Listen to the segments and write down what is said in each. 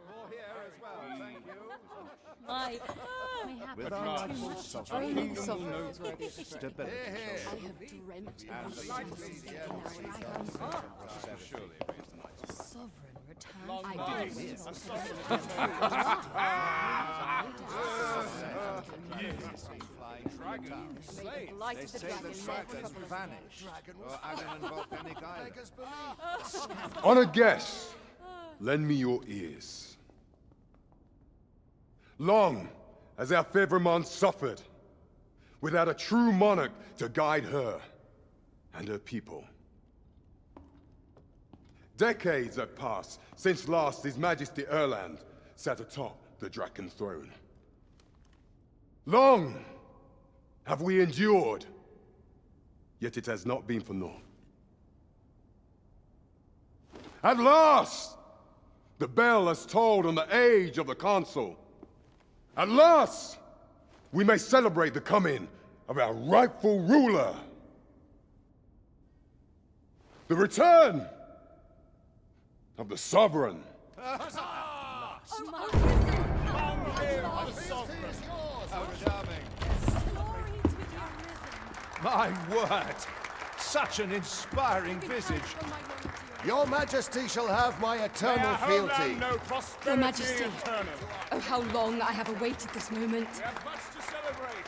More here as well, thank you. I have With had our too much sovereign, dream of sovereigns. stability. I have dreamt of And the the sovereign surely agrees tonight. sovereign return. Long I night. did. And sovereign Dragons. Light They of the say dragon. the dragons vanished. Or Agan Volcanic Island. Honored guests, lend me your ears. Long has our Fevrimon suffered, without a true monarch to guide her and her people. Decades have passed since last His Majesty Erland sat atop the Draken throne. Long have we endured, yet it has not been for naught. At last, the bell has tolled on the age of the Council. At last, we may celebrate the coming of our rightful ruler. The return of the Sovereign. How charming. My word! Such an inspiring visage. Your Majesty shall have my eternal fealty. Your Majesty, oh how long I have awaited this moment. We have much to celebrate.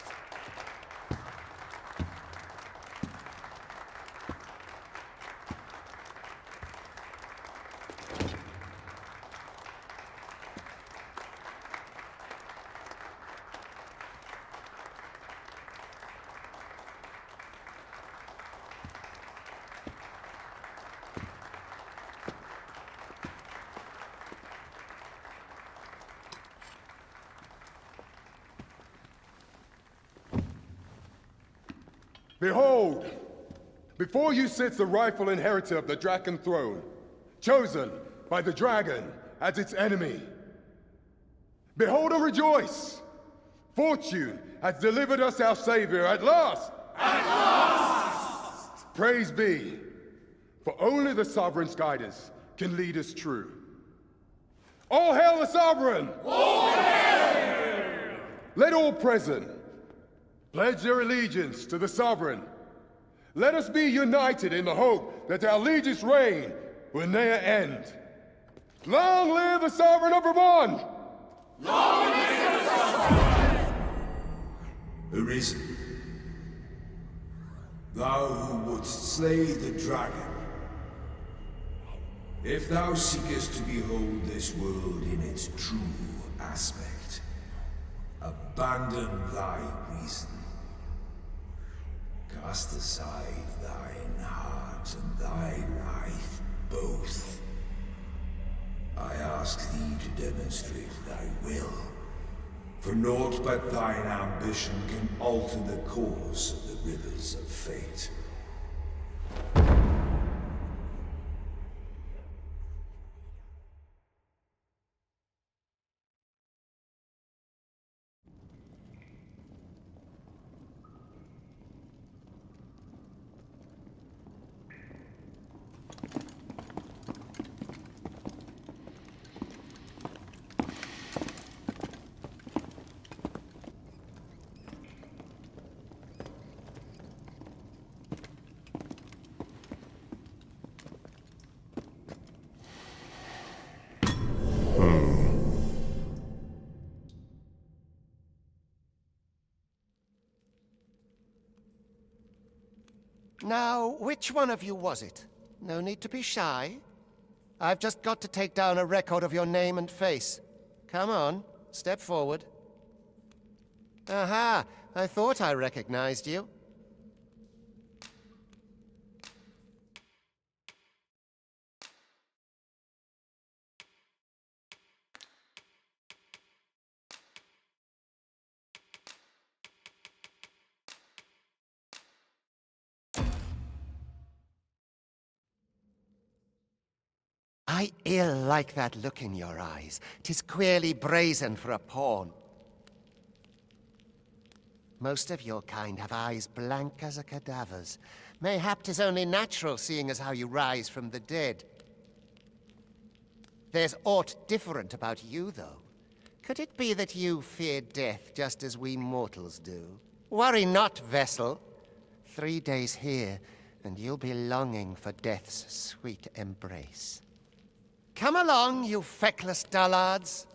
Behold, before you sits the rightful inheritor of the Draken throne, chosen by the dragon as its enemy. Behold and rejoice! Fortune has delivered us our savior at last! At last! Praise be, for only the sovereign's guidance can lead us true. All hail the sovereign! All hail! Let all present pledge their allegiance to the sovereign. Let us be united in the hope that our liege's reign will ne'er end. Long live the sovereign of Vermont! Long live the sovereign! Arisen, thou who wouldst slay the dragon, if thou seekest to behold this world in its true aspect, abandon thy reason. Cast aside thine heart and thy life both. I ask thee to demonstrate thy will, for naught but thine ambition can alter the course of the rivers of fate. Now, which one of you was it? No need to be shy. I've just got to take down a record of your name and face. Come on, step forward. Aha! I thought I recognized you. I ill like that look in your eyes. 'Tis queerly brazen for a pawn. Most of your kind have eyes blank as a cadaver's. Mayhap 'tis only natural, seeing as how you rise from the dead. There's aught different about you, though. Could it be that you fear death just as we mortals do? Worry not, vessel. 3 days here, and you'll be longing for death's sweet embrace. Come along, you feckless dullards.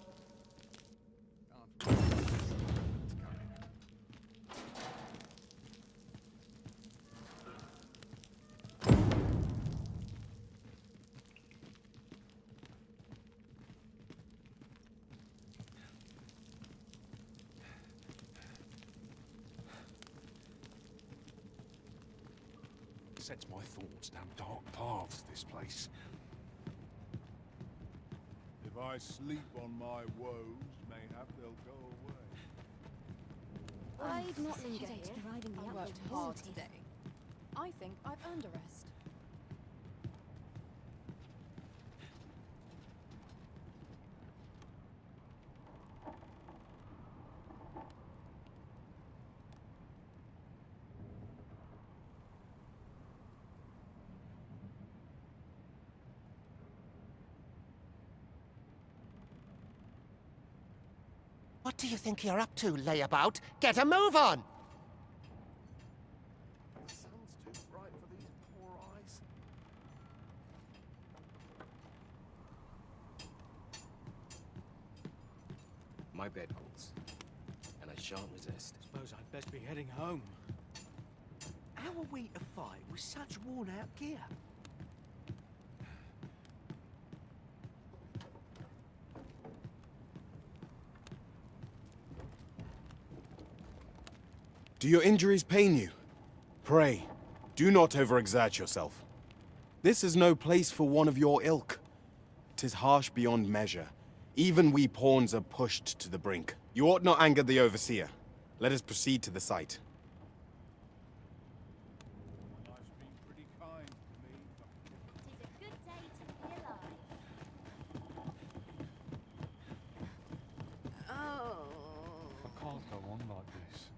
Sets my thoughts down dark paths, this place. If I sleep on my woes, mayhap they'll go away. I'd not linger here. I worked hard today. I think I've earned a rest. What do you think you're up to, layabout? Get a move on! The sun's too bright for these poor eyes. My bed calls, and I shan't resist. Suppose I'd best be heading home. How are we to fight with such worn-out gear? Do your injuries pain you? Pray, do not overexert yourself. This is no place for one of your ilk. 'Tis harsh beyond measure. Even we pawns are pushed to the brink. You ought not anger the overseer. Let us proceed to the site. Life's been pretty kind to me. Tis a good day to be alive. Oh. I can't go on like this.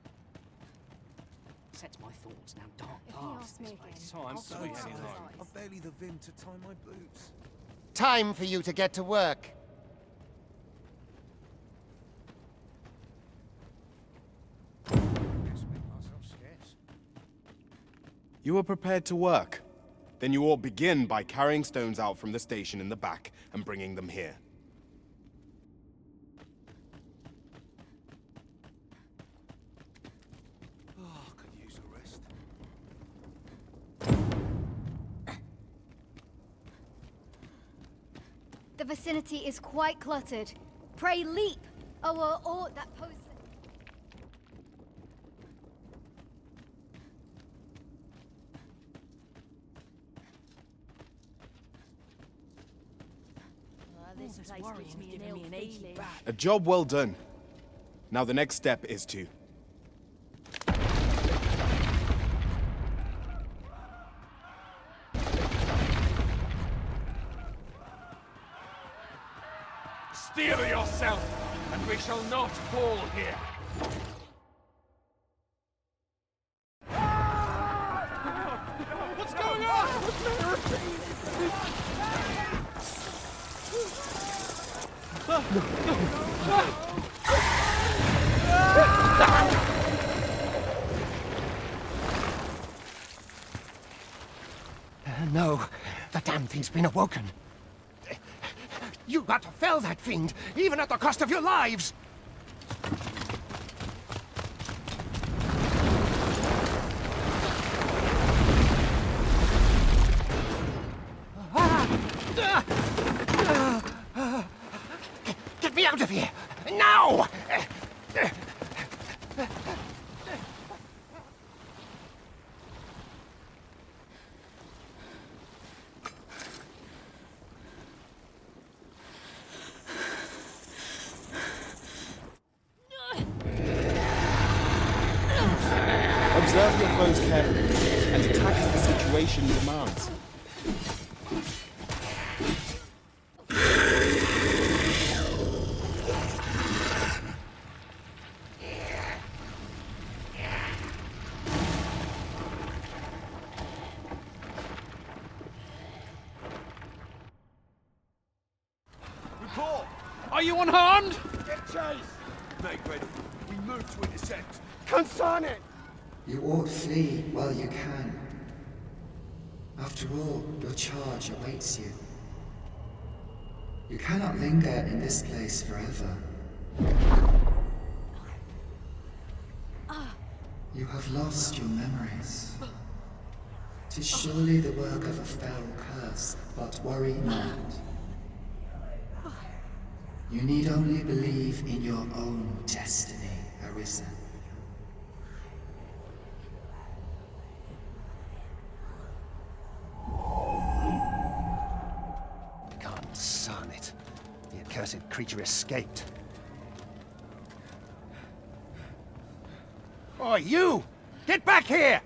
Sets my thoughts down dark If he paths, asks me this again, place. Time I'll to throw be out heading his home. eyes. I've barely the vim to tie my boots. Time for you to get to work. Guess make myself scarce. You are prepared to work? Then you ought begin by carrying stones out from the station in the back and bringing them here. Oh, could use a rest. The vicinity is quite cluttered. Pray leap! Or that poses... This place gives me an ill feeling. A job well done. Now the next step is to... Steel yourself, and we shall not fall here. What's going No, the damn thing's been awoken. You got to fell that fiend, even at the cost of your lives! Get me out of here! Now! Observe your foes carefully and attack as the situation demands. Are you unharmed? Get chase! Make ready. We move to intercept. Consign it! You ought flee while you can. After all, your charge awaits you. You cannot linger in this place forever. You have lost your memories. 'Tis surely the work of a fell curse, but worry not. You need only believe in your own destiny, Arisen. Consign it. The accursed creature escaped. Oi, you! Get back here!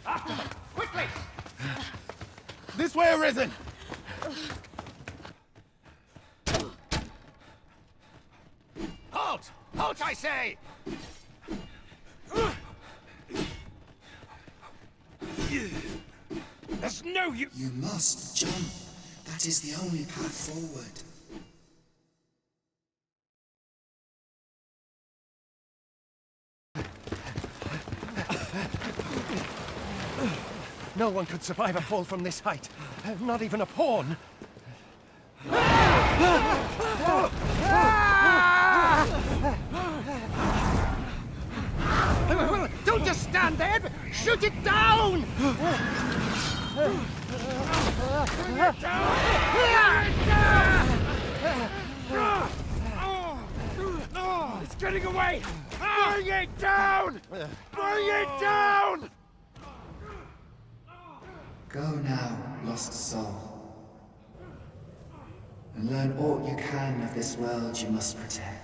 After them, quickly! This way, Arisen! Halt! Halt, I say! There's no use. You must jump. That is the only path forward. No one could survive a fall from this height. Not even a pawn. Don't just stand there! Shoot it down! It's getting away! Bring it down! Bring it down! Go now, lost soul. And learn aught you can of this world you must protect.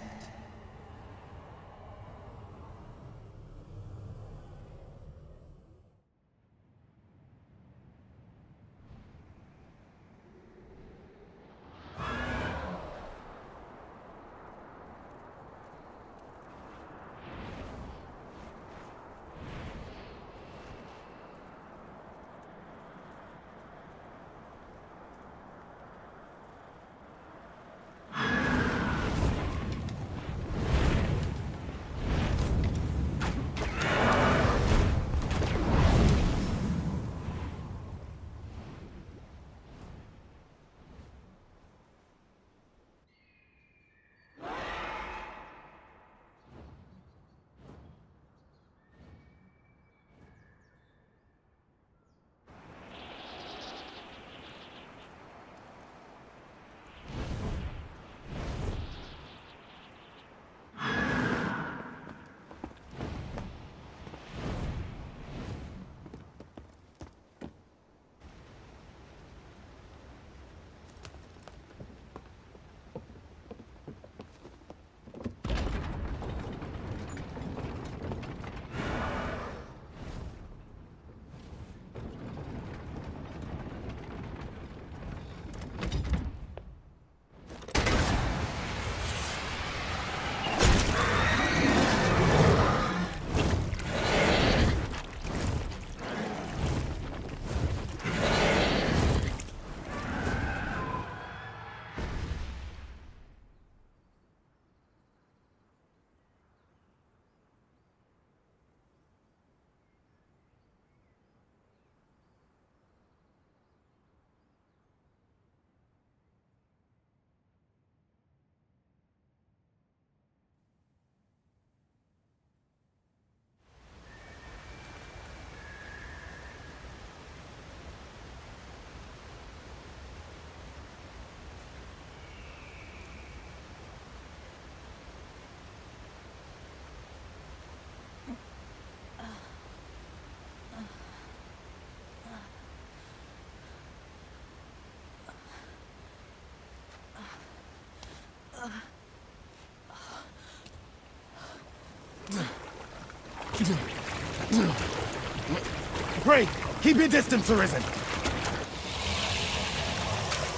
Pray, keep your distance, Arisen.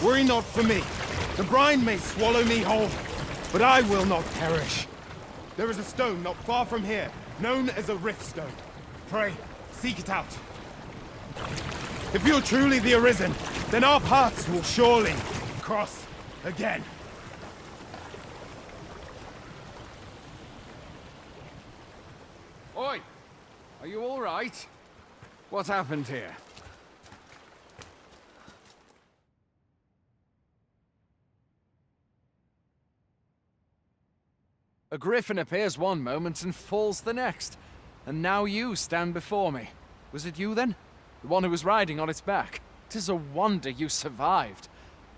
Worry not for me. The brine may swallow me whole, but I will not perish. There is a stone not far from here, known as a rift stone. Pray, seek it out. If you're truly the Arisen, then our paths will surely cross again. right? What happened here? A griffin appears one moment and falls the next. And now you stand before me. Was it you then? The one who was riding on its back? 'Tis a wonder you survived.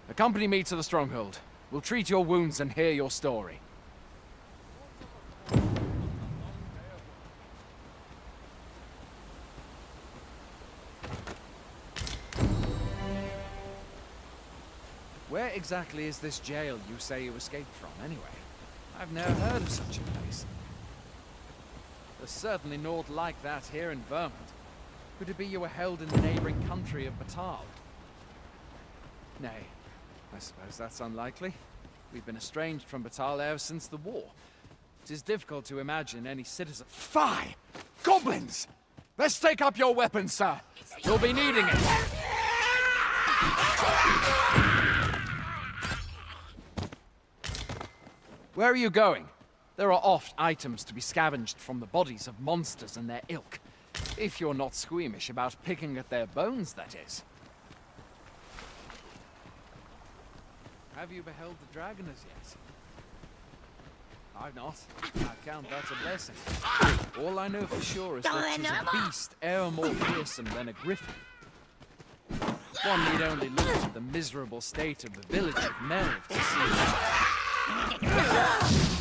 Accompany me to the stronghold. We'll treat your wounds and hear your story. Where exactly is this jail you say you escaped from, anyway? I've never heard of such a place. There's certainly naught like that here in Vermont. Could it be you were held in the neighboring country of Batal? Nay, I suppose that's unlikely. We've been estranged from Batal ever since the war. It is difficult to imagine any citizen— Fie! Goblins! Let's take up your weapons, sir. You'll be needing it. Where are you going? There are oft items to be scavenged from the bodies of monsters and their ilk. If you're not squeamish about picking at their bones, that is. Have you beheld the dragon as yet? I've not. I count that a blessing. All I know for sure is that 'tis a beast e'er more fearsome than a griffin. One need only look at the miserable state of the village of Melv to see that.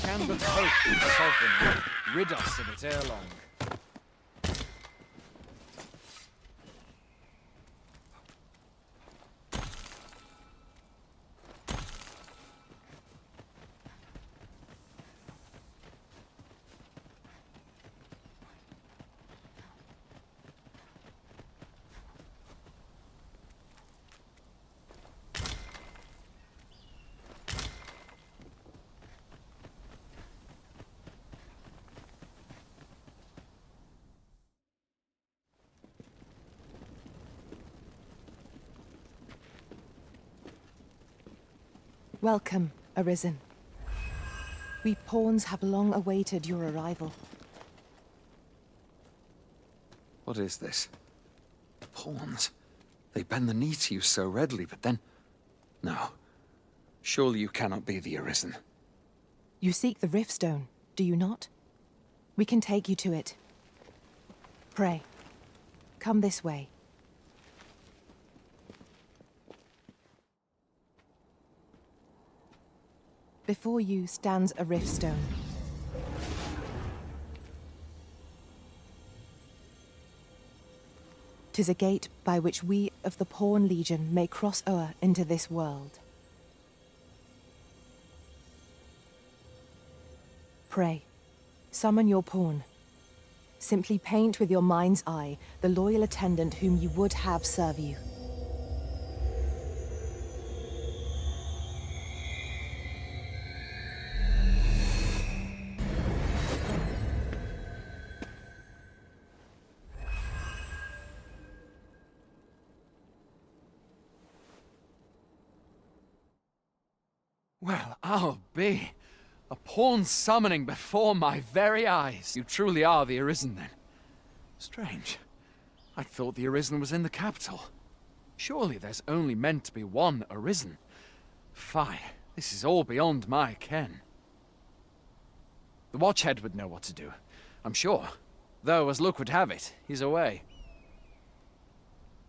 Can but hope the sovereign will rid us of it ere long. Welcome, Arisen. We pawns have long awaited your arrival. What is this? Pawns? They bend the knee to you so readily, but then— No. Surely you cannot be the Arisen. You seek the Riftstone, do you not? We can take you to it. Pray, come this way. Before you stands a Riftstone. "'Tis a gate by which we of the Pawn Legion may cross o'er into this world. Pray, summon your pawn. Simply paint with your mind's eye the loyal attendant whom you would have serve you. Well, I'll be. A pawn summoning before my very eyes. You truly are the Arisen, then. Strange. I thought the Arisen was in the capital. Surely there's only meant to be one Arisen. Fie, this is all beyond my ken. The Watchhead would know what to do, I'm sure. Though, as luck would have it, he's away.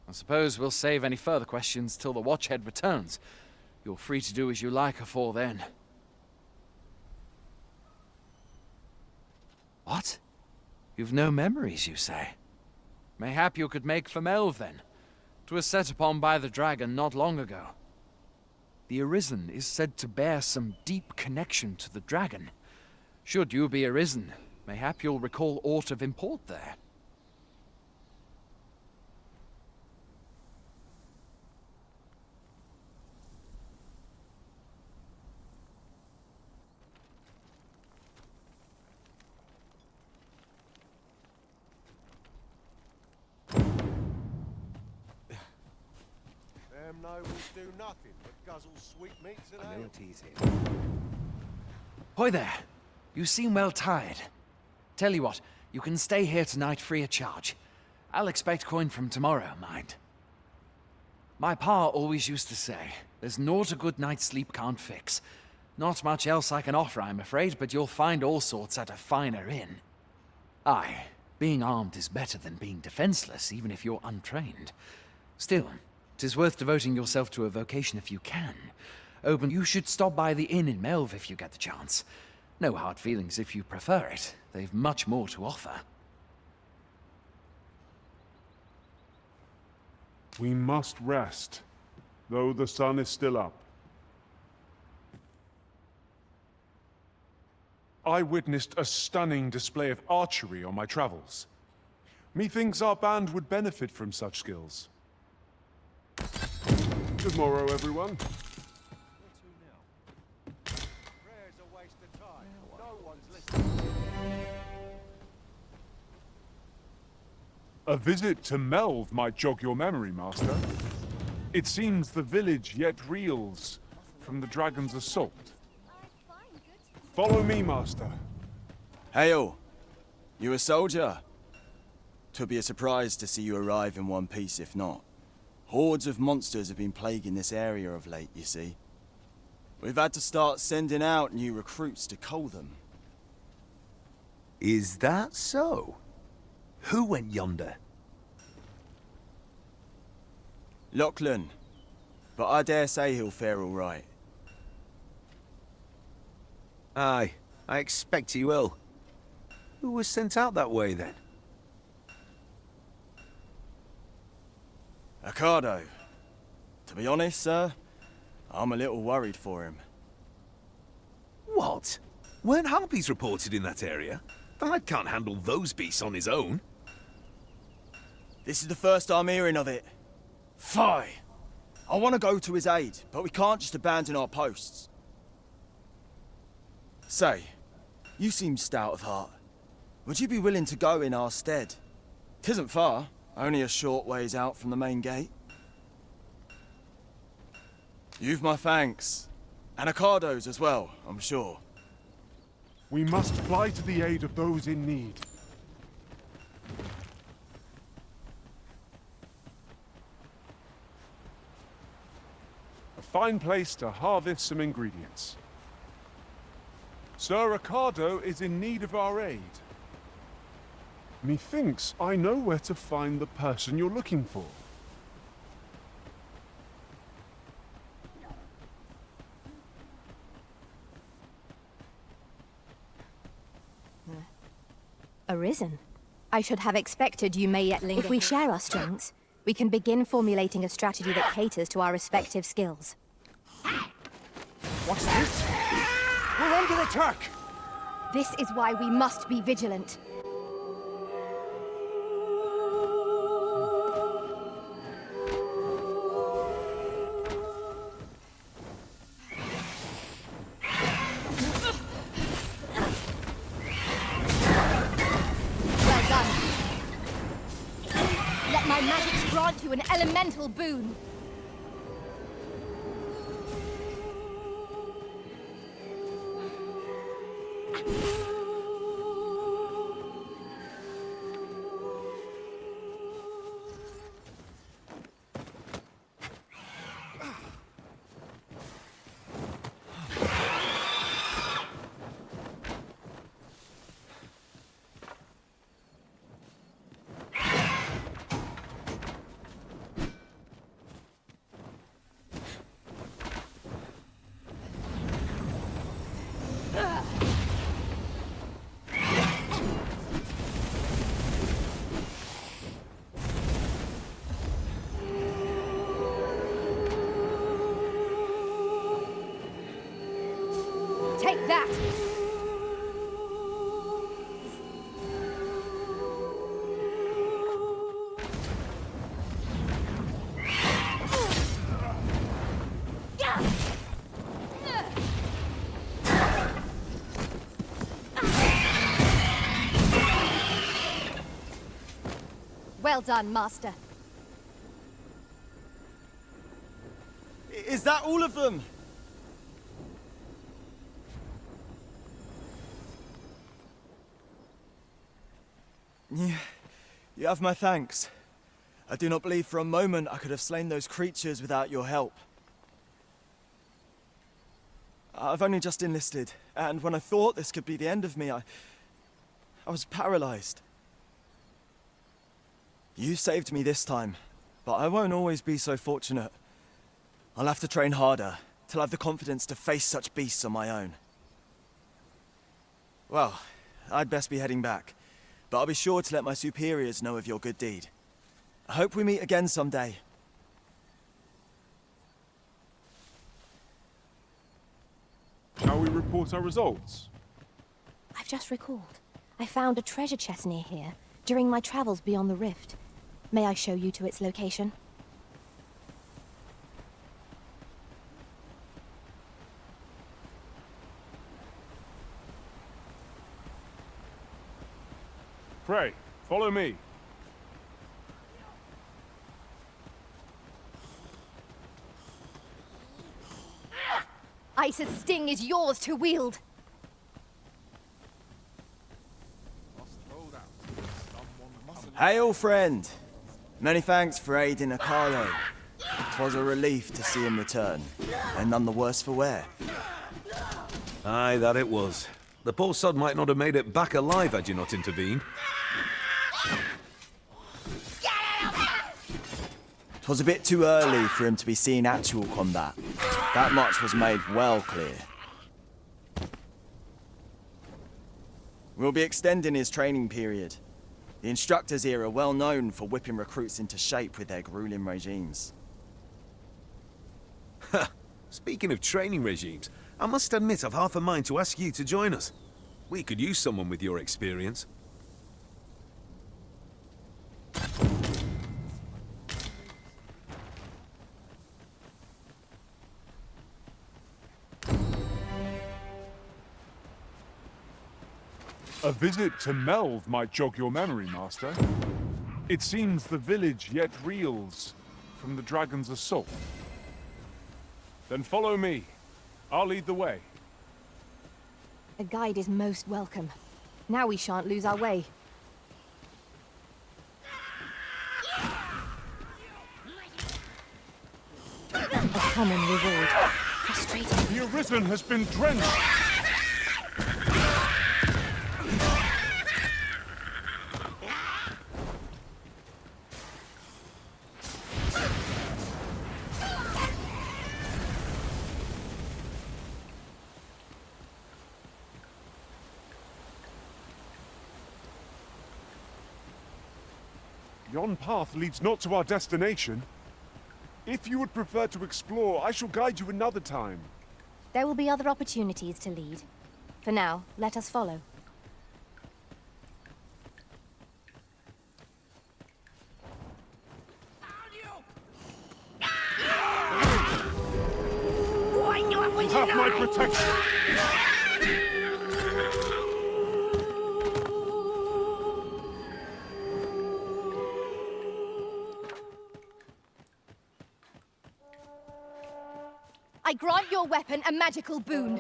I suppose we'll save any further questions till the Watchhead returns. You're free to do as you like afore then. What? You've no memories, you say? Mayhap you could make for Melv, then. 'Twas set upon by the dragon not long ago. The Arisen is said to bear some deep connection to the dragon. Should you be Arisen, mayhap you'll recall aught of import there. Them nobles do nothing but guzzle sweetmeats and ale. Tea's here. Hoy there! You seem well tired. Tell you what, you can stay here tonight free of charge. I'll expect coin from tomorrow, mind. My pa always used to say, there's naught a good night's sleep can't fix. Not much else I can offer, I'm afraid, but you'll find all sorts at a finer inn. Aye, being armed is better than being defenseless, even if you're untrained. Still, 'tis worth devoting yourself to a vocation if you can. Open, you should stop by the inn in Melve if you get the chance. No hard feelings if you prefer it. They've much more to offer. We must rest, though the sun is still up. I witnessed a stunning display of archery on my travels. Methinks our band would benefit from such skills. Good morrow, everyone. A visit to Melve might jog your memory, Master. It seems the village yet reels from the dragon's assault. Follow me, Master. Hail! You a soldier? 'Twould be a surprise to see you arrive in one piece if not. Hordes of monsters have been plaguing this area of late, you see. We've had to start sending out new recruits to cull them. Is that so? Who went yonder? Lachlan. But I dare say he'll fare all right. Aye, I expect he will. Who was sent out that way, then? Ricardo. To be honest, sir, I'm a little worried for him. What? Weren't harpies reported in that area? The lad can't handle those beasts on his own. This is the first I'm hearing of it. Fie! I want to go to his aid, but we can't just abandon our posts. Say, you seem stout of heart. Would you be willing to go in our stead? 'Tisn't far, only a short ways out from the main gate. You've my thanks. And Ricardo's as well, I'm sure. We must fly to the aid of those in need. A fine place to harvest some ingredients. Sir Ricardo is in need of our aid. Methinks I know where to find the person you're looking for. Arisen. I should have expected you may yet linger. If we share our strengths, we can begin formulating a strategy that caters to our respective skills. What's this? We're under attack! This is why we must be vigilant. Well done. Let my magics grant you an elemental boon. Take that! Well done, Master. Is that all of them? You have my thanks. I do not believe for a moment I could have slain those creatures without your help. I've only just enlisted, and when I thought this could be the end of me, I was paralyzed. You saved me this time, but I won't always be so fortunate. I'll have to train harder, till I have the confidence to face such beasts on my own. Well, I'd best be heading back, but I'll be sure to let my superiors know of your good deed. I hope we meet again someday. Shall we report our results? I've just recalled. I found a treasure chest near here during my travels beyond the rift. May I show you to its location? Pray, follow me. Ice's sting is yours to wield. Hail, friend! Many thanks for aiding Akayo. 'Twas a relief to see him return, and none the worse for wear. Aye, that it was. The poor sod might not have made it back alive had you not intervened. 'Twas a bit too early for him to be seeing actual combat. That much was made well clear. We'll be extending his training period. The instructors here are well known for whipping recruits into shape with their grueling regimes. Speaking of training regimes, I must admit I've half a mind to ask you to join us. We could use someone with your experience. A visit to Melve might jog your memory, Master. It seems the village yet reels from the dragon's assault. Then follow me. I'll lead the way. A guide is most welcome. Now we shan't lose our way. A common reward. Frustrating. The Arisen has been drenched! Yon path leads not to our destination. If you would prefer to explore, I shall guide you another time. There will be other opportunities to lead. For now, let us follow. You have my protection! I grant your weapon a magical boon.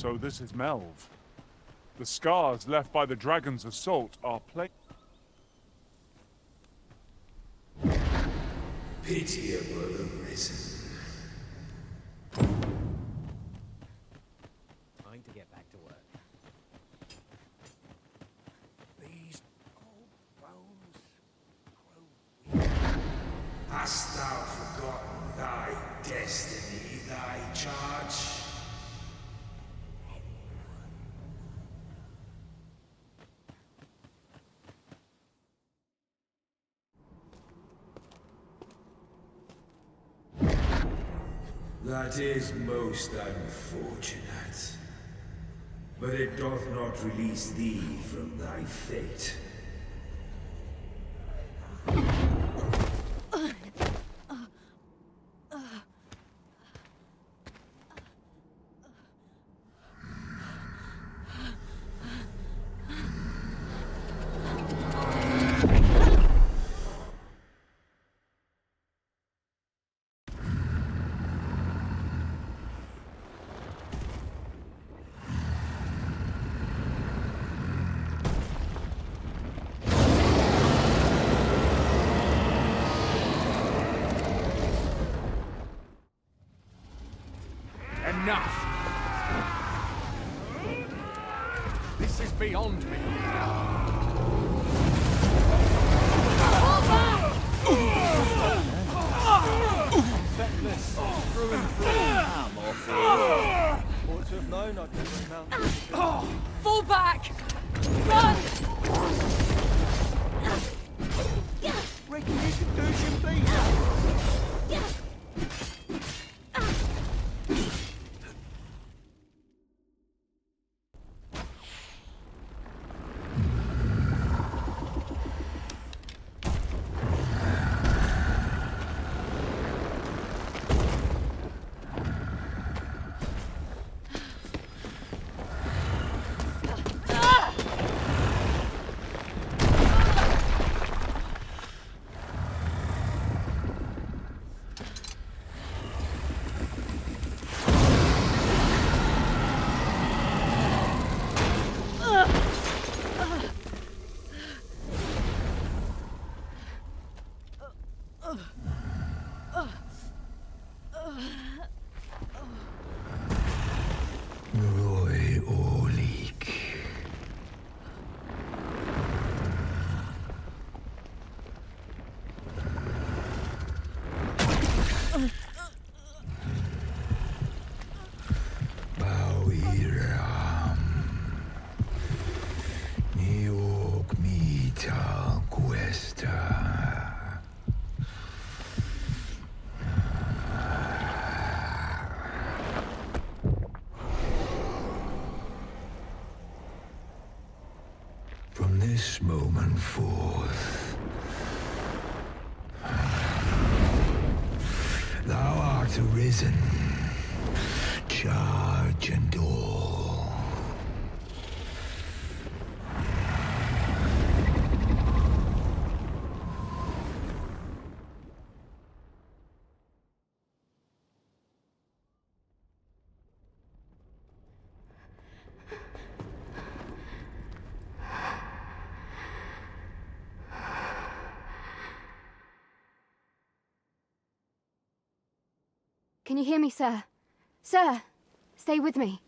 So this is Melv. The scars left by the dragon's assault are Pitiable arisen. Time to get back to work. These old bones grow weak. Hast thou forgotten thy destiny, thy charge? That is most unfortunate. But it doth not release thee from thy fate. Enough! This is beyond me. Feckless, through and through. Ah, Morphe. Ought to have known I'd never amount. Fall back! Run! Reckon you could do some better. From this moment forth, thou art arisen, charge and all. Can you hear me, sir? Sir, stay with me.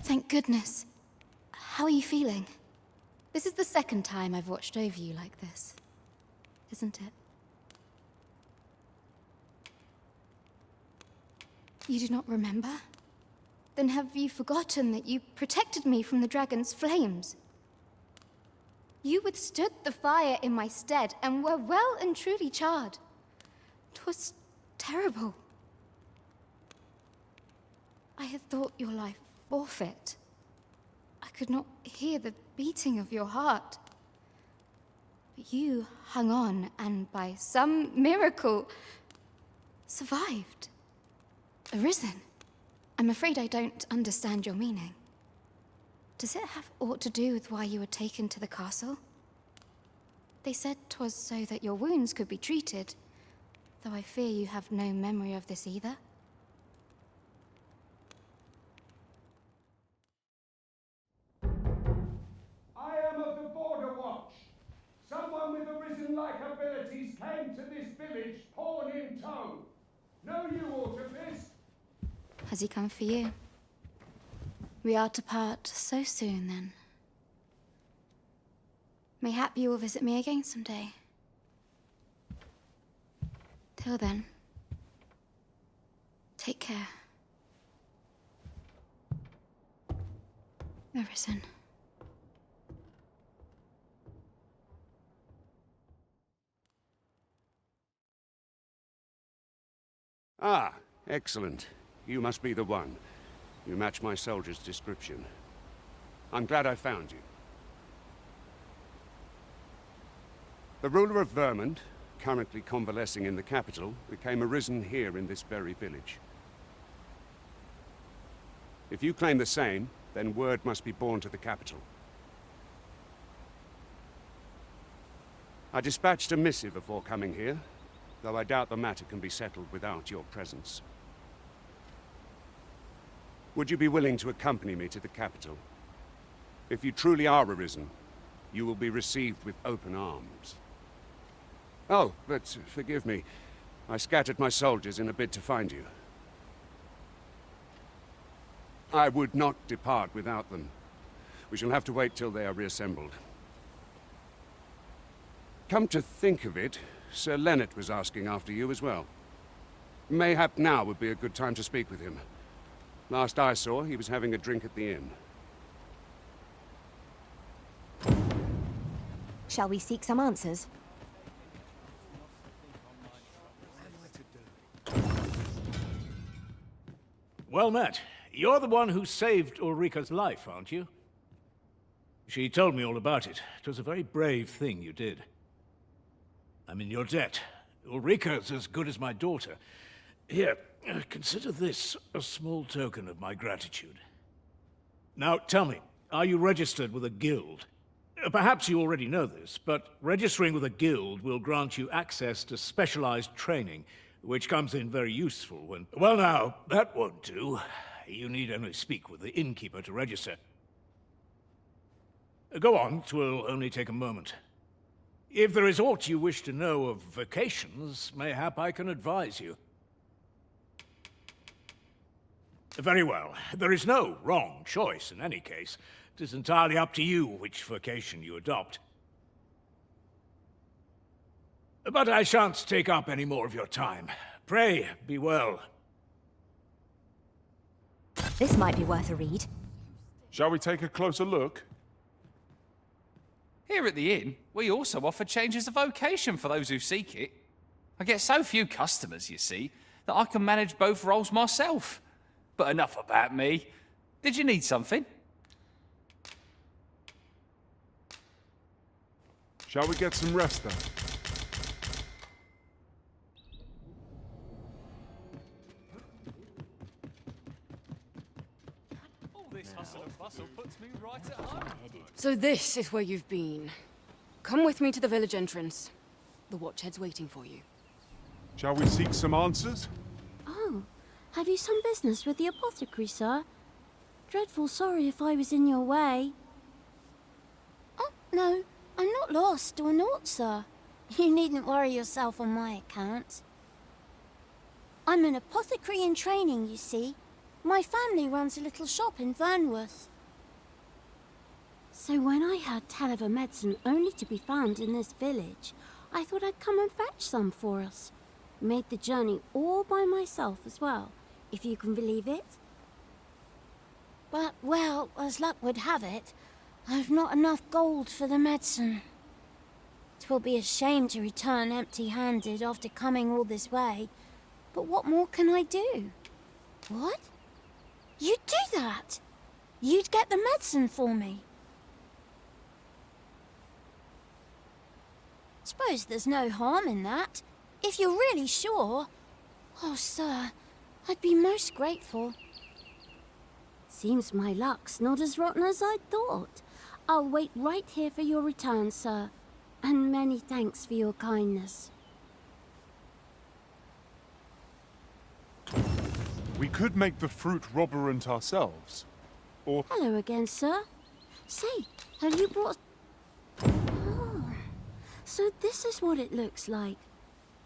Thank goodness. How are you feeling? This is the second time I've watched over you like this, isn't it? You do not remember? Then have you forgotten that you protected me from the dragon's flames? You withstood the fire in my stead and were well and truly charred. 'Twas terrible. I had thought your life forfeit. I could not hear the beating of your heart. But you hung on, and by some miracle, survived. Arisen. I'm afraid I don't understand your meaning. Does it have aught to do with why you were taken to the castle? They said 'twas so that your wounds could be treated, though I fear you have no memory of this either. I am of the Border Watch. Someone with Arisen-like abilities came to this village, pawn in tow. Know you aught of this? Has he come for you? We are to part so soon, then. Mayhap you will visit me again someday. Till then, take care. Arisen. Ah, excellent. You must be the one. You match my soldier's description. I'm glad I found you. The ruler of Vermont, currently convalescing in the capital, became arisen here in this very village. If you claim the same, then word must be borne to the capital. I dispatched a missive before coming here, though I doubt the matter can be settled without your presence. Would you be willing to accompany me to the capital? If you truly are arisen, you will be received with open arms. Oh, but forgive me. I scattered my soldiers in a bid to find you. I would not depart without them. We shall have to wait till they are reassembled. Come to think of it, Sir Leonard was asking after you as well. Mayhap now would be a good time to speak with him. Last I saw, he was having a drink at the inn. Shall we seek some answers? Well met. You're the one who saved Ulrika's life, aren't you? She told me all about it. It was a very brave thing you did. I'm in your debt. Ulrika's as good as my daughter. Here, consider this a small token of my gratitude. Now, tell me, are you registered with a guild? Perhaps you already know this, but registering with a guild will grant you access to specialized training, which comes in very useful when... Well now, that won't do. You need only speak with the innkeeper to register. Go on, 'twill only take a moment. If there is aught you wish to know of vacations, mayhap I can advise you. Very well. There is no wrong choice in any case. It is entirely up to you which vocation you adopt. But I shan't take up any more of your time. Pray, be well. This might be worth a read. Shall we take a closer look? Here at the inn, we also offer changes of vocation for those who seek it. I get so few customers, you see, that I can manage both roles myself. But enough about me. Did you need something? Shall we get some rest then? All this hustle and bustle puts me right at home. So this is where you've been. Come with me to the village entrance. The watchhead's waiting for you. Shall we seek some answers? Oh, have you some business with the apothecary, sir? Dreadful sorry if I was in your way. Oh, no, I'm not lost or naught, sir. You needn't worry yourself on my account. I'm an apothecary in training, you see. My family runs a little shop in Vernworth. So when I heard tell of a medicine only to be found in this village, I thought I'd come and fetch some for us. Made the journey all by myself as well, if you can believe it. But, well, as luck would have it, I've not enough gold for the medicine. 'Twill be a shame to return empty-handed after coming all this way, but what more can I do? What? You'd do that? You'd get the medicine for me? Suppose there's no harm in that. If you're really sure. Oh, sir, I'd be most grateful. Seems my luck's not as rotten as I thought. I'll wait right here for your return, sir. And many thanks for your kindness. We could make the fruit robberant ourselves. Or... Hello again, sir. Say, have you brought... Oh, so this is what it looks like.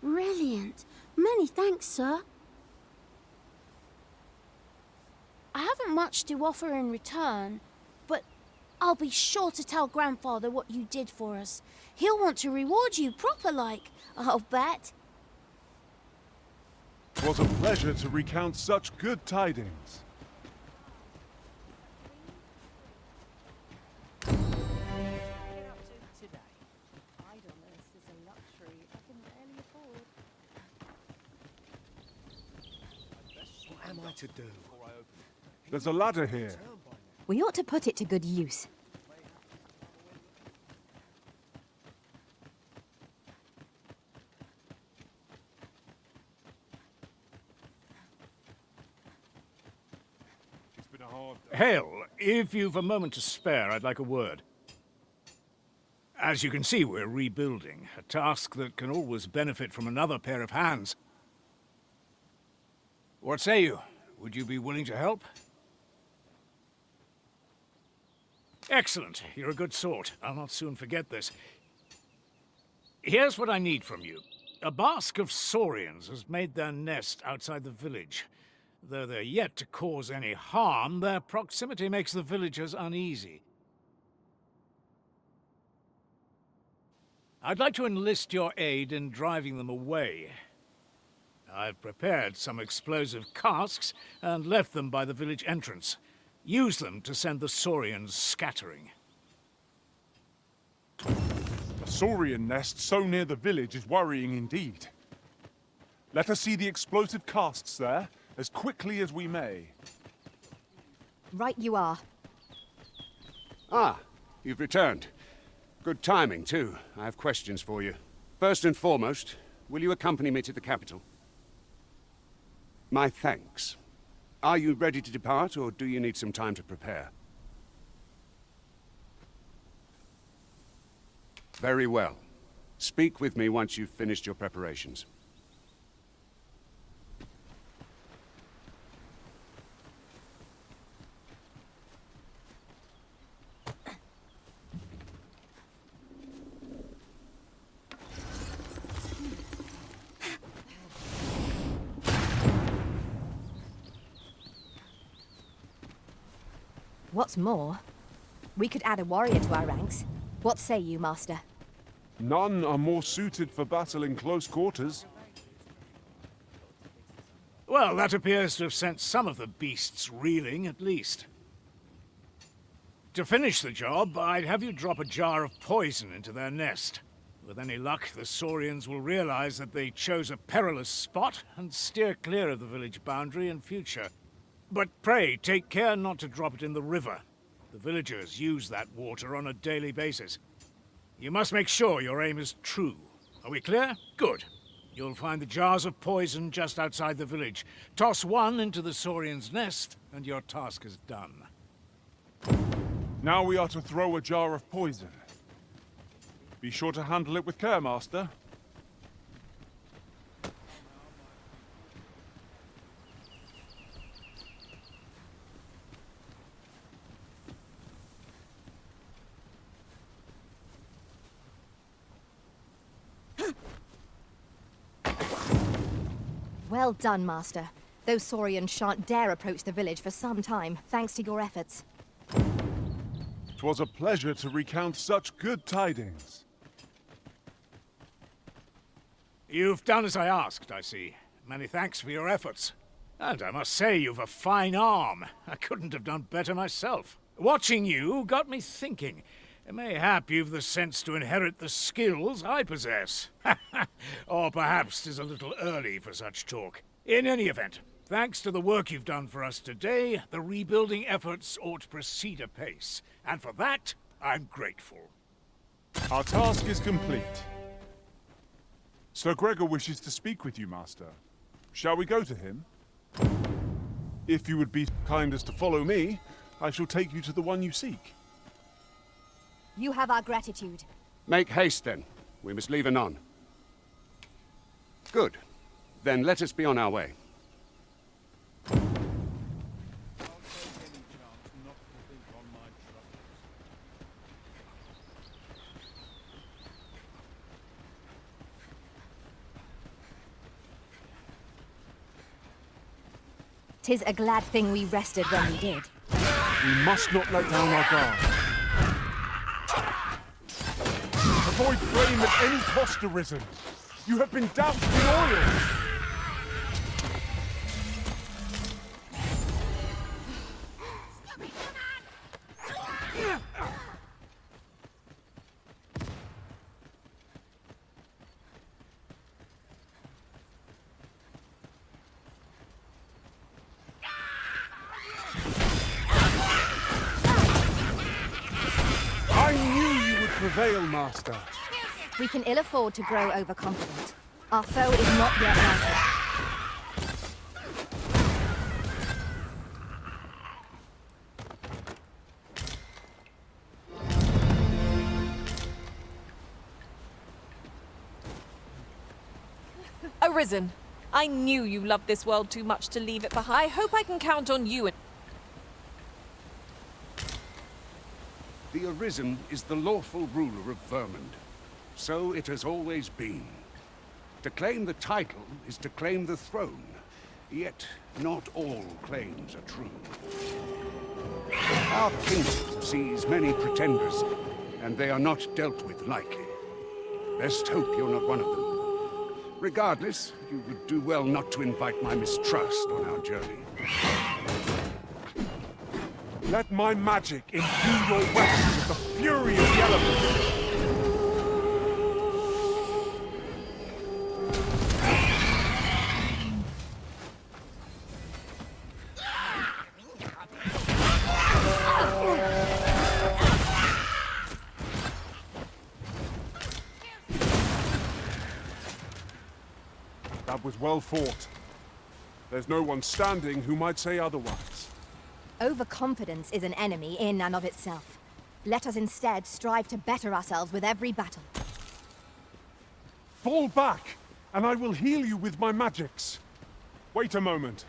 Brilliant. Many thanks, sir. I haven't much to offer in return, but I'll be sure to tell Grandfather what you did for us. He'll want to reward you proper-like, I'll bet. 'Twas a pleasure to recount such good tidings. What am I to do? There's a ladder here. We ought to put it to good use. It's been a hard... Hale, if you've a moment to spare, I'd like a word. As you can see, we're rebuilding, a task that can always benefit from another pair of hands. What say you? Would you be willing to help? Excellent. You're a good sort. I'll not soon forget this. Here's what I need from you. A bask of saurians has made their nest outside the village. Though they're yet to cause any harm, their proximity makes the villagers uneasy. I'd like to enlist your aid in driving them away. I've prepared some explosive casks and left them by the village entrance. Use them to send the saurians scattering. A saurian nest so near the village is worrying indeed. Let us see the explosive casks there, as quickly as we may. Right you are. Ah, you've returned. Good timing, too. I have questions for you. First and foremost, will you accompany me to the capital? My thanks. Are you ready to depart, or do you need some time to prepare? Very well. Speak with me once you've finished your preparations. What's more, we could add a warrior to our ranks. What say you, Master? None are more suited for battle in close quarters. Well, that appears to have sent some of the beasts reeling, at least. To finish the job, I'd have you drop a jar of poison into their nest. With any luck, the saurians will realize that they chose a perilous spot and steer clear of the village boundary in future. But pray, take care not to drop it in the river. The villagers use that water on a daily basis. You must make sure your aim is true. Are we clear? Good. You'll find the jars of poison just outside the village. Toss one into the saurian's nest, and your task is done. Now we are to throw a jar of poison. Be sure to handle it with care, Master. Well done, Master. Those saurians shan't dare approach the village for some time, thanks to your efforts. 'Twas a pleasure to recount such good tidings. You've done as I asked, I see. Many thanks for your efforts. And I must say, you've a fine arm. I couldn't have done better myself. Watching you got me thinking. Mayhap you've the sense to inherit the skills I possess. Or perhaps 'tis a little early for such talk. In any event, Thanks to the work you've done for us today, the rebuilding efforts ought to proceed apace. And for that, I'm grateful. Our task is complete. Sir Gregor wishes to speak with you, Master. Shall we go to him? If you would be kind as to follow me, I shall take you to the one you seek. You have our gratitude. Make haste, then. We must leave anon. Good. Then let us be on our way. 'Tis a glad thing we rested when we did. We must not let down our guard. Avoid flame at any cost, Arisen. You have been doused in oil. Prevail, Master. We can ill afford to grow overconfident. Our foe is not yet routed. Arisen, I knew you loved this world too much to leave it behind. I hope I can count on you. The Arisen is the lawful ruler of Vermund. So it has always been. To claim the title is to claim the throne. Yet, not all claims are true. Our kingdom sees many pretenders, and they are not dealt with lightly. Best hope you're not one of them. Regardless, you would do well not to invite my mistrust on our journey. Let my magic imbue your weapons with the fury of the elements. That was well fought. There's no one standing who might say otherwise. Overconfidence is an enemy in and of itself. Let us instead strive to better ourselves with every battle. Fall back, and I will heal you with my magics. Wait a moment.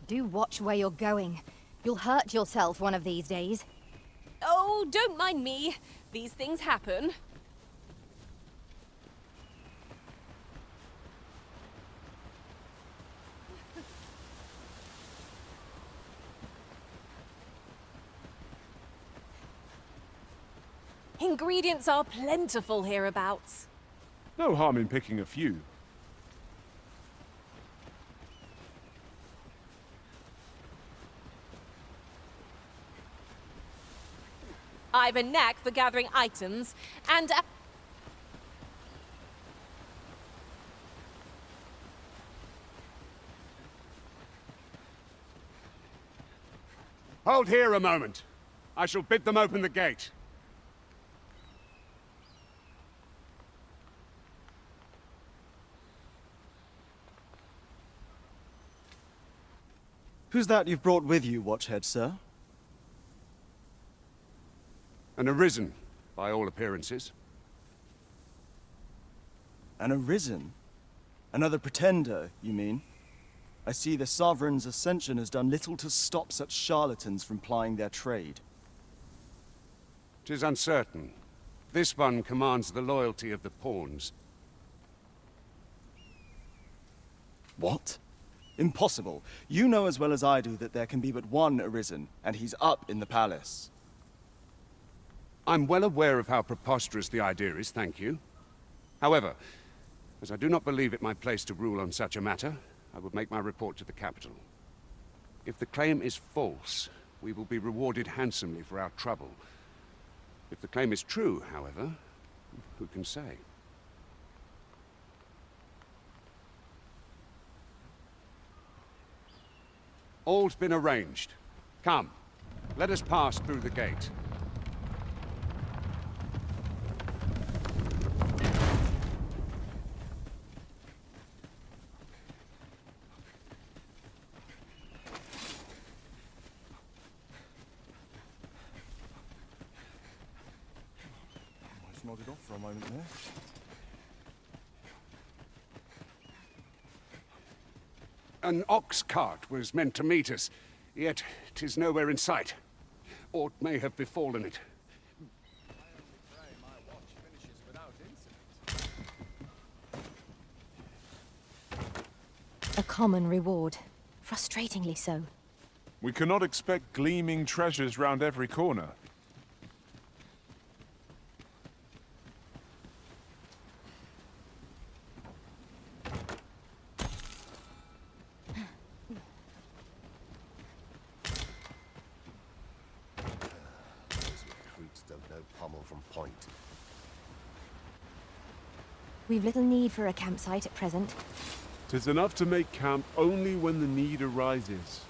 Do watch where you're going. You'll hurt yourself one of these days. Oh, don't mind me. These things happen. Ingredients are plentiful hereabouts. No harm in picking a few. I've a knack for gathering items, and... Hold here a moment. I shall bid them open the gate. Who's that you've brought with you, Watchhead, sir? An Arisen, by all appearances. An Arisen? Another pretender, you mean? I see the Sovereign's ascension has done little to stop such charlatans from plying their trade. 'Tis uncertain. This one commands the loyalty of the pawns. What? Impossible. You know as well as I do that there can be but one Arisen, and he's up in the palace. I'm well aware of how preposterous the idea is, thank you. However, As I do not believe it my place to rule on such a matter, I will make my report to the capital. If the claim is false, we will be rewarded handsomely for our trouble. If the claim is true, however, who can say? All's been arranged. Come, let us pass through the gate. Almost nodded off for a moment there. An ox cart was meant to meet us, yet 'tis nowhere in sight. Aught may have befallen it. A common reward. Frustratingly so. We cannot expect gleaming treasures round every corner. We've little need for a campsite at present. 'Tis enough to make camp only when the need arises.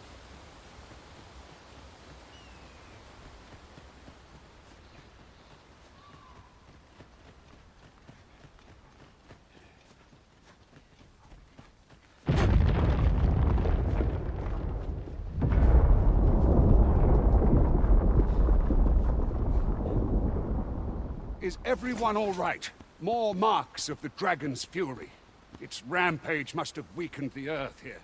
Is everyone all right? More marks of the dragon's fury. Its rampage must have weakened the earth here.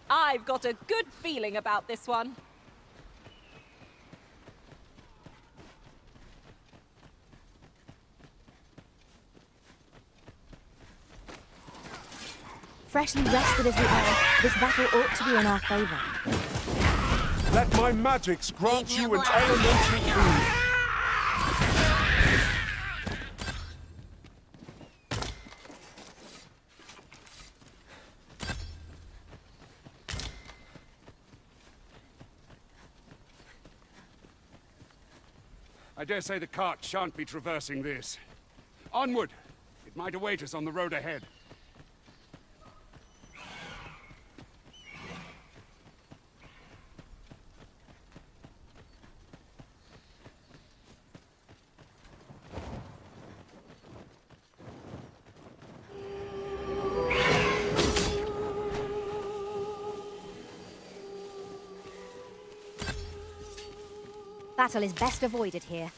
I've got a good feeling about this one. Freshly rested as we are, this battle ought to be in our favor. Let my magics grant you an elemental boon. I dare say the cart shan't be traversing this. Onward! It might await us on the road ahead. Battle is best avoided here.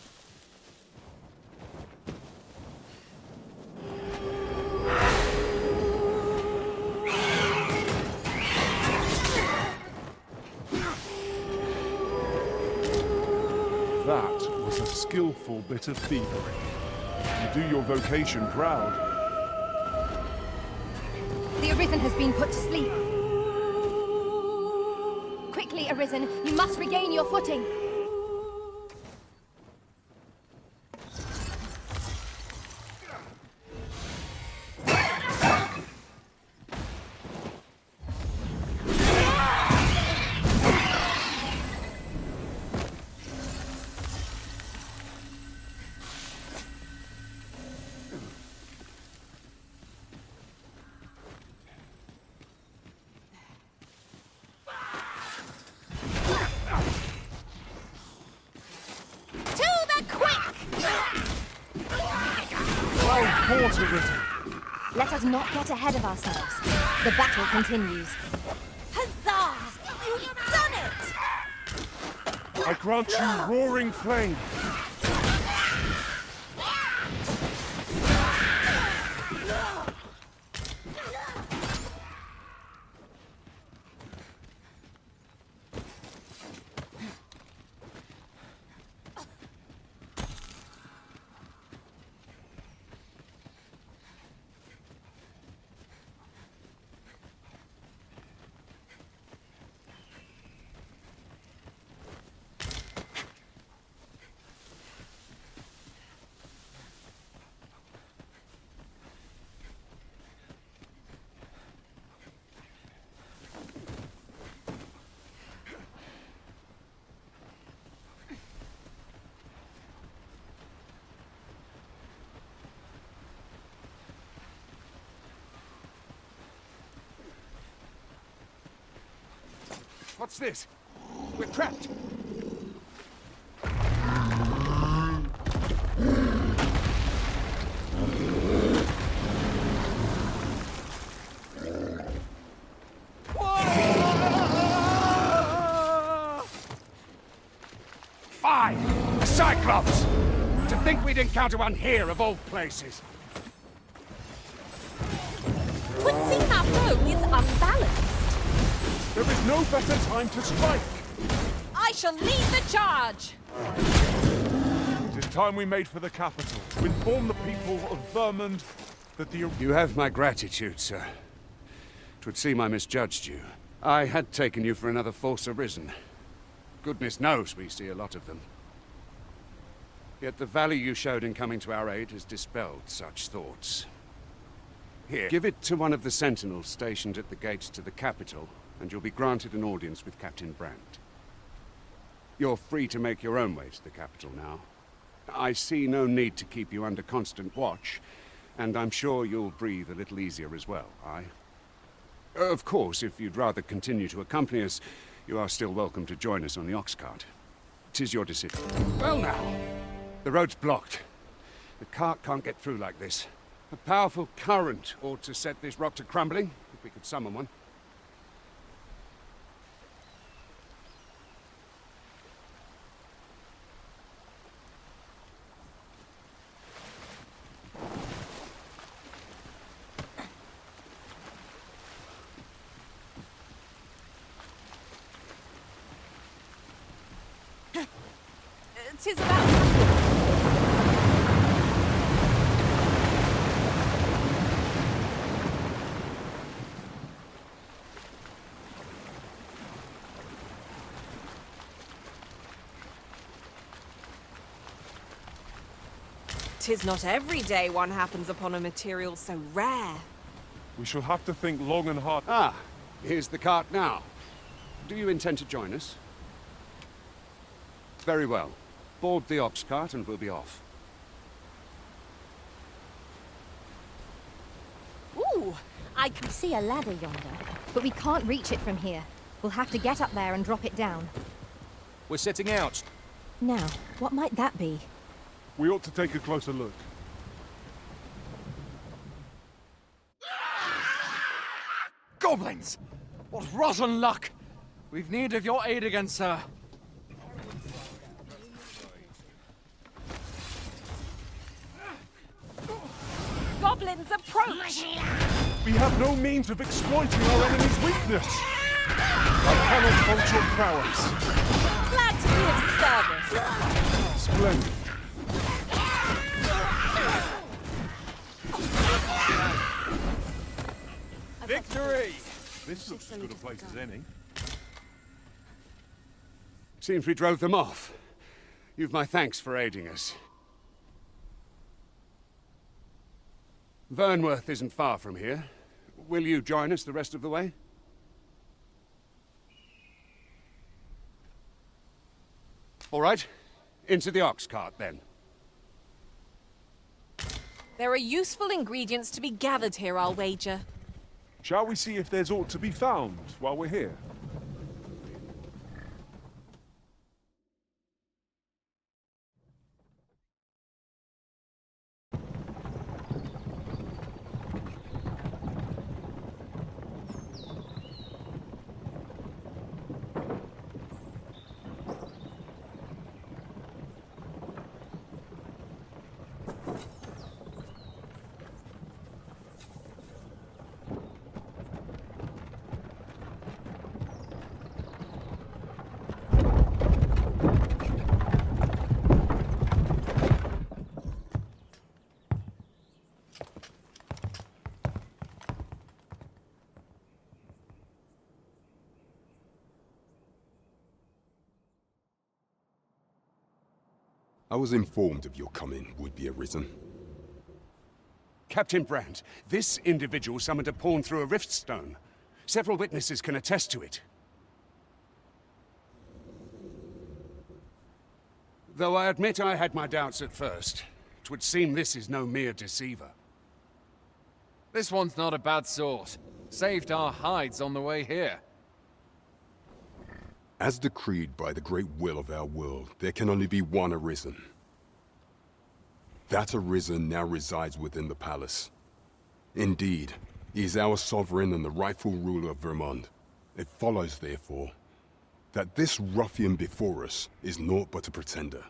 That was a skillful bit of thievery. You do your vocation proud. The Arisen has been put to sleep. Quickly, Arisen, you must regain your footing. Let us not get ahead of ourselves. The battle continues. Huzzah! You've done it! I grant you roaring flame. What's this? We're trapped! Fine! A Cyclops! To think we'd encounter one here, of all places! Twitsy Harpo is unbalanced. There is no better time to strike! I shall lead the charge! It is time we made for the capital, to inform the people of Vermund that the... You have my gratitude, sir. 'Twould seem I misjudged you. I had taken you for another Force Arisen. Goodness knows we see a lot of them. Yet the value you showed in coming to our aid has dispelled such thoughts. Here, give it to one of the sentinels stationed at the gates to the capital, and you'll be granted an audience with Captain Brandt. You're free to make your own way to the capital now. I see no need to keep you under constant watch, and I'm sure you'll breathe a little easier as well, aye? Of course, if you'd rather continue to accompany us, you are still welcome to join us on the ox cart. 'Tis your decision. Well now, the road's blocked. The cart can't get through like this. A powerful current ought to set this rock to crumbling, if we could summon one. Tis about... Tis not every day one happens upon a material so rare. We shall have to think long and hard. Ah, here's the cart now. Do you intend to join us? Very well. Board the ox cart and we'll be off. Ooh, I can see a ladder yonder, but we can't reach it from here. We'll have to get up there and drop it down. We're setting out. Now, what might that be? We ought to take a closer look. Goblins! What rotten luck! We've need of your aid again, sir. Goblins approach! We have no means of exploiting our enemy's weakness. I cannot fault your prowess. Glad to be of service. Splendid. Victory! This looks as good a place as any. Seems we drove them off. You've my thanks for aiding us. Vernworth isn't far from here. Will you join us the rest of the way? All right. Into the ox cart, then. There are useful ingredients to be gathered here, I'll wager. Shall we see if there's aught to be found while we're here? I was informed of your coming, would-be Arisen. Captain Brandt, this individual summoned a pawn through a rift stone. Several witnesses can attest to it. Though I admit I had my doubts at first. 'Twould seem this is no mere deceiver. This one's not a bad sort. Saved our hides on the way here. As decreed by the great will of our world, there can only be one Arisen. That Arisen now resides within the palace. Indeed, he is our sovereign and the rightful ruler of Vermont. It follows, therefore, that this ruffian before us is naught but a pretender.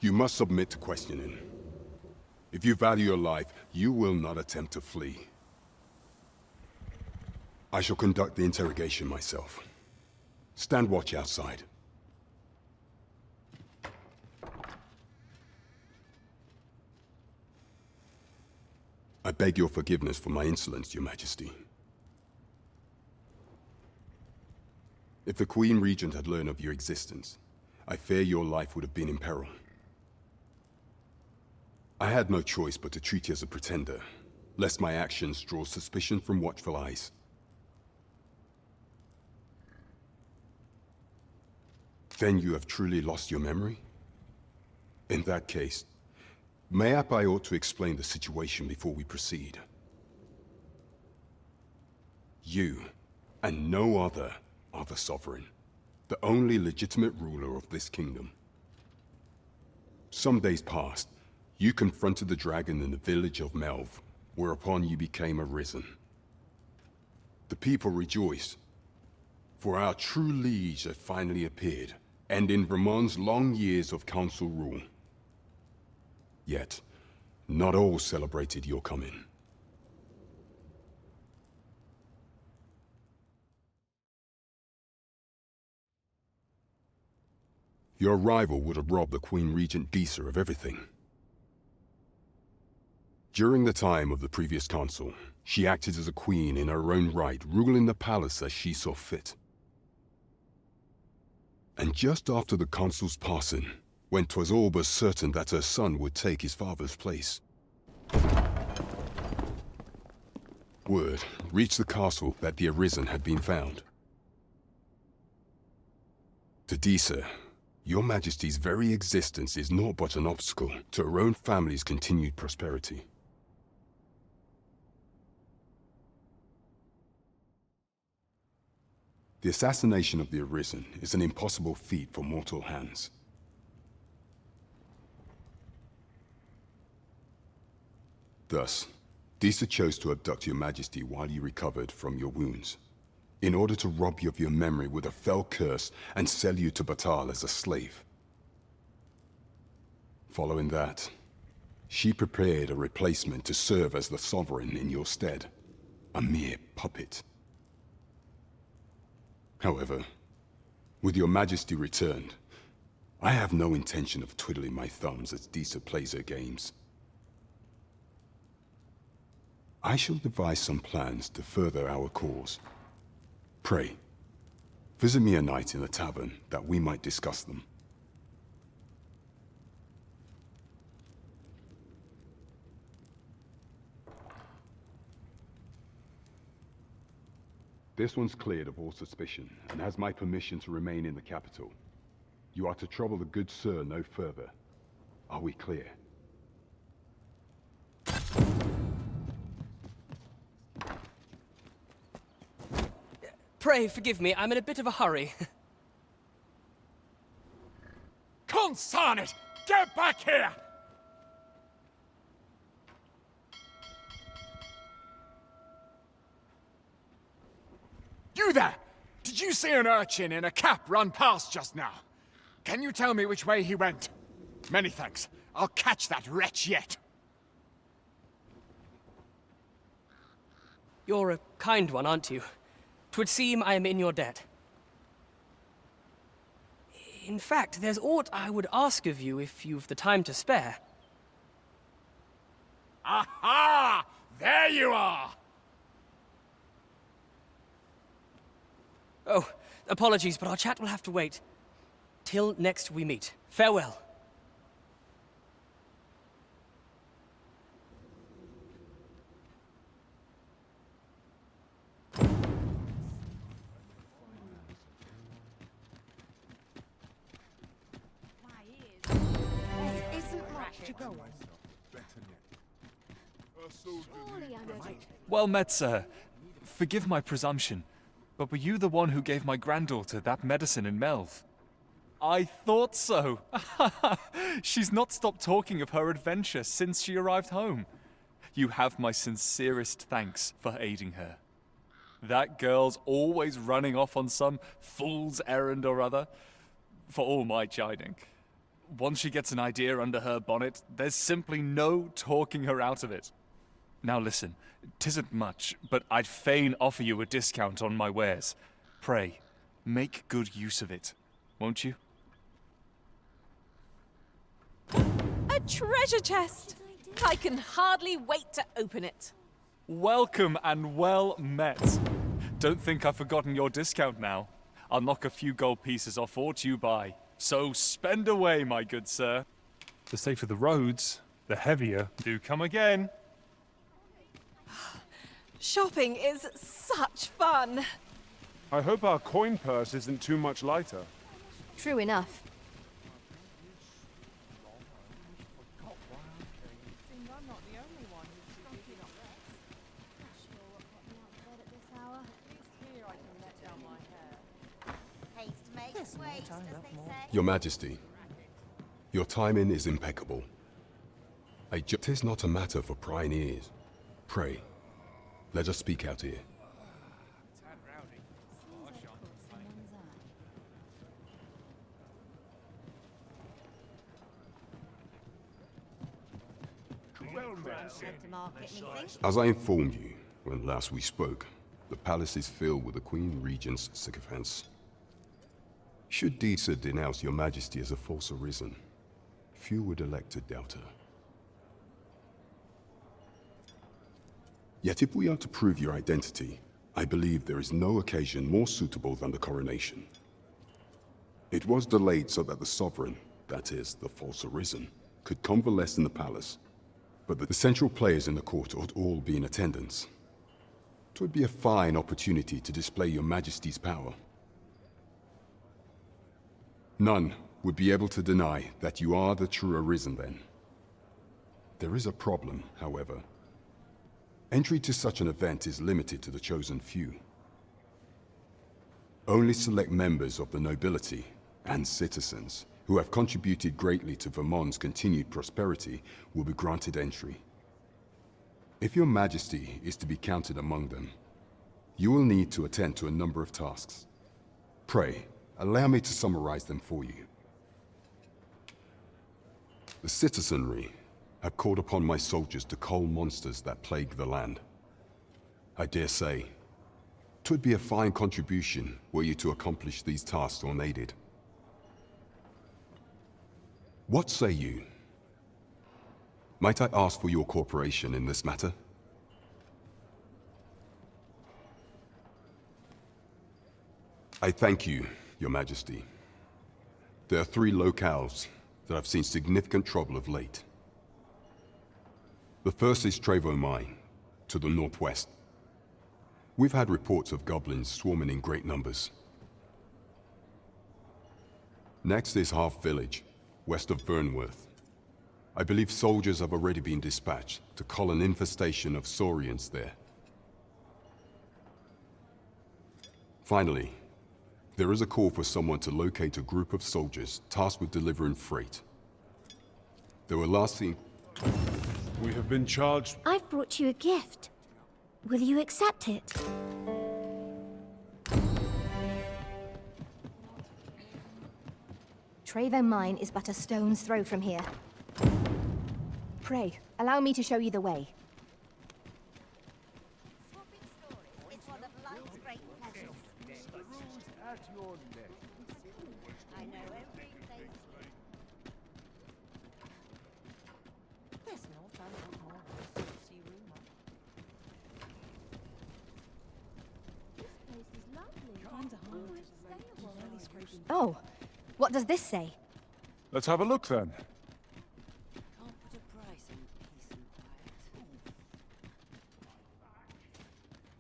You must submit to questioning. If you value your life, you will not attempt to flee. I shall conduct the interrogation myself. Stand watch outside. I beg your forgiveness for my insolence, Your Majesty. If the Queen Regent had learned of your existence, I fear your life would have been in peril. I had no choice but to treat you as a pretender, lest my actions draw suspicion from watchful eyes. Then you have truly lost your memory? In that case, mayhap I ought to explain the situation before we proceed. You, and no other, are the sovereign, the only legitimate ruler of this kingdom. Some days past, you confronted the dragon in the village of Melv, whereupon you became Arisen. The people rejoiced, for our true liege had finally appeared, ending Vermont's long years of council rule. Yet, not all celebrated your coming. Your arrival would have robbed the Queen Regent Disa of everything. During the time of the previous council, she acted as a queen in her own right, ruling the palace as she saw fit. And just after the council's passing, when 'twas all but certain that her son would take his father's place, word reached the castle that the Arisen had been found. To Disa, Your Majesty's very existence is naught but an obstacle to her own family's continued prosperity. The assassination of the Arisen is an impossible feat for mortal hands. Thus, Disa chose to abduct Your Majesty while you recovered from your wounds, in order to rob you of your memory with a fell curse and sell you to Batal as a slave. Following that, she prepared a replacement to serve as the sovereign in your stead, a mere puppet. However, with Your Majesty returned, I have no intention of twiddling my thumbs as Disa plays her games. I shall devise some plans to further our cause. Pray, visit me a night in the tavern that we might discuss them. This one's cleared of all suspicion and has my permission to remain in the capital. You are to trouble the good sir no further. Are we clear? Pray forgive me, I'm in a bit of a hurry. Consign it! Get back here! You there! Did you see an urchin in a cap run past just now? Can you tell me which way he went? Many thanks. I'll catch that wretch yet. You're a kind one, aren't you? 'Twould seem I am in your debt. In fact, there's aught I would ask of you if you've the time to spare. Aha! There you are! Oh, apologies, but our chat will have to wait. Till next we meet. Farewell. Well met, sir. Forgive my presumption. But were you the one who gave my granddaughter that medicine in Melv? I thought so. She's not stopped talking of her adventure since she arrived home. You have my sincerest thanks for aiding her. That girl's always running off on some fool's errand or other, for all my chiding. Once she gets an idea under her bonnet, there's simply no talking her out of it. Now listen, 'tisn't much, but I'd fain offer you a discount on my wares. Pray, make good use of it, won't you? A treasure chest! I can hardly wait to open it. Welcome and well met. Don't think I've forgotten your discount now. I'll knock a few gold pieces off what you buy. So spend away, my good sir. The safer the roads, the heavier. Do come again. Shopping is such fun. I hope our coin purse isn't too much lighter. True enough. Your Majesty, your timing is impeccable. 'Tis not a matter for prying ears. Pray, let us speak out here. As I informed you when last we spoke, the palace is filled with the Queen Regent's sycophants. Should Deesa denounce your Majesty as a false arisen, few would elect to doubt her. Yet if we are to prove your identity, I believe there is no occasion more suitable than the coronation. It was delayed so that the sovereign, that is, the false arisen, could convalesce in the palace, but the central players in the court ought all be in attendance. 'Twould be a fine opportunity to display your Majesty's power. None would be able to deny that you are the true arisen then. There is a problem, however. Entry to such an event is limited to the chosen few. Only select members of the nobility and citizens who have contributed greatly to Vermont's continued prosperity will be granted entry. If your Majesty is to be counted among them, you will need to attend to a number of tasks. Pray, allow me to summarize them for you. The citizenry have called upon my soldiers to cull monsters that plague the land. I dare say, 'twould be a fine contribution were you to accomplish these tasks unaided. What say you? Might I ask for your cooperation in this matter? I thank you, Your Majesty. There are 3 locales that have seen significant trouble of late. The first is Trevo Mine, to the northwest. We've had reports of goblins swarming in great numbers. Next is Half Village, west of Burnworth. I believe soldiers have already been dispatched to cull an infestation of saurians there. Finally, there is a call for someone to locate a group of soldiers tasked with delivering freight. They were last seen... We have been charged... I've brought you a gift. Will you accept it? Trevo Mine is but a stone's throw from here. Pray, allow me to show you the way. Oh, what does this say? Let's have a look then.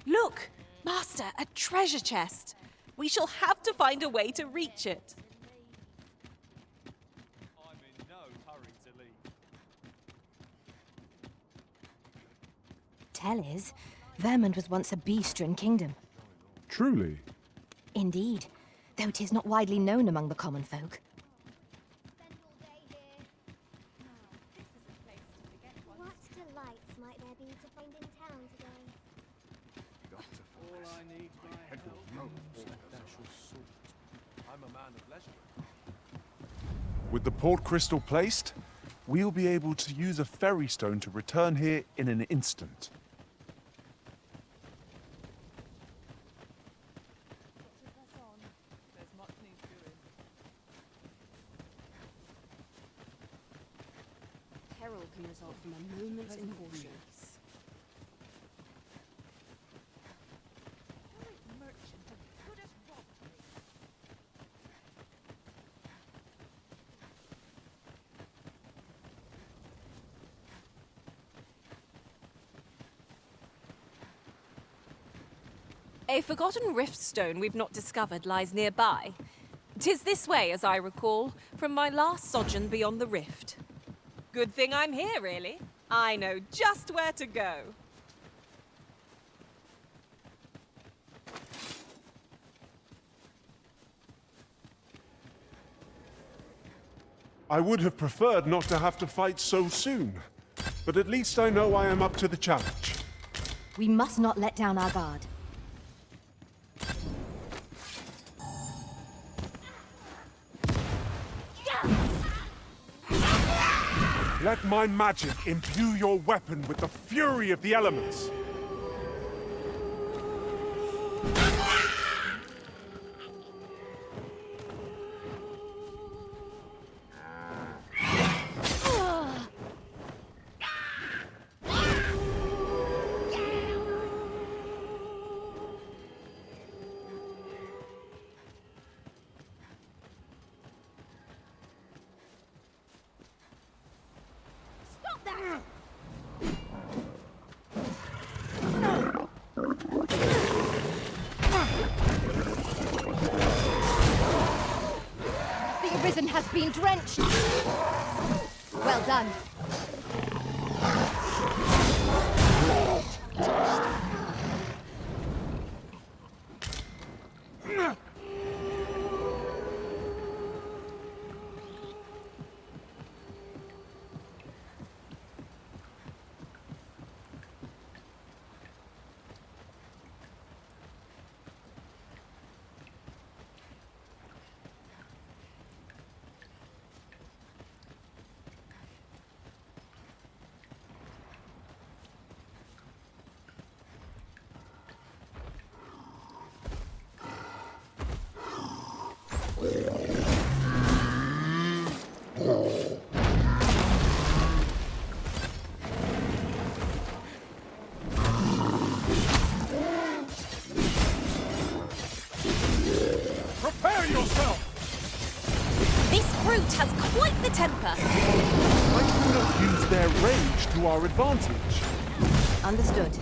Look! Master, a treasure chest! We shall have to find a way to reach it. I'm in no hurry to leave. Tell is, Vermont was once a bee-strewn kingdom. Truly? Indeed, though 'tis not widely known among the common folk. What delights might there be to find in town today? All I need my help. I'm a man of leisure. With the port crystal placed, we'll be able to use a ferry stone to return here in an instant. Peril can result from a moment's incaution. A forgotten rift stone we've not discovered lies nearby. 'Tis this way, as I recall, from my last sojourn beyond the rift. Good thing I'm here, really. I know just where to go. I would have preferred not to have to fight so soon, but at least I know I am up to the challenge. We must not let down our guard. Let my magic imbue your weapon with the fury of the elements. The Arisen has been drenched! Well done. Prepare yourself! This brute has quite the temper. Why do we not use their rage to our advantage? Understood.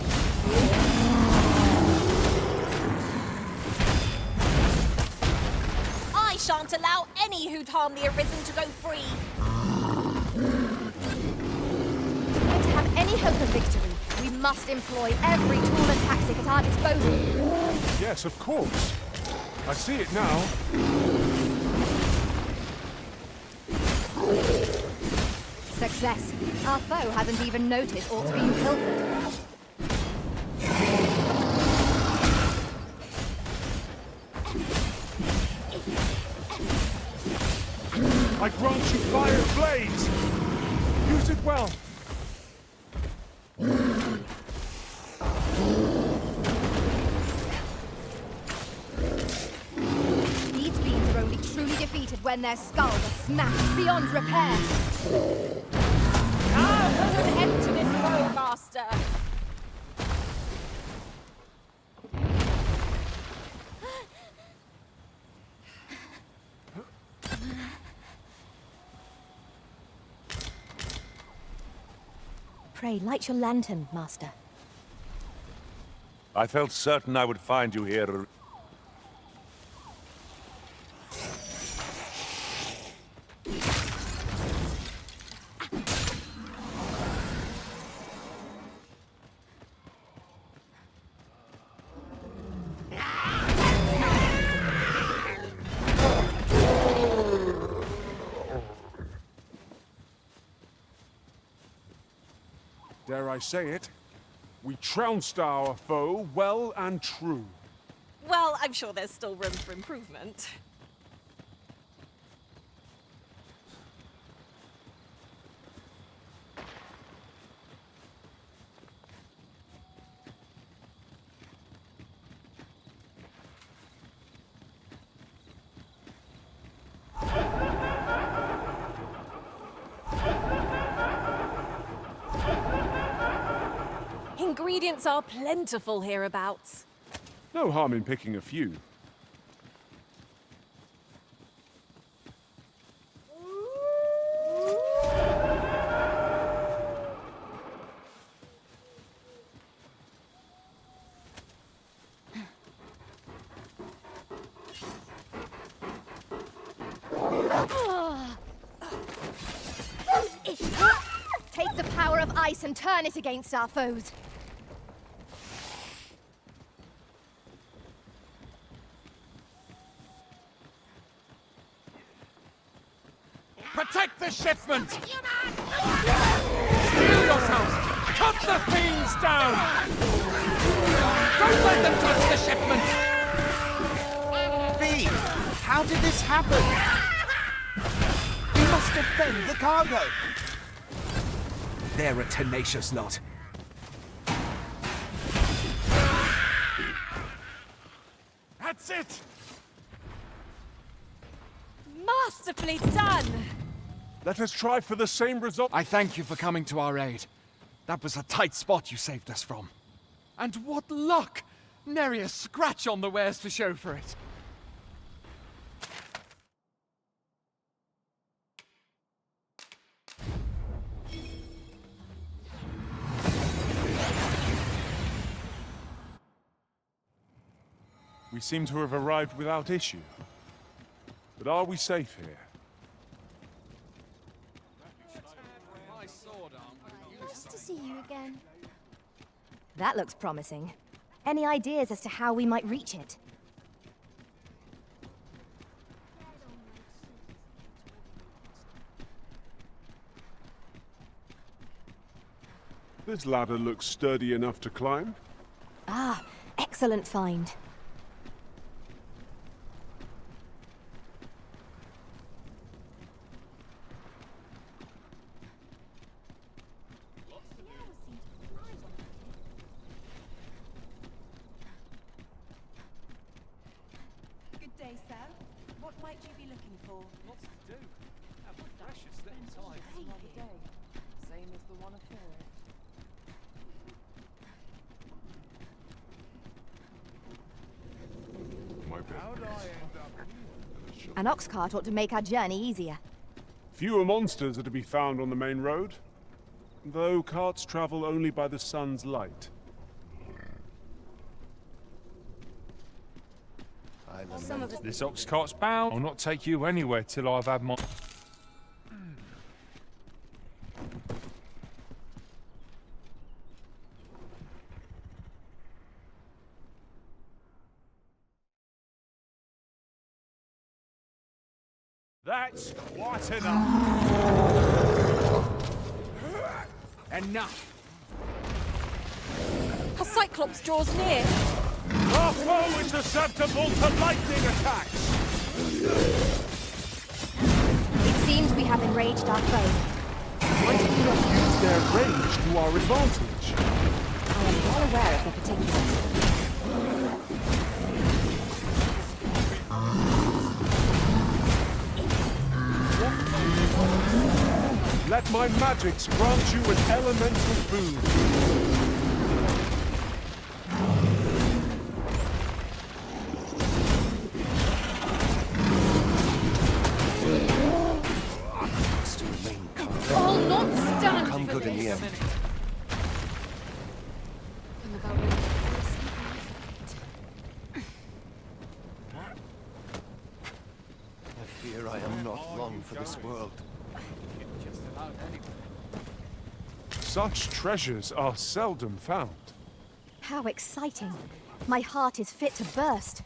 I shan't allow any who'd harm the Arisen to go free. To have any hope of victory, we must employ every tool and tactic at our disposal. Yes, of course. I see it now. Success. Our foe hasn't even noticed aught being pilfered. I grant you fire blades! Use it well! These fiends are only truly defeated when their skulls are smashed beyond repair. Now put an end to this road, Master. Pray, light your lantern, Master. I felt certain I would find you here. Dare I say it, we trounced our foe well and true. Well, I'm sure there's still room for improvement. Ingredients are plentiful hereabouts. No harm in picking a few. Take the power of ice and turn it against our foes. Protect the shipment! Steel yourselves! Cut the fiends down! Don't let them touch the shipment! V, how did this happen? We must defend the cargo. They're a tenacious lot. That's it! Masterfully done! Let us try for the same result. I thank you for coming to our aid. That was a tight spot you saved us from. And what luck! Nary a scratch on the wares to show for it. We seem to have arrived without issue. But are we safe here? Nice to see you again. That looks promising. Any ideas as to how we might reach it? This ladder looks sturdy enough to climb. Ah, excellent find. Good day, sir. What might you be looking for? Lots to do. Have a precious little time. Another day. Same as the one afore it. An ox cart ought to make our journey easier. Fewer monsters are to be found on the main road, though carts travel only by the sun's light. This ox cart's bound. I'll not take you anywhere till I've had my... That's quite enough. Enough! A Cyclops draws near. Our foe is susceptible to lightning attacks. It seems we have enraged our foe. Why did we not use their rage to our advantage? I am well aware of the particulars. Let my magics grant you an elemental boon. All not stand Come for good in the this. end. I'm about ready to fall asleep I fear I am not long for this world. Such treasures are seldom found. How exciting. My heart is fit to burst.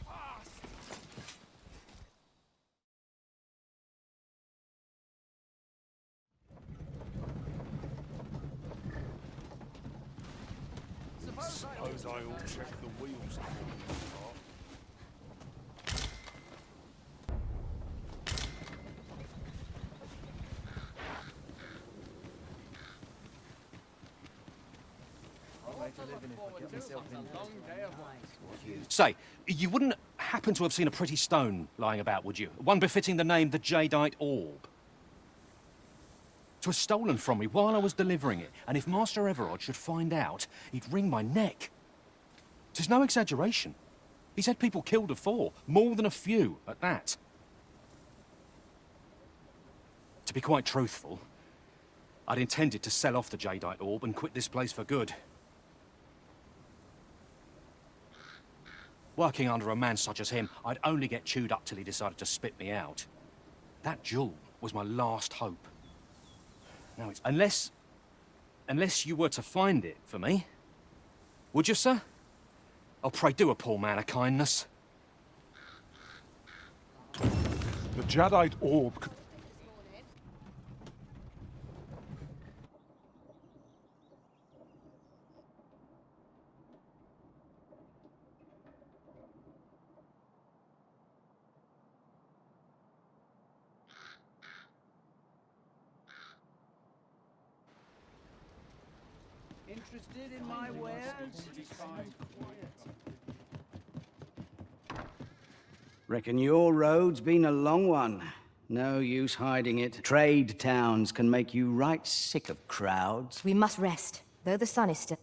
Suppose I ought to check the wheels before we start. Say, you wouldn't happen to have seen a pretty stone lying about, would you? One befitting the name the Jadeite Orb. It was stolen from me while I was delivering it, and if Master Everard should find out, he'd wring my neck. 'Tis no exaggeration. He's had people killed afore, more than a few at that. To be quite truthful, I'd intended to sell off the Jadeite Orb and quit this place for good. Working under a man such as him, I'd only get chewed up till he decided to spit me out. That jewel was my last hope. Now it's... Unless you were to find it for me. Would you, sir? Oh, pray do a poor man a kindness. The Jadeite Orb could... Interested in my wares? Reckon your road's been a long one. No use hiding it. Trade towns can make you right sick of crowds. We must rest, though the sun is still...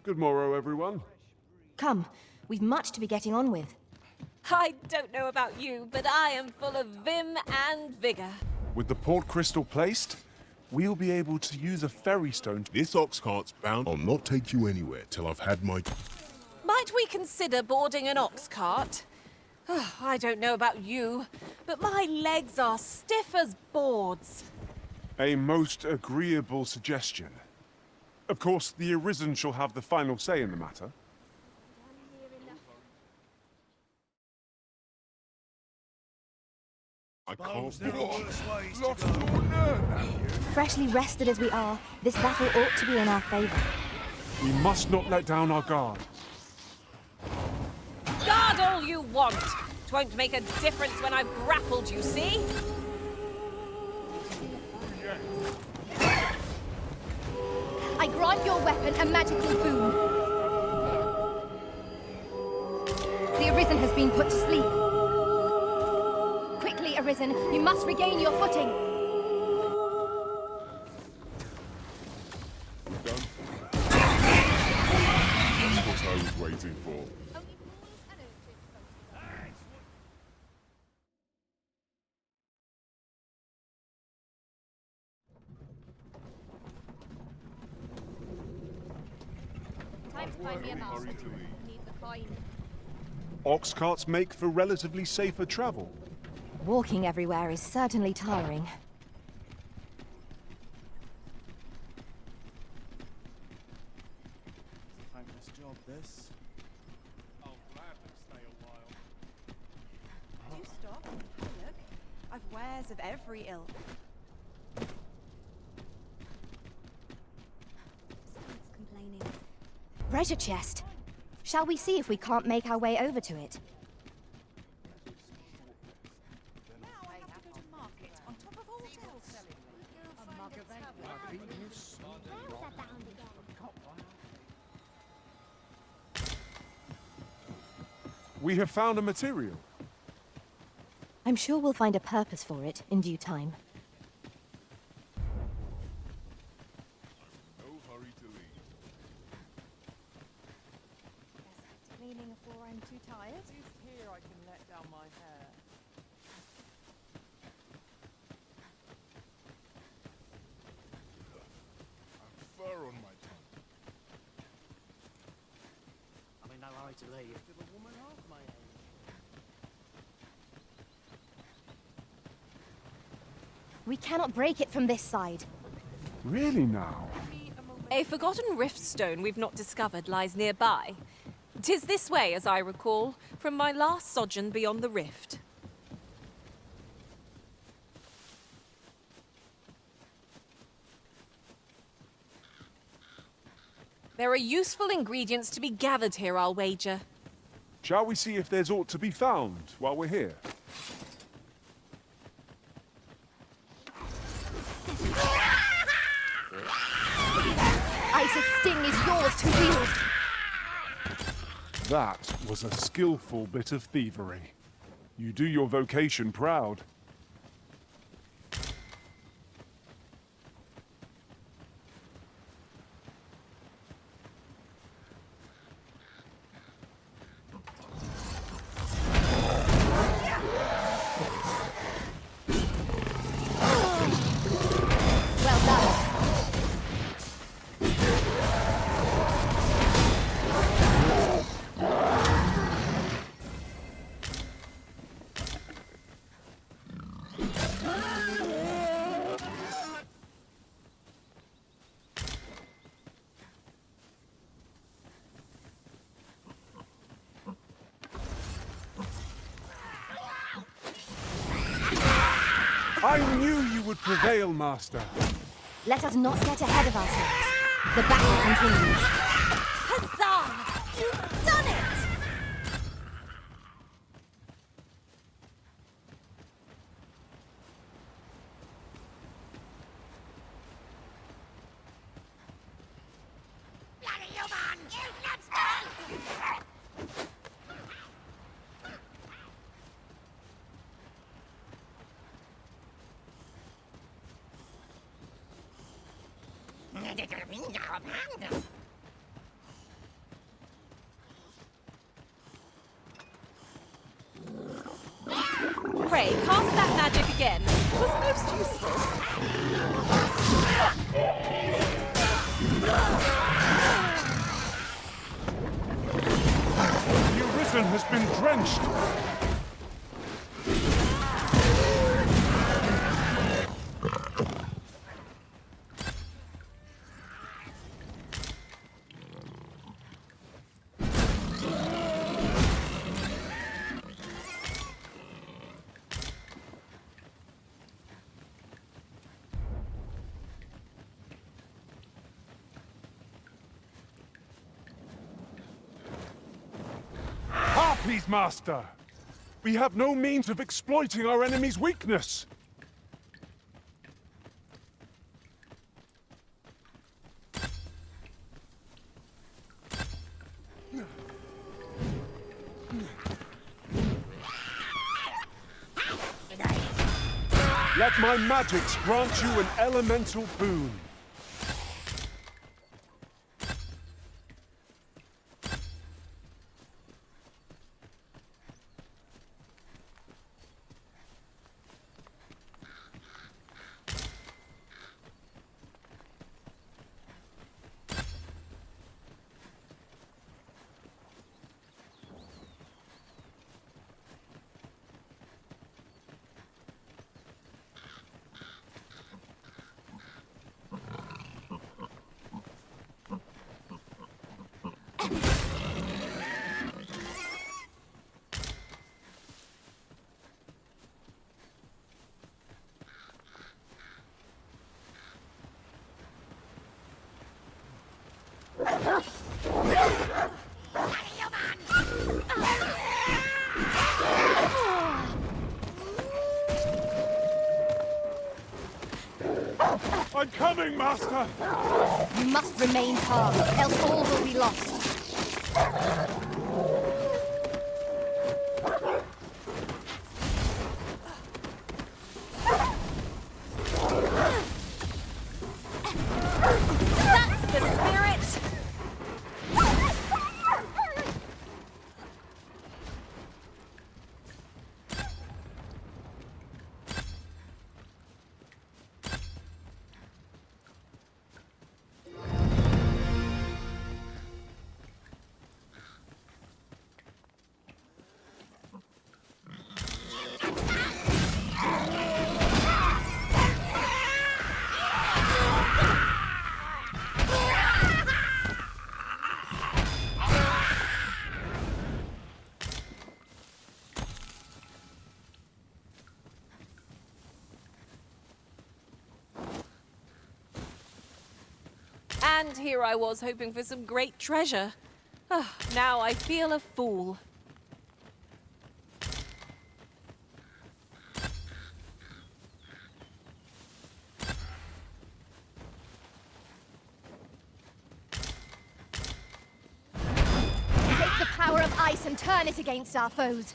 Good morrow, everyone. Come, we've much to be getting on with. I don't know about you, but I am full of vim and vigor. With the port crystal placed, we'll be able to use a ferry stone. This ox cart's bound. I'll not take you anywhere till I've had my... Might we consider boarding an ox cart? Oh, I don't know about you, but my legs are stiff as boards. A most agreeable suggestion. Of course, the Arisen shall have the final say in the matter. I can't... Freshly rested as we are, this battle ought to be in our favor. We must not let down our guard. Guard all you want. It won't make a difference when I've grappled you, see? I grant your weapon a magical boon. The Arisen has been put to sleep. Quickly, Arisen, you must regain your footing. Done. That's what I was waiting for. Time to find me a master. Need the coin. Ox carts make for relatively safer travel. Walking everywhere is certainly tiring. Thankless job, this. I'll gladly stay a while. Do stop. Look, I've wares of every ilk. Someone's complaining. Treasure chest. Shall we see if we can't make our way over to it? Now I have to go to market on top of all else. A mug of ale. Where's that bound again? We have found a material. I'm sure we'll find a purpose for it in due time. No hurry to leave. Cleaning a floor I'm too tired. Just here I can let down my hair. I've fur on my tongue. I'm in no hurry to leave. Still a woman half my age. We cannot break it from this side. Really now? A forgotten rift stone we've not discovered lies nearby. 'Tis this way, as I recall, from my last sojourn beyond the rift. There are useful ingredients to be gathered here, I'll wager. Shall we see if there's aught to be found while we're here? Isa's sting is yours to wield. That was a skillful bit of thievery. You do your vocation proud. Well done. I knew you would prevail, Master. Let us not get ahead of ourselves. The battle continues. Huzzah! You've done it! Pray, cast that magic again. It was most useful. The Arisen has been drenched. Harpies, Master! We have no means of exploiting our enemy's weakness! Let my magics grant you an elemental boon. I'm coming, Master! You must remain calm, else all will be lost. That's the spirit! And here I was hoping for some great treasure. Now I feel a fool. Take the power of ice and turn it against our foes.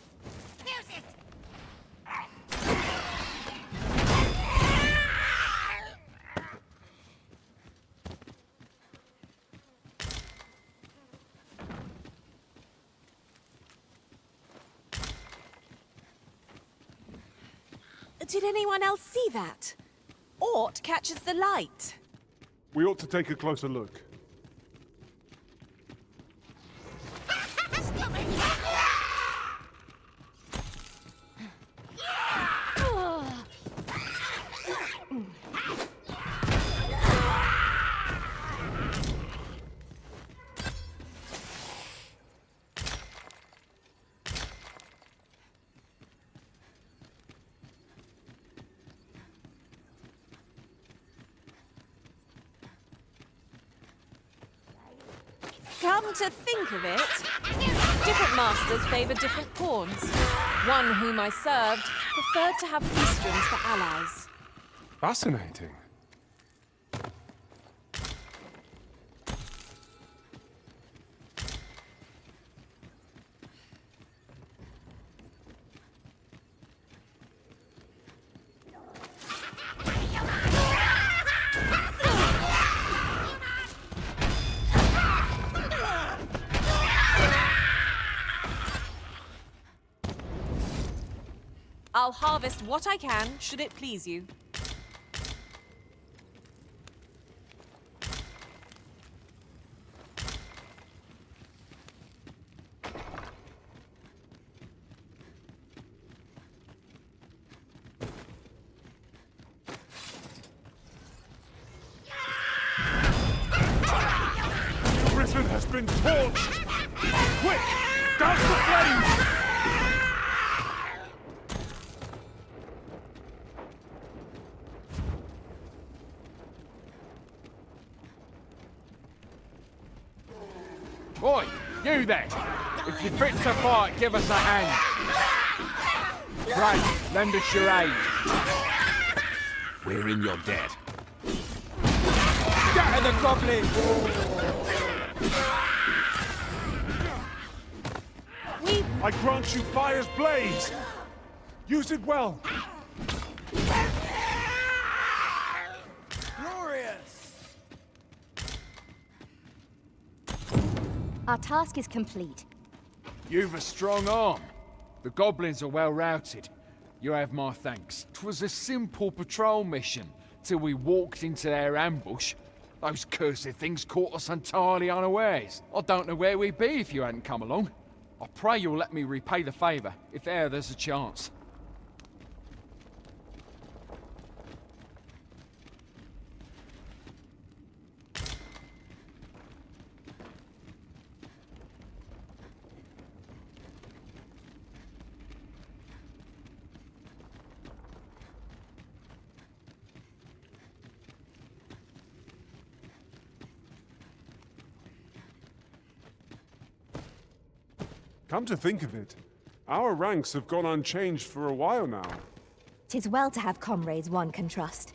Did anyone else see that? Ort catches the light. We ought to take a closer look. Come to think of it, different masters favor different pawns. One whom I served preferred to have feastrons for allies. Fascinating. I'll harvest what I can, should it please you. Prison has been torched! Quick! Douse the flames! Oi, you there! If you're fit to fight, give us a hand. Great, lend us your aid. We're in your debt. Scatter the goblins! I grant you fire's blaze! Use it well! Glorious! Our task is complete. You've a strong arm. The goblins are well routed. You have my thanks. 'Twas a simple patrol mission, till we walked into their ambush. Those cursed things caught us entirely unawares. I don't know where we'd be if you hadn't come along. I pray you'll let me repay the favour, if e'er there's a chance. Come to think of it, our ranks have gone unchanged for a while now. 'Tis well to have comrades one can trust.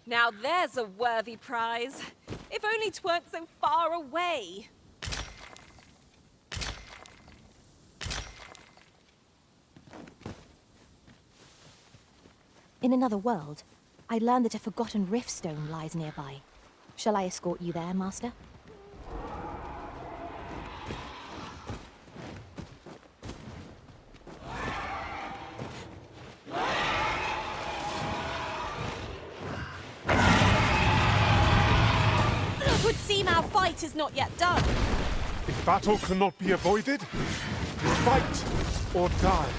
Now there's a worthy prize. If only 'tweren't so far away. In another world, I learned that a forgotten riftstone lies nearby. Shall I escort you there, Master? fight is not yet done. If battle cannot be avoided, fight or die.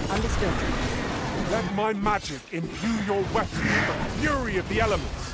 Understood. Let my magic imbue your weapon with the fury of the elements.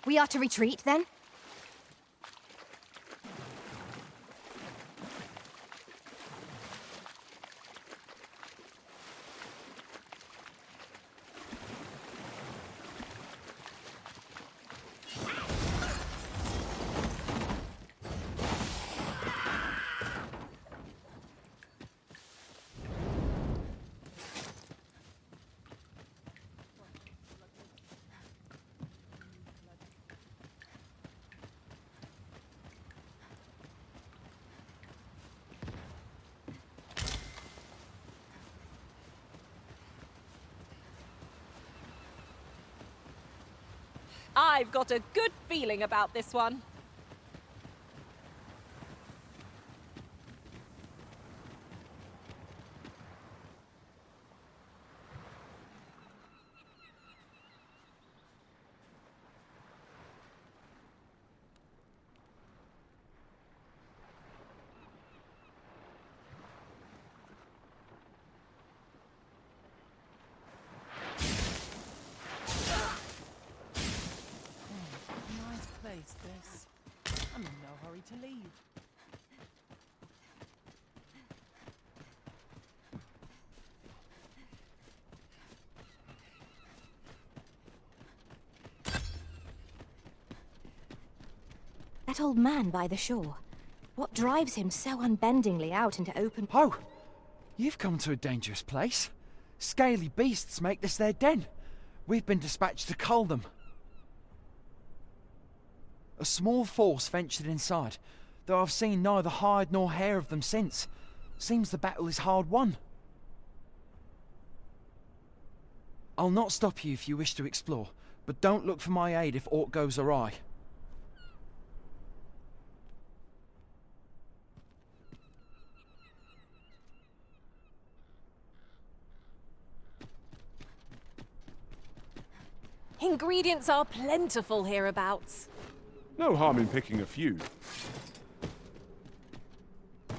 We are to retreat, then? I've got a good feeling about this one. This. I'm in no hurry to leave. That old man by the shore. What drives him so unbendingly out into open... Oh! You've come to a dangerous place. Scaly beasts make this their den. We've been dispatched to cull them. A small force ventured inside, though I've seen neither hide nor hair of them since. Seems the battle is hard won. I'll not stop you if you wish to explore, but don't look for my aid if aught goes awry. Ingredients are plentiful hereabouts. No harm in picking a few.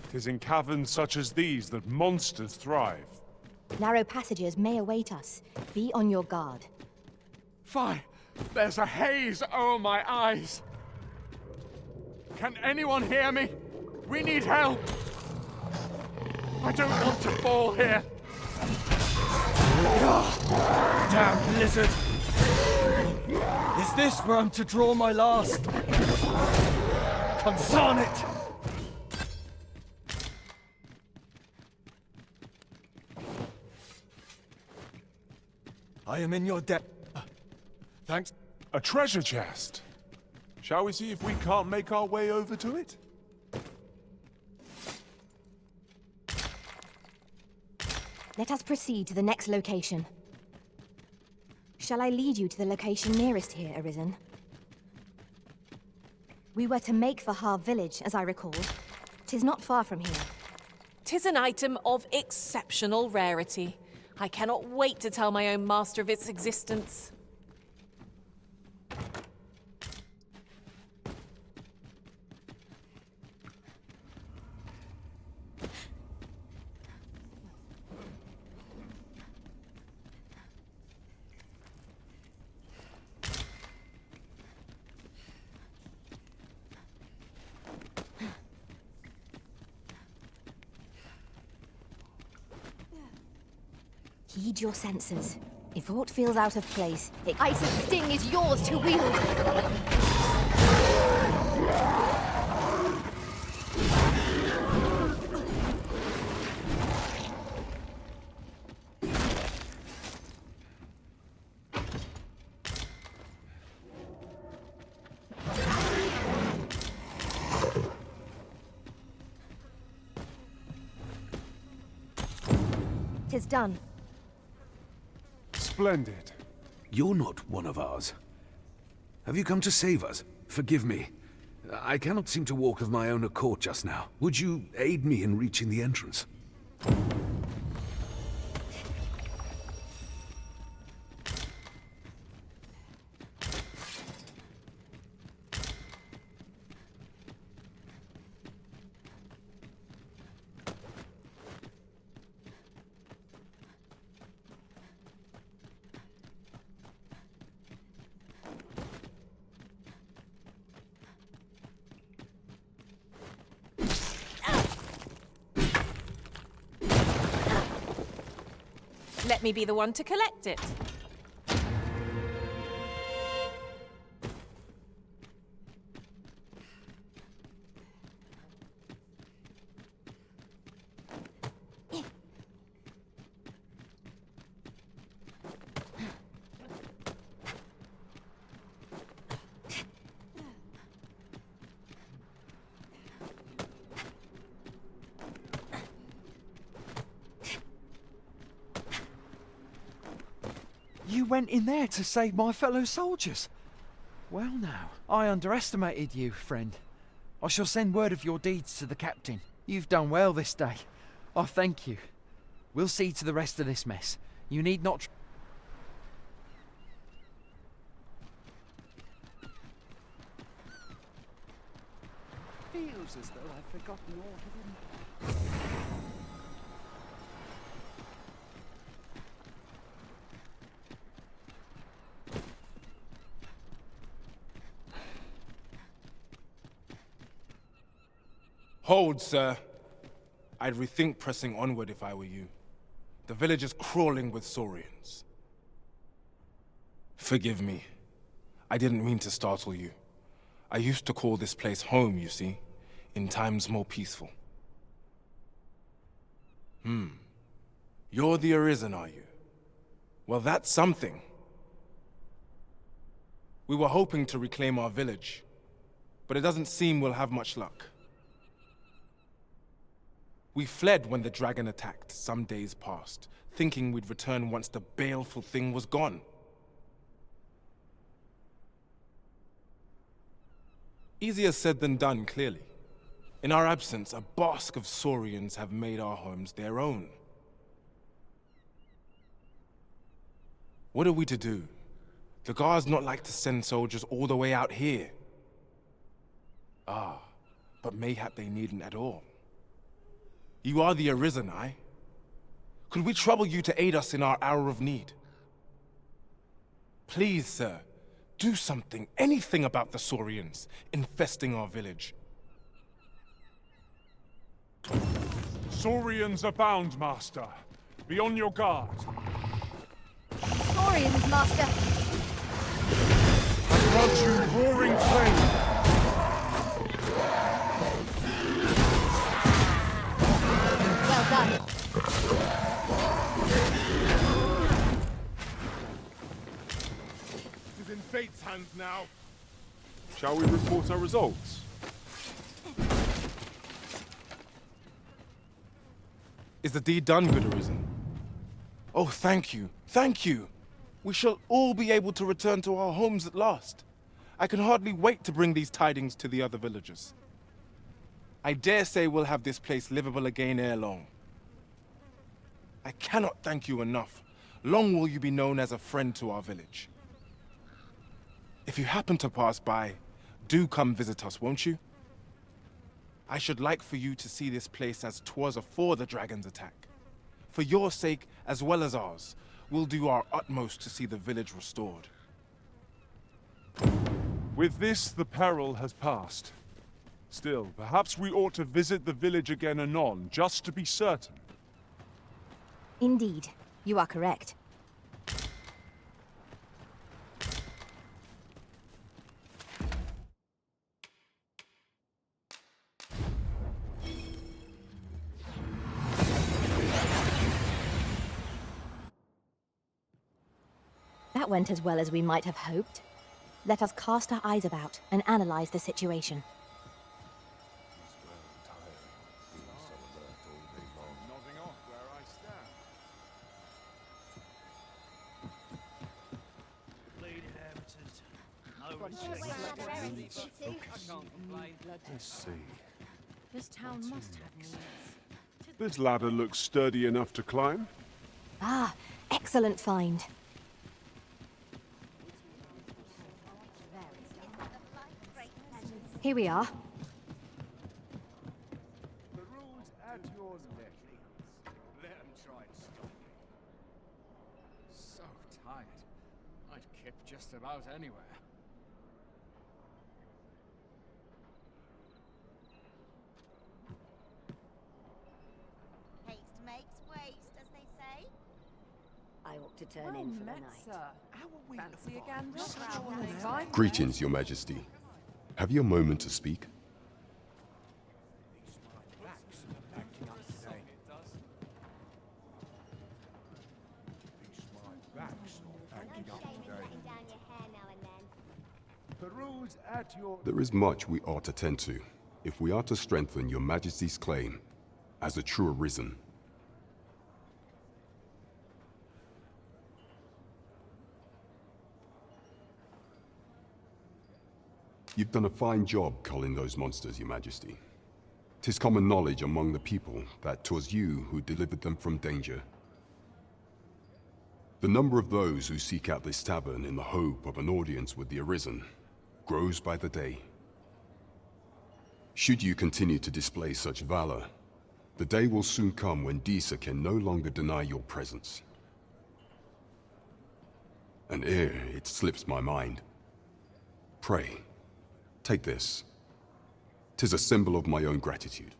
'Tis in caverns such as these that monsters thrive. Narrow passages may await us. Be on your guard. Fie! There's a haze over my eyes! Can anyone hear me? We need help! I don't want to fall here! Damn blizzard! Is this where I'm to draw my last? Concern it! I am in your debt. Thanks. A treasure chest. Shall we see if we can't make our way over to it? Let us proceed to the next location. Shall I lead you to the location nearest here, Arisen? We were to make for Har village, as I recall. 'Tis not far from here. 'Tis an item of exceptional rarity. I cannot wait to tell my own master of its existence. Heed your senses. If aught feels out of place, Ice's sting is yours to wield. 'Tis done. Splendid. You're not one of ours. Have you come to save us? Forgive me. I cannot seem to walk of my own accord just now. Would you aid me in reaching the entrance? Let me be the one to collect it. You went in there to save my fellow soldiers. Well now, I underestimated you, friend. I shall send word of your deeds to the captain. You've done well this day. I thank you. We'll see to the rest of this mess. You need not... Feels as though I've forgotten all of him. Hold, sir. I'd rethink pressing onward if I were you. The village is crawling with Saurians. Forgive me. I didn't mean to startle you. I used to call this place home, you see, in times more peaceful. You're the Arisen, are you? Well, that's something. We were hoping to reclaim our village, but it doesn't seem we'll have much luck. We fled when the dragon attacked some days past, thinking we'd return once the baleful thing was gone. Easier said than done, clearly. In our absence, a bask of Saurians have made our homes their own. What are we to do? The guards not like to send soldiers all the way out here. But mayhap they needn't at all. You are the Arisen, aye? Could we trouble you to aid us in our hour of need? Please, sir, do something, anything about the Saurians infesting our village. Saurians abound, Master. Be on your guard. Saurians, Master! I grant you roaring flame! Well done. It is in fate's hands now. Shall we report our results? Is the deed done, good Arisen? Oh, thank you, thank you. We shall all be able to return to our homes at last. I can hardly wait to bring these tidings to the other villagers. I dare say we'll have this place livable again ere long. I cannot thank you enough. Long will you be known as a friend to our village. If you happen to pass by, do come visit us, won't you? I should like for you to see this place as 'twas afore the dragon's attack. For your sake, as well as ours, we'll do our utmost to see the village restored. With this, the peril has passed. Still, perhaps we ought to visit the village again anon, just to be certain. Indeed, you are correct. That went as well as we might have hoped. Let us cast our eyes about and analyze the situation. Let's see. This town must have needs. This ladder looks sturdy enough to climb. Ah, excellent find. Here we are. The rules at your leisure. Let them try and stop me. So tired. I'd kip just about anywhere. Haste makes waste, as they say. I ought to turn in for the night. Fancy a gander? Greetings, Your Majesty. Have you a moment to speak? The rules at your... There is much we ought to tend to, if we are to strengthen Your Majesty's claim as a true Arisen. You've done a fine job culling those monsters, Your Majesty. 'Tis common knowledge among the people that 'twas you who delivered them from danger. The number of those who seek out this tavern in the hope of an audience with the Arisen grows by the day. Should you continue to display such valor, the day will soon come when Disa can no longer deny your presence. And ere it slips my mind, pray, take this. 'Tis a symbol of my own gratitude.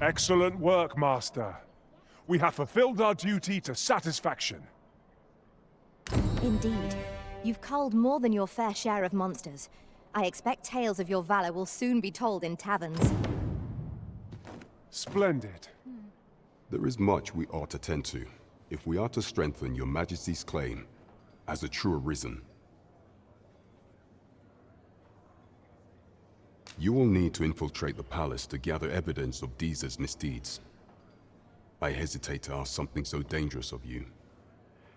Excellent work, Master. We have fulfilled our duty to satisfaction. Indeed. You've culled more than your fair share of monsters. I expect tales of your valor will soon be told in taverns. Splendid. There is much we ought to tend to, if we are to strengthen Your Majesty's claim as a true Arisen. You will need to infiltrate the palace to gather evidence of Disa's misdeeds. I hesitate to ask something so dangerous of you,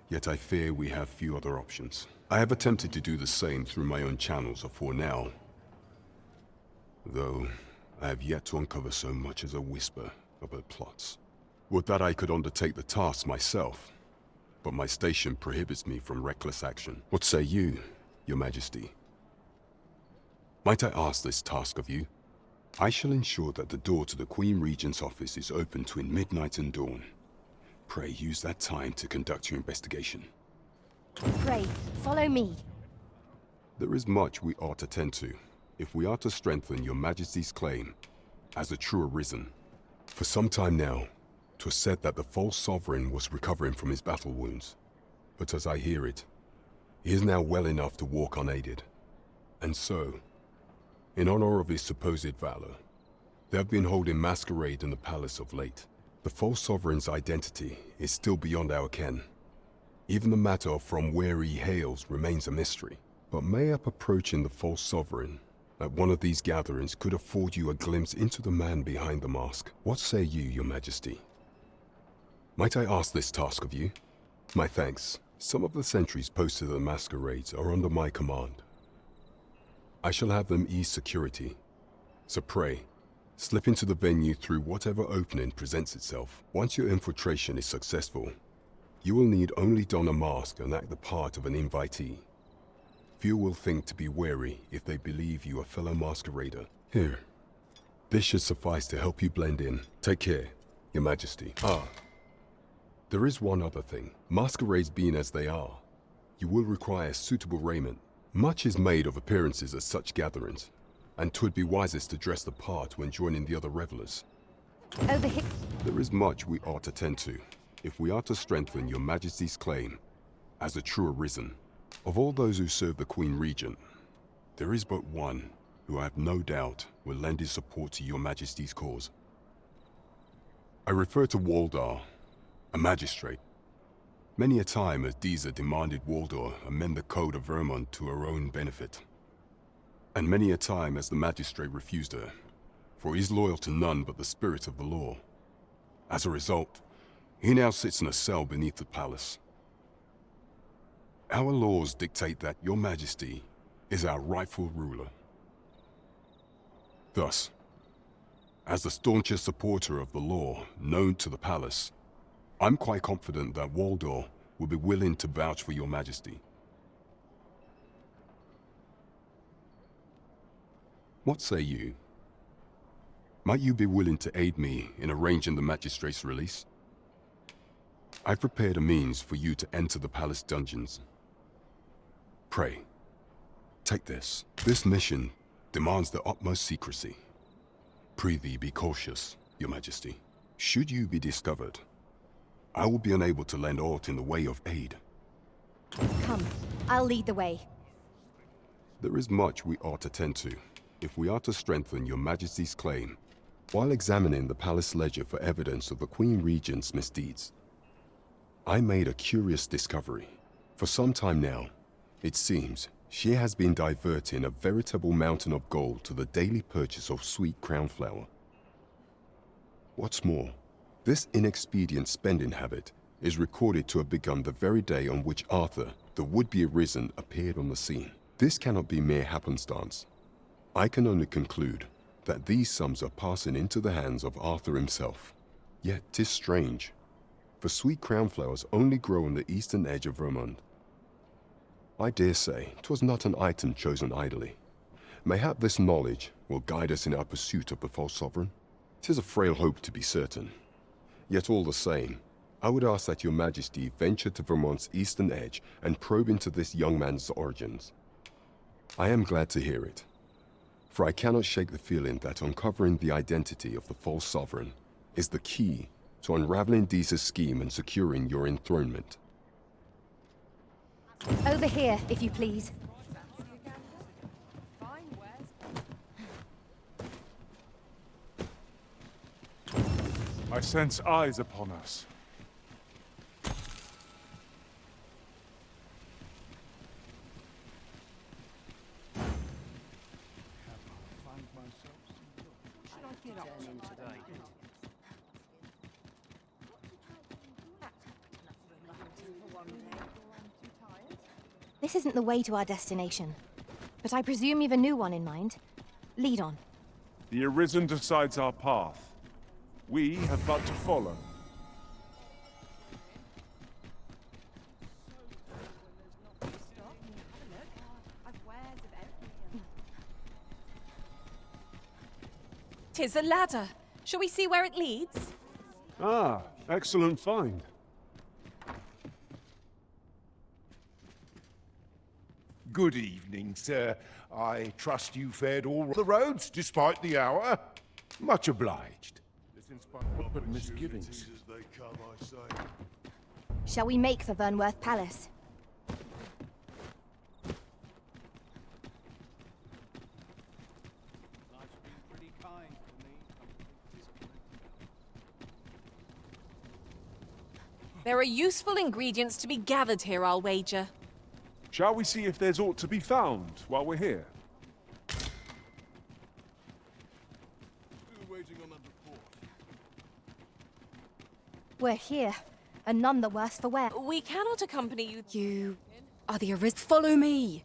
yet I fear we have few other options. I have attempted to do the same through my own channels afore now, though I have yet to uncover so much as a whisper of her plots. Would that I could undertake the task myself, but my station prohibits me from reckless action. What say you, Your Majesty? Might I ask this task of you? I shall ensure that the door to the Queen Regent's office is open between midnight and dawn. Pray use that time to conduct your investigation. Pray, follow me. There is much we ought to tend to, if we are to strengthen Your Majesty's claim as a true Arisen. For some time now, 'twas said that the false sovereign was recovering from his battle wounds. But as I hear it, he is now well enough to walk unaided. And so, in honor of his supposed valor, they have been holding masquerade in the palace of late. The false sovereign's identity is still beyond our ken. Even the matter of from where he hails remains a mystery. But mayhap approaching the false sovereign at one of these gatherings could afford you a glimpse into the man behind the mask. What say you, Your Majesty? Might I ask this task of you? My thanks. Some of the sentries posted at the masquerades are under my command. I shall have them ease security. So pray, slip into the venue through whatever opening presents itself. Once your infiltration is successful, you will need only don a mask and act the part of an invitee. Few will think to be wary if they believe you a fellow masquerader. Here. This should suffice to help you blend in. Take care, Your Majesty. Ah. There is one other thing. Masquerades being as they are, you will require suitable raiment. Much is made of appearances at such gatherings, and 'twould be wisest to dress the part when joining the other revelers. Over here. There is much we ought to tend to, if we are to strengthen Your Majesty's claim as a true arisen. Of all those who serve the Queen Regent, there is but one who I have no doubt will lend his support to Your Majesty's cause. I refer to Waldar, a magistrate. Many a time has Disa demanded Waldar amend the Code of Vermont to her own benefit. And many a time has the magistrate refused her, for he is loyal to none but the spirit of the law. As a result, he now sits in a cell beneath the palace. Our laws dictate that Your Majesty is our rightful ruler. Thus, as the staunchest supporter of the law known to the palace, I'm quite confident that Waldor will be willing to vouch for Your Majesty. What say you? Might you be willing to aid me in arranging the magistrate's release? I've prepared a means for you to enter the palace dungeons. Pray, take this. This mission demands the utmost secrecy. Prithee be cautious, Your Majesty. Should you be discovered, I will be unable to lend aught in the way of aid. Come, I'll lead the way. There is much we ought to tend to, if we are to strengthen Your Majesty's claim, while examining the palace ledger for evidence of the Queen Regent's misdeeds. I made a curious discovery. For some time now, it seems she has been diverting a veritable mountain of gold to the daily purchase of sweet crown flower. What's more, this inexpedient spending habit is recorded to have begun the very day on which Arthur, the would-be arisen, appeared on the scene. This cannot be mere happenstance. I can only conclude that these sums are passing into the hands of Arthur himself. Yet 'tis strange, for sweet crown flowers only grow on the eastern edge of Vermont. I dare say 'twas not an item chosen idly. Mayhap this knowledge will guide us in our pursuit of the false sovereign. 'Tis a frail hope to be certain. Yet all the same, I would ask that Your Majesty venture to Vermont's eastern edge and probe into this young man's origins. I am glad to hear it, for I cannot shake the feeling that uncovering the identity of the false sovereign is the key to unraveling Disa's scheme and securing your enthronement. Over here, if you please. I sense eyes upon us. This isn't the way to our destination, but I presume you've a new one in mind. Lead on. The Arisen decides our path. We have but to follow. Tis a ladder. Shall we see where it leads? Ah, excellent find. Good evening, sir. I trust you fared all the roads despite the hour. Much obliged. But misgivings. Shall we make for Vernworth Palace? There are useful ingredients to be gathered here, I'll wager. Shall we see if there's aught to be found while we're here? We're here, and none the worse for wear. We cannot accompany you. You are the Follow me!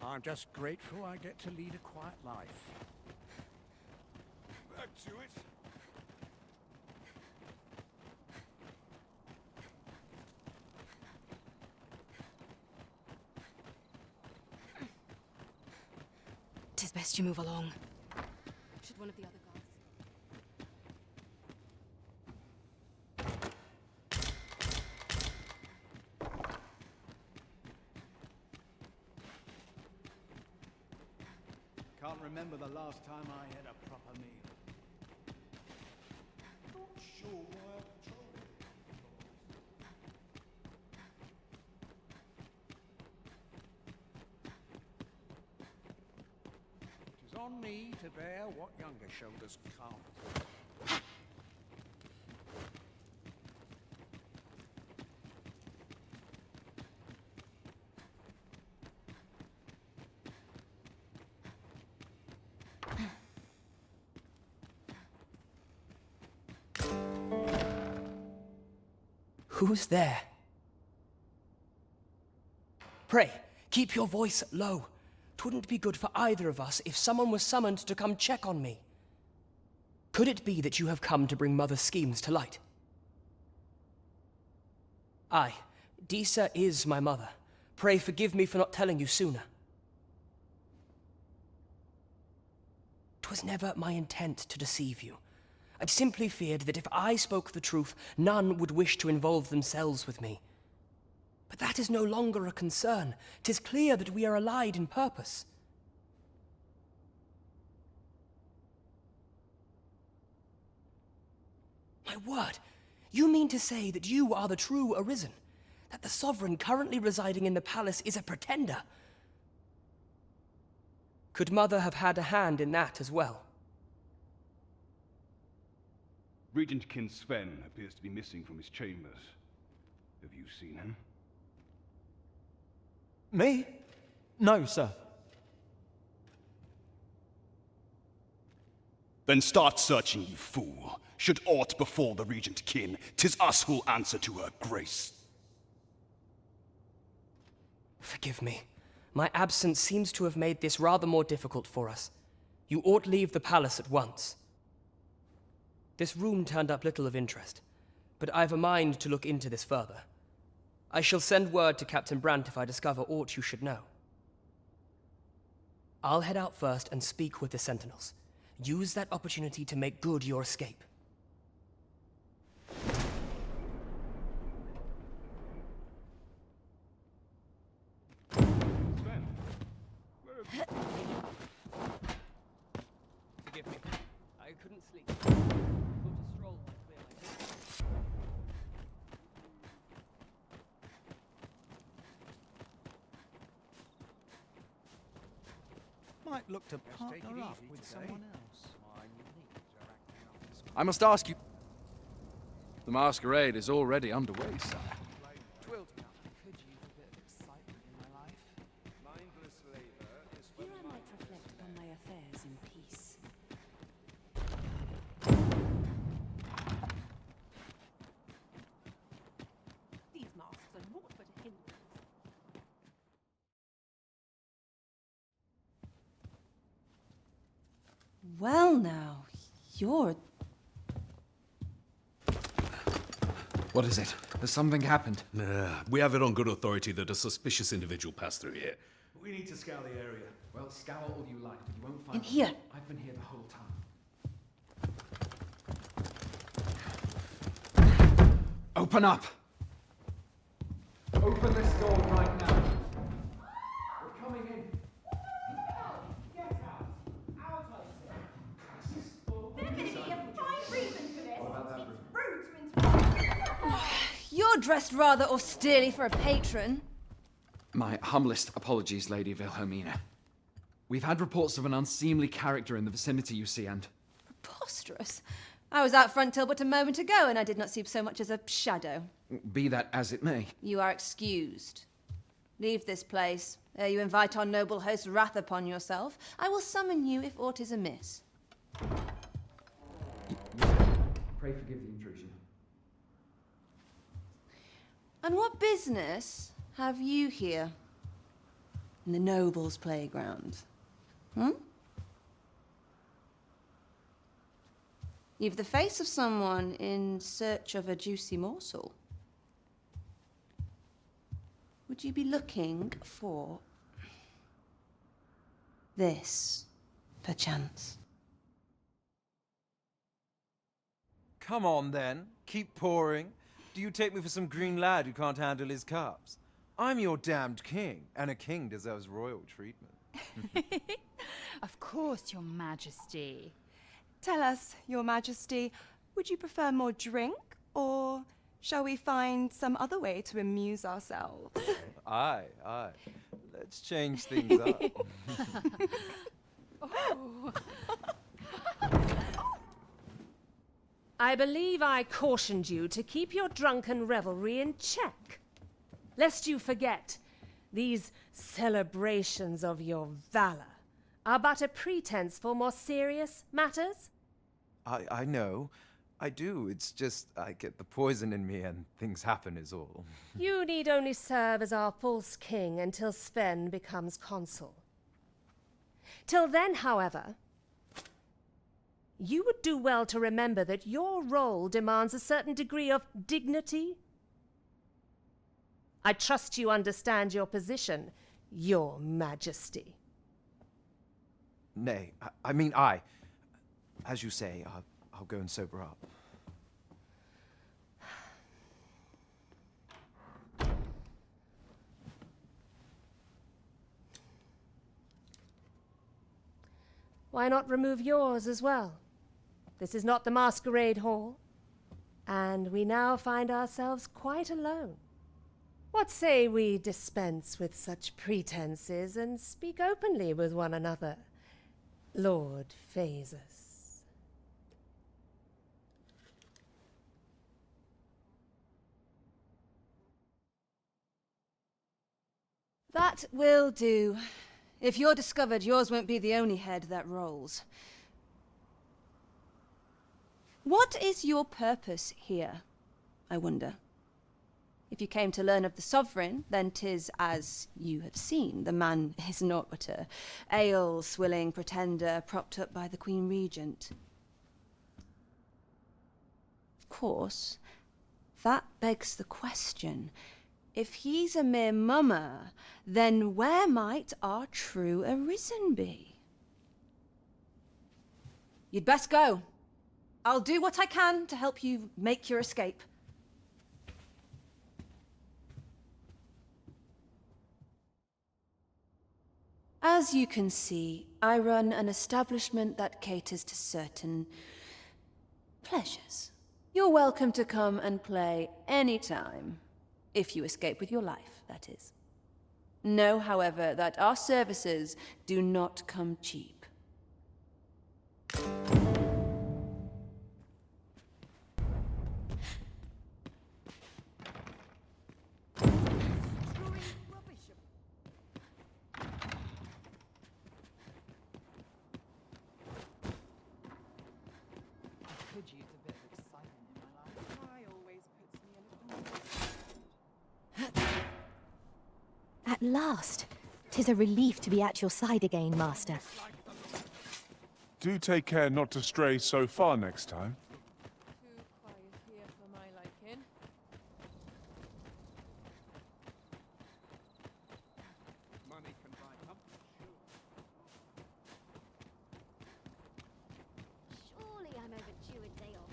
I'm just grateful I get to lead a quiet life. Back to it. Tis best you move along. Should one of the other guards... Can't remember the last time I had a proper meal. Not sure why I patrolled it. It is on me to bear what younger shoulders can't. Who's there? Pray, keep your voice low. 'Twouldn't be good for either of us if someone was summoned to come check on me. Could it be that you have come to bring Mother's schemes to light? Aye, Disa is my mother. Pray forgive me for not telling you sooner. 'Twas never my intent to deceive you. I simply feared that if I spoke the truth, none would wish to involve themselves with me. But that is no longer a concern. 'Tis clear that we are allied in purpose. My word, you mean to say that you are the true Arisen? That the sovereign currently residing in the palace is a pretender? Could Mother have had a hand in that as well? Regent Kin Sven appears to be missing from his chambers. Have you seen him? Me? No, sir. Then start searching, you fool. Should aught befall the Regent Kin, 'tis us who'll answer to her grace. Forgive me. My absence seems to have made this rather more difficult for us. You ought leave the palace at once. This room turned up little of interest, but I've a mind to look into this further. I shall send word to Captain Brandt if I discover aught you should know. I'll head out first and speak with the Sentinels. Use that opportunity to make good your escape. Forgive me. I couldn't sleep. Thought a stroll might clear my head. Might look to partner up with someone else. I must ask you... The masquerade is already underway, sire. Could use a bit of excitement in my life. Mindless labor is Here I might reflect upon my affairs in peace. These masks are naught but a hindrance. Well now, you're... What is it? Has something happened? We have it on good authority that a suspicious individual passed through here. We need to scour the area. Well, scour all you like, but you won't find... In here. I've been here the whole time. Open up! Open this door right now. We're coming in. Get out! Out, I say! There's going to be a fine reason for this. What about that room? Rude to interrupt. You're dressed rather austerely for a patron. My humblest apologies, Lady Wilhelmina. We've had reports of an unseemly character in the vicinity, you see, and... Preposterous. I was out front till but a moment ago, and I did not see so much as a shadow. Be that as it may. You are excused. Leave this place, ere you invite our noble host's wrath upon yourself. I will summon you if aught is amiss. Pray forgive the intrusion. And what business have you here? in the nobles' playground. Hmm? You've the face of someone in search of a juicy morsel. Would you be looking for this, perchance? Come on, then. Keep pouring. Do you take me for some green lad who can't handle his cups? I'm your damned king, and a king deserves royal treatment. Of course, Your Majesty. Tell us, Your Majesty, would you prefer more drink, or shall we find some other way to amuse ourselves? Aye, aye. Let's change things up. Oh. I believe I cautioned you to keep your drunken revelry in check. Lest you forget, these celebrations of your valor are but a pretense for more serious matters. I know. I do. It's just I get the poison in me and things happen is all. You need only serve as our false king until Sven becomes consul. Till then, however, you would do well to remember that your role demands a certain degree of dignity. I trust you understand your position, Your Majesty. Nay, I mean I. As you say, I'll go and sober up. Why not remove yours as well? This is not the masquerade hall, and we now find ourselves quite alone. What say we dispense with such pretenses and speak openly with one another, Lord Phasus? That will do. If you're discovered, yours won't be the only head that rolls. What is your purpose here, I wonder? If you came to learn of the Sovereign, then 'tis as you have seen. The man is naught but a ale-swilling pretender propped up by the Queen Regent. Of course, that begs the question. If he's a mere mummer, then where might our true Arisen be? You'd best go. I'll do what I can to help you make your escape. As you can see, I run an establishment that caters to certain pleasures. You're welcome to come and play anytime. If you escape with your life, that is. Know, however, that our services do not come cheap. At last! 'Tis a relief to be at your side again, Master. Do take care not to stray so far next time. Too quiet here for my liking. Money can buy comfort, Surely I'm overdue a day off.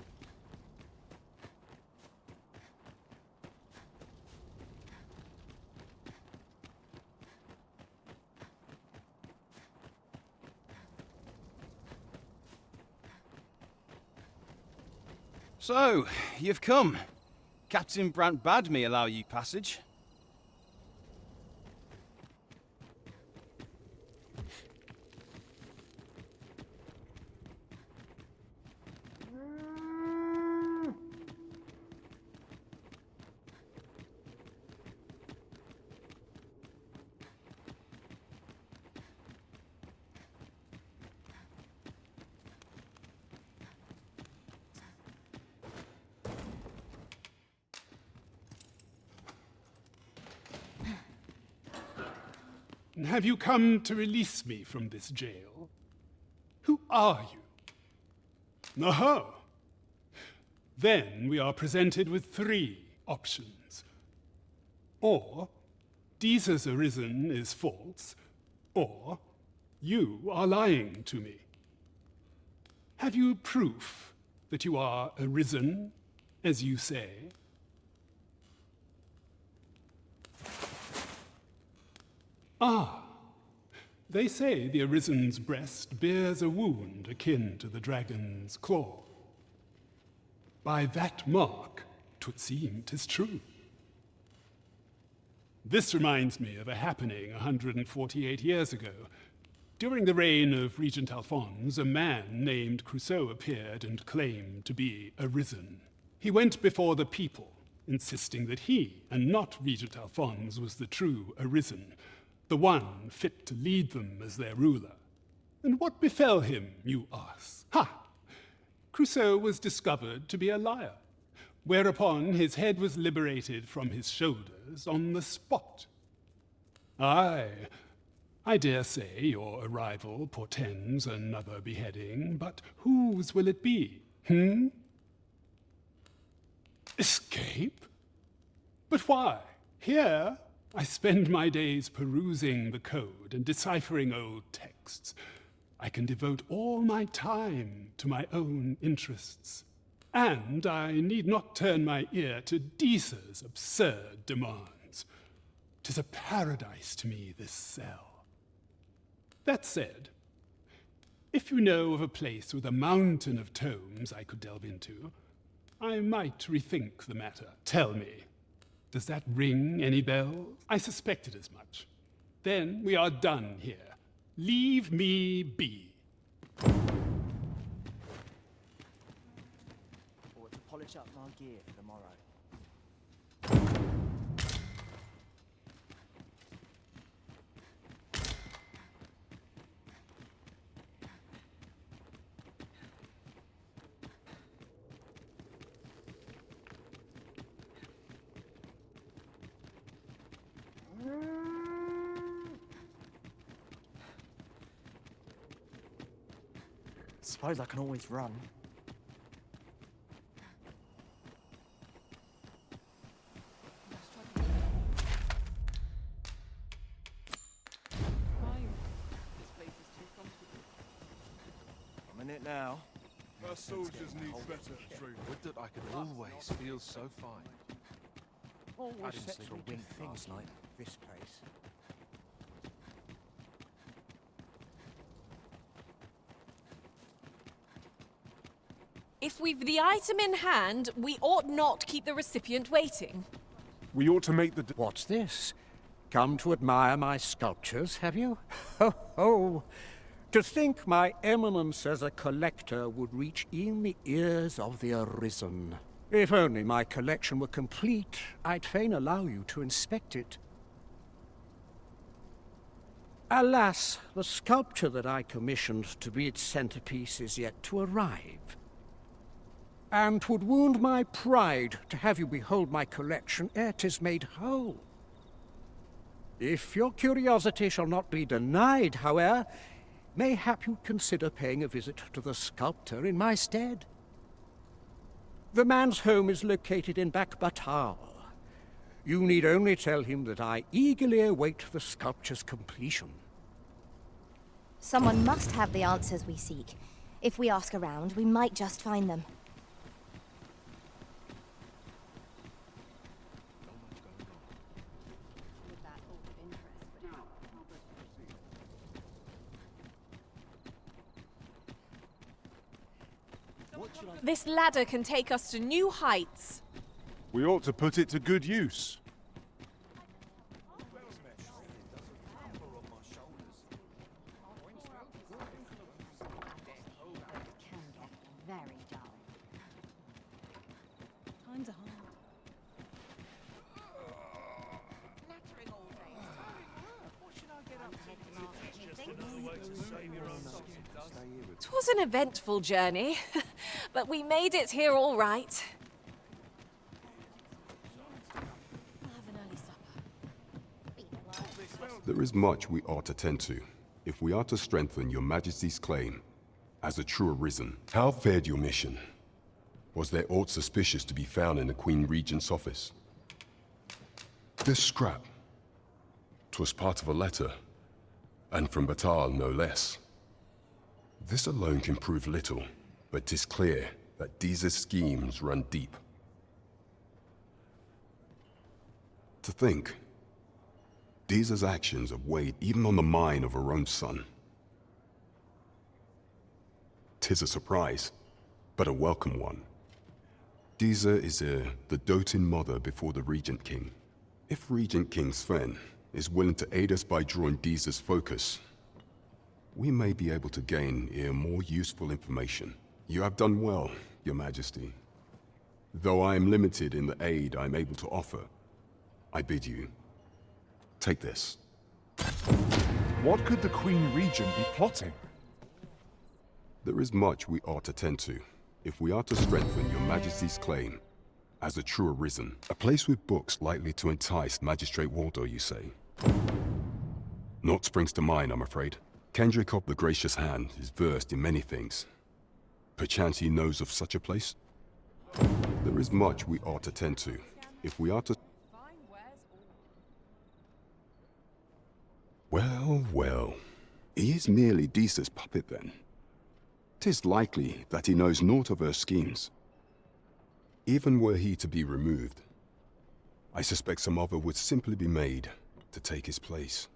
So, you've come. Captain Brant bade me allow you passage. have you come to release me from this jail? Who are you? Oh. Then we are presented with 3 options. Or Jesus Arisen is false, or you are lying to me. Have you proof that you are arisen, as you say? Ah, they say the Arisen's breast bears a wound akin to the dragon's claw. By that mark, 'twould seem 'tis true. This reminds me of a happening 148 years ago. During the reign of Regent Alphonse, a man named Crusoe appeared and claimed to be arisen. He went before the people, insisting that he, and not Regent Alphonse, was the true arisen, the one fit to lead them as their ruler. And what befell him, you ask? Ha! Crusoe was discovered to be a liar, whereupon his head was liberated from his shoulders on the spot. Aye, I dare say your arrival portends another beheading, but whose will it be, Escape? But why? Here I spend my days perusing the code and deciphering old texts. I can devote all my time to my own interests. And I need not turn my ear to Deesa's absurd demands. 'Tis a paradise to me, this cell. That said, if you know of a place with a mountain of tomes I could delve into, I might rethink the matter. Tell me, does that ring any bells? I suspected as much. Then we are done here. Leave me be. Or to polish up my gear for tomorrow. Suppose I can always run. I'm in it now. Our soldiers need better training. Would that I could always feel so fine. Always set for wink things like this place. If we've the item in hand, we ought not keep the recipient waiting. We ought to make the... What's this? Come to admire my sculptures, have you? Ho, ho! To think my eminence as a collector would reach in the ears of the Arisen. If only my collection were complete, I'd fain allow you to inspect it. Alas, the sculpture that I commissioned to be its centerpiece is yet to arrive. And 'twould wound my pride to have you behold my collection ere 'tis made whole. If your curiosity shall not be denied, however, mayhap you'd consider paying a visit to the sculptor in my stead. The man's home is located in Batal. You need only tell him that I eagerly await the sculpture's completion. Someone must have the answers we seek. If we ask around, we might just find them. This ladder can take us to new heights. We ought to put it to good use. Very dull. Times are hard. It was an eventful journey, but we made it here all right. We'll have an early supper. There is much we ought to tend to, if we are to strengthen your Majesty's claim as a true Arisen. How fared your mission? Was there aught suspicious to be found in the Queen Regent's office? This scrap. 'Twas part of a letter, and from Batal no less. This alone can prove little, but 'tis clear that Deeza's schemes run deep. To think, Deeza's actions have weighed even on the mind of her own son. 'Tis a surprise, but a welcome one. Deeza is the doting mother before the Regent King. If Regent King Sven is willing to aid us by drawing Deeza's focus, we may be able to gain more useful information. You have done well, Your Majesty. Though I am limited in the aid I'm able to offer, I bid you, take this. What could the Queen Regent be plotting? There is much we ought to tend to, if we are to strengthen Your Majesty's claim as a true Arisen. A place with books likely to entice Magistrate Waldo, you say? Naught springs to mind, I'm afraid. Kendrick of the Gracious Hand is versed in many things. Perchance he knows of such a place? There is much we ought to tend to, if we are to... Well, well. He is merely Deeza's puppet then. 'Tis likely that he knows naught of her schemes. Even were he to be removed, I suspect some other would simply be made to take his place.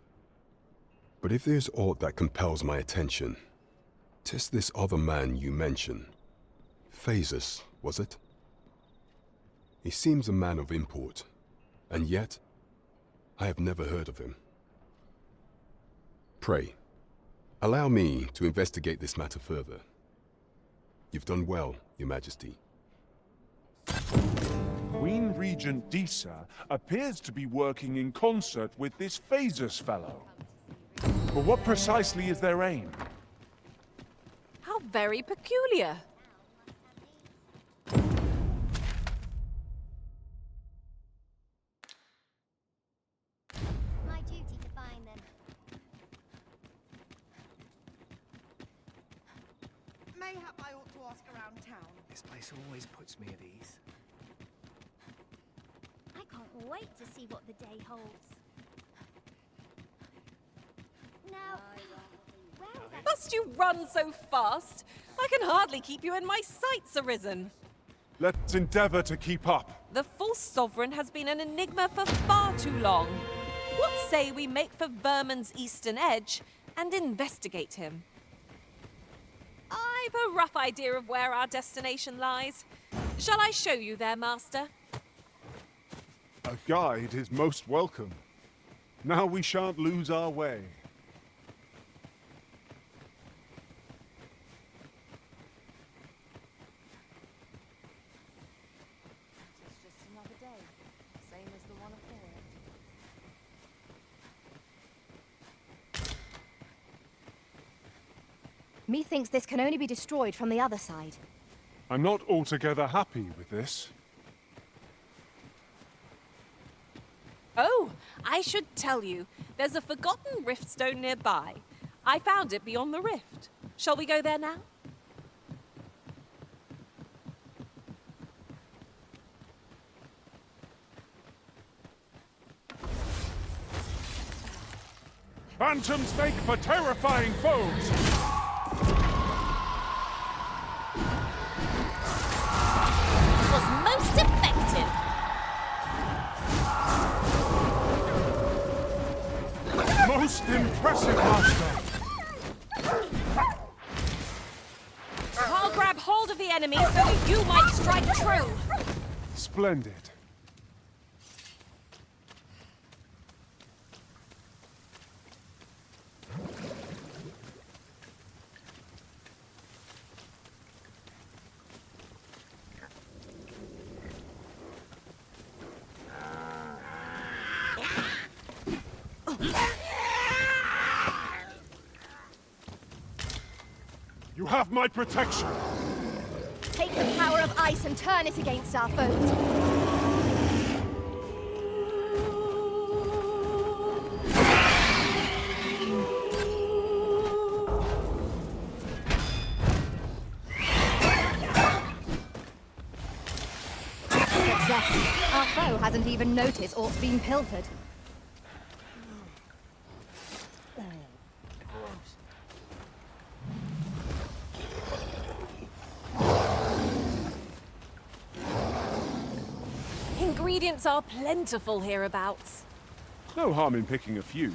But if there's aught that compels my attention, 'tis this other man you mention. Phasus, was it? He seems a man of import, and yet I have never heard of him. Pray, allow me to investigate this matter further. You've done well, Your Majesty. Queen Regent Deeza appears to be working in concert with this Phasus fellow. But what precisely is their aim? How very peculiar. My duty to find them. Mayhap I ought to ask around town. This place always puts me at ease. I can't wait to see what the day holds. Now, where is that? Must you run so fast? I can hardly keep you in my sights, Arisen. Let's endeavor to keep up. The false sovereign has been an enigma for far too long. What say we make for Vermin's eastern edge and investigate him? I've a rough idea of where our destination lies. Shall I show you there, Master? A guide is most welcome. Now we shan't lose our way. It's just another day, same as the one before. Methinks this can only be destroyed from the other side. I'm not altogether happy with this. Oh, I should tell you, there's a forgotten riftstone nearby. I found it beyond the rift. Shall we go there now? Phantoms make for terrifying foes! Was most effective. Most impressive, Master! I'll grab hold of the enemy so that you might strike true. Splendid. You have my protection! Take the power of ice and turn it against our foes. Alas, our foe hasn't even noticed aught's been pilfered. Ingredients are plentiful hereabouts. No harm in picking a few.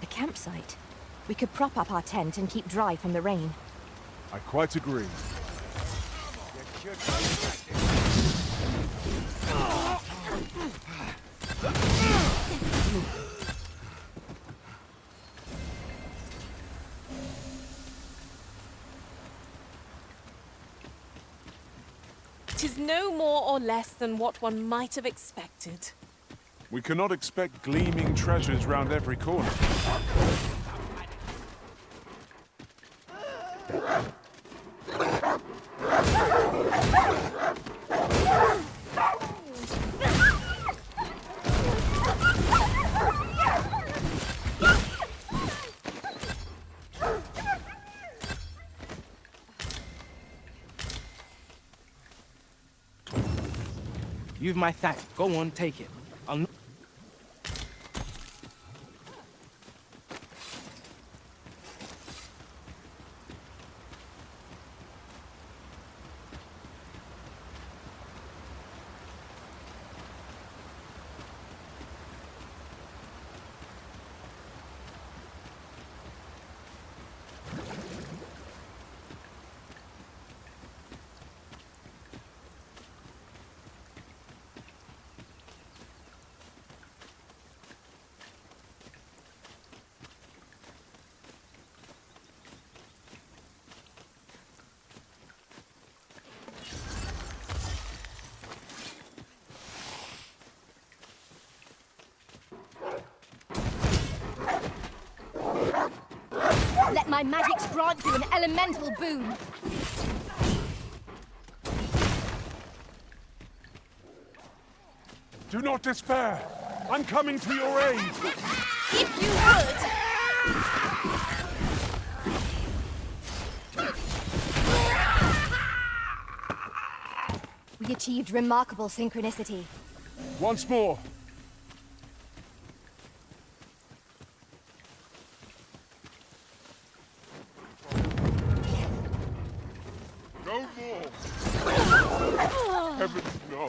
A campsite. We could prop up our tent and keep dry from the rain. I quite agree. Tis no more or less than what one might have expected. We cannot expect gleaming treasures round every corner. You've my thanks. Go on, take it. I'll... Let my magics grant you an elemental boon. Do not despair. I'm coming to your aid. If you would! We achieved remarkable synchronicity. Once more. No more. Heavens, no.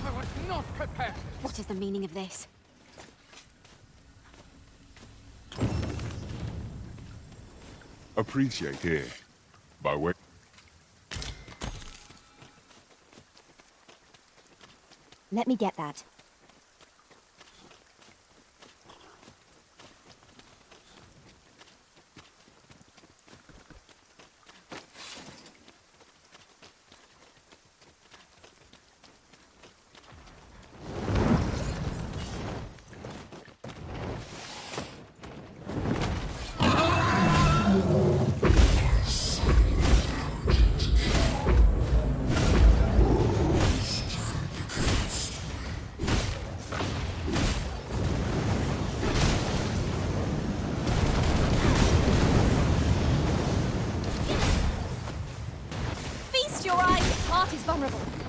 I was not prepared. What is the meaning of this? Appreciate here. By way. Let me get that.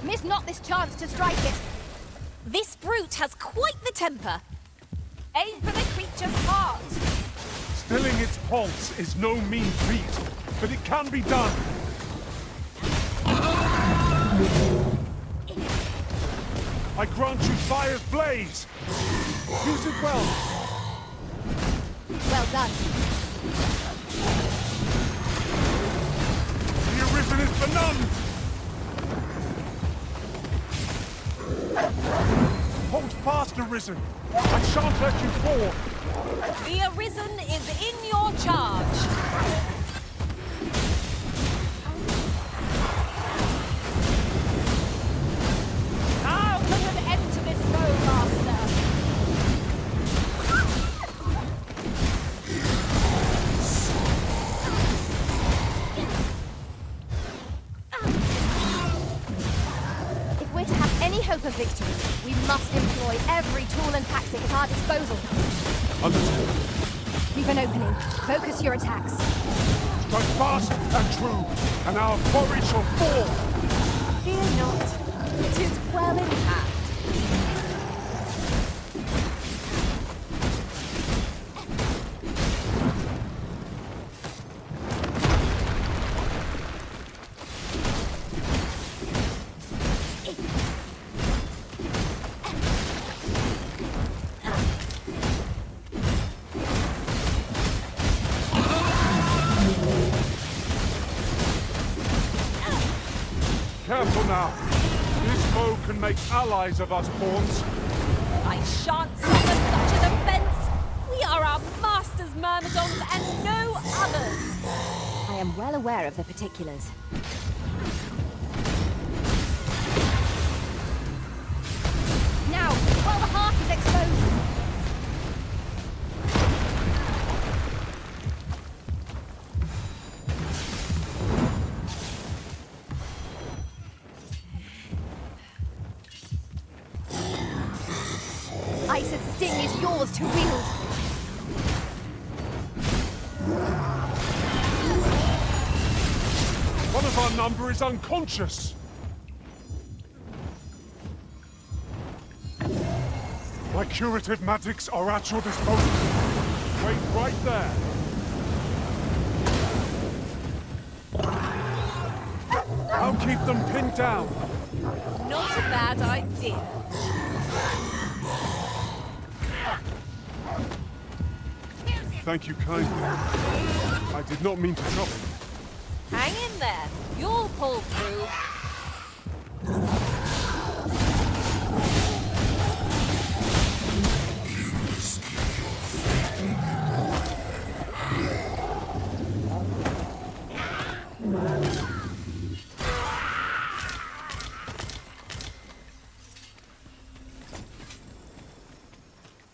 Miss not this chance to strike it. This brute has quite the temper. Aim for the creature's heart. Stilling its pulse is no mean feat, but it can be done. I grant you fire's blaze. Use it well. Well done. The Arisen is for none. Hold fast, Arisen. I shan't let you fall. The Arisen is in your charge. I'll put an end to this foe, Master. deploy every tool and tactic at our disposal. Understood. We've an opening. Focus your attacks. Strike fast and true, and our quarry shall fall! Fear not. It is well in hand. Careful now. This foe can make allies of us, pawns. I shan't suffer such an offence. We are our master's myrmidons and no others. I am well aware of the particulars. Now, while the heart is exposed! Ice's sting is yours to wield! One of our number is unconscious. My curative magics are at your disposal. Wait right there. I'll keep them pinned down. Not a bad idea. Thank you kindly. I did not mean to trouble. Hang in there. You'll pull through.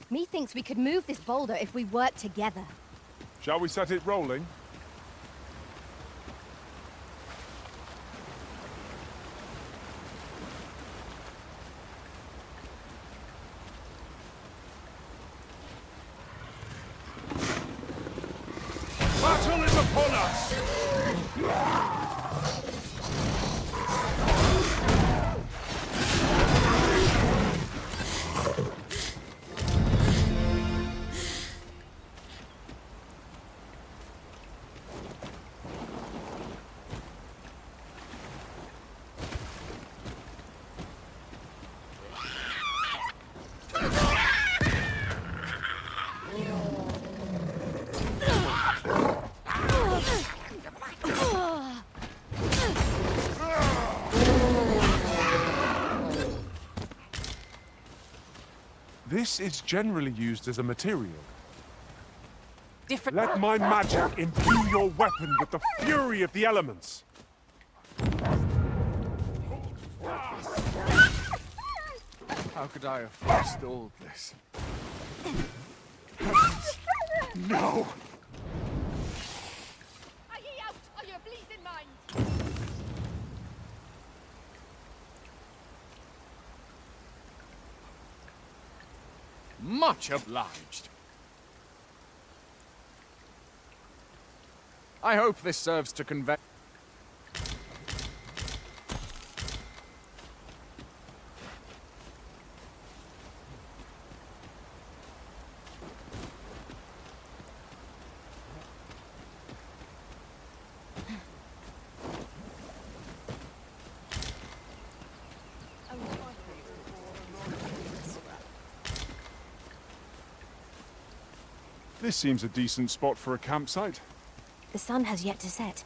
Methinks we could move this boulder if we work together. Shall we set it rolling? Battle is upon us! This is generally used as a material. Let my magic imbue your weapon with the fury of the elements. How could I have forestalled this? No! Are ye out of your bleeding mind? Much obliged. I hope this serves to convey... This seems a decent spot for a campsite. The sun has yet to set.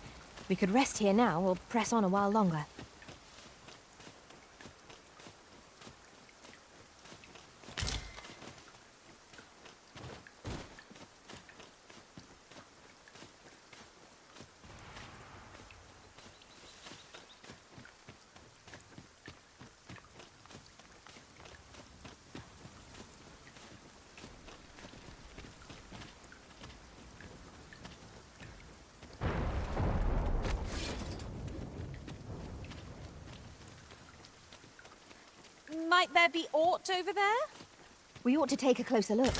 We could rest here now or press on a while longer. Might there be aught over there? We ought to take a closer look.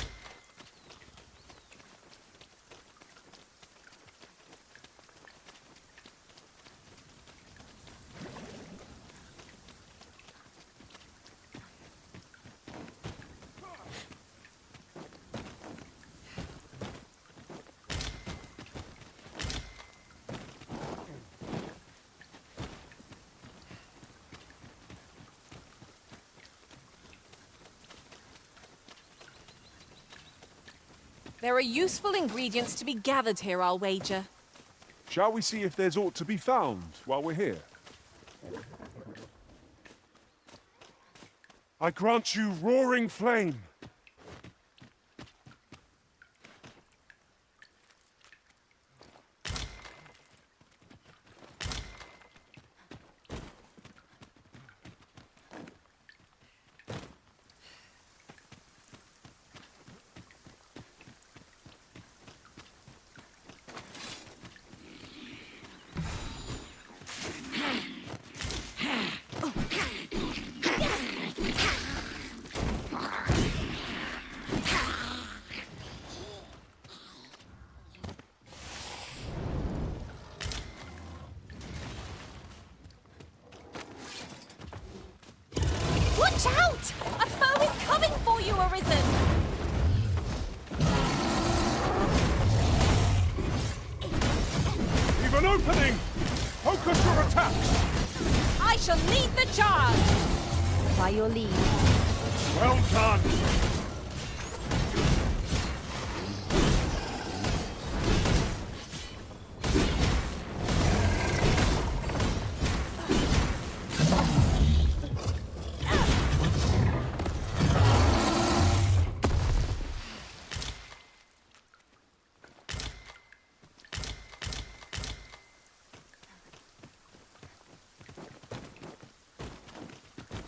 There are useful ingredients to be gathered here, I'll wager. Shall we see if there's aught to be found while we're here? I grant you roaring flame. Watch out! A foe is coming for you, Arisen! Leave an opening! Focus your attacks! I shall lead the charge! By your lead. Well done!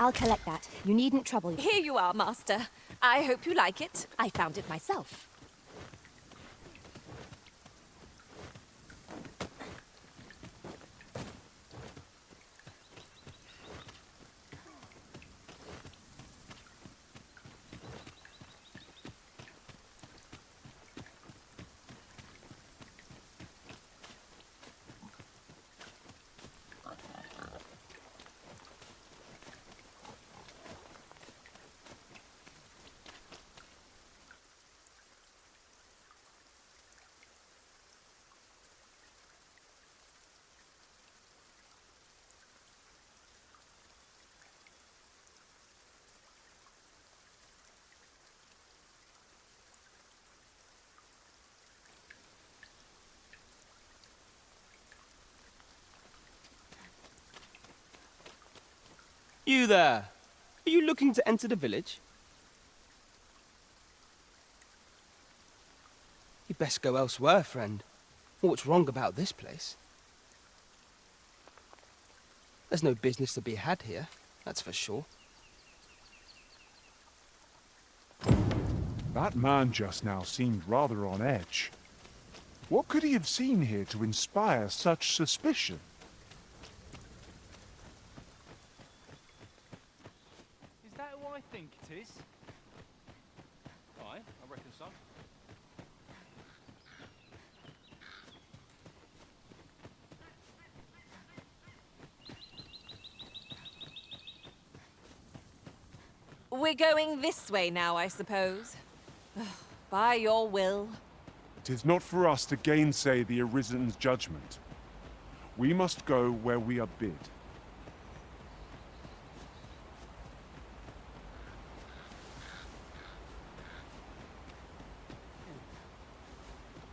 I'll collect that. You needn't trouble you. Here you are, Master. I hope you like it. I found it myself. You there! Are you looking to enter the village? You'd best go elsewhere, friend. What's wrong about this place? There's no business to be had here, that's for sure. That man just now seemed rather on edge. What could he have seen here to inspire such suspicion? Is that who I think it is? Aye, I reckon so. We're going this way now, I suppose. By your will. 'Tis not for us to gainsay the Arisen's judgment. We must go where we are bid.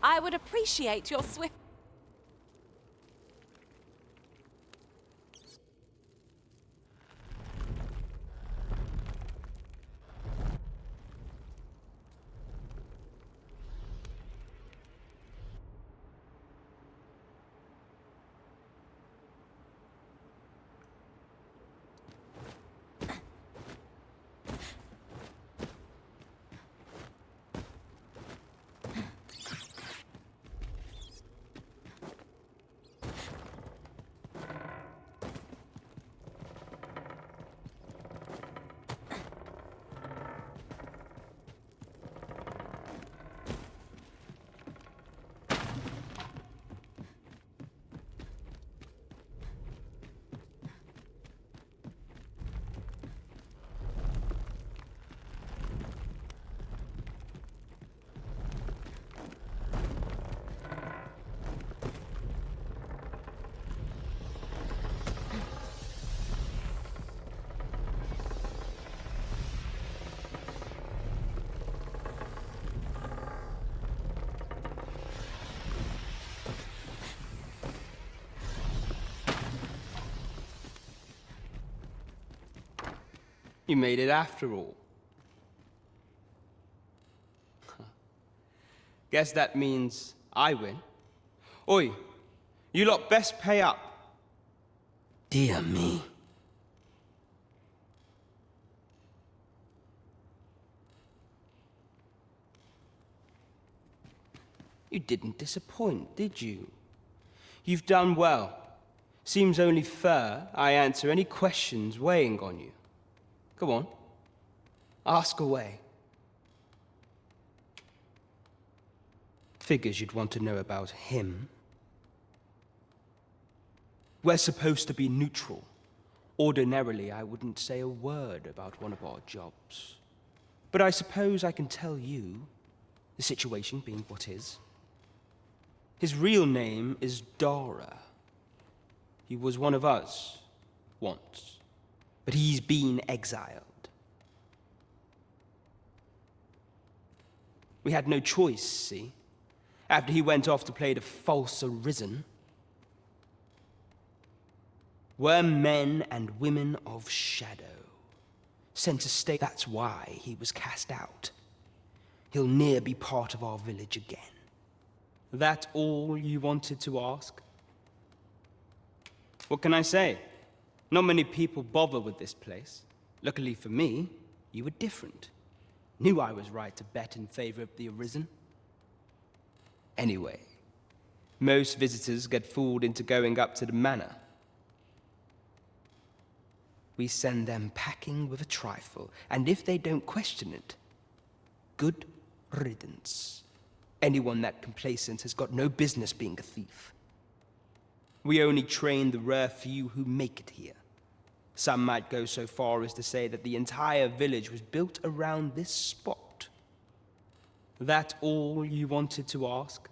I would appreciate your swift... You made it after all. Guess that means I win. Oi, you lot best pay up. Dear me. You didn't disappoint, did you? You've done well. Seems only fair I answer any questions weighing on you. Go on. Ask away. Figures you'd want to know about him. We're supposed to be neutral. Ordinarily, I wouldn't say a word about one of our jobs. But I suppose I can tell you, the situation being what is. His real name is Dara. He was one of us, once. But he's been exiled. We had no choice, see? After he went off to play the false arisen. We're men and women of shadow. Sent to stay. That's why he was cast out. He'll ne'er be part of our village again. That all you wanted to ask? What can I say? Not many people bother with this place. Luckily for me, you were different. Knew I was right to bet in favor of the arisen. Anyway, most visitors get fooled into going up to the manor. We send them packing with a trifle, and if they don't question it, good riddance. Anyone that complacent has got no business being a thief. We only train the rare few who make it here. Some might go so far as to say that the entire village was built around this spot. That all you wanted to ask?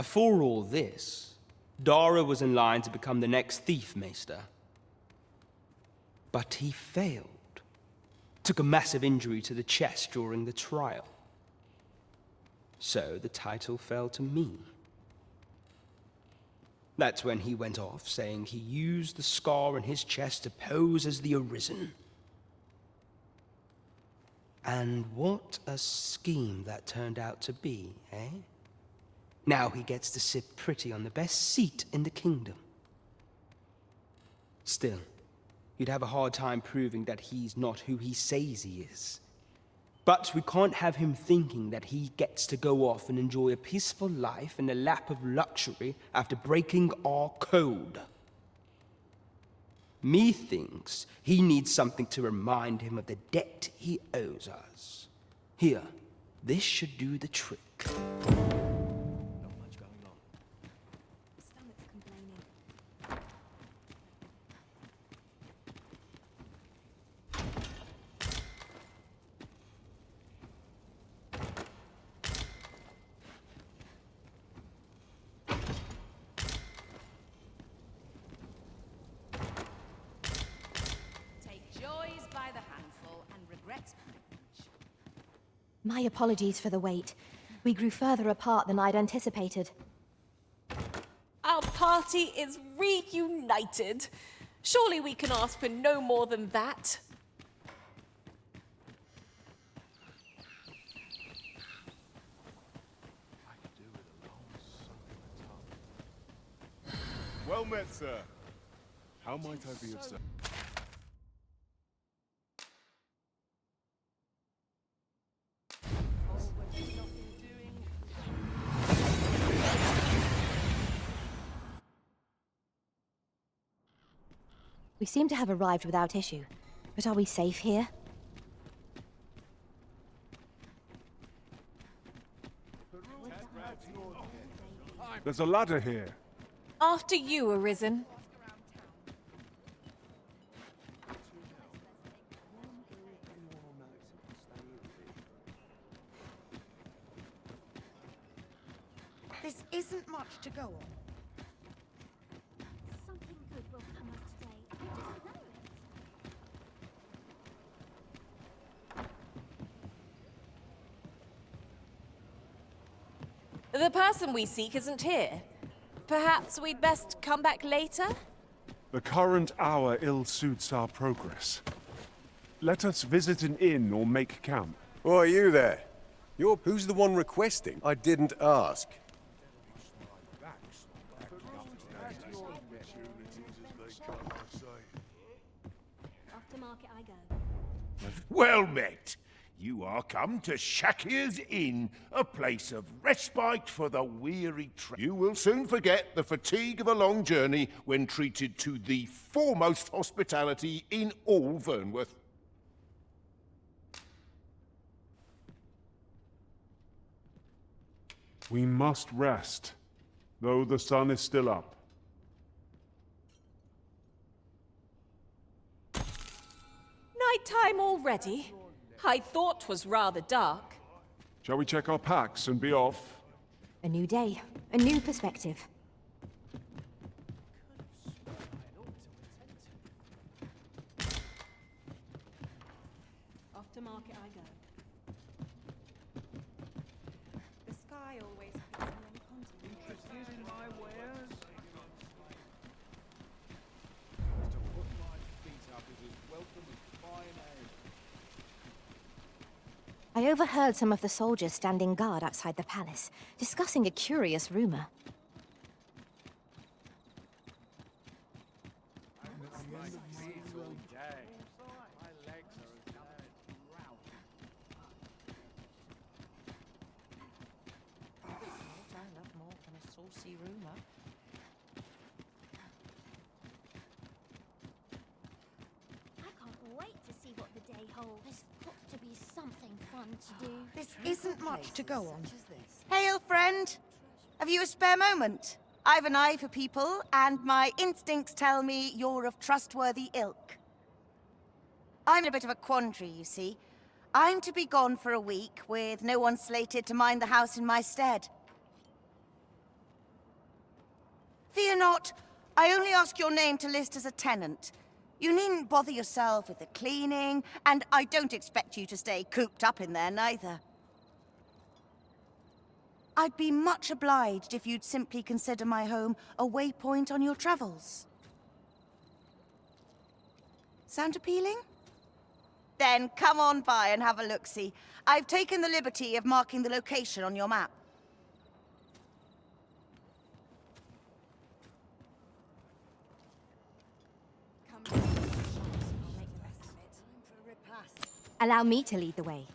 For all this, Dara was in line to become the next thief maester. But he failed. Took a massive injury to the chest during the trial. So the title fell to me. That's when he went off, saying he used the scar on his chest to pose as the arisen. And what a scheme that turned out to be, eh? Now he gets to sit pretty on the best seat in the kingdom. Still, you'd have a hard time proving that he's not who he says he is. But we can't have him thinking that he gets to go off and enjoy a peaceful life in a lap of luxury after breaking our code. Methinks he needs something to remind him of the debt he owes us. Here, this should do the trick. My apologies for the wait. We grew further apart than I'd anticipated. Our party is reunited. Surely we can ask for no more than that. Well met, sir. How might I be of service? We seem to have arrived without issue. But are we safe here? There's a ladder here. After you, Arisen. This isn't much to go on. Something good will come of today. I just know it. The person we seek isn't here. Perhaps we'd best come back later? The current hour ill suits our progress. Let us visit an inn or make camp. Oh, are you there? Who's the one requesting? I didn't ask. Off to market I go. Well met. You are come to Shakir's Inn, a place of respite for the weary You will soon forget the fatigue of a long journey when treated to the foremost hospitality in all Vernworth. We must rest, though the sun is still up. Nighttime already? I thought 'twas rather dark. Shall we check our packs and be off? A new day, a new perspective. Off to market I go. The sky always keeps me on continent. Interested in my wares? To put my feet up is as welcome as fine ale. I overheard some of the soldiers standing guard outside the palace, discussing a curious rumor. I can't wait to see what the day holds. There's got to be something fun to do. This isn't much to go on. Hail, friend! Have you a spare moment? I've an eye for people, and my instincts tell me you're of trustworthy ilk. I'm in a bit of a quandary, you see. I'm to be gone for a week, with no one slated to mind the house in my stead. Fear not, I only ask your name to list as a tenant. You needn't bother yourself with the cleaning, and I don't expect you to stay cooped up in there, neither. I'd be much obliged if you'd simply consider my home a waypoint on your travels. Sound appealing? Then come on by and have a look-see. I've taken the liberty of marking the location on your map. Allow me to lead the way.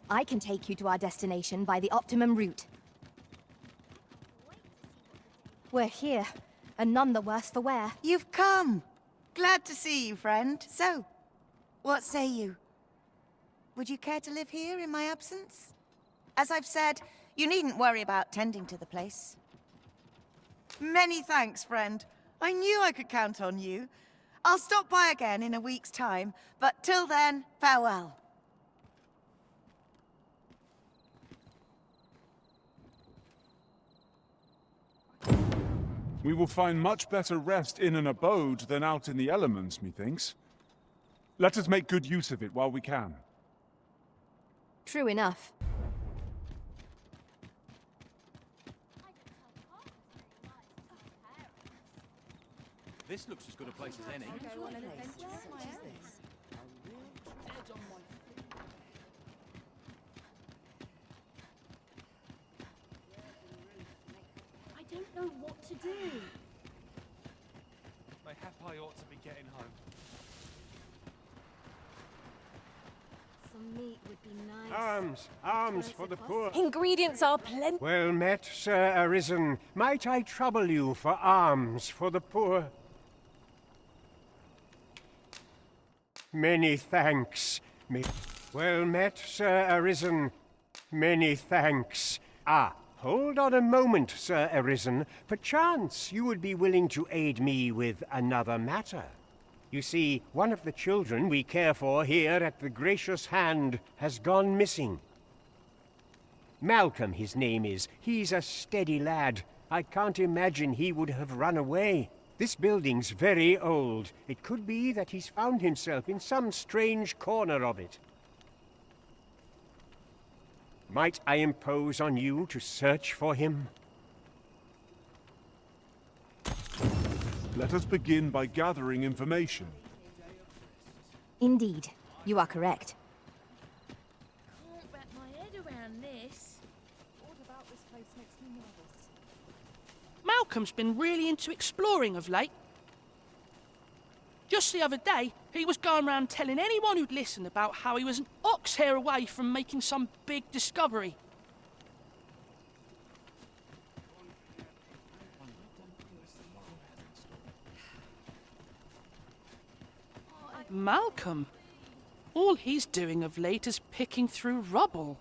I can take you to our destination by the optimum route. We're here, and none the worse for wear. You've come. Glad to see you, friend. So, what say you? Would you care to live here in my absence? As I've said, you needn't worry about tending to the place. Many thanks, friend. I knew I could count on you. I'll stop by again in a week's time, but till then, farewell. We will find much better rest in an abode than out in the elements, methinks. Let us make good use of it while we can. True enough. This looks as good a place as any. I don't know what to do. Mayhap I ought to be getting home. Some meat would be nice. Arms for the poor. Ingredients are plenty. Well met, Sir Arisen. Might I trouble you for alms for the poor? Many thanks. Well met, Sir Arisen. Many thanks. Ah, hold on a moment, Sir Arisen. Perchance you would be willing to aid me with another matter. You see, one of the children we care for here at the Gracious Hand has gone missing. Malcolm, his name is. He's a steady lad. I can't imagine he would have run away. This building's very old. It could be that he's found himself in some strange corner of it. Might I impose on you to search for him? Let us begin by gathering information. Indeed, you are correct. Can't wrap my head around this. What about this place makes me nervous? Malcolm's been really into exploring of late. Just the other day, he was going around telling anyone who'd listen about how he was an ox hair away from making some big discovery. Malcolm? All he's doing of late is picking through rubble.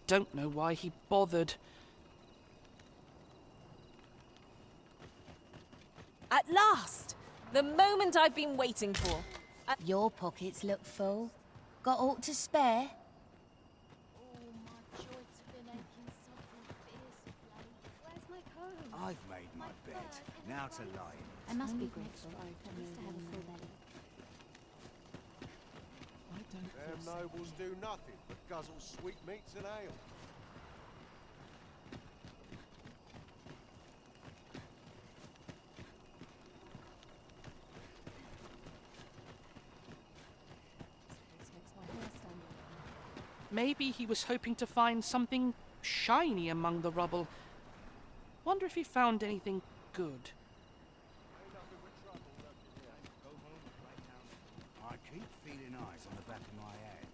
Don't know why he bothered. At last! The moment I've been waiting for. Your pockets look full. Got aught to spare? I've made my bed. Now to lie. I must be grateful. At least I have a full belly. Them nobles do nothing but guzzle sweetmeats and ale. Maybe he was hoping to find something shiny among the rubble. Wonder if he found anything good. I keep feeling eyes on the back of my head.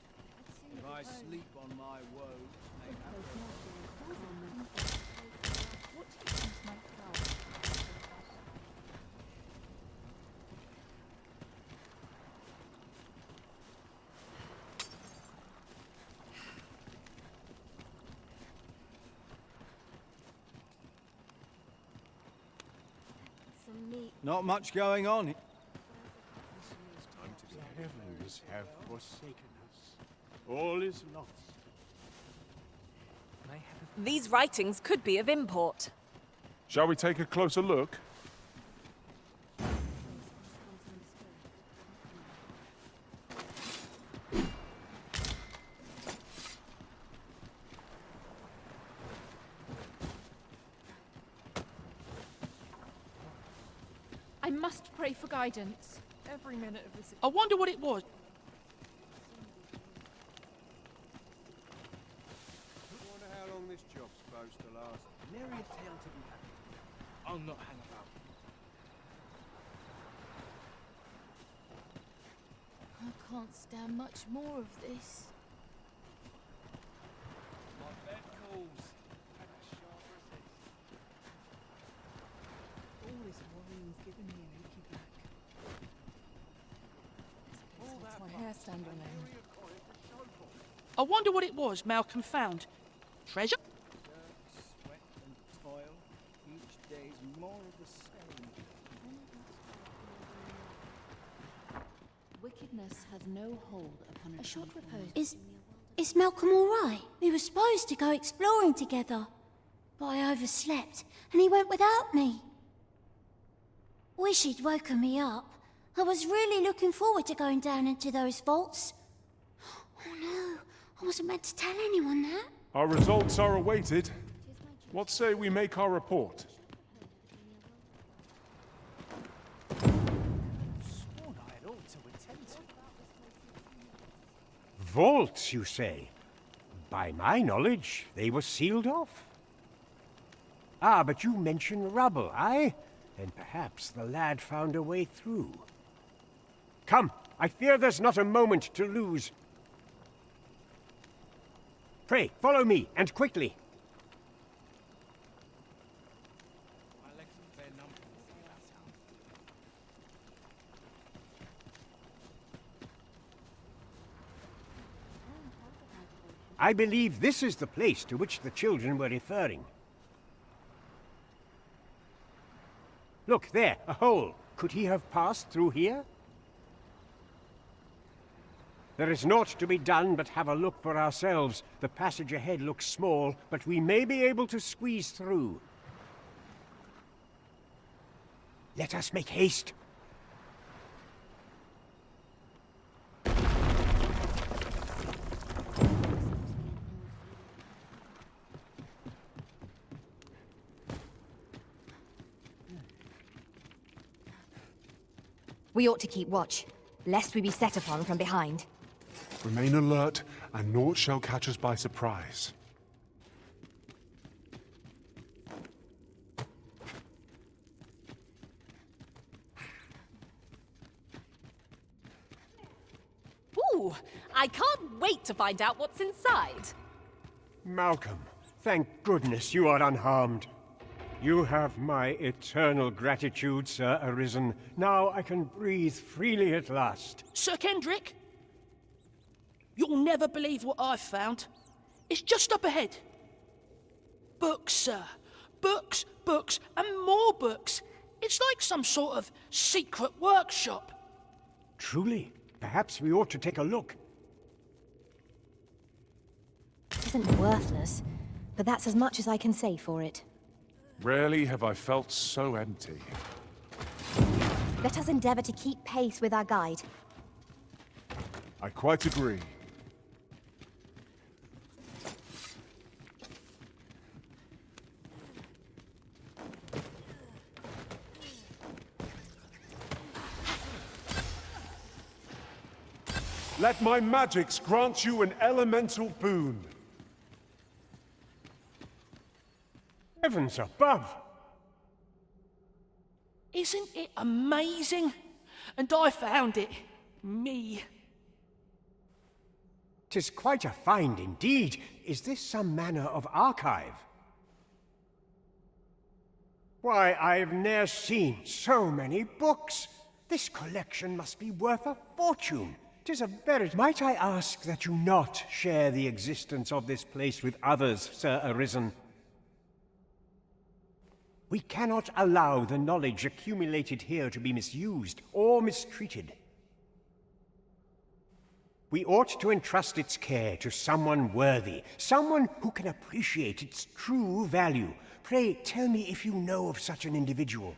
If I sleep on my woes, they Not much going on. The heavens have forsaken us. All is lost. These writings could be of import. Shall we take a closer look? I must pray for guidance. Every minute of this. I wonder what it was. Wonder how long this job's supposed to last. Nary a tale to be had. I'll not hang about. I can't stand much more of this. My bed calls. And a sharp resist. All this worrying's giving me an achy back. This place makes my hair stand on end. I wonder what it was Malcolm found. Treasure? Sweat and toil. Each day's more of the same. Wickedness has no hold upon A short repose. Is Malcolm all right? We were supposed to go exploring together, but I overslept and he went without me. Wish he'd woken me up. I was really looking forward to going down into those vaults. Oh no, I wasn't meant to tell anyone that. Our results are awaited. What say we make our report? Sworn I had ought to attend to. Vaults, you say? By my knowledge, they were sealed off. Ah, but you mention rubble, aye? Then perhaps the lad found a way through. Come, I fear there's not a moment to lose. Pray, follow me, and quickly. I believe this is the place to which the children were referring. Look, there, a hole. Could he have passed through here? There is naught to be done but have a look for ourselves. The passage ahead looks small, but we may be able to squeeze through. Let us make haste. We ought to keep watch, lest we be set upon from behind. Remain alert, and naught shall catch us by surprise. Ooh, I can't wait to find out what's inside. Malcolm, thank goodness you are unharmed. You have my eternal gratitude, Sir Arisen. Now I can breathe freely at last. Sir Kendrick? You'll never believe what I've found. It's just up ahead. Books, sir. Books, books, and more books. It's like some sort of secret workshop. Truly? Perhaps we ought to take a look. It isn't worthless, but that's as much as I can say for it. Rarely have I felt so empty. Let us endeavor to keep pace with our guide. I quite agree. Let my magics grant you an elemental boon. Heavens above! Isn't it amazing? And I found it. Me. 'Tis quite a find indeed. Is this some manner of archive? Why, I've ne'er seen so many books. This collection must be worth a fortune. 'Tis a very... Might I ask that you not share the existence of this place with others, Sir Arisen? We cannot allow the knowledge accumulated here to be misused or mistreated. We ought to entrust its care to someone worthy, someone who can appreciate its true value. Pray, tell me if you know of such an individual.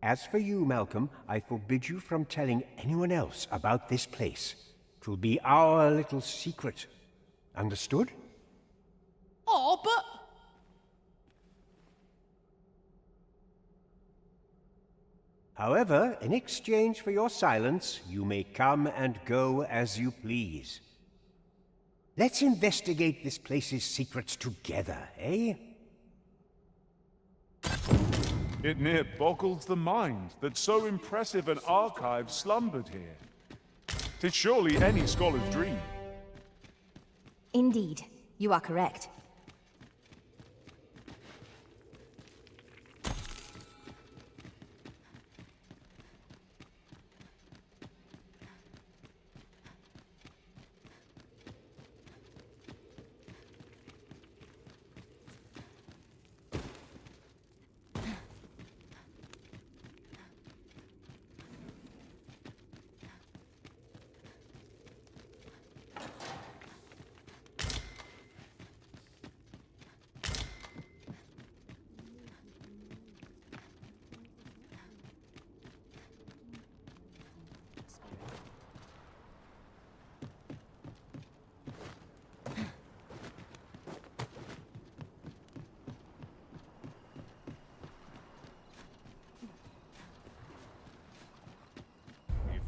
As for you, Malcolm, I forbid you from telling anyone else about this place. 'Twill be our little secret. Understood? Oh, but... However, in exchange for your silence, you may come and go as you please. Let's investigate this place's secrets together, eh? It near boggles the mind that so impressive an archive slumbered here. 'Tis surely any scholar's dream. Indeed, you are correct.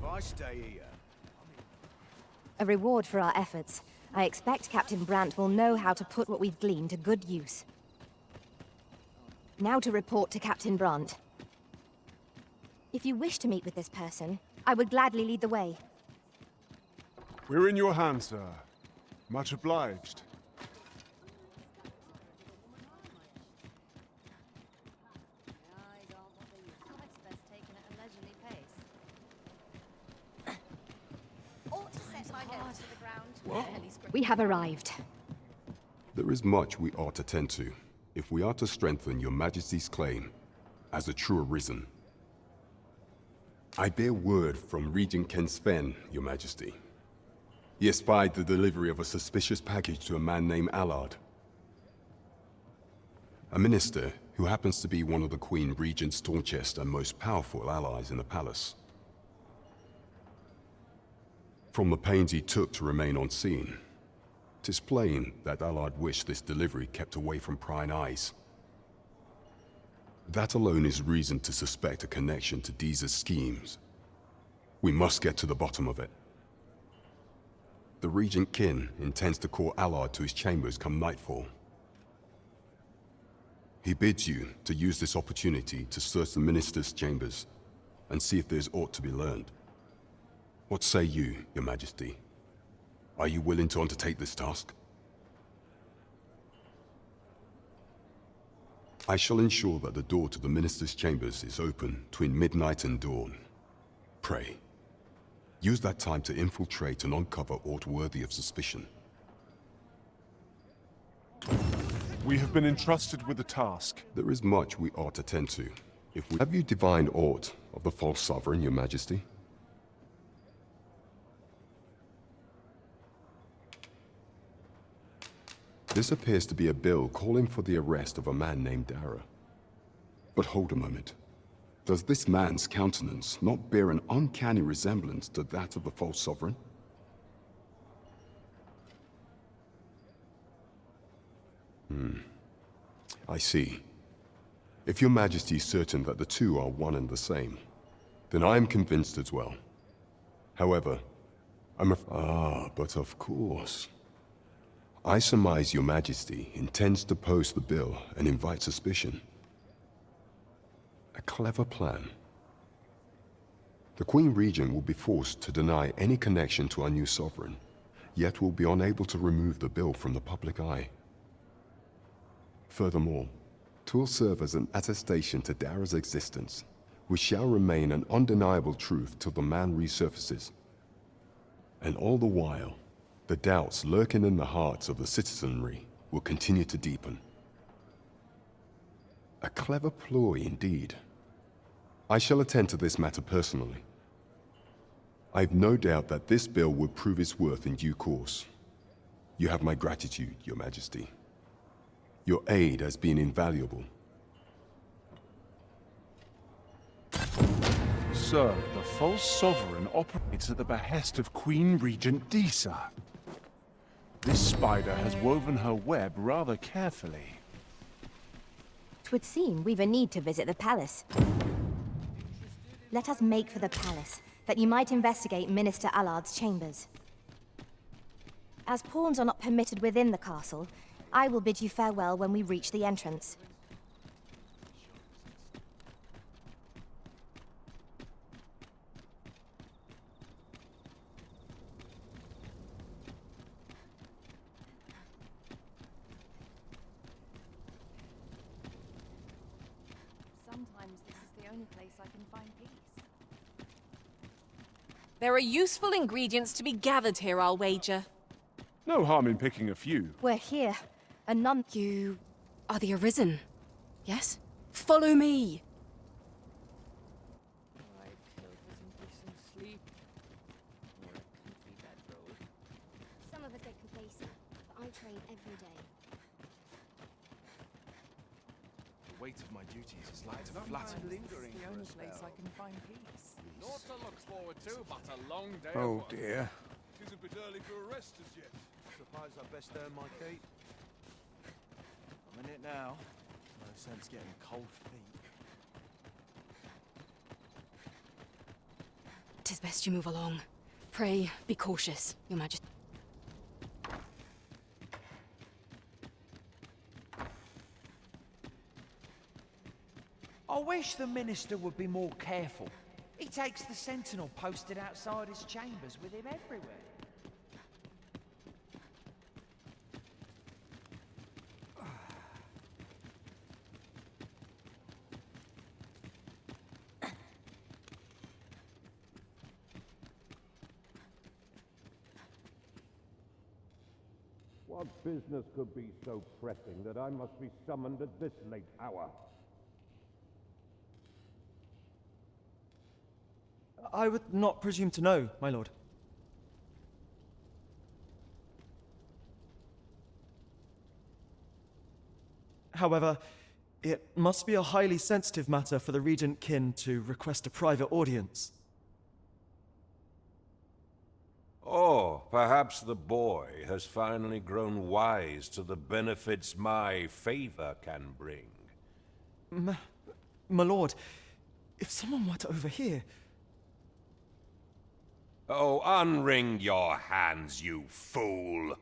I stay here. A reward for our efforts. I expect Captain Brandt will know how to put what we've gleaned to good use. Now to report to Captain Brandt. If you wish to meet with this person, I would gladly lead the way. We're in your hands, sir. Much obliged. We have arrived. There is much we ought to tend to, if we are to strengthen your Majesty's claim as a true Arisen. I bear word from Regent Ken Sven, your Majesty. He espied the delivery of a suspicious package to a man named Allard. A minister who happens to be one of the Queen Regent's staunchest and most powerful allies in the palace. From the pains he took to remain on scene, 'tis plain that Allard wished this delivery kept away from prying eyes. That alone is reason to suspect a connection to Deeza's schemes. We must get to the bottom of it. The Regent Kin intends to call Allard to his chambers come nightfall. He bids you to use this opportunity to search the Minister's chambers and see if there's aught to be learned. What say you, Your Majesty? Are you willing to undertake this task? I shall ensure that the door to the Minister's chambers is open between midnight and dawn. Pray, use that time to infiltrate and uncover aught worthy of suspicion. We have been entrusted with a task. There is much we ought to tend to. Have you divined aught of the false sovereign, Your Majesty? This appears to be a bill calling for the arrest of a man named Dara. But hold a moment. Does this man's countenance not bear an uncanny resemblance to that of the false sovereign? I see. If Your Majesty is certain that the two are one and the same, then I am convinced as well. However, but of course. I surmise Your Majesty intends to post the bill and invite suspicion. A clever plan. The Queen Regent will be forced to deny any connection to our new sovereign, yet will be unable to remove the bill from the public eye. Furthermore, 'twill serve as an attestation to Dara's existence, which shall remain an undeniable truth till the man resurfaces. And all the while, the doubts lurking in the hearts of the citizenry will continue to deepen. A clever ploy indeed. I shall attend to this matter personally. I've no doubt that this bill will prove its worth in due course. You have my gratitude, Your Majesty. Your aid has been invaluable. Sir, the false sovereign operates at the behest of Queen Regent Deesa. This spider has woven her web rather carefully. 'Twould seem we've a need to visit the palace. Let us make for the palace, that you might investigate Minister Allard's chambers. As pawns are not permitted within the castle, I will bid you farewell when we reach the entrance. Sometimes this is the only place I can find peace. There are useful ingredients to be gathered here, I'll wager. No harm in picking a few. We're here, and none— You are the Arisen, yes? Follow me! Some of us get complacent, but I train every day. The weight of my duties is like to flatten. Lingering the only place I can find peace. Naught to look forward to, but a long day. Oh dear. Isn't a bit early for a rest as yet. Suppose I best earn my keep. I'm in it now. No sense getting cold feet. 'Tis best you move along. Pray, be cautious, Your Majesty. I wish the Minister would be more careful. He takes the sentinel posted outside his chambers with him everywhere. What business could be so pressing that I must be summoned at this late hour? I would not presume to know, my lord. However, it must be a highly sensitive matter for the Regent Kin to request a private audience. Oh, perhaps the boy has finally grown wise to the benefits my favor can bring. My lord, if someone were to overhear... Oh, unwring your hands, you fool!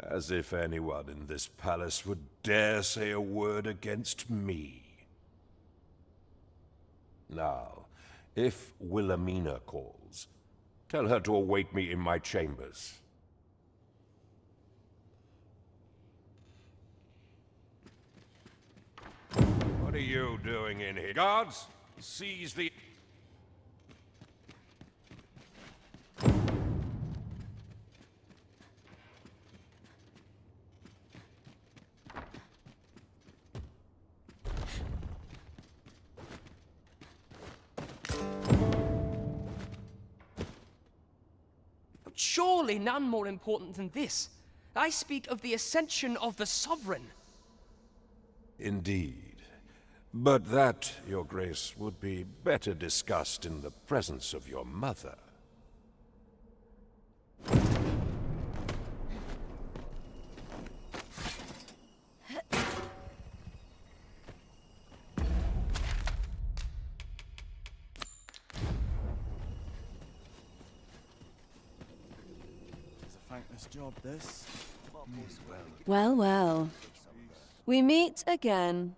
As if anyone in this palace would dare say a word against me. Now, if Wilhelmina calls, tell her to await me in my chambers. What are you doing in here? Guards, seize the... Surely none more important than this. I speak of the ascension of the Sovereign. Indeed. But that, Your Grace, would be better discussed in the presence of your mother. Thankless job, this. Well, well. We meet again.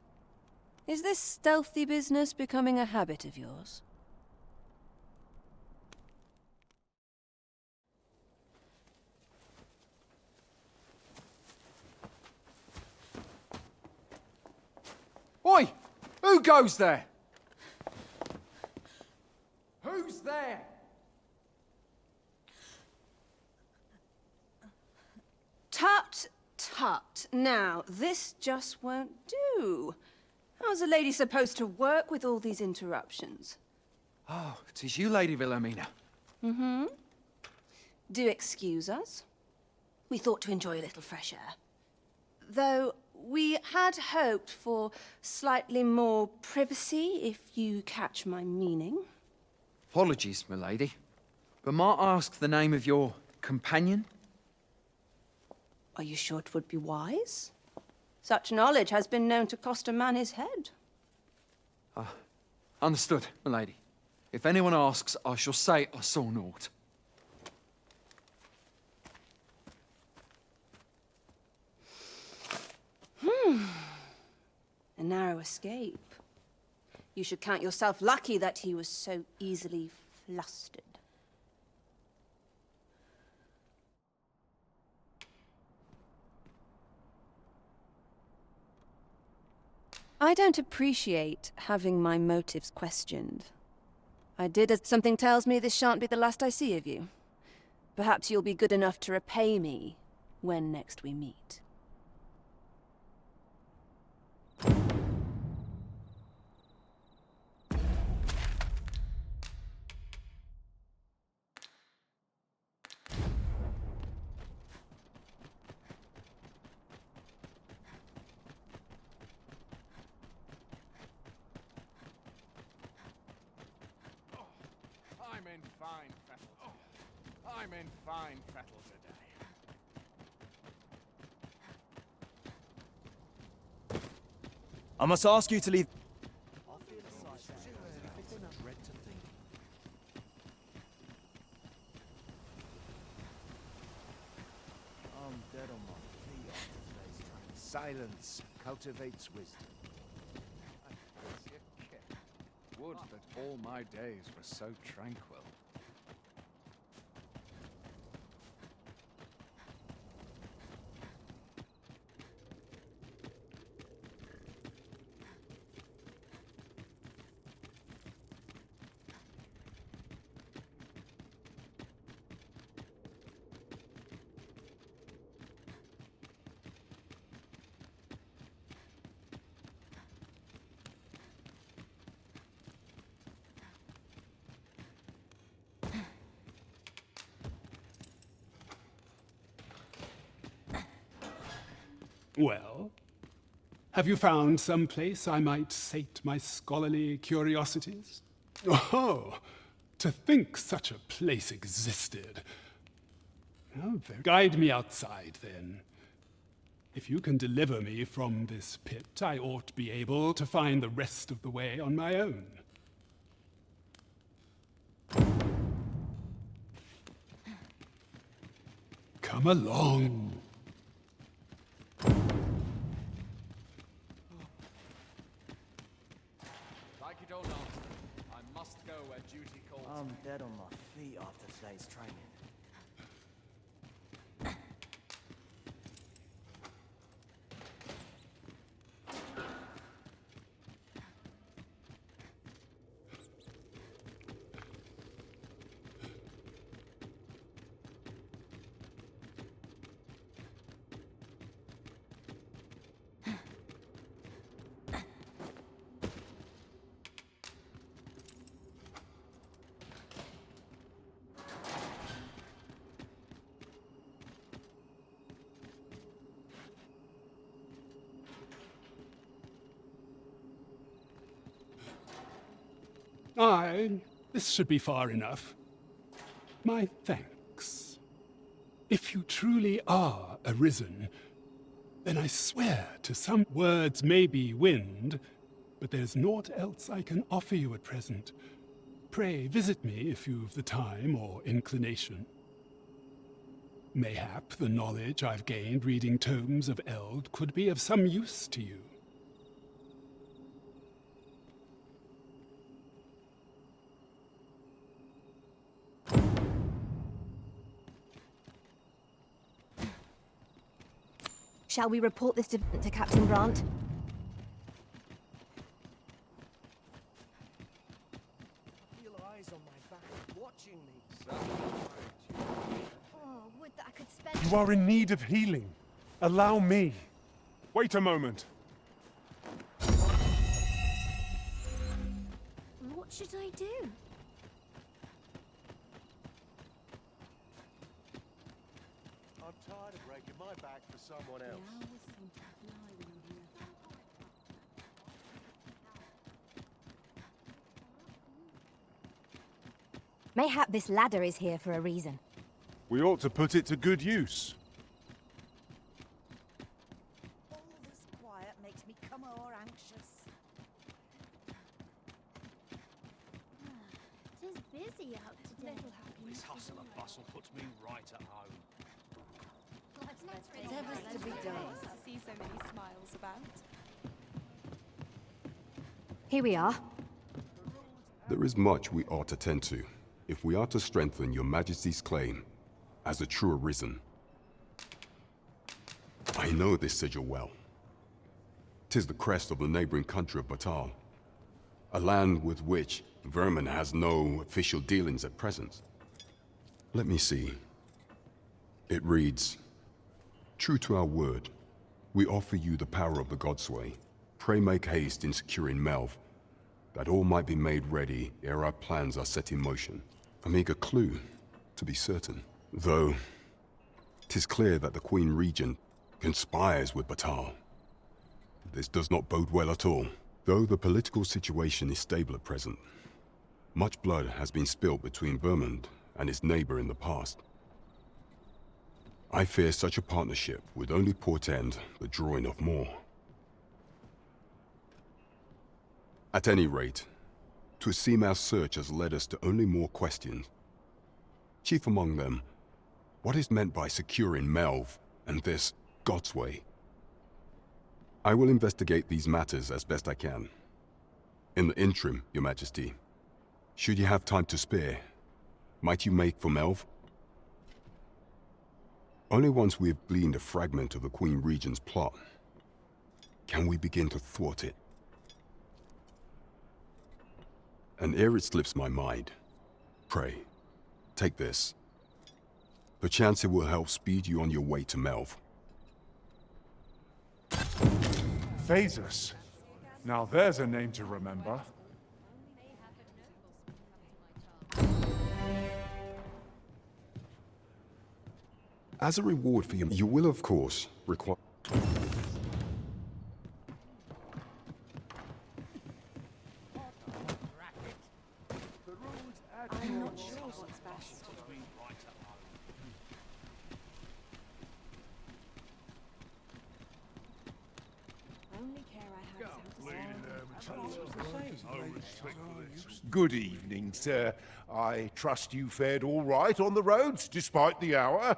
Is this stealthy business becoming a habit of yours? Oi! Who goes there? Who's there? Tut, tut. Now, this just won't do. How's a lady supposed to work with all these interruptions? Oh, 'tis you, Lady Wilhelmina. Mm-hmm. Do excuse us. We thought to enjoy a little fresh air. Though we had hoped for slightly more privacy, if you catch my meaning. Apologies, milady. But might I ask the name of your companion? Are you sure it would be wise? Such knowledge has been known to cost a man his head. Understood, milady. If anyone asks, I shall say I saw naught. A narrow escape. You should count yourself lucky that he was so easily flustered. I don't appreciate having my motives questioned. I did as something tells me this shan't be the last I see of you. Perhaps you'll be good enough to repay me when next we meet. I'm in fine fettle. I'm in fine fettle today. I must ask you to leave... I'm dead on my feet after today's training. Silence cultivates wisdom. Would that all my days were so tranquil. Well, have you found some place I might sate my scholarly curiosities? Oh, to think such a place existed. Oh, guide me outside, then. If you can deliver me from this pit, I ought to be able to find the rest of the way on my own. Come along. Like it or not, I must go where duty calls. I'm dead on my feet after today's training. This should be far enough. My thanks. If you truly are arisen, then I swear to some words may be wind, but there's naught else I can offer you at present. Pray visit me if you've the time or inclination. Mayhap the knowledge I've gained reading tomes of Eld could be of some use to you. Shall we report this event to Captain Brandt? I feel eyes on my back watching me. Oh, would that I could spend... You are in need of healing. Allow me. Wait a moment. What should I do? I'm tired of breaking my back for someone else. Mayhap this ladder is here for a reason. We ought to put it to good use. All this quiet makes me come o'er anxious. Tis busy out today. This hustle and bustle puts me right at home. Whatever's to be done. To see so many smiles about. Here we are. There is much we ought to tend to, if we are to strengthen your Majesty's claim as a true arisen. I know this sigil well. 'Tis the crest of the neighboring country of Batal, a land with which Vermin has no official dealings at present. Let me see. It reads, "True to our word, we offer you the power of the Godsway. Pray make haste in securing Melv, that all might be made ready ere our plans are set in motion." A meager clue, to be certain. Though, 'tis clear that the Queen Regent conspires with Batal. This does not bode well at all. Though the political situation is stable at present, much blood has been spilled between Vermund and its neighbor in the past. I fear such a partnership would only portend the drawing of more. At any rate, 'twould seem our search has led us to only more questions. Chief among them, what is meant by securing Melv and this Godsway? I will investigate these matters as best I can. In the interim, Your Majesty, should you have time to spare, might you make for Melv? Only once we have gleaned a fragment of the Queen Regent's plot can we begin to thwart it. And ere it slips my mind, pray, take this. Perchance it will help speed you on your way to Melv. Phasus. Now there's a name to remember. As a reward for you will of course require... I'm not sure what's best. only care I have Good evening, sir. I trust you fared all right on the roads, despite the hour.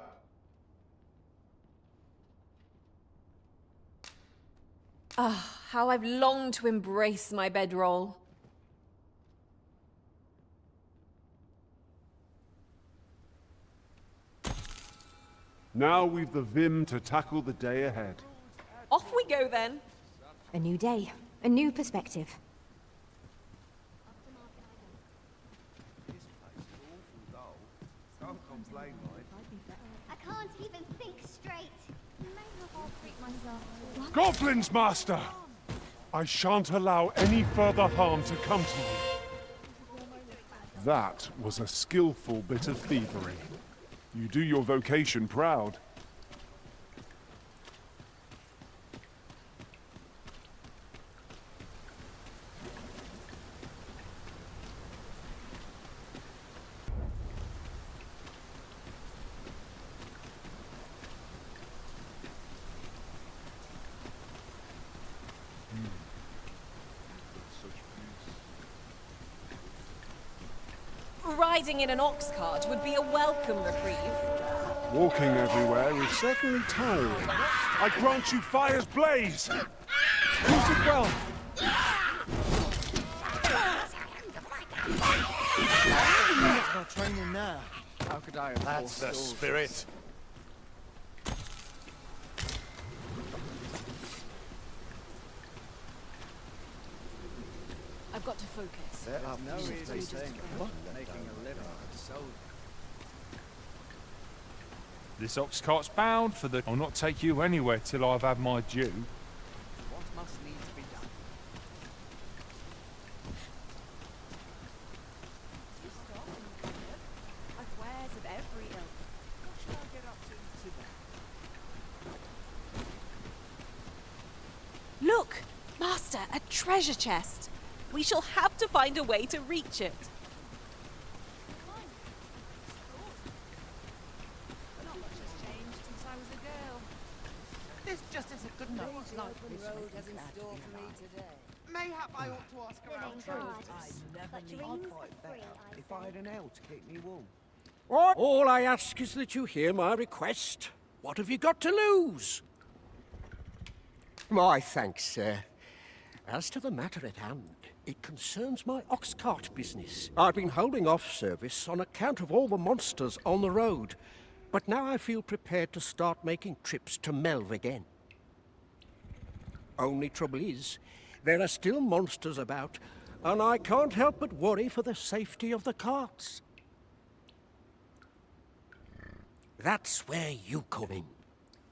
Ah, how I've longed to embrace my bedroll. Now we've the vim to tackle the day ahead. Off we go then. A new day, a new perspective. I can't even think straight. Maybe I'll treat myself. Goblins, Master! I shan't allow any further harm to come to you. That was a skillful bit of thievery. You do your vocation proud. Riding in an ox cart would be a welcome reprieve. Walking everywhere is certainly tiring. I grant you fire's blaze! Use it well! That's my training now. How could I have That's the forestalled spirit. this? I've got to focus. There are no easy thing making a living as a soldier. This ox cart's bound for the... I'll not take you anywhere till I've had my due. What must needs be done? I've wares of every ilk. What shall I get up to today? Look! Master, a treasure chest! We shall have to find a way to reach it. Not much has changed since I was a girl. This just isn't good enough. road has in store for me today. Mayhap I ought to ask around hard, But dreams are free, I If I had an ale to keep me warm. What? All I ask is that you hear my request. What have you got to lose? My thanks, sir. As to the matter at hand, it concerns my ox cart business. I've been holding off service on account of all the monsters on the road, but now I feel prepared to start making trips to Melv again. Only trouble is, there are still monsters about, and I can't help but worry for the safety of the carts. That's where you come in.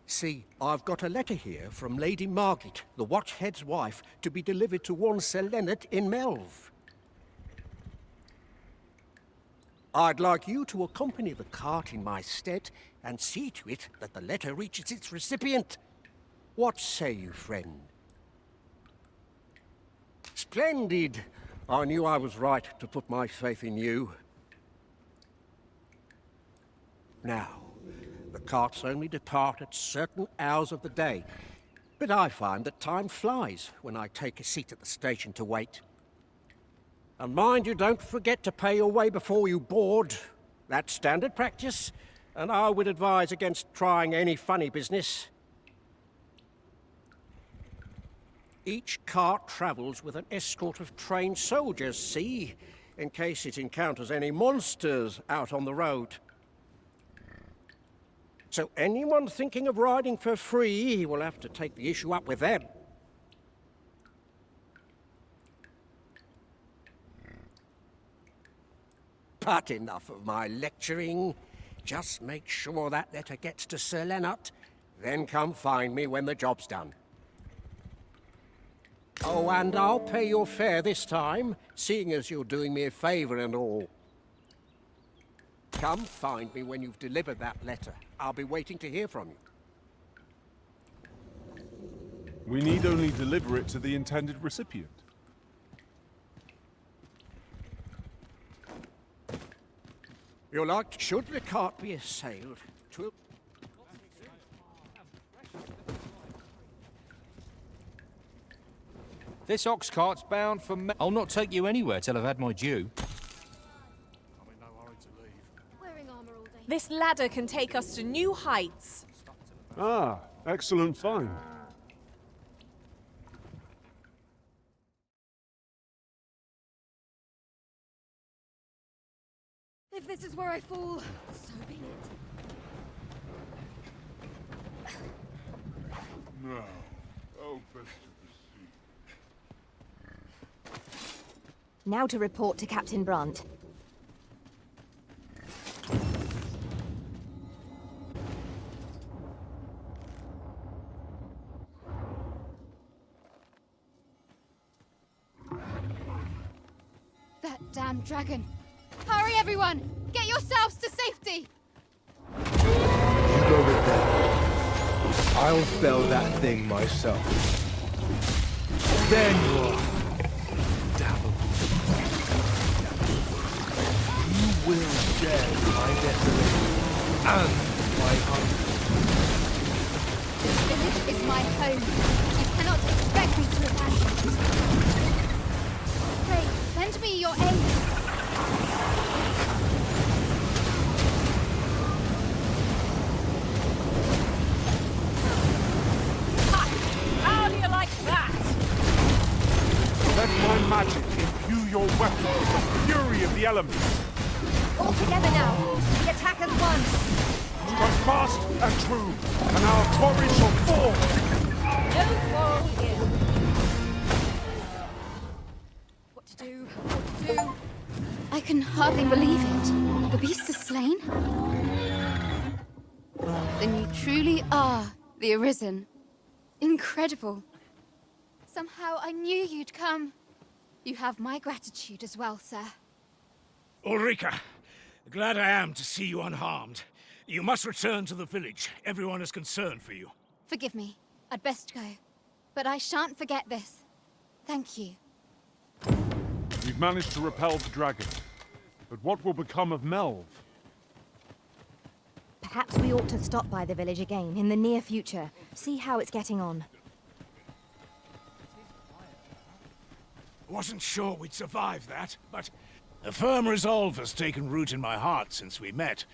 See, I've got a letter here from Lady Margit, the Watchhead's wife, to be delivered to one Sir Leonard in Melv. I'd like you to accompany the cart in my stead and see to it that the letter reaches its recipient. What say you, friend? Splendid! I knew I was right to put my faith in you. Now, the carts only depart at certain hours of the day, but I find that time flies when I take a seat at the station to wait. And mind you don't forget to pay your way before you board. That's standard practice, and I would advise against trying any funny business. Each cart travels with an escort of trained soldiers, see, in case it encounters any monsters out on the road. So anyone thinking of riding for free will have to take the issue up with them. But enough of my lecturing. Just make sure that letter gets to Sir Leonard, then come find me when the job's done. Oh, and I'll pay your fare this time, seeing as you're doing me a favour and all. Come find me when you've delivered that letter. I'll be waiting to hear from you. We need only deliver it to the intended recipient. You're like, should the cart be assailed, 'twill... This ox cart's bound for I'll not take you anywhere till I've had my due. Wearing armor all day. This ladder can take us to new heights. Ah, excellent find. If this is where I fall, so be it. No. Oh, best to Now to report to Captain Brandt. That damn dragon. Hurry, everyone! Get yourselves to safety! You go with them. I'll fell that thing myself. Then what? Dabble. You will share my desolation and my hunger. This village is my home. You cannot expect me to abandon it. Pray, lend me your aid. How do you like that? Let my magic imbue your weapon with the fury of the elements. All together now. The attack as one. Strike fast and true, and our quarry shall fall. No quarrel here. What to do? What to do? I can hardly believe it. The beast is slain? Then you truly are the Arisen. Incredible. Somehow I knew you'd come. You have my gratitude as well, sir. Ulrika, glad I am to see you unharmed. You must return to the village. Everyone is concerned for you. Forgive me. I'd best go. But I shan't forget this. Thank you. We've managed to repel the dragon. But what will become of Melv? Perhaps we ought to stop by the village again in the near future. See how it's getting on. Wasn't sure we'd survive that, but a firm resolve has taken root in my heart since we met.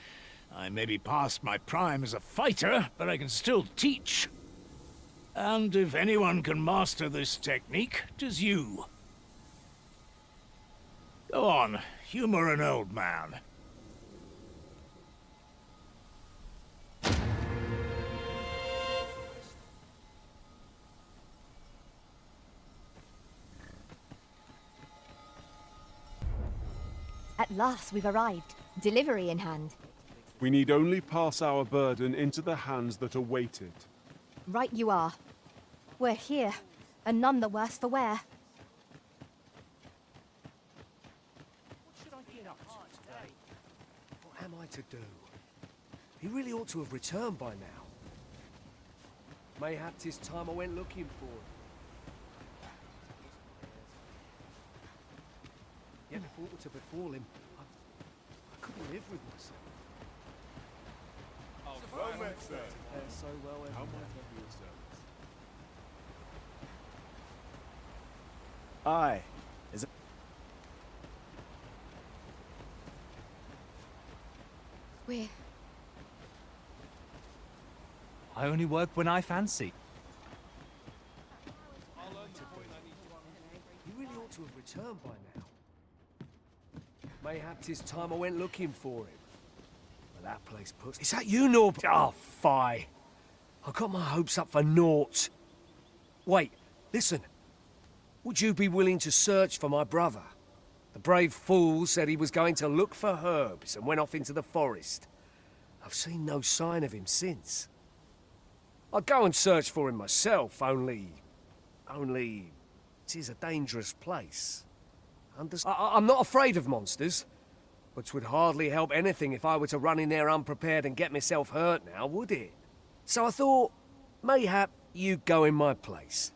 I may be past my prime as a fighter, but I can still teach. And if anyone can master this technique, 'tis you. Go on, humor an old man. At last we've arrived. Delivery in hand. We need only pass our burden into the hands that await it. Right you are. We're here, and none the worse for wear. What should I get up to today? What am I to do? He really ought to have returned by now. Mayhap 'tis time I went looking for him. Yet if aught were to befall him, I couldn't live with myself. Well met, sir. So well How might I be of service? Aye. Is it? We're... I only work when I fancy. He really ought to have returned by now. Mayhap 'tis time I went looking for him. But that place puts... Is that you, Norb? Oh, fie. I got my hopes up for naught. Wait, listen. Would you be willing to search for my brother? The brave fool said he was going to look for herbs and went off into the forest. I've seen no sign of him since. I'd go and search for him myself, only... It is a dangerous place. I'm not afraid of monsters, but 'twould hardly help anything if I were to run in there unprepared and get myself hurt now, would it? So I thought, mayhap you'd go in my place.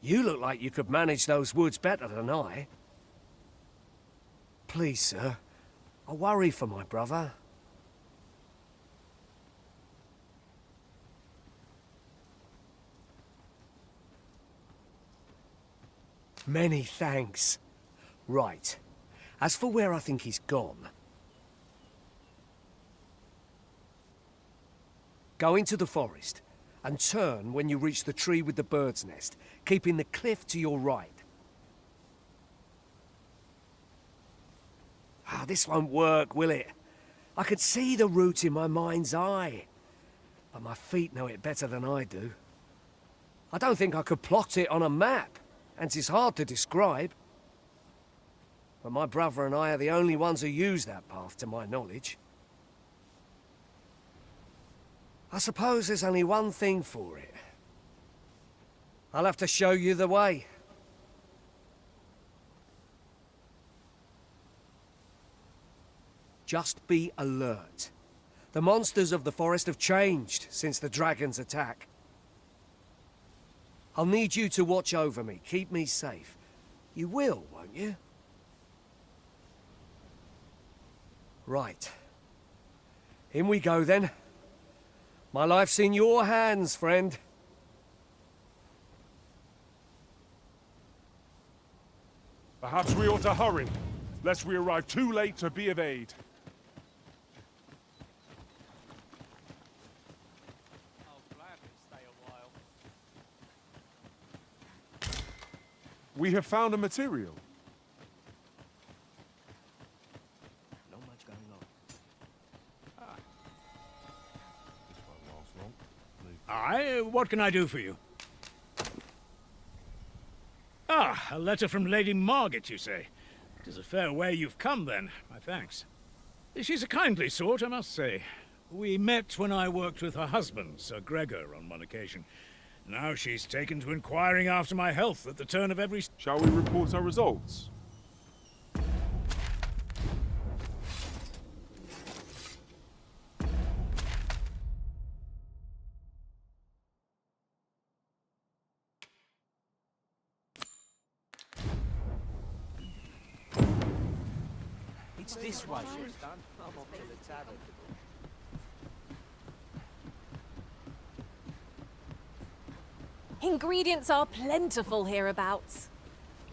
You look like you could manage those woods better than I. Please, sir, I worry for my brother. Many thanks. Right. As for where I think he's gone... Go into the forest, and turn when you reach the tree with the bird's nest, keeping the cliff to your right. Ah, this won't work, will it? I could see the route in my mind's eye, but my feet know it better than I do. I don't think I could plot it on a map, and it's hard to describe. But my brother and I are the only ones who use that path, to my knowledge. I suppose there's only one thing for it. I'll have to show you the way. Just be alert. The monsters of the forest have changed since the dragon's attack. I'll need you to watch over me, keep me safe. You will, won't you? Right. In we go then. My life's in your hands, friend. Perhaps we ought to hurry, lest we arrive too late to be of aid. We have found a material. Not much going on. Aye, what can I do for you? Ah, a letter from Lady Margaret, you say? It is a fair way you've come, then. My thanks. She's a kindly sort, I must say. We met when I worked with her husband, Sir Gregor, on one occasion. Now she's taken to inquiring after my health at the turn of every... Shall we report our results? It's this way. I'm off to the tavern. Ingredients are plentiful hereabouts.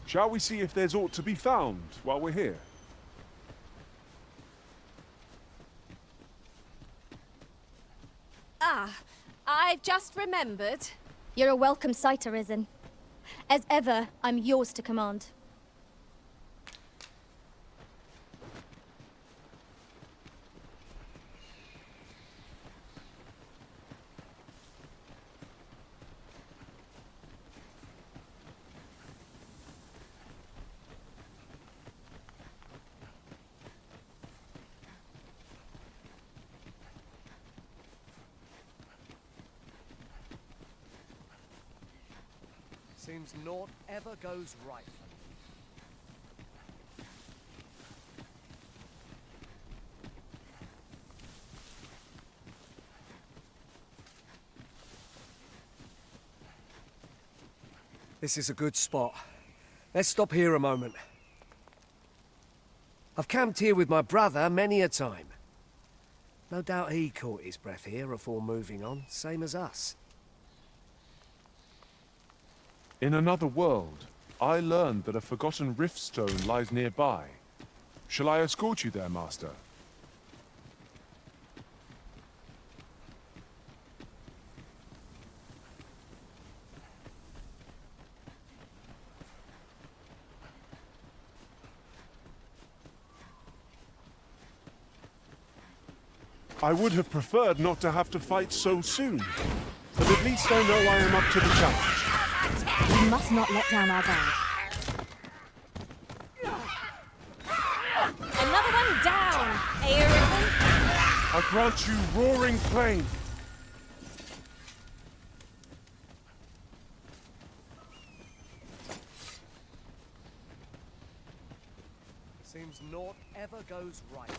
Shall we see if there's aught to be found while we're here? Ah, I've just remembered. You're a welcome sight, Arisen. As ever, I'm yours to command. Seems naught ever goes right for me. This is a good spot. Let's stop here a moment. I've camped here with my brother many a time. No doubt he caught his breath here before moving on, same as us. In another world, I learned that a forgotten rift stone lies nearby. Shall I escort you there, Master? I would have preferred not to have to fight so soon, but at least I know I am up to the challenge. We must not let down our guard. Another one down, Arisen. I grant you roaring plain. Seems naught ever goes right.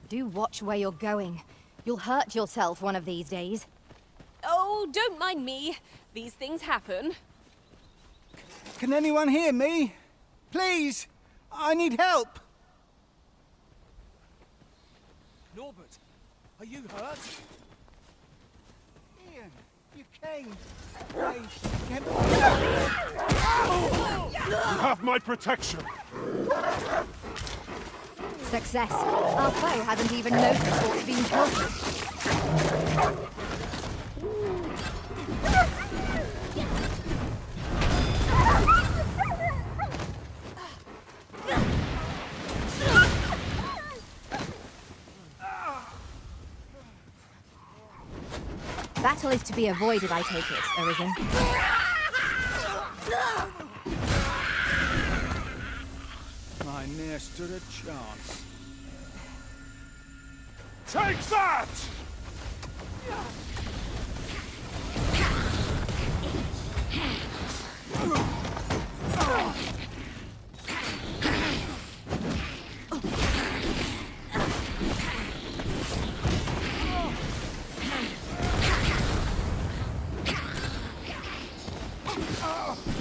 Do watch where you're going. You'll hurt yourself one of these days. Oh, don't mind me. These things happen. Can anyone hear me? Please! I need help! Norbert, are you hurt? Ian, you came. Wait, You have my protection. Success. Our foe hasn't even noticed what's been plotted. Battle is to be avoided, I take it, Arisen. I near stood a chance. Take that!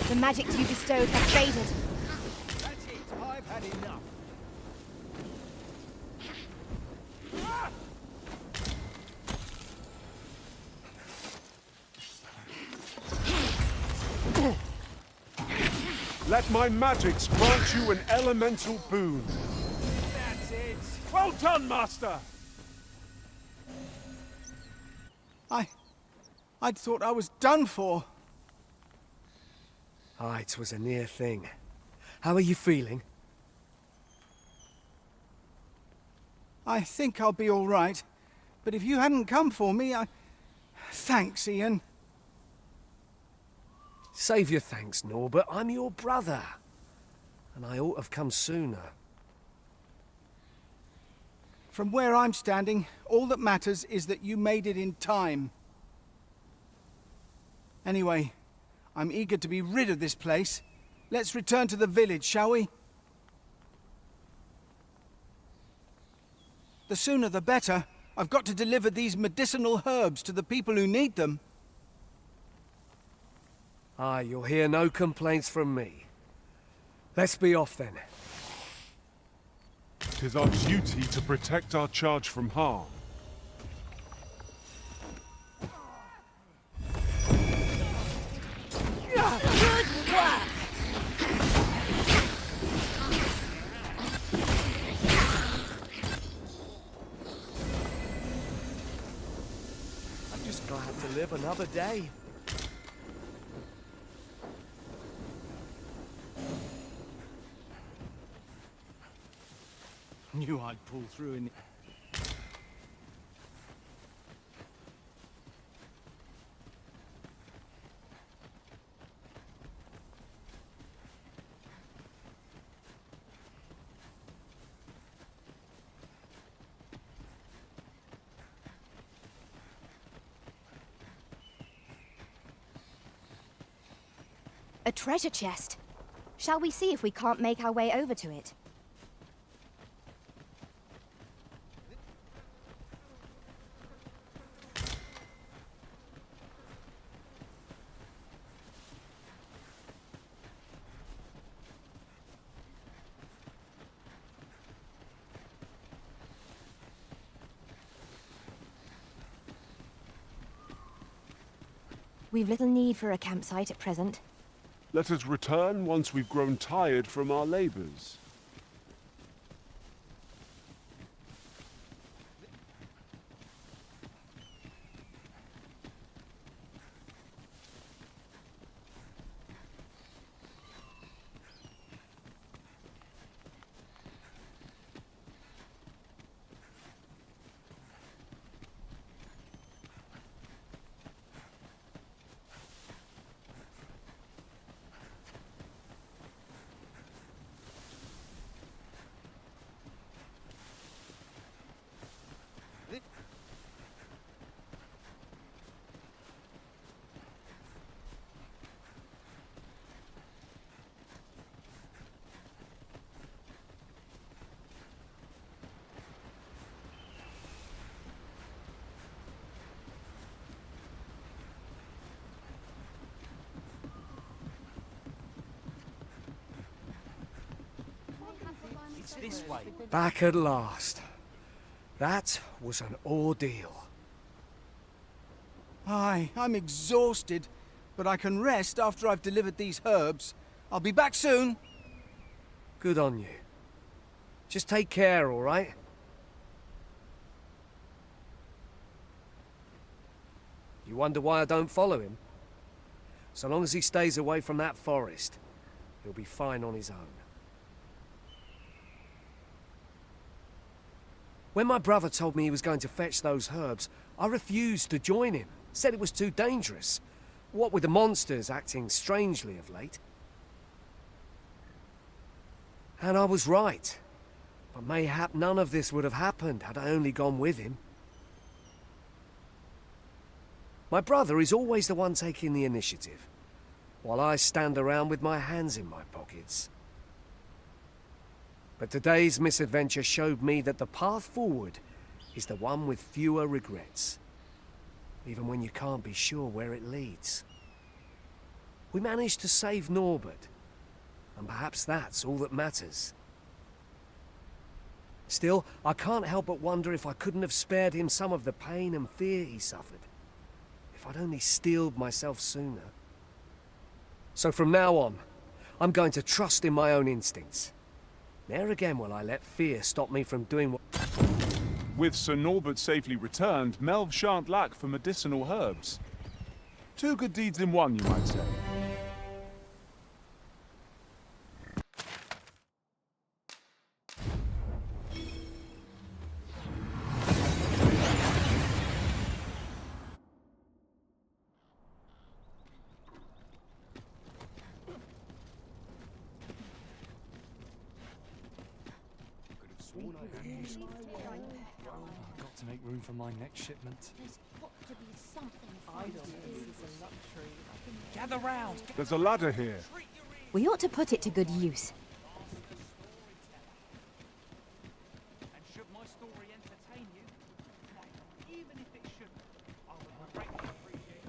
The magic you bestowed has faded. That's it. I've had enough. Let my magics grant you an elemental boon. That's it. Well done, Master! I'd thought I was done for. Aye, it was a near thing. How are you feeling? I think I'll be all right. But if you hadn't come for me, Thanks, Ian. Save your thanks, Norbert. I'm your brother. And I ought to have come sooner. From where I'm standing, all that matters is that you made it in time. Anyway, I'm eager to be rid of this place. Let's return to the village, shall we? The sooner the better. I've got to deliver these medicinal herbs to the people who need them. Aye, you'll hear no complaints from me. Let's be off then. 'Tis our duty to protect our charge from harm. Good work! I'm just glad to live another day. Knew I'd pull through in... A treasure chest. Shall we see if we can't make our way over to it? We've little need for a campsite at present. Let us return once we've grown tired from our labors. It's this way. Back at last. That was an ordeal. Aye, I'm exhausted, but I can rest after I've delivered these herbs. I'll be back soon. Good on you. Just take care, all right? You wonder why I don't follow him? So long as he stays away from that forest, he'll be fine on his own. When my brother told me he was going to fetch those herbs, I refused to join him. Said it was too dangerous. What with the monsters acting strangely of late. And I was right. But mayhap none of this would have happened had I only gone with him. My brother is always the one taking the initiative, while I stand around with my hands in my pockets. But today's misadventure showed me that the path forward is the one with fewer regrets, even when you can't be sure where it leads. We managed to save Norbert, and perhaps that's all that matters. Still, I can't help but wonder if I couldn't have spared him some of the pain and fear he suffered. If I'd only steeled myself sooner. So from now on, I'm going to trust in my own instincts. Ne'er again will I let fear stop me from doing what... With Sir Norbert safely returned, Melv shan't lack for medicinal herbs. Two good deeds in one, you might say. I've got to make room for my next shipment. Gather round. There's a ladder here. We ought to put it to good use. And should my story entertain you, even if it shouldn't, I would greatly appreciate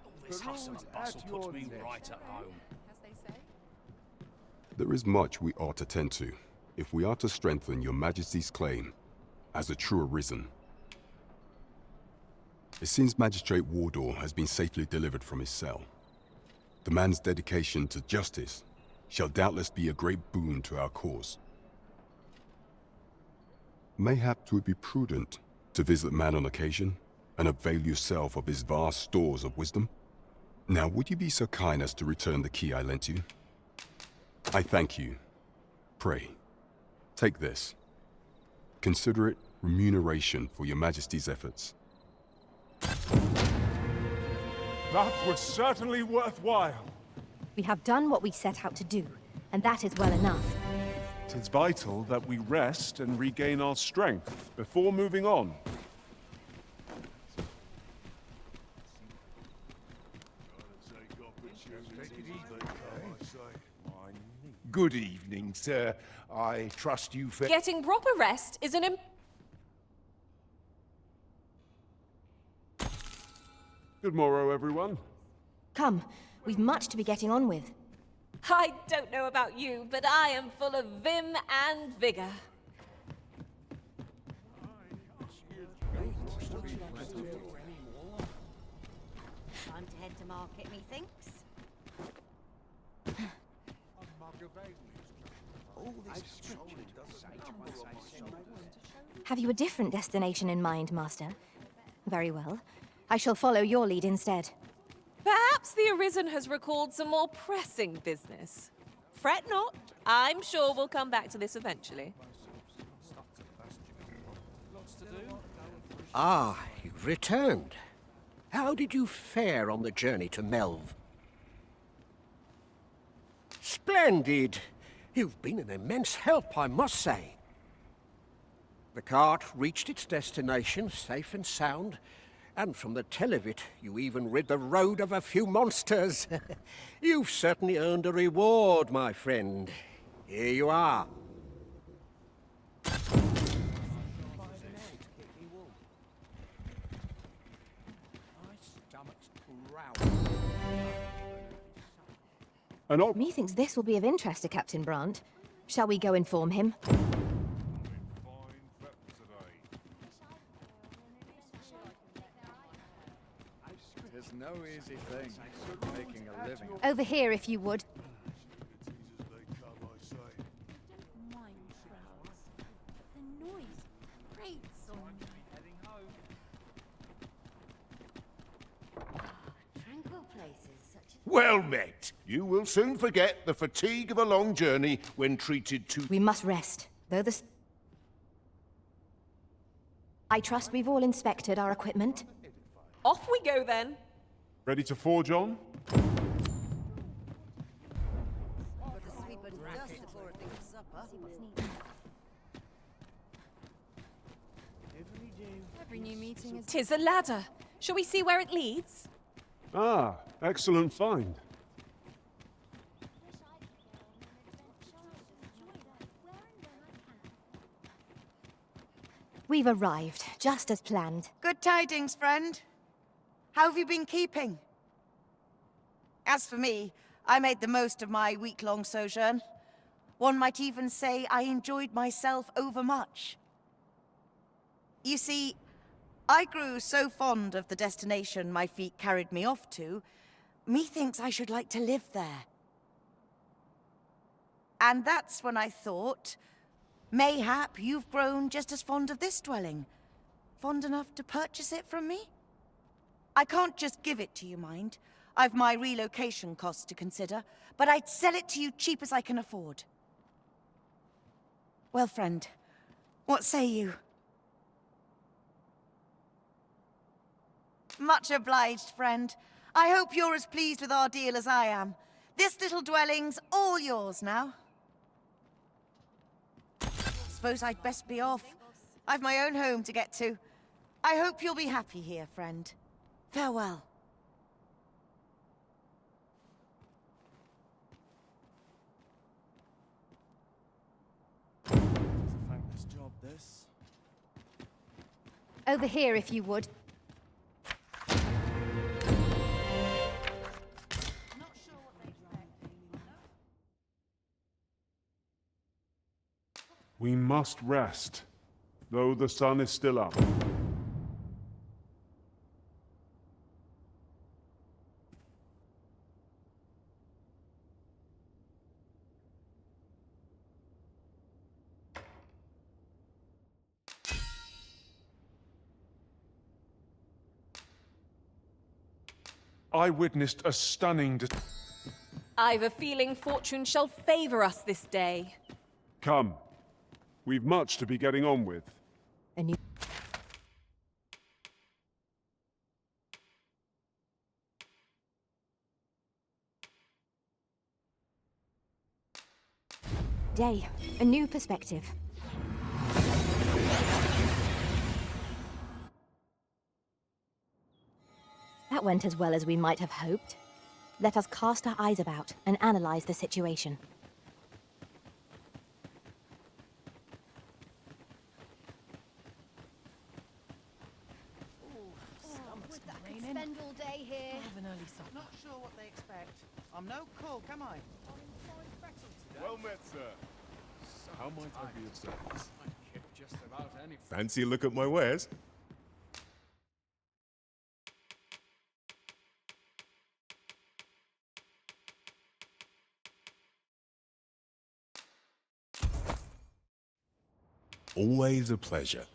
All this hustle and bustle puts me right at home. There is much we ought to tend to, if we are to strengthen your Majesty's claim as a true arisen. It seems Magistrate Wardor has been safely delivered from his cell. The man's dedication to justice shall doubtless be a great boon to our cause. Mayhap 'twould be prudent to visit the man on occasion and avail yourself of his vast stores of wisdom. Now, would you be so kind as to return the key I lent you? I thank you. Pray, take this. Consider it remuneration for your Majesty's efforts. That was certainly worthwhile. We have done what we set out to do, and that is well enough. 'Tis vital that we rest and regain our strength before moving on. Good evening, sir. I trust you fare... Getting proper rest is an Good morrow, everyone. Come, we've much to be getting on with. I don't know about you, but I am full of vim and vigor. Time to head to market, methinks. Have you a different destination in mind, Master? Very well. I shall follow your lead instead. Perhaps the Arisen has recalled some more pressing business. Fret not. I'm sure we'll come back to this eventually. Ah, you've returned. How did you fare on the journey to Melv? Splendid! You've been an immense help, I must say. The cart reached its destination safe and sound, and from the tell of it, you even rid the road of a few monsters. You've certainly earned a reward, my friend. Here you are. My stomach's growling. Methinks this will be of interest to Captain Brandt. Shall we go inform him? It's no easy thing, making a living. Over here, if you would. The noise grates on me. Tranquil places such as... Well met. You will soon forget the fatigue of a long journey when treated to... We must rest, though the... I trust we've all inspected our equipment. Off we go then. Ready to forge on? Every new meeting is... 'Tis a ladder. Shall we see where it leads? Ah, excellent find. We've arrived, just as planned. Good tidings, friend. How have you been keeping? As for me, I made the most of my week-long sojourn. One might even say I enjoyed myself overmuch. You see, I grew so fond of the destination my feet carried me off to, methinks I should like to live there. And that's when I thought, mayhap you've grown just as fond of this dwelling. Fond enough to purchase it from me? I can't just give it to you, mind. I've my relocation costs to consider, but I'd sell it to you cheap as I can afford. Well, friend, what say you? Much obliged, friend. I hope you're as pleased with our deal as I am. This little dwelling's all yours now. Suppose I'd best be off. I've my own home to get to. I hope you'll be happy here, friend. Farewell. It's a thankless job, this. Over here, if you would. We must rest, though the sun is still up. I witnessed a stunning... I've a feeling fortune shall favor us this day. Come. We've much to be getting on with. A new... Day. A new perspective. That went as well as we might have hoped. Let us cast our eyes about and analyze the situation. Spend all day here. Not sure what they expect. I'm no cook, am I? Well met, sir. How might I be of service? Just about any... Fancy a look at my wares? Always a pleasure.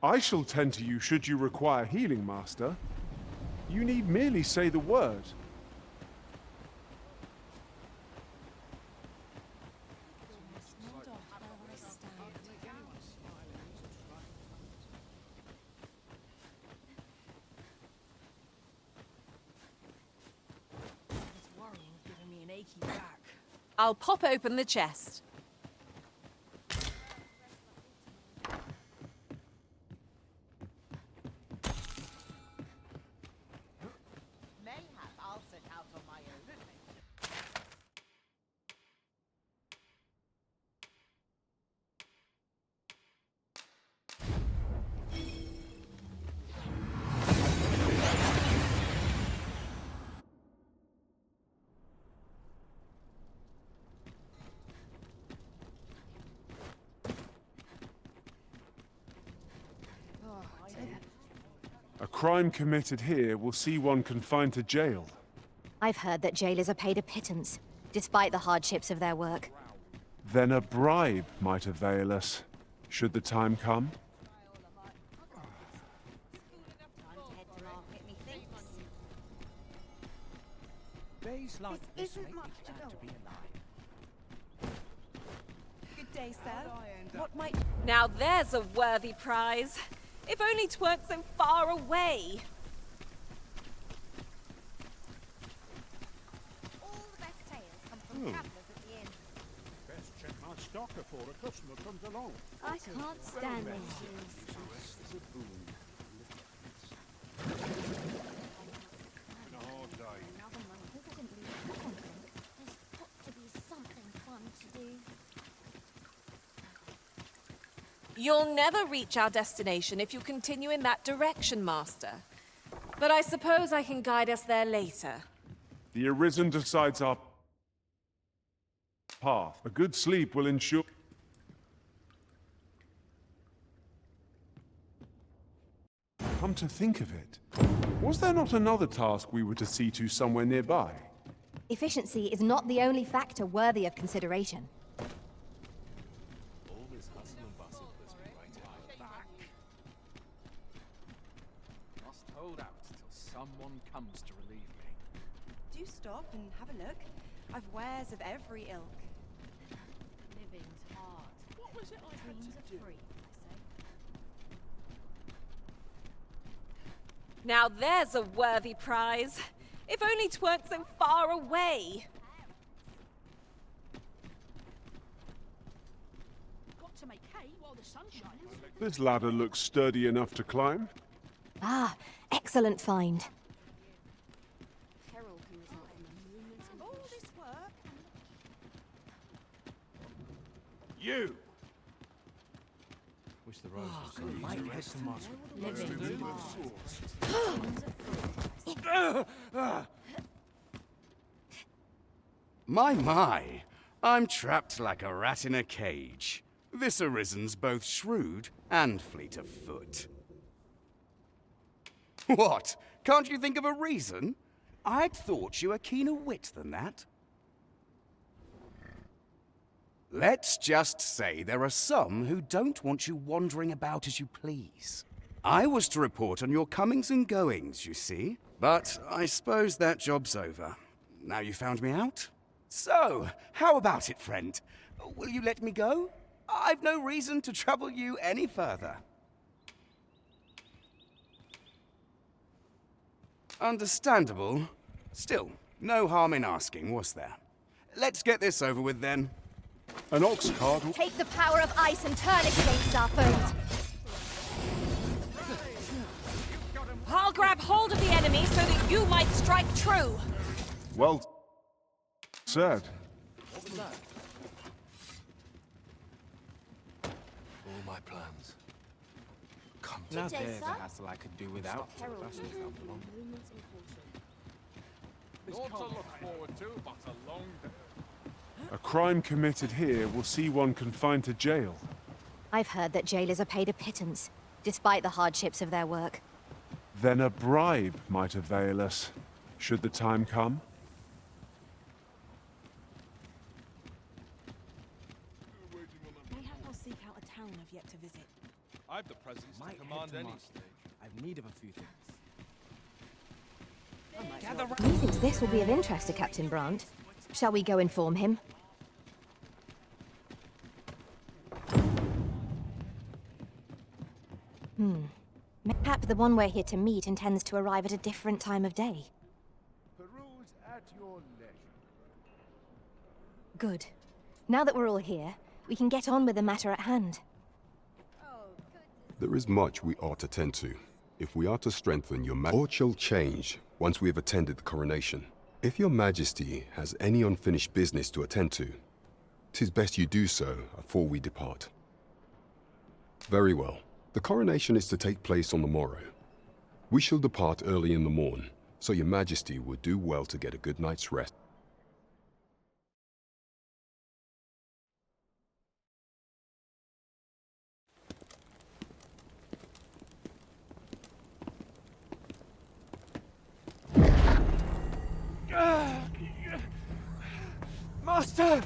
I shall tend to you should you require healing, Master. You need merely say the word. I'll pop open the chest. Mayhap I'll set out on my own adventure. crime committed here will see one confined to jail. I've heard that jailers are paid a pittance, despite the hardships of their work. Then a bribe might avail us, should the time come. Days like this make me glad to be alive. Good day, sir. What might... Now there's a worthy prize. If only 'tweren't so far away. All the best tales come from travellers at the inn. Best check my stock before a customer comes along. I can't stand this. Been a hard day. There's got to be something fun to do. You'll never reach our destination if you continue in that direction, Master. But I suppose I can guide us there later. The Arisen decides our path. A good sleep will ensure... Come to think of it, was there not another task we were to see to somewhere nearby? Efficiency is not the only factor worthy of consideration. All this hustle and bustle puts me right at my back. Must hold out till someone comes to relieve me. Do stop and have a look. I've wares of every ilk. Living's hard. What was it I had Dreams to are do? free, I say. Now there's a worthy prize. If only 'tweren't so far away. Got to make hay while the sun shines. This ladder looks sturdy enough to climb. Ah, excellent find. Peril can result from the movements and All this work. You! Wish the rose was Good might head to Moscow. living's hard. Dreams are free. My, I'm trapped like a rat in a cage. This Arisen's both shrewd and fleet of foot. What? Can't you think of a reason? I'd thought you were keener wit than that. Let's just say there are some who don't want you wandering about as you please. I was to report on your comings and goings, you see. But I suppose that job's over. Now you found me out? So, how about it, friend? Will you let me go? I've no reason to trouble you any further. Understandable. Still, no harm in asking, was there? Let's get this over with then. An ox cart... Take the power of ice and turn it against our foes. I'll grab hold of the enemy so that you might strike true. Well said. What was that? All my plans. Come to Now there's a hassle I could do without. Peril can result from the movements and caution. Not to look forward to, but a long day. A crime committed here will see one confined to jail. I've heard that jailers are paid a pittance, despite the hardships of their work. Then a bribe might avail us, should the time come. Mayhap I'll seek out a town I've yet to visit. I've the presence to command any. I've need of a few things. Methinks this will be of interest to Captain Brandt. Shall we go inform him? Mayhap the one we're here to meet intends to arrive at a different time of day. Peruse at your leisure. Good. Now that we're all here, we can get on with the matter at hand. There is much we ought to tend to. If we are to strengthen your majesty, much shall change once we have attended the coronation. If your majesty has any unfinished business to attend to, 'tis best you do so afore we depart. Very well. The coronation is to take place on the morrow. We shall depart early in the morn, so your majesty would do well to get a good night's rest. Master!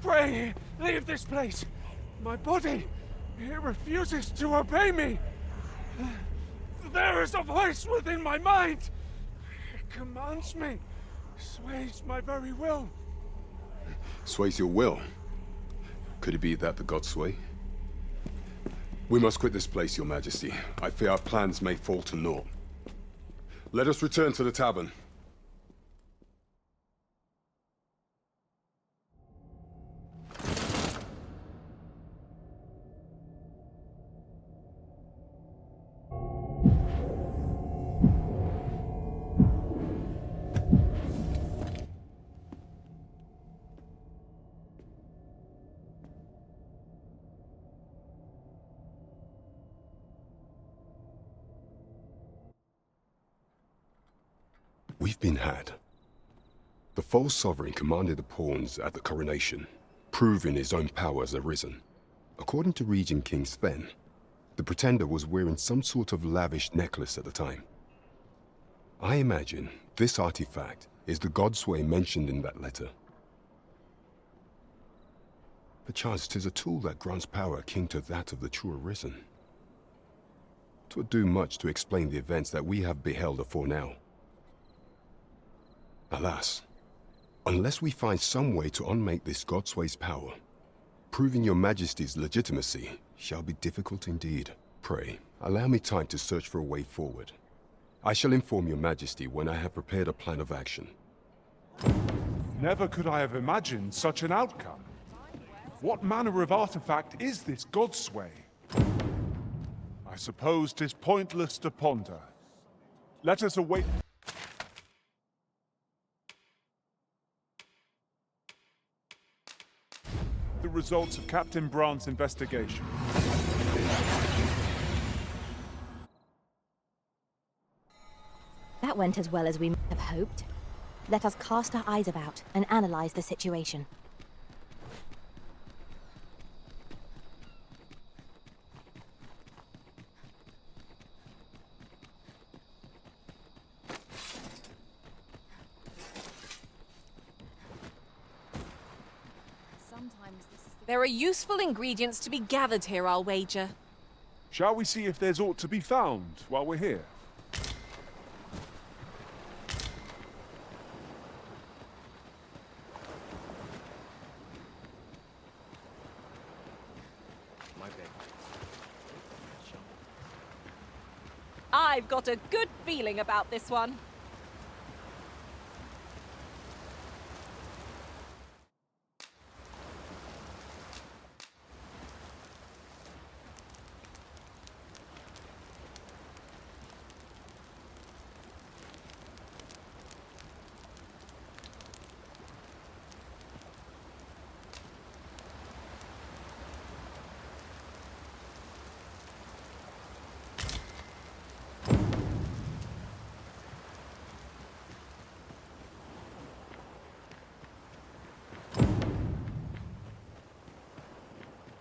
Pray, leave this place! My body, it refuses to obey me! There is a voice within my mind! It commands me, sways my very will. Sways your will? Could it be that the gods sway? We must quit this place, Your Majesty. I fear our plans may fall to naught. Let us return to the tavern. We've been had. The false sovereign commanded the pawns at the coronation, proving his own power has arisen. According to Regent King Sven, the pretender was wearing some sort of lavish necklace at the time. I imagine this artifact is the godsway mentioned in that letter. Perchance 'tis a tool that grants power akin to that of the true arisen. 'Twould do much to explain the events that we have beheld afore now. Alas, unless we find some way to unmake this godsway's power, proving your Majesty's legitimacy shall be difficult indeed. Pray, allow me time to search for a way forward. I shall inform your Majesty when I have prepared a plan of action. Never could I have imagined such an outcome. What manner of artifact is this godsway? I suppose 'tis pointless to ponder. Let us await the results of Captain Brandt's investigation. That went as well as we might have hoped. Let us cast our eyes about and analyze the situation. There are useful ingredients to be gathered here, I'll wager. Shall we see if there's aught to be found while we're here? I've got a good feeling about this one.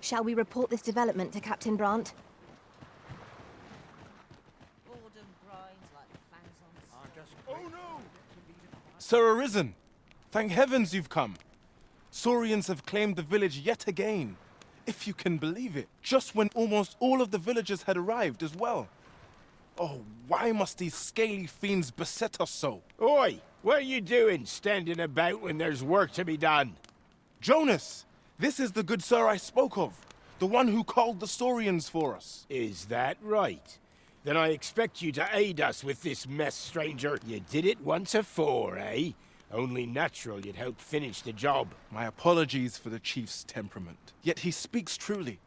Shall we report this development to Captain Brandt? Sir Arisen, thank heavens you've come. Saurians have claimed the village yet again. If you can believe it, just when almost all of the villagers had arrived as well. Oh, why must these scaly fiends beset us so? Oi, what are you doing standing about when there's work to be done? Jonas, this is the good sir I spoke of, the one who called the Saurians for us. Is that right? Then I expect you to aid us with this mess, stranger. You did it once afore, eh? Only natural you'd help finish the job. My apologies for the chief's temperament. Yet he speaks truly.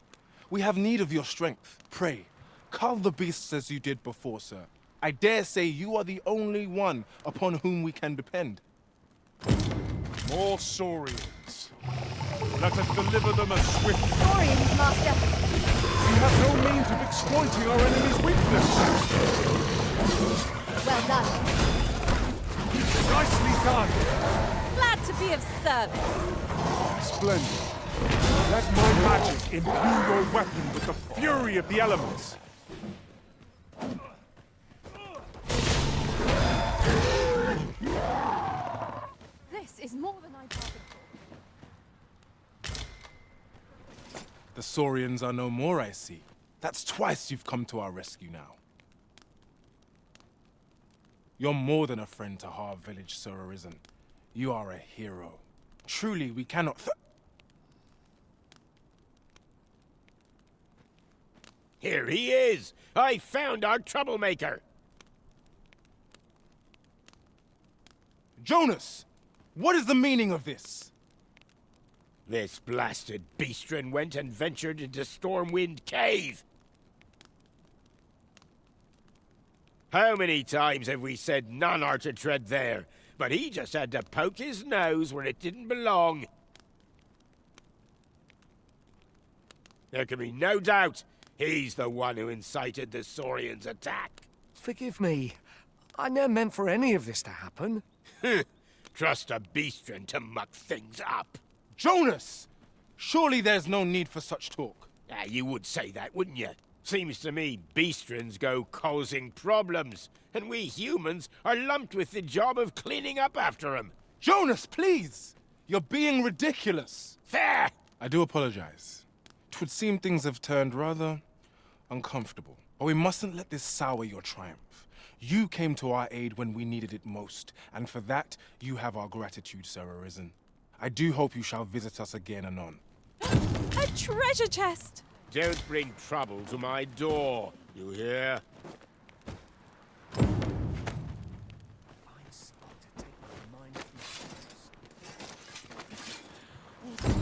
We have need of your strength. Pray, cull the beasts as you did before, sir. I dare say you are the only one upon whom we can depend. More Saurians. Let us deliver them a swift... Saurians, Master! We have no means of exploiting our enemy's weakness. Well done. Nicely done. Glad to be of service. Splendid. Let my magic imbue your weapon with the fury of the elements. This is more than I bargained for. The Saurians are no more, I see. That's twice you've come to our rescue now. You're more than a friend to Harv Village, Sir Arisen. You are a hero. Truly, we cannot Here he is! I found our troublemaker! Jonas! What is the meaning of this? This blasted beastren went and ventured into Stormwind Cave! How many times have we said none are to tread there? But he just had to poke his nose where it didn't belong. There can be no doubt he's the one who incited the Saurians' attack. Forgive me. I never meant for any of this to happen. Trust a beastren to muck things up. Jonas! Surely there's no need for such talk. You would say that, wouldn't you? Seems to me beastrens go causing problems, and we humans are lumped with the job of cleaning up after them. Jonas, please! You're being ridiculous. There! I do apologize. 'Twould seem things have turned rather uncomfortable. But we mustn't let this sour your triumph. You came to our aid when we needed it most, and for that, you have our gratitude, Sir Arisen. I do hope you shall visit us again anon. A treasure chest! Don't bring trouble to my door, you hear? Some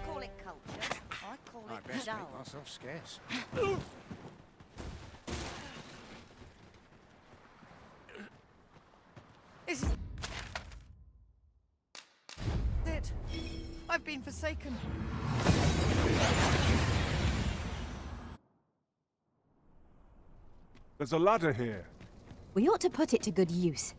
call it culture. I call I it best dull. make myself scarce. Is it? I've been forsaken. There's a ladder here. We ought to put it to good use.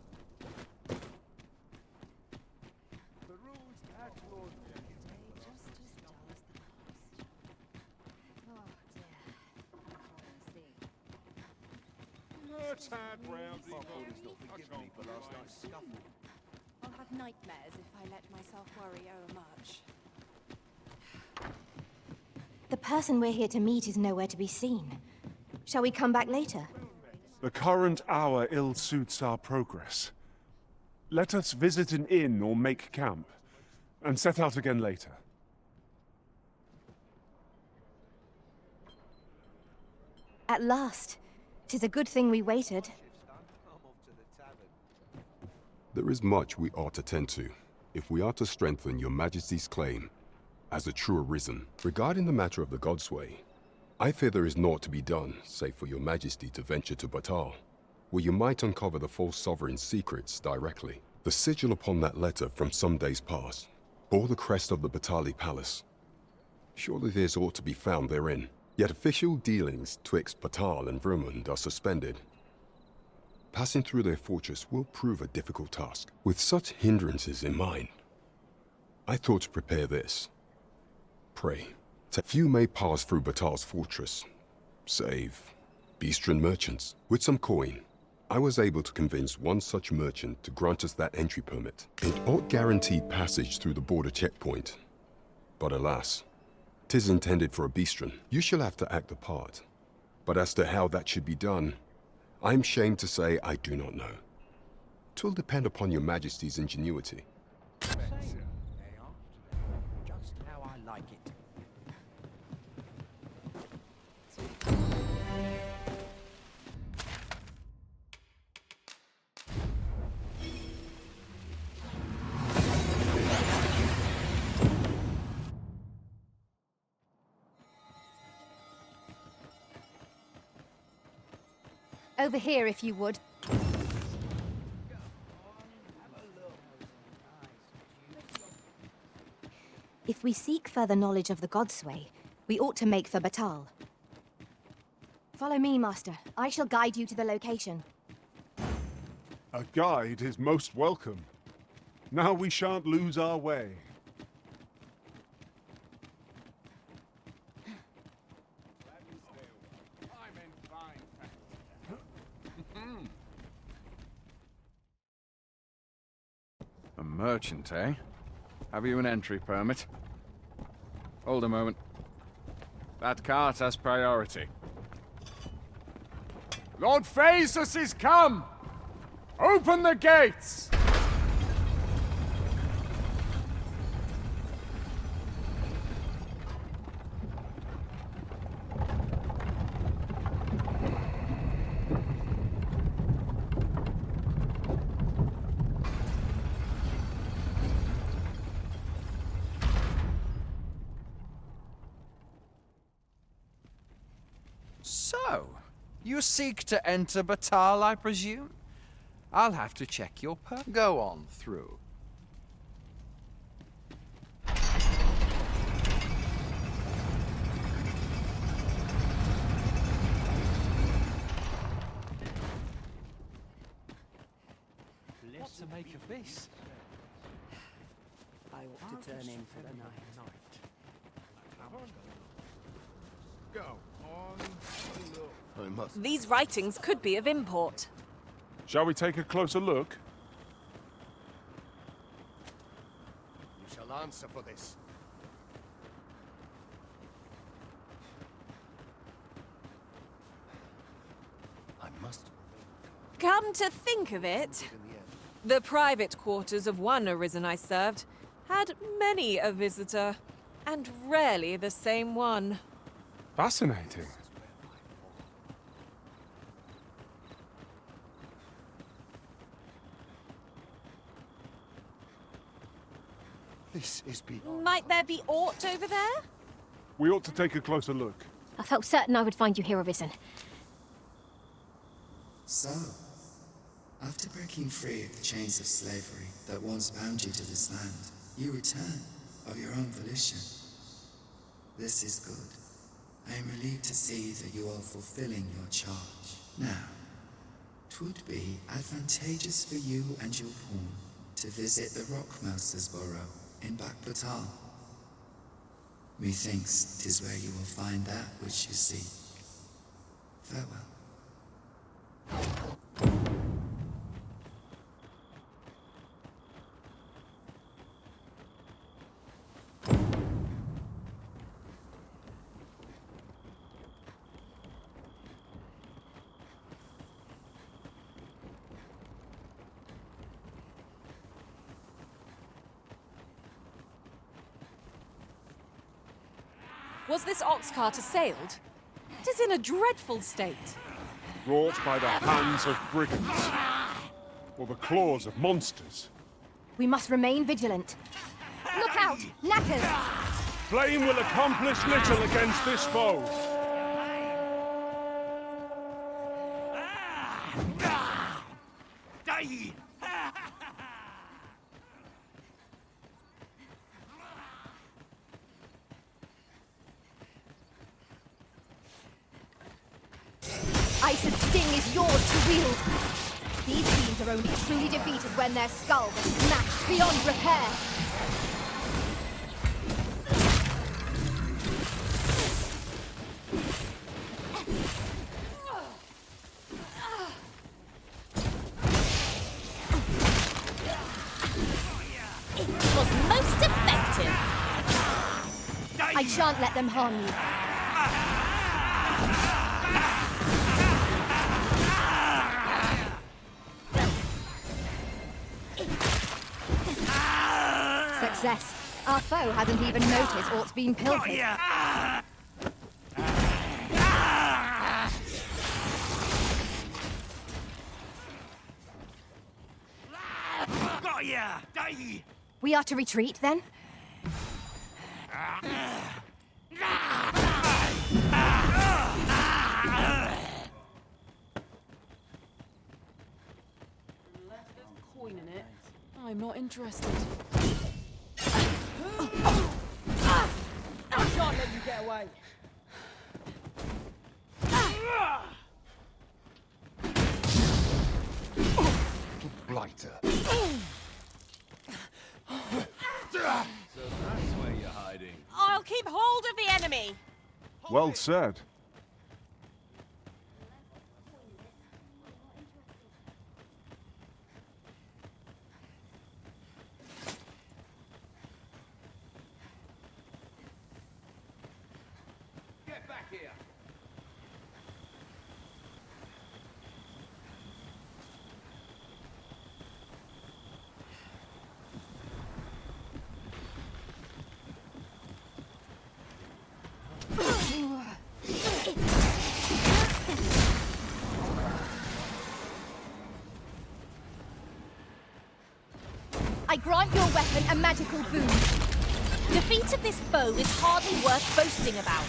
I'll have nightmares if I let myself worry overmuch. The person we're here to meet is nowhere to be seen. Shall we come back later? The current hour ill suits our progress. Let us visit an inn or make camp, and set out again later. At last. 'Tis a good thing we waited. There is much we ought to tend to, if we are to strengthen your Majesty's claim as a true Arisen. Regarding the matter of the Godsway, I fear there is naught to be done, save for your Majesty to venture to Batal, where you might uncover the false sovereign's secrets directly. The sigil upon that letter from some days past bore the crest of the Batali Palace. Surely there's aught to be found therein. Yet official dealings twixt Batal and Vermund are suspended. Passing through their fortress will prove a difficult task. With such hindrances in mind, I thought to prepare this. Pray, few may pass through Batal's fortress, save Beastren merchants. With some coin, I was able to convince one such merchant to grant us that entry permit. It ought guaranteed passage through the border checkpoint. But alas, 'tis intended for a Beastren. You shall have to act the part. But as to how that should be done, I'm shamed to say I do not know. 'Twill depend upon your Majesty's ingenuity. Just how I like it. Over here, if you would. If we seek further knowledge of the Godsway, we ought to make for Batal. Follow me, Master. I shall guide you to the location. A guide is most welcome. Now we shan't lose our way. A merchant, eh? Have you an entry permit? Hold a moment. That cart has priority. Lord Phaesus is come! Open the gates! So, you seek to enter Batal, I presume? I'll have to check your Go on through. What to make of this? I ought to turn in for the night. Go on. I must. These writings could be of import. Shall we take a closer look? You shall answer for this. I must. Come to think of it, the private quarters of one Arisen I served had many a visitor, and rarely the same one. Fascinating. This is beyond. Might there be aught over there? We ought to take a closer look. I felt certain I would find you here, Arisen. So, after breaking free of the chains of slavery that once bound you to this land, you return of your own volition. This is good. I am relieved to see that you are fulfilling your charge. Now, 'twould be advantageous for you and your pawn to visit the Rockmouser's burrow in Batal. Methinks 'tis where you will find that which you seek. Farewell. Was this ox cart assailed? It is in a dreadful state. Wrought by the hands of brigands, or the claws of monsters. We must remain vigilant. Look out! Knackers! Flame will accomplish little against this foe. Ice and Sting is yours to wield. These fiends are only truly defeated when their skulls are smashed beyond repair. It was most effective. I shan't let them harm you. Success. Our foe hasn't even noticed aught's been pilfered. Got ya! Die! We are to retreat, then? Coin in it. I'm not interested. I can't let you get away. Blighter. So that's where you're hiding. I'll keep hold of the enemy. Well said. Get back here. I grant your weapon a magical boon. Defeat of this foe is hardly worth boasting about.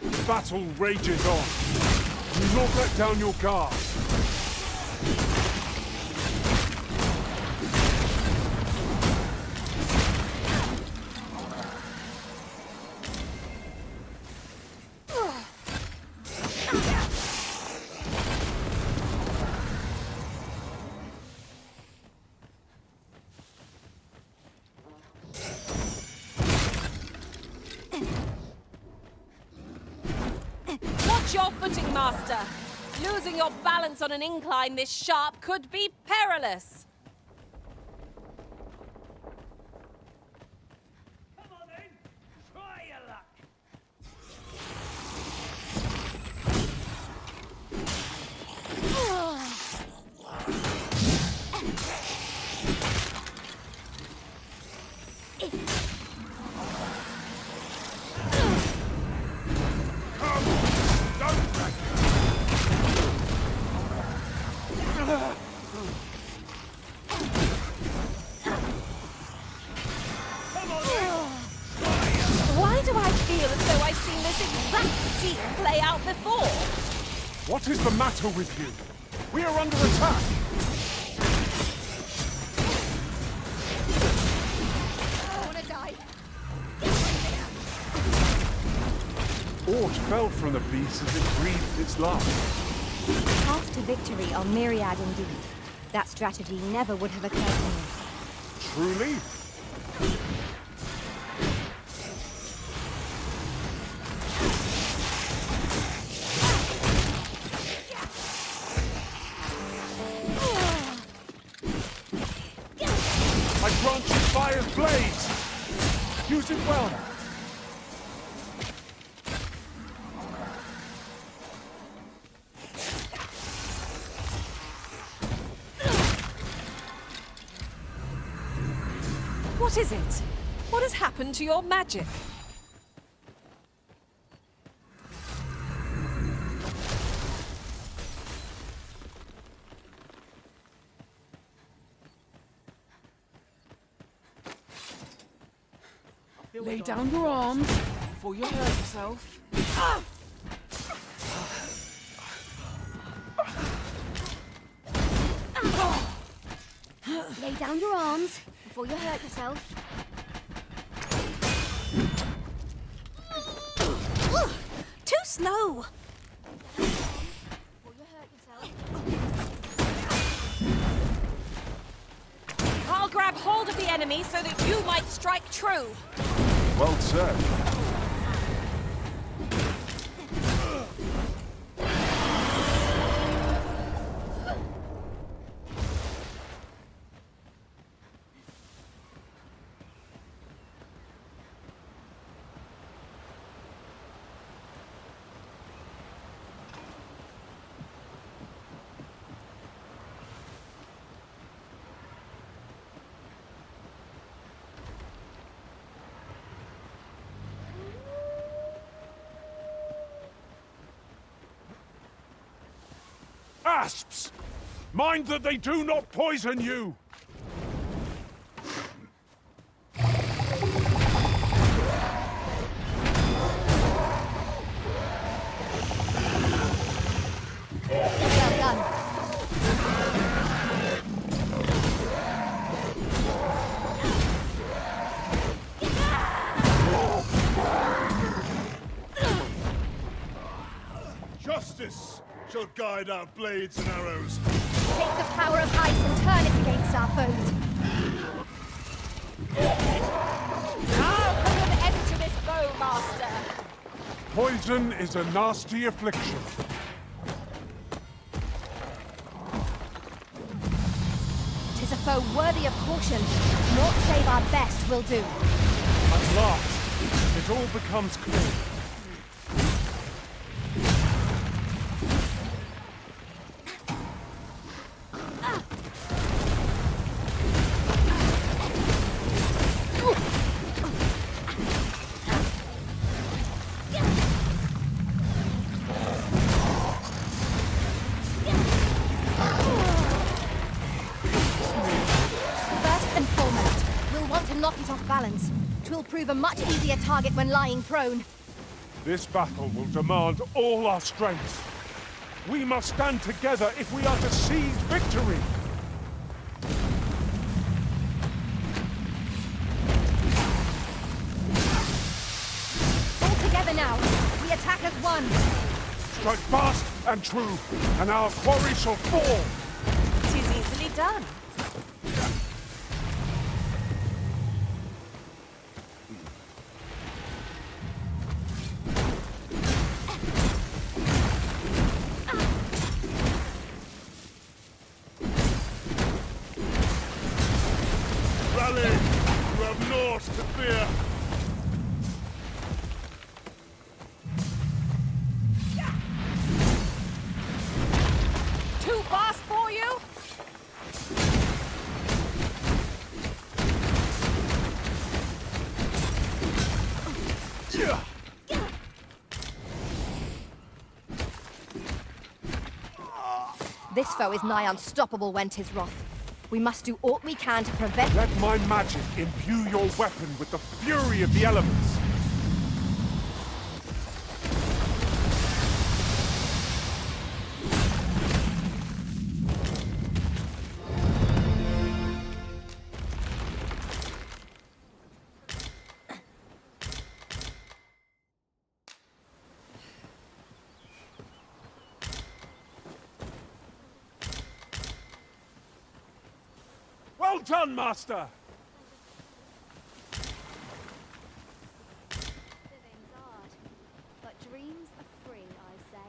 The battle rages on. Do not let down your guard. Watch your footing, Master. Losing your balance on an incline this sharp could be perilous. Come on then, try your luck. Why do I feel as though I've seen this exact scene play out before? What is the matter with you? We are under attack. I wanna die. Aught fell from the beast as it breathed its last. Path to victory on Myriad indeed. That strategy never would have occurred to me. Truly? I grant you fire's blaze! Use it well! What is it? What has happened to your magic? Lay down your arms before you hurt yourself. Lay down your arms before you hurt yourself. Too slow! Before you hurt yourself. I'll grab hold of the enemy so that you might strike true. Well said. Asps! Mind that they do not poison you! Well done. Justice shall guide our blades and arrows. Take the power of ice and turn it against our foes. I'll put an end to this foe, Master. Poison is a nasty affliction. Tis a foe worthy of caution. Naught save our best will do. At last, it all becomes clear. knock it off balance. 'Twill prove a much easier target when lying prone. This battle will demand all our strength. We must stand together if we are to seize victory. All together now. We attack as one. Strike fast and true, and our quarry shall fall. 'Tis easily done. Rally! You have naught to fear. Too fast for you? This foe is nigh unstoppable when 'tis wrath. We must do aught we can to prevent— Let my magic imbue your weapon with the fury of the elements. Well done, Master! Living's hard, but dreams are free, I say.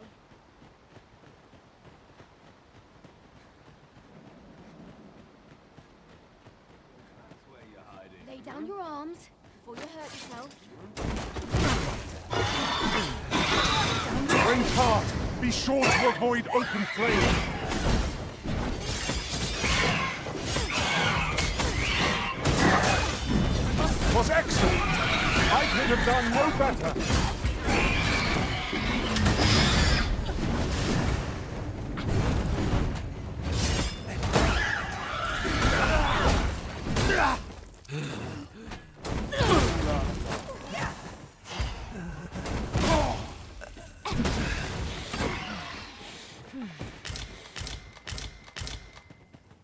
That's where you're hiding. Lay down your arms before you hurt yourself. Train hard! Be sure to avoid open flame! Was excellent! I could have done no better!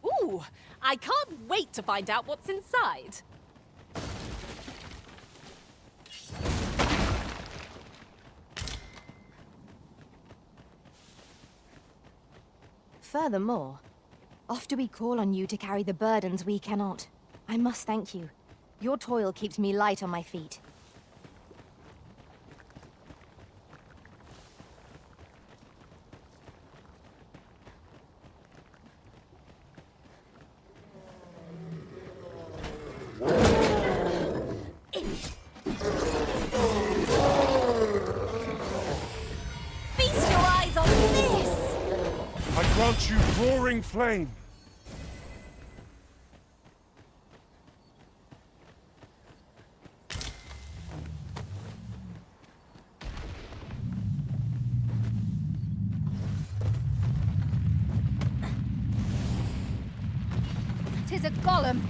Ooh, I can't wait to find out what's inside. Furthermore, oft do we call on you to carry the burdens we cannot. I must thank you. Your toil keeps me light on my feet. Feast your eyes on this! I grant you roaring flame! Tis a golem.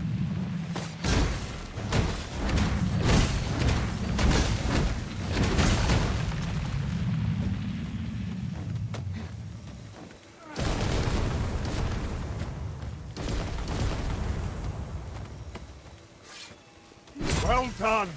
Well done!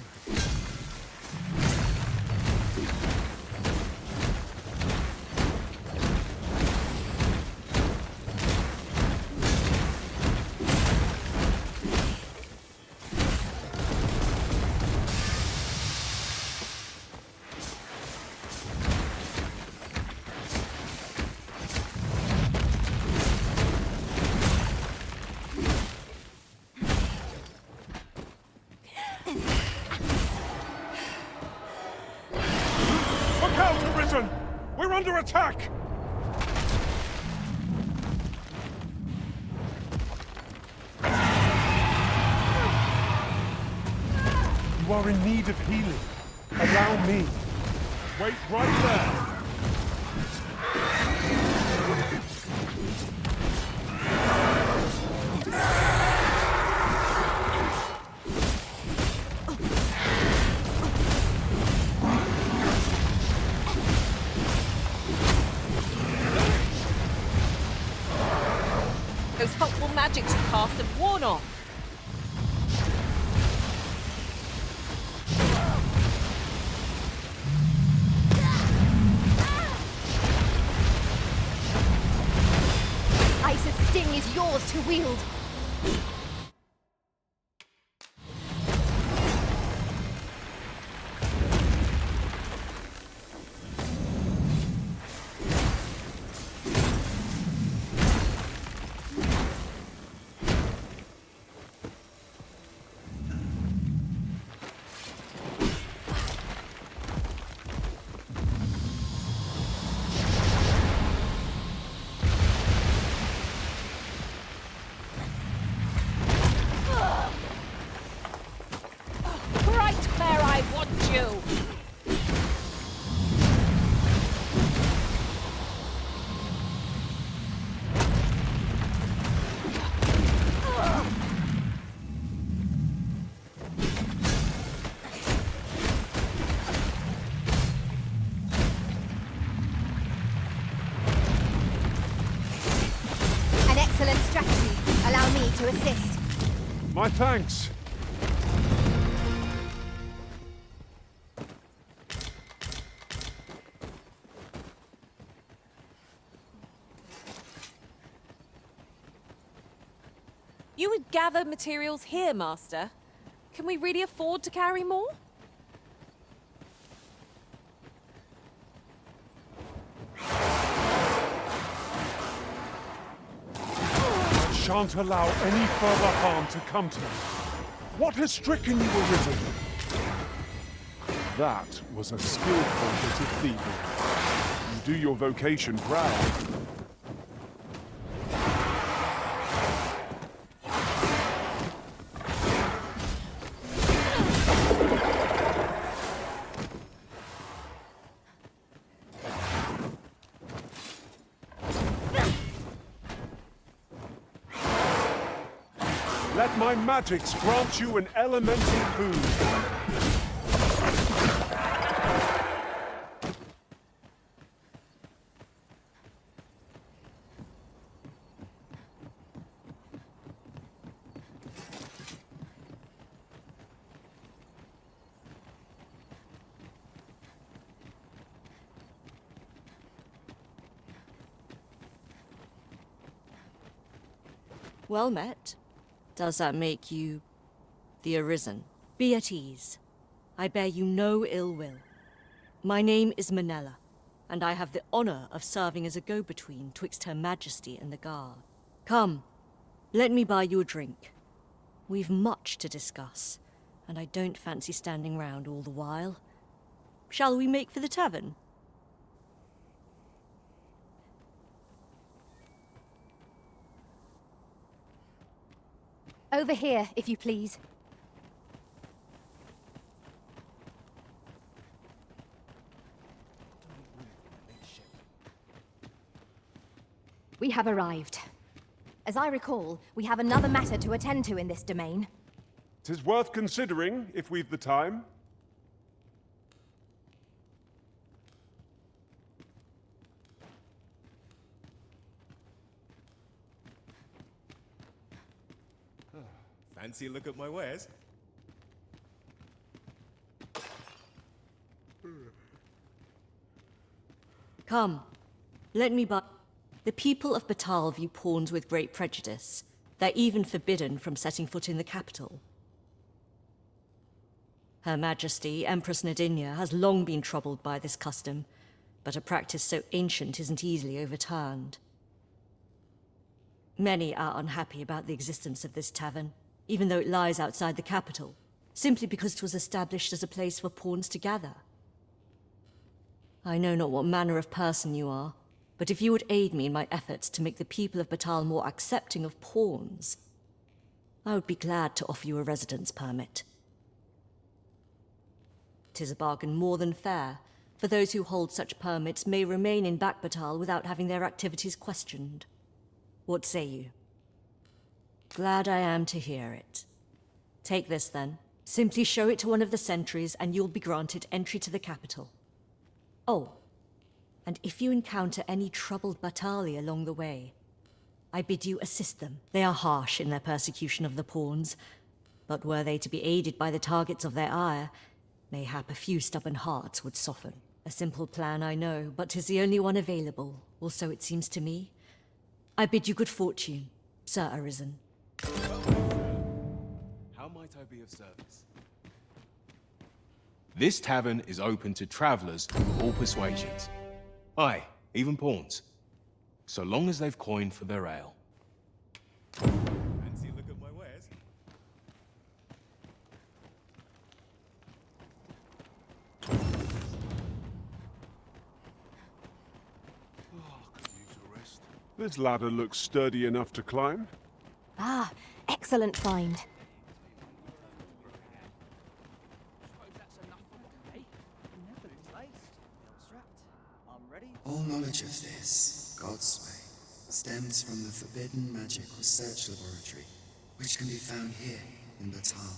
Look out, Arisen! We're under attack! You are in need of healing. Allow me. Wait right there. magic you cast have worn off. Ice's sting is yours to wield. Right where I want you! An excellent strategy. Allow me to assist. My thanks. You would gather materials here, Master. Can we really afford to carry more? I shan't allow any further harm to come to you. What has stricken you, Arisen? That was a skillful bit of thieving. You do your vocation proud. Let my magics grant you an elemental boon. Well met. Does that make you the Arisen? Be at ease. I bear you no ill will. My name is Manella, and I have the honor of serving as a go-between twixt Her Majesty and the Guard. Come, let me buy you a drink. We've much to discuss, and I don't fancy standing round all the while. Shall we make for the tavern? Over here, if you please. We have arrived. As I recall, we have another matter to attend to in this domain. 'Tis worth considering, if we've the time. Fancy a look at my wares? Come, let me buy... The people of Batal view pawns with great prejudice. They're even forbidden from setting foot in the capital. Her Majesty, Empress Nadinia, has long been troubled by this custom, but a practice so ancient isn't easily overturned. Many are unhappy about the existence of this tavern, even though it lies outside the capital, simply because it was established as a place for pawns to gather. I know not what manner of person you are, but if you would aid me in my efforts to make the people of Batal more accepting of pawns, I would be glad to offer you a residence permit. 'Tis a bargain more than fair, for those who hold such permits may remain in Batal without having their activities questioned. What say you? Glad I am to hear it. Take this, then. Simply show it to one of the sentries, and you'll be granted entry to the capital. Oh, and if you encounter any troubled Batali along the way, I bid you assist them. They are harsh in their persecution of the pawns, but were they to be aided by the targets of their ire, mayhap a few stubborn hearts would soften. A simple plan, I know, but 'tis the only one available, or so it seems to me. I bid you good fortune, Sir Arisen. How might I be of service? This tavern is open to travelers of all persuasions. Aye, even pawns. So long as they've coined for their ale. Fancy a look at my wares? This ladder looks sturdy enough to climb. Ah, excellent find. All knowledge of this, God's way, stems from the forbidden magic research laboratory, which can be found here in Batal.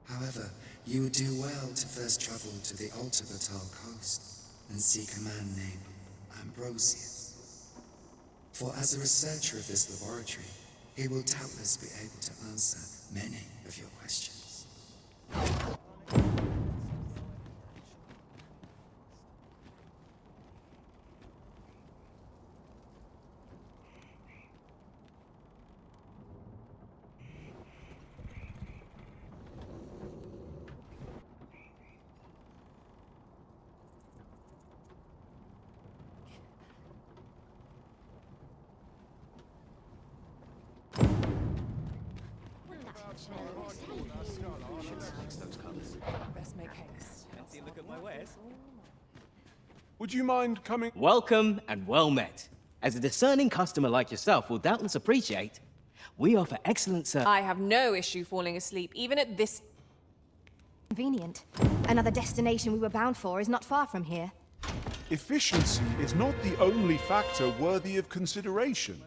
However, you would do well to first travel to the Alta Batal coast and seek a man named Ambrosius. For as a researcher of this laboratory, he will doubtless be able to answer many of your questions. Best make haste. Fancy a look at my wares? Would you mind coming? Welcome and well met. As a discerning customer like yourself will doubtless appreciate, we offer excellent service. I have no issue falling asleep, even at this. Convenient. Another destination we were bound for is not far from here. Efficiency is not the only factor worthy of consideration.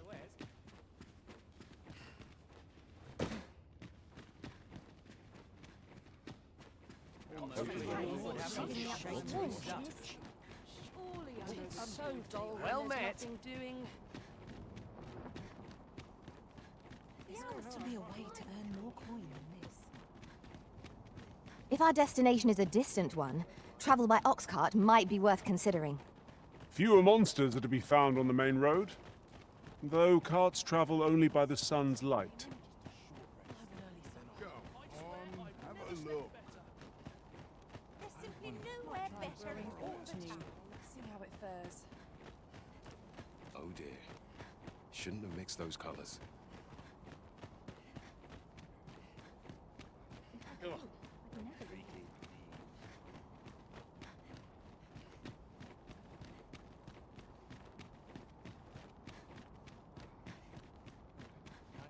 Well met. There's got to be a way to earn more coin than this. If our destination is a distant one, travel by ox cart might be worth considering. Fewer monsters are to be found on the main road, though carts travel only by the sun's light. Have a look. There's simply nowhere better in all the town. Let's see how it fares. Oh dear. Shouldn't have mixed those colors.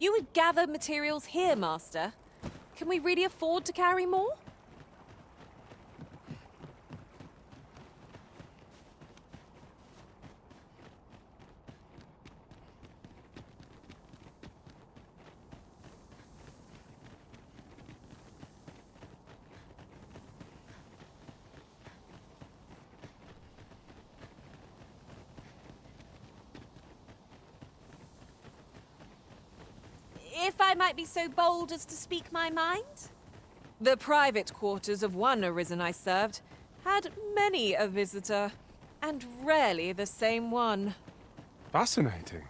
You would gather materials here, Master. Can we really afford to carry more? If I might be so bold as to speak my mind? The private quarters of one Arisen I served had many a visitor, and rarely the same one. Fascinating.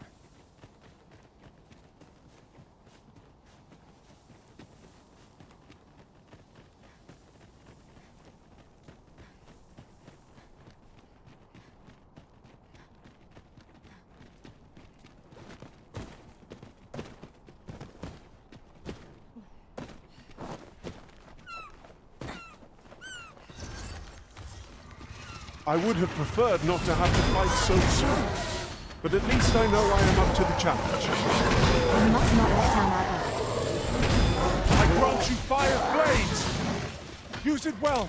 I would have preferred not to have to fight so soon, but at least I know I am up to the challenge. We must not let down our guard. I grant you fire blades! Use it well!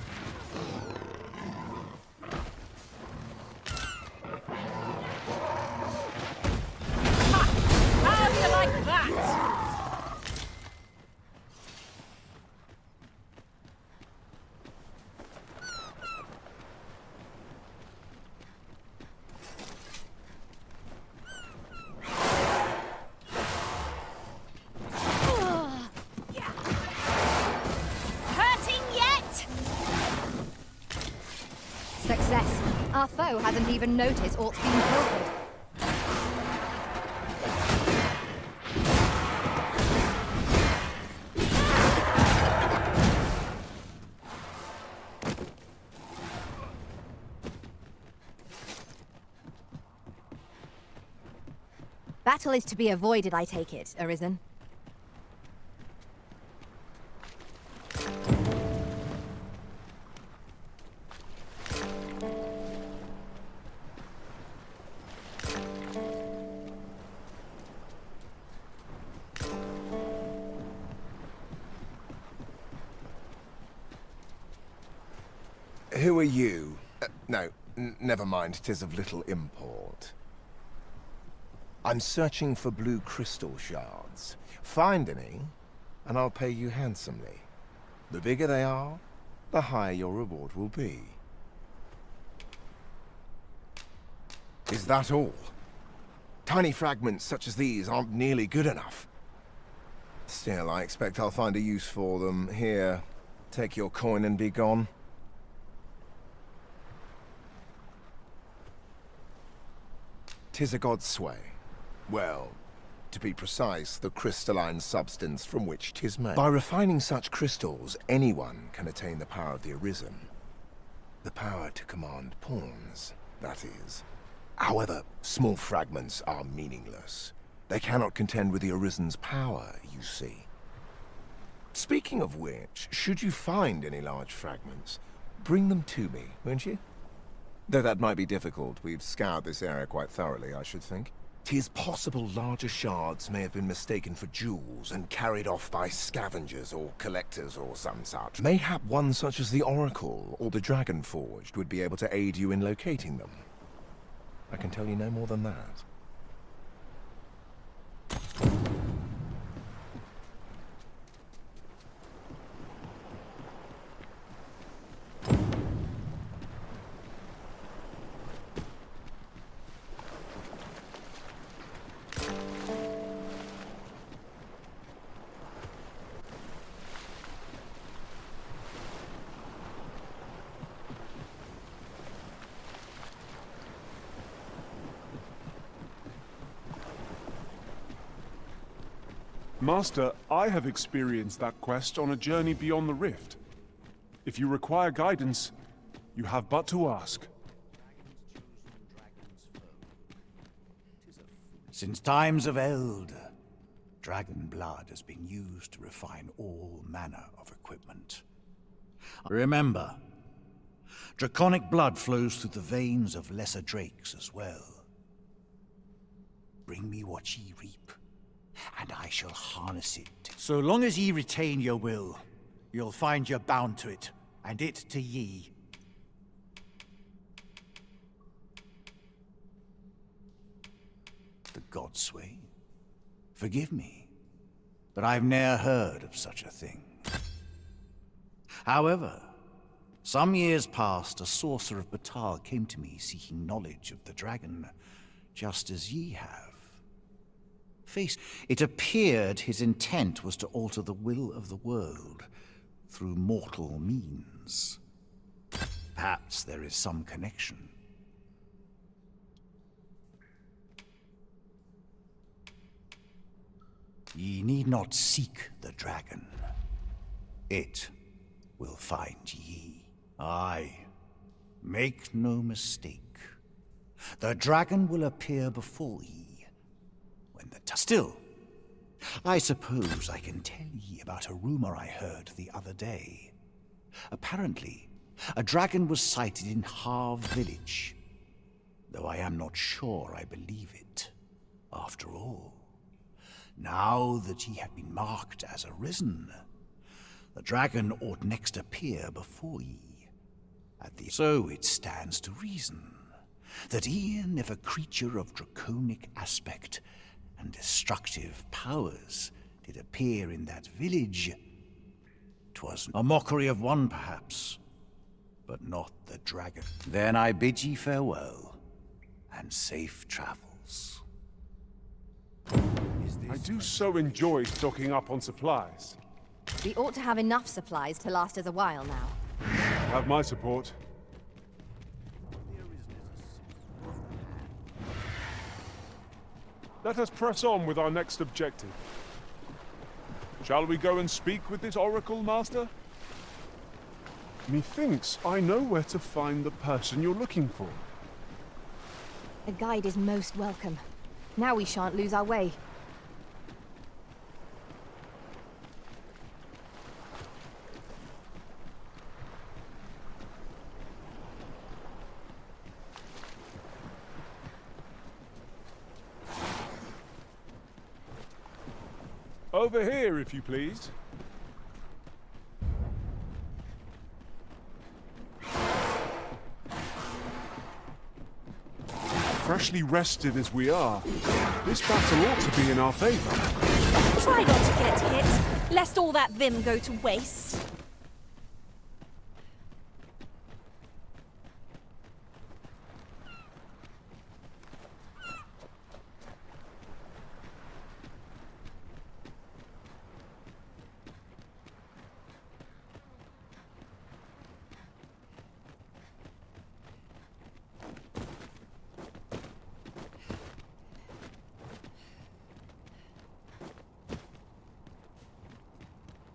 How do you like that? Our foe hasn't even noticed Orc's been pilfered. Battle is to be avoided, I take it, Arisen. Who are you? No, never mind, 'tis of little import. I'm searching for blue crystal shards. Find any, and I'll pay you handsomely. The bigger they are, the higher your reward will be. Is that all? Tiny fragments such as these aren't nearly good enough. Still, I expect I'll find a use for them. Here, take your coin and be gone. 'Tis a god's sway. Well, to be precise, the crystalline substance from which 'tis made. By refining such crystals, anyone can attain the power of the Arisen. The power to command pawns, that is. However, small fragments are meaningless. They cannot contend with the Arisen's power, you see. Speaking of which, should you find any large fragments, bring them to me, won't you? Though that might be difficult, we've scoured this area quite thoroughly, I should think. 'Tis possible larger shards may have been mistaken for jewels and carried off by scavengers or collectors or some such. Mayhap one such as the Oracle or the Dragon Forged would be able to aid you in locating them. I can tell you no more than that. Master, I have experienced that quest on a journey beyond the rift. If you require guidance, you have but to ask. Since times of eld, dragon blood has been used to refine all manner of equipment. Remember, draconic blood flows through the veins of lesser drakes as well. Bring me what ye reap, and I shall harness it. So long as ye retain your will, you'll find you're bound to it, and it to ye. The Godsway? Forgive me, but I've ne'er heard of such a thing. However, some years past, a sorcerer of Batal came to me seeking knowledge of the dragon, just as ye have. It appeared his intent was to alter the will of the world through mortal means. Perhaps there is some connection. Ye need not seek the dragon. It will find ye. Aye, make no mistake. The dragon will appear before ye. Still, I suppose I can tell ye about a rumor I heard the other day. Apparently, a dragon was sighted in Harve Village, though I am not sure I believe it. After all, now that ye have been marked as arisen, the dragon ought next appear before ye. So it stands to reason that e'en if a creature of draconic aspect and destructive powers did appear in that village, 'twas a mockery of one, perhaps, but not the dragon. Then I bid ye farewell, and safe travels. I do so enjoy stocking up on supplies. We ought to have enough supplies to last us a while now. Have my support. There is Let us press on with our next objective. Shall we go and speak with this oracle, Master? Methinks I know where to find the person you're looking for. A guide is most welcome. Now we shan't lose our way. Over here, if you please. Freshly rested as we are, this battle ought to be in our favor. Try not to get hit, lest all that vim go to waste.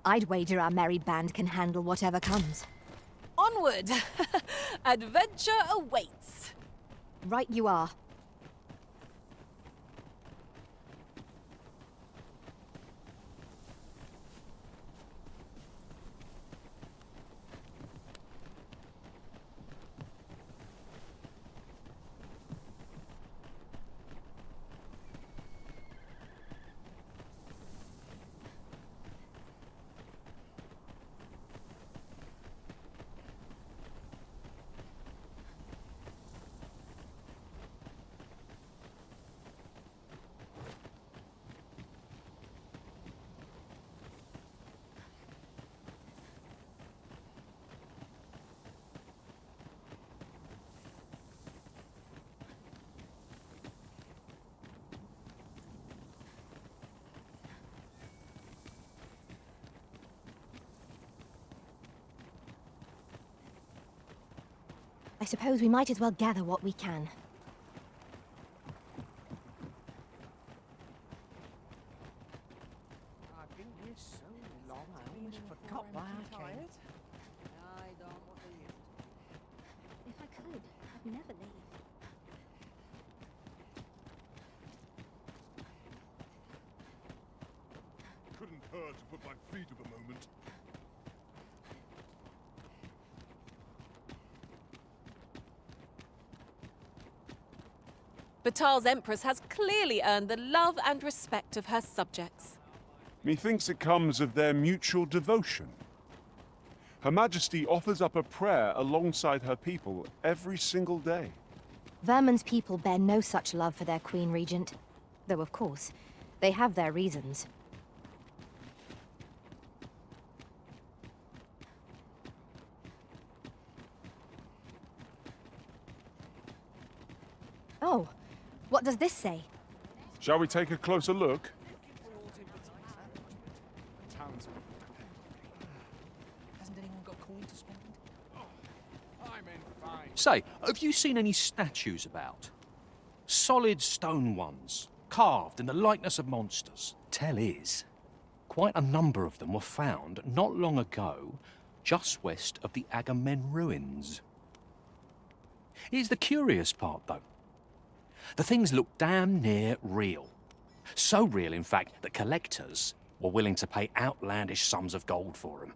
I'd wager our merry band can handle whatever comes. Onward! Adventure awaits! Right you are. I suppose we might as well gather what we can. I've been here so long, I almost forgot why I came. I don't want to leave. If I could, I'd never leave. Couldn't hurt to put my feet up a moment. Batal's Empress has clearly earned the love and respect of her subjects. Methinks it comes of their mutual devotion. Her Majesty offers up a prayer alongside her people every single day. Vermin's people bear no such love for their Queen Regent. Though, of course, they have their reasons. Oh, what does this say? Shall we take a closer look? Hasn't anyone got coin to spend? I'm in fine. Say, have you seen any statues about? Solid stone ones, carved in the likeness of monsters. Tell is, quite a number of them were found not long ago, just west of the Agamemnon ruins. Here's the curious part, though. The things look damn near real. So real, in fact, that collectors were willing to pay outlandish sums of gold for them.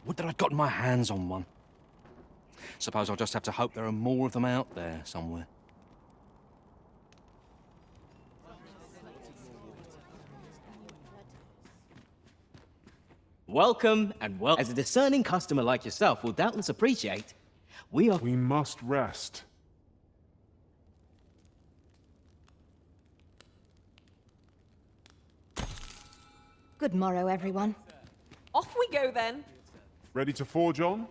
Would that I'd gotten my hands on one. Suppose I'll just have to hope there are more of them out there somewhere. Welcome and well. As a discerning customer like yourself will doubtless appreciate, we must rest. Good morrow, everyone. Off we go then. Ready to forge on?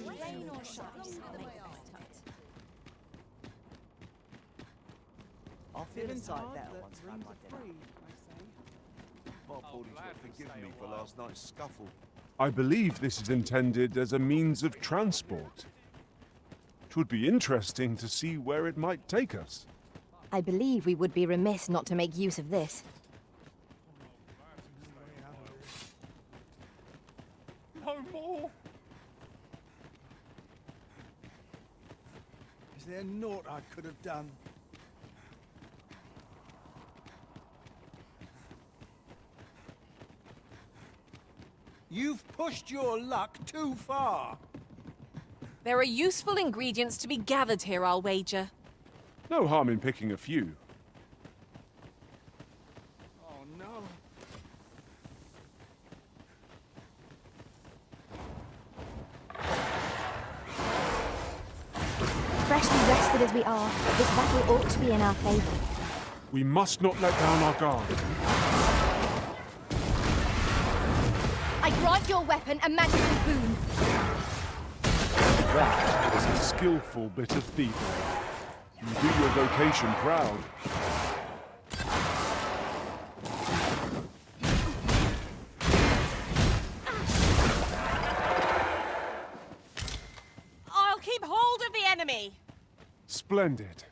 Rain or shine, I'll feel inside better once I've had my dinner. My body forgive me for last night's scuffle. I believe this is intended as a means of transport. It would be interesting to see where it might take us. I believe we would be remiss not to make use of this. No more! Is there naught I could have done? You've pushed your luck too far. There are useful ingredients to be gathered here, I'll wager. No harm in picking a few. Oh no. Freshly rested as we are, this battle ought to be in our favor. We must not let down our guard. I grant your weapon a magical boon. That is a skillful bit of thievery. You do your vocation proud. I'll keep hold of the enemy! Splendid.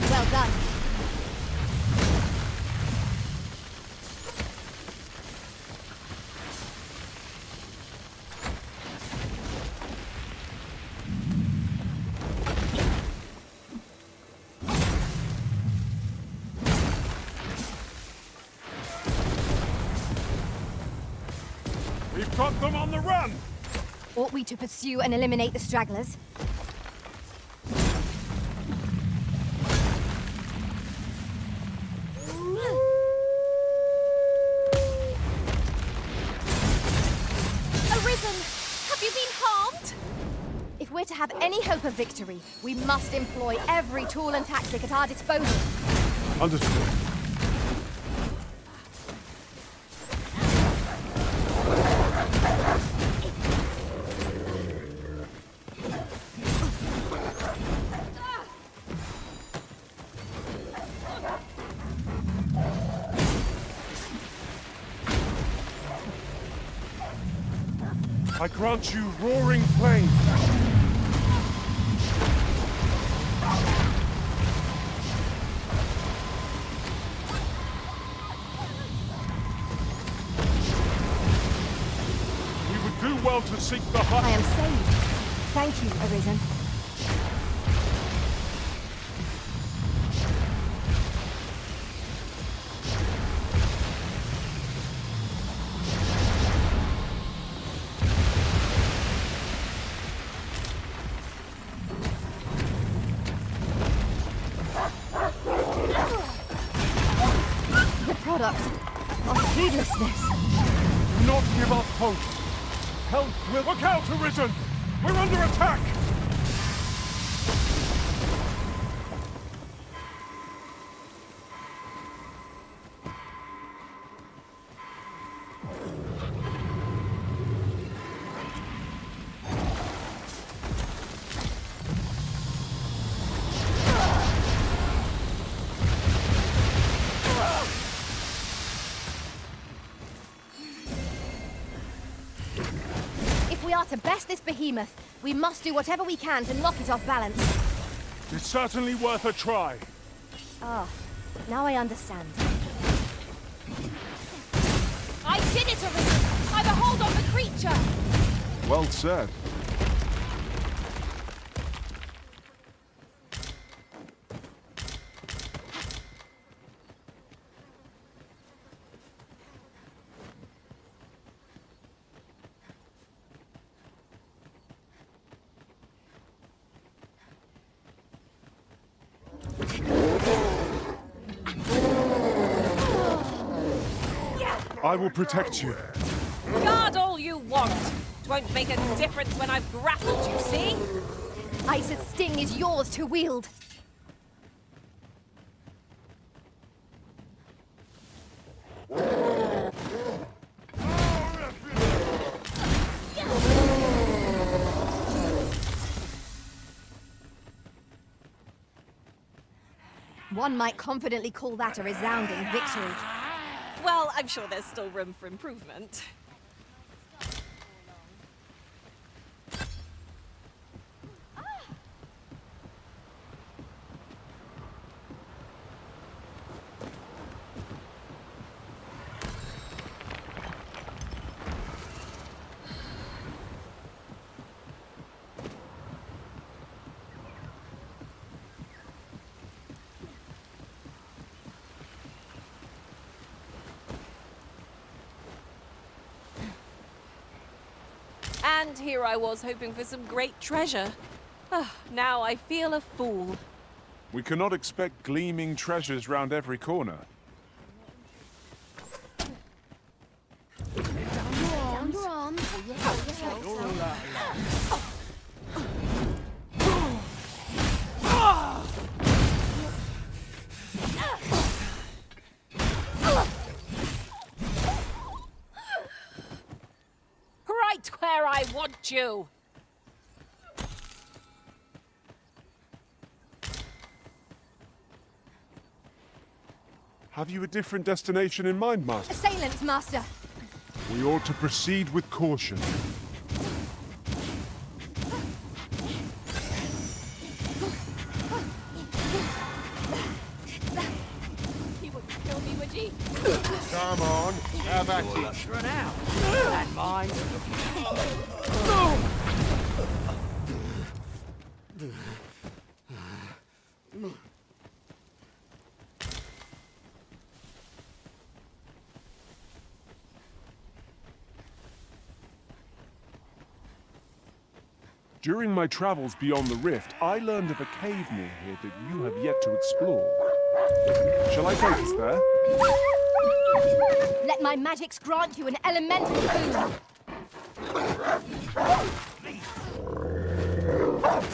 Well done. We've got them on the run! Ought we to pursue and eliminate the stragglers? Arisen! Have you been harmed? If we're to have any hope of victory, we must employ every tool and tactic at our disposal. Understood. I grant you roaring flame. We would do well to seek the hut. I am saved. Thank you, Arisen. Product of heedlessness. Do not give up hope. Help will... Look out, Arisen! We're under attack! If we are to best this behemoth, we must do whatever we can to knock it off balance. It's certainly worth a try. Ah, now I understand. I did it, Arisen! I've a hold on the creature! Well said. I will protect you. Guard all you want! It won't make a difference when I've grappled you, see? Ice's sting is yours to wield. One might confidently call that a resounding victory. Well, I'm sure there's still room for improvement. And here I was hoping for some great treasure. Now I feel a fool. We cannot expect gleaming treasures round every corner. Down your arms. Right where I want you! Have you a different destination in mind, Master? Assailants, Master! We ought to proceed with caution. He wouldn't kill me, would he? Come on, have at it. Let's run out. That mine. During my travels beyond the rift, I learned of a cave near here that you have yet to explore. Shall I take us there? Let my magics grant you an elemental boon.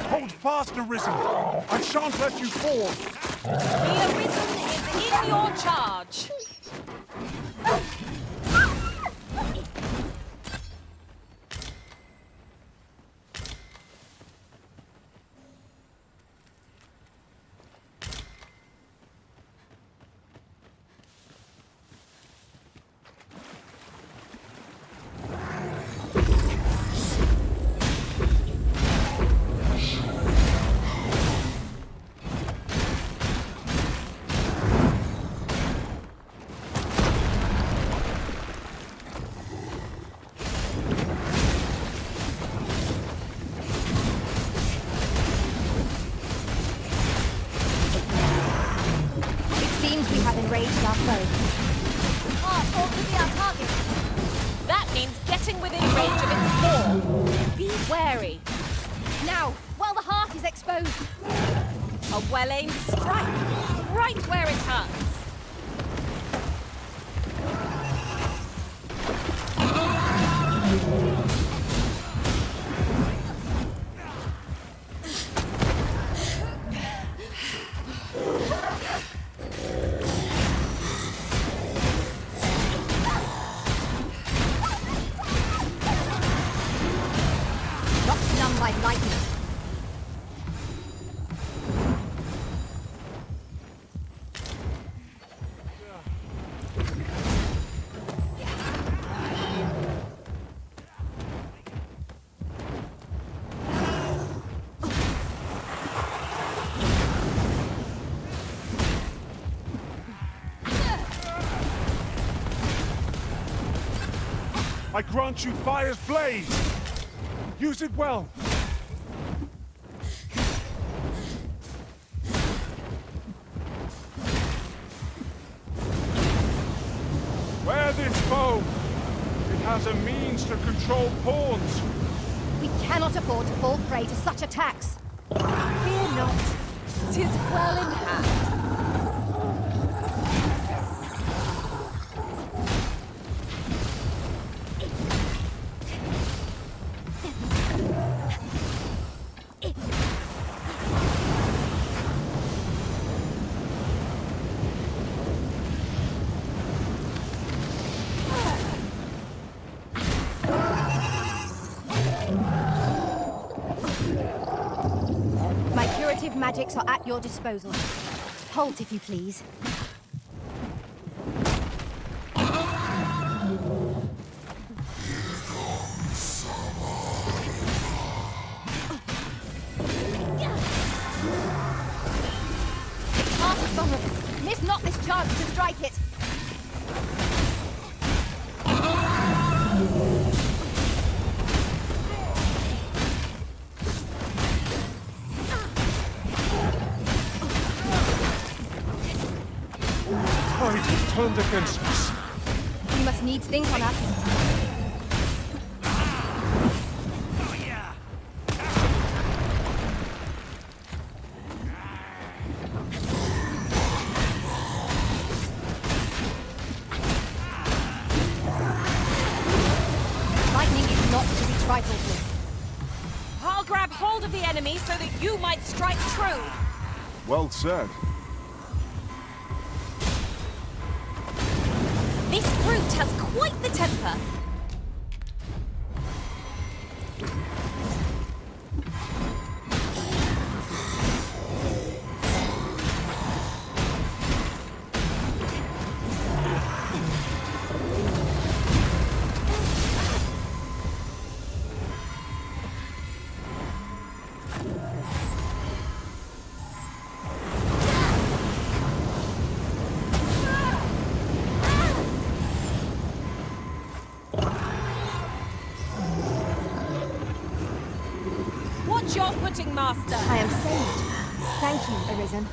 Hold fast, Arisen! I shan't let you fall! The Arisen is in your charge! Enraged our foe. Heart ought to be our target. That means getting within range of its core. Be wary. Now, while the heart is exposed. A well-aimed strike, right where it hurts. By lightning. I grant you fire's blaze! Use it well! Wear this bow! It has a means to control pawns! We cannot afford to fall prey to such attacks! Fear not. 'Tis well in hand. magics are at your disposal. Halt, if you please. Miss not this chance to strike it! Tide has turned against us. We must needs think on our feet. I'll grab hold of the enemy so that you might strike true. Well said. This brute has quite the temper. Watch your footing, Master. I am saved. Thank you, Arisen.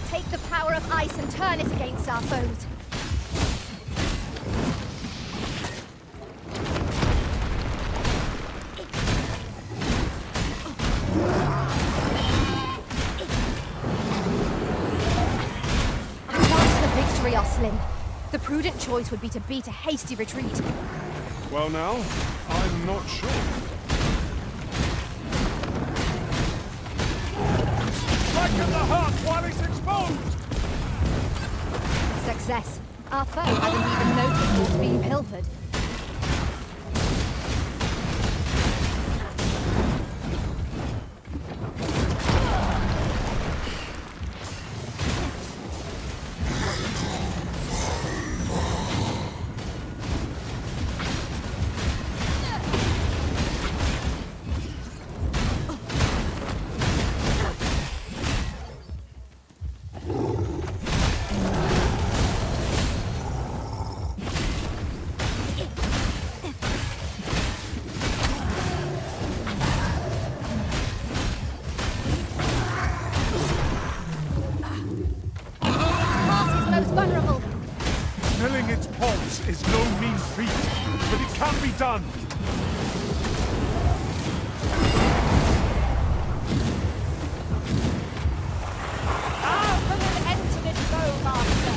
Take the power of ice and turn it against our foes. Slim. The prudent choice would be to beat a hasty retreat. Well now, I'm not sure. Strike in the heart while it's exposed! Success. Our foe hasn't even noticed what's being pilfered. Vulnerable. Smelling its pulse is no mean feat, but it can be done. I'll put an end to this foe, Master.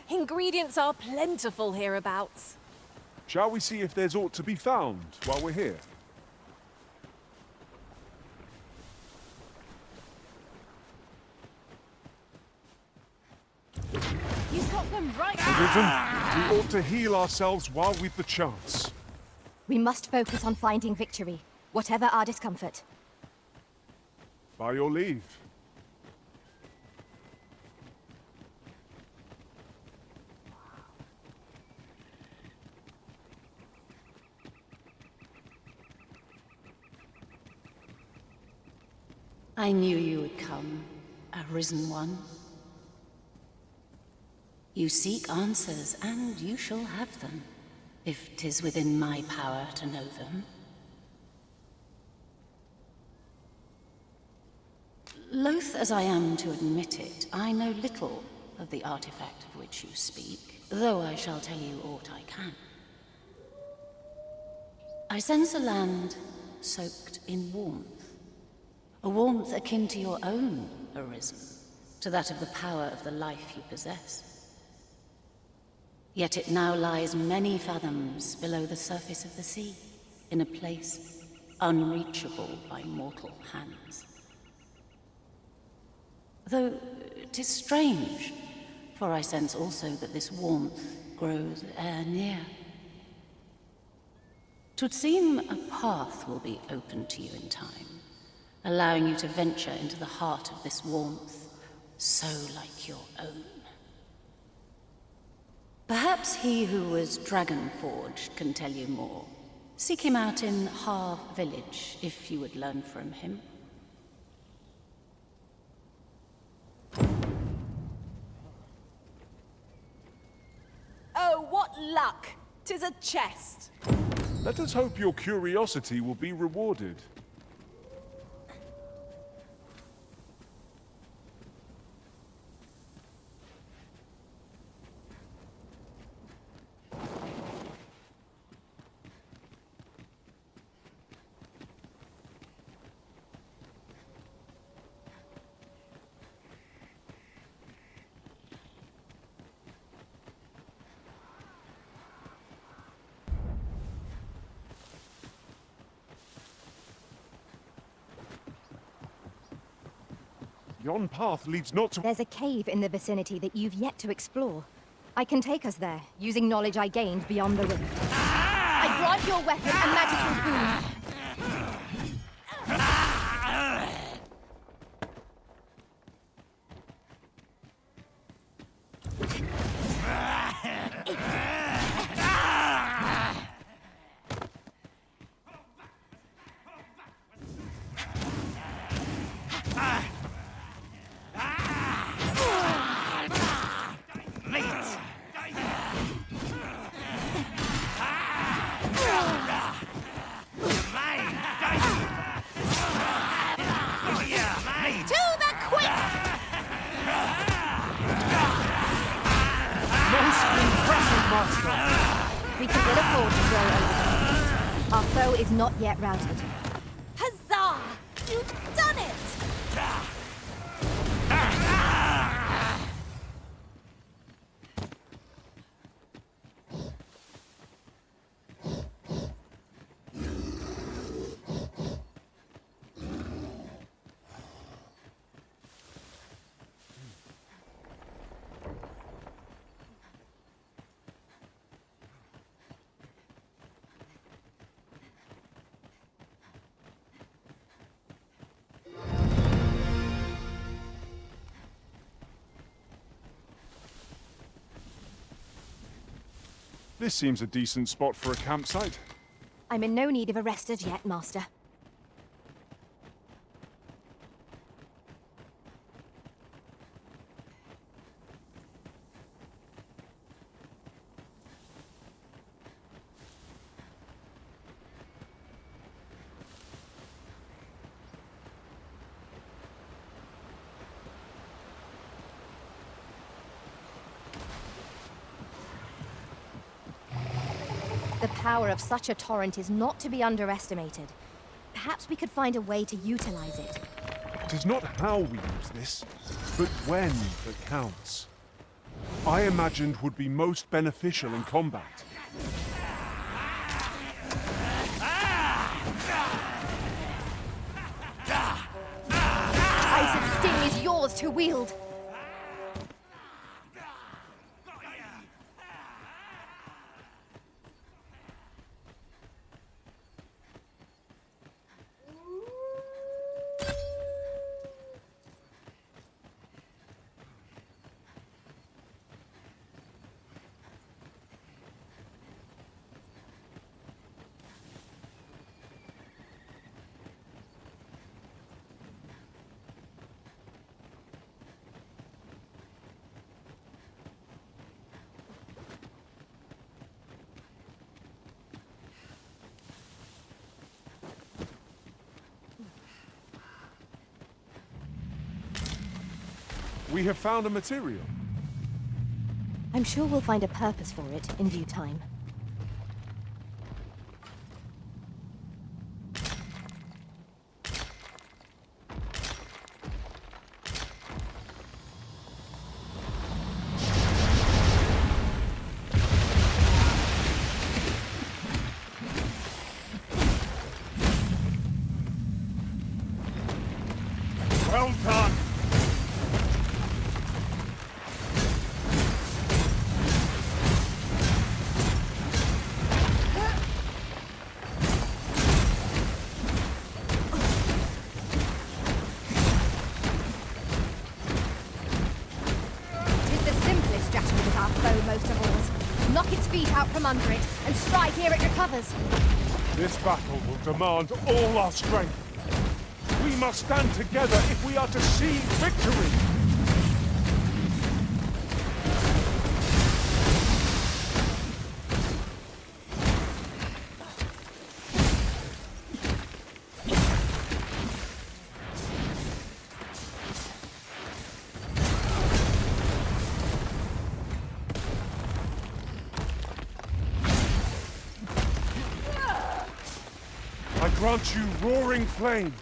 Ingredients are plentiful hereabouts. Shall we see if there's aught to be found while we're here? You've got them right. Arisen, we ought to heal ourselves while we've the chance. We must focus on finding victory, whatever our discomfort. By your leave. I knew you would come, Arisen One. You seek answers, and you shall have them, if 'tis within my power to know them. Loath as I am to admit it, I know little of the artifact of which you speak, though I shall tell you aught I can. I sense a land soaked in warmth. A warmth akin to your own, Arisen, to that of the power of the life you possess. Yet it now lies many fathoms below the surface of the sea, in a place unreachable by mortal hands. Though 'tis strange, for I sense also that this warmth grows ere near. 'Twould seem a path will be open to you in time, allowing you to venture into the heart of this warmth, so like your own. Perhaps he who was dragon-forged can tell you more. Seek him out in Harv Village, if you would learn from him. Oh, what luck! 'Tis a chest. Let us hope your curiosity will be rewarded. Yon path leads not to— There's a cave in the vicinity that you've yet to explore. I can take us there, using knowledge I gained beyond the rift. I grant your weapon a magical boon. We can ill afford to grow old. Our foe is not yet routed. Huzzah! You've done it! This seems a decent spot for a campsite. I'm in no need of a rest as yet, Master. The power of such a torrent is not to be underestimated. Perhaps we could find a way to utilize it. It is not how we use this, but when that counts. I imagined would be most beneficial in combat. Ice's sting is yours to wield. We have found a material. I'm sure we'll find a purpose for it in due time. Well done! Tis the simplest strategy with our foe most of all. Knock its feet out from under it, and strike ere it recovers. This battle will demand all our strength. We must stand together if we are to see victory! I grant you roaring flame.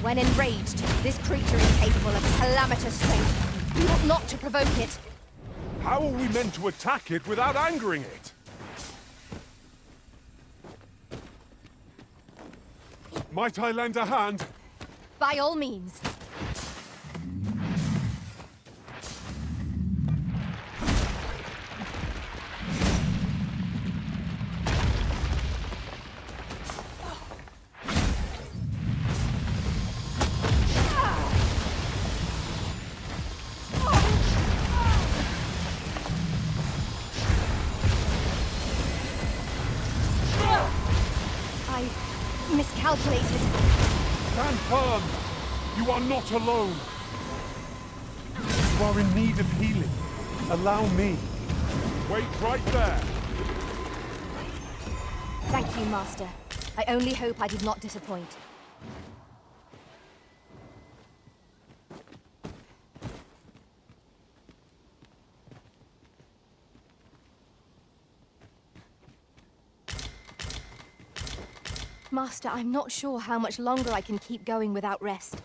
When enraged, this creature is capable of calamitous strength. You ought not to provoke it. How are we meant to attack it without angering it? Might I lend a hand? By all means. Miscalculated. Stand firm! You are not alone! You are in need of healing. Allow me. Wait right there! Thank you, Master. I only hope I did not disappoint. Master, I'm not sure how much longer I can keep going without rest.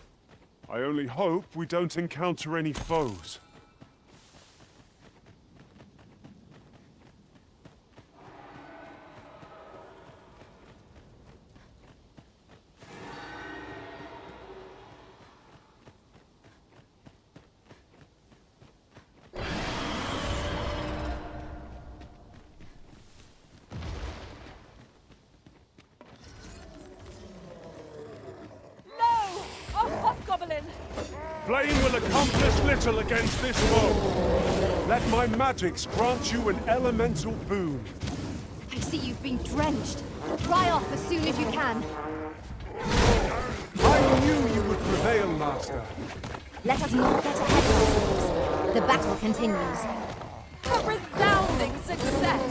I only hope we don't encounter any foes. Flame will accomplish little against this foe. Let my magics grant you an elemental boon. I see you've been drenched. Dry off as soon as you can. I knew you would prevail, Master. Let us not get ahead of ourselves. The battle continues. A resounding success!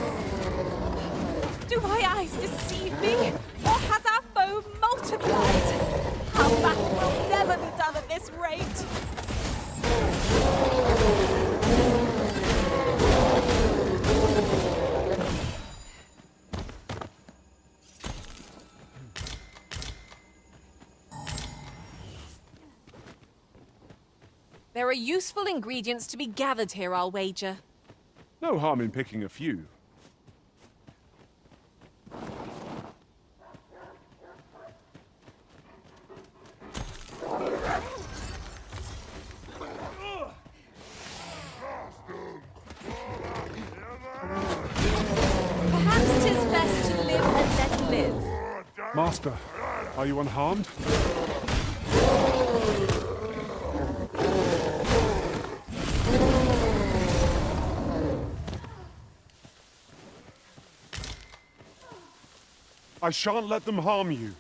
Do my eyes deceive me? Or has our foe multiplied? Our battle will never be done at this rate! There are useful ingredients to be gathered here, I'll wager. No harm in picking a few. Perhaps 'tis best to live and let live. Master, are you unharmed? I shan't let them harm you.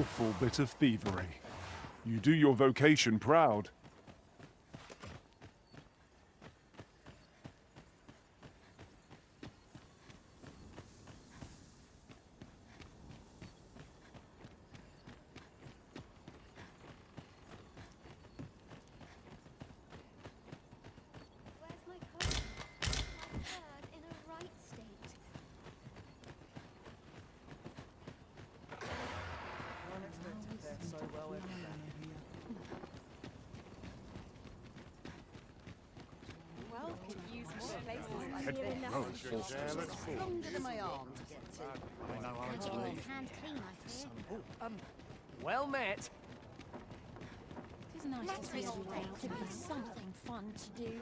skillful bit of thievery. You do your vocation proud. Where's my coat? My bird in a right state. Well, could use more places like this. Longer than my arm to get to. I know Hand clean, I fear. well met. It's nice to see every day to be something fun to do.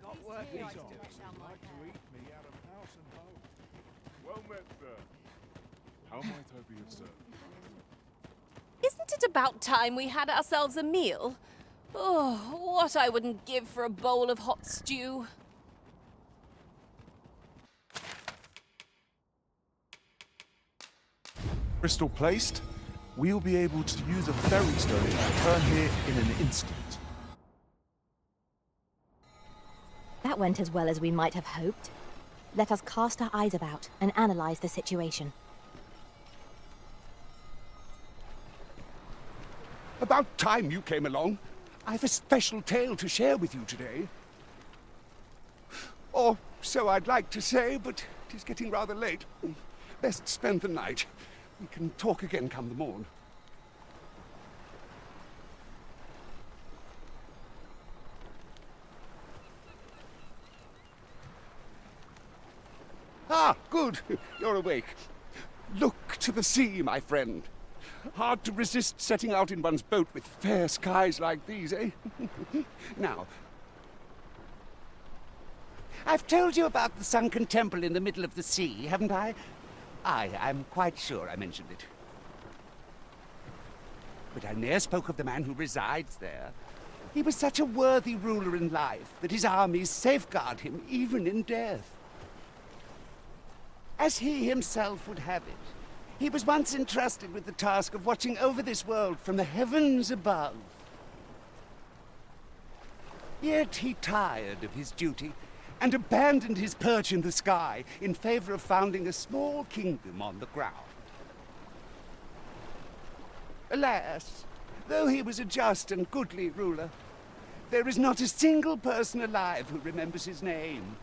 Got work These to are do. like to eat me out of house and home. Well met, sir. How might I be of service? Isn't it about time we had ourselves a meal? Oh, what I wouldn't give for a bowl of hot stew. Crystal placed, we'll be able to use a ferry stone to return here in an instant. That went as well as we might have hoped. Let us cast our eyes about and analyze the situation. About time you came along. I've a special tale to share with you today. Or so I'd like to say, but it is getting rather late. Best spend the night. We can talk again come the morn. Ah, good. You're awake. Look to the sea, my friend. Hard to resist setting out in one's boat with fair skies like these, eh? Now, I've told you about the sunken temple in the middle of the sea, haven't I? I'm quite sure I mentioned it. But I ne'er spoke of the man who resides there. He was such a worthy ruler in life that his armies safeguard him even in death. As he himself would have it, he was once entrusted with the task of watching over this world from the heavens above. Yet he tired of his duty and abandoned his perch in the sky in favor of founding a small kingdom on the ground. Alas, though he was a just and goodly ruler, there is not a single person alive who remembers his name.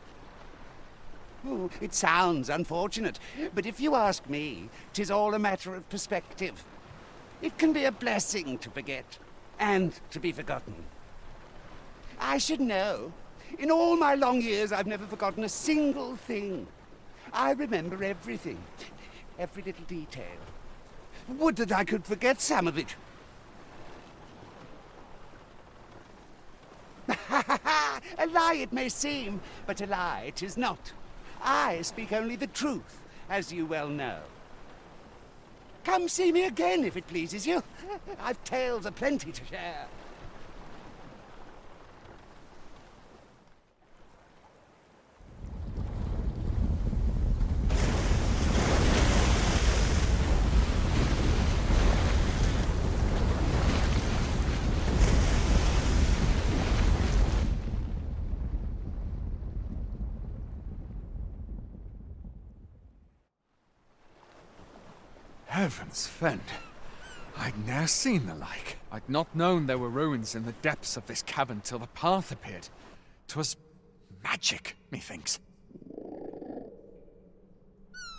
Oh, it sounds unfortunate, but if you ask me, 'tis all a matter of perspective. It can be a blessing to forget, and to be forgotten. I should know. In all my long years, I've never forgotten a single thing. I remember everything, every little detail. Would that I could forget some of it. A lie it may seem, but a lie it is not. I speak only the truth, as you well know. Come see me again if it pleases you. I've tales aplenty to share. Heavens fend. I'd ne'er seen the like. I'd not known there were ruins in the depths of this cavern till the path appeared. 'Twas magic, methinks.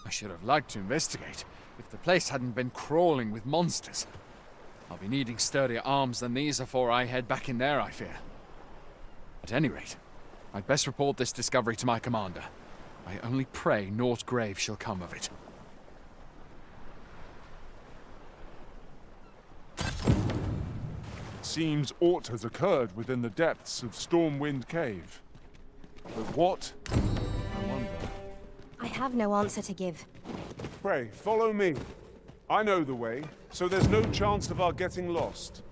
I should have liked to investigate, if the place hadn't been crawling with monsters. I'll be needing sturdier arms than these afore I head back in there, I fear. At any rate, I'd best report this discovery to my commander. I only pray naught grave shall come of it. Seems aught has occurred within the depths of Stormwind Cave. But what? I wonder. I have no answer to give. Pray, follow me. I know the way, so there's no chance of our getting lost.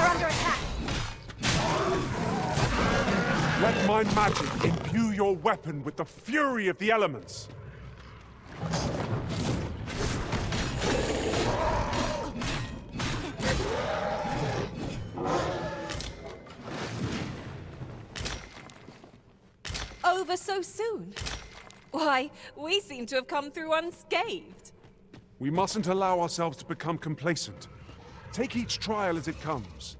We're under attack! Let my magic imbue your weapon with the fury of the elements. Over so soon? Why, we seem to have come through unscathed. We mustn't allow ourselves to become complacent. Take each trial as it comes.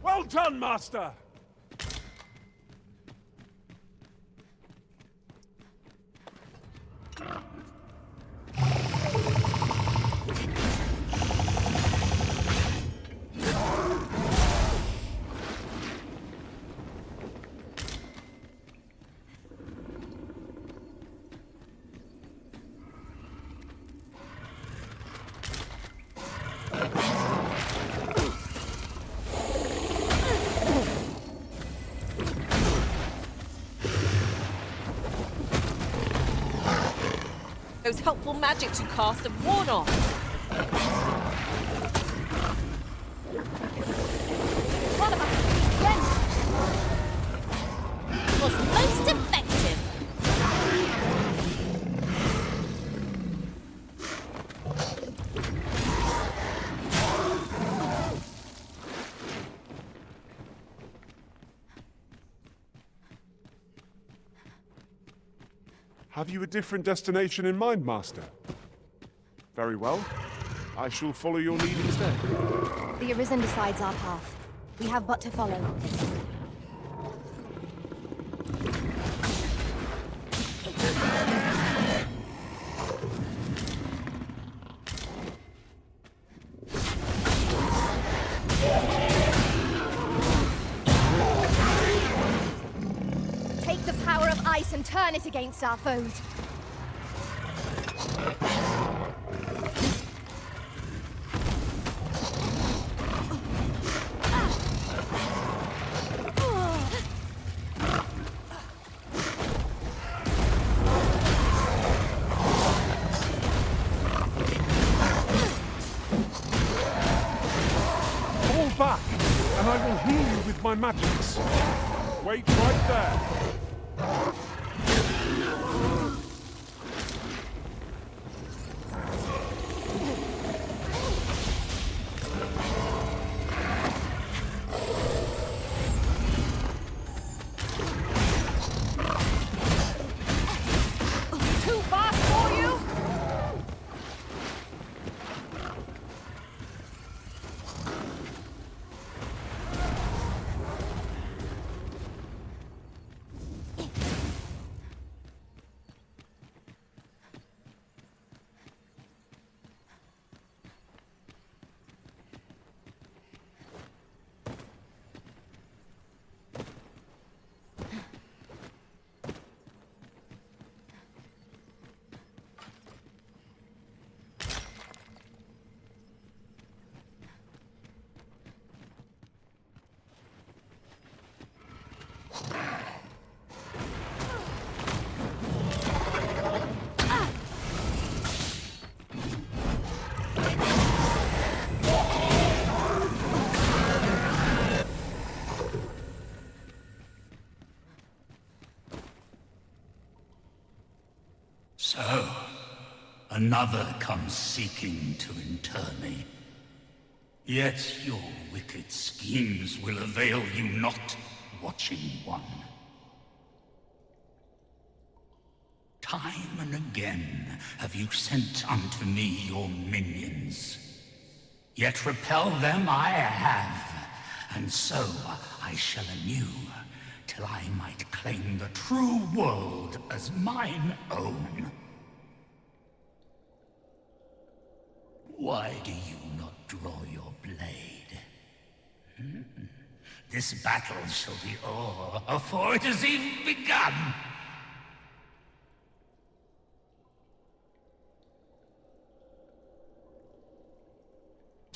Well done, Master! Those helpful magics you cast have worn off. One of us! Yes! Was most effective. Have you a different destination in mind, Master? Very well. I shall follow your lead instead. The Arisen decides our path. We have but to follow. Take the power of ice and turn it against our foes. Fall back, and I will heal you with my magics. Wait right there. Too fast for you? So, another comes seeking to inter me. Yet your wicked schemes will avail you not, Watching One. Time and again have you sent unto me your minions. Yet repel them I have, and so I shall anew, till I might claim the true world as mine own. Why do you not draw your blade? This battle shall be o'er afore it has even begun.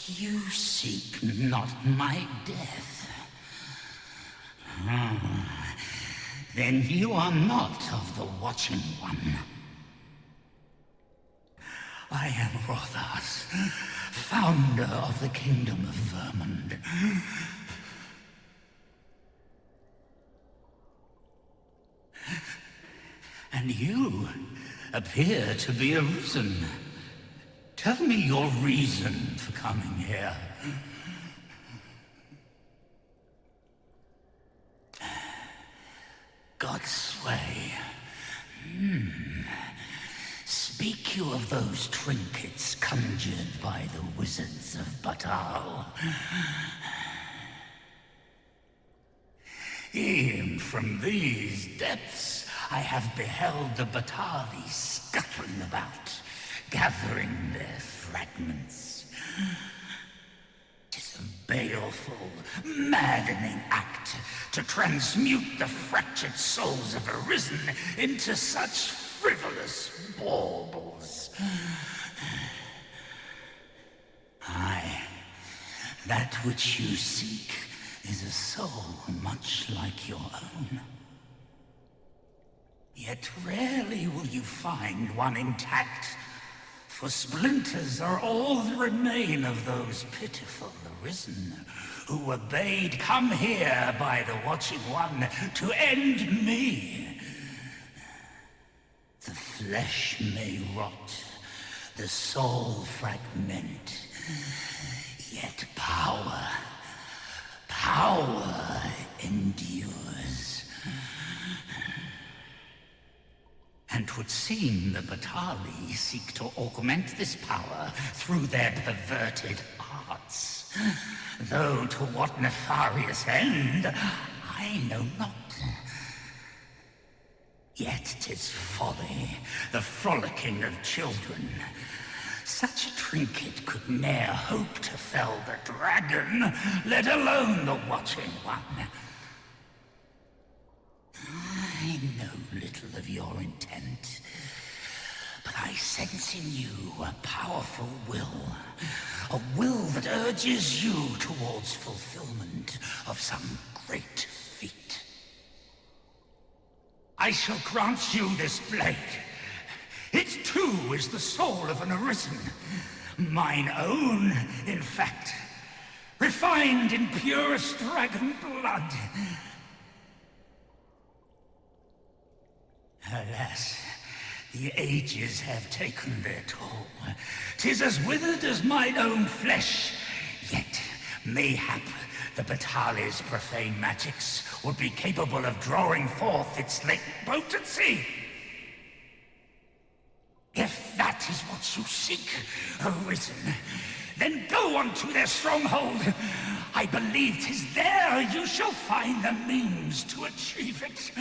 You seek not my death. Then you are not of the Watching One. I am Rothas, founder of the Kingdom of Vermund. And you appear to be arisen. Tell me your reason for coming here. God's sway. Speak you of those trinkets conjured by the wizards of Batal. E'en from these depths I have beheld the Batali scuttling about, gathering their fragments. 'Tis a baleful, maddening act to transmute the fractured souls of Arisen into such frivolous baubles. Aye, that which you seek is a soul much like your own. Yet rarely will you find one intact, for splinters are all that remain of those pitiful Arisen who were bade come here by the Watching One to end me. The flesh may rot, the soul fragment, yet power endures. And 'twould seem the Batali seek to augment this power through their perverted arts. Though to what nefarious end, I know not. Yet 'tis folly, the frolicking of children. Such a trinket could ne'er hope to fell the dragon, let alone the Watching One. I know little of your intent, but I sense in you a powerful will. A will that urges you towards fulfillment of some great feat. I shall grant you this blade. It too is the soul of an Arisen. Mine own, in fact. Refined in purest dragon blood. Alas, the ages have taken their toll. 'Tis as withered as mine own flesh. Yet, mayhap, the Batali's profane magics would be capable of drawing forth its latent potency. If that is what you seek, Arisen, then go on to their stronghold. I believe 'tis there you shall find the means to achieve it.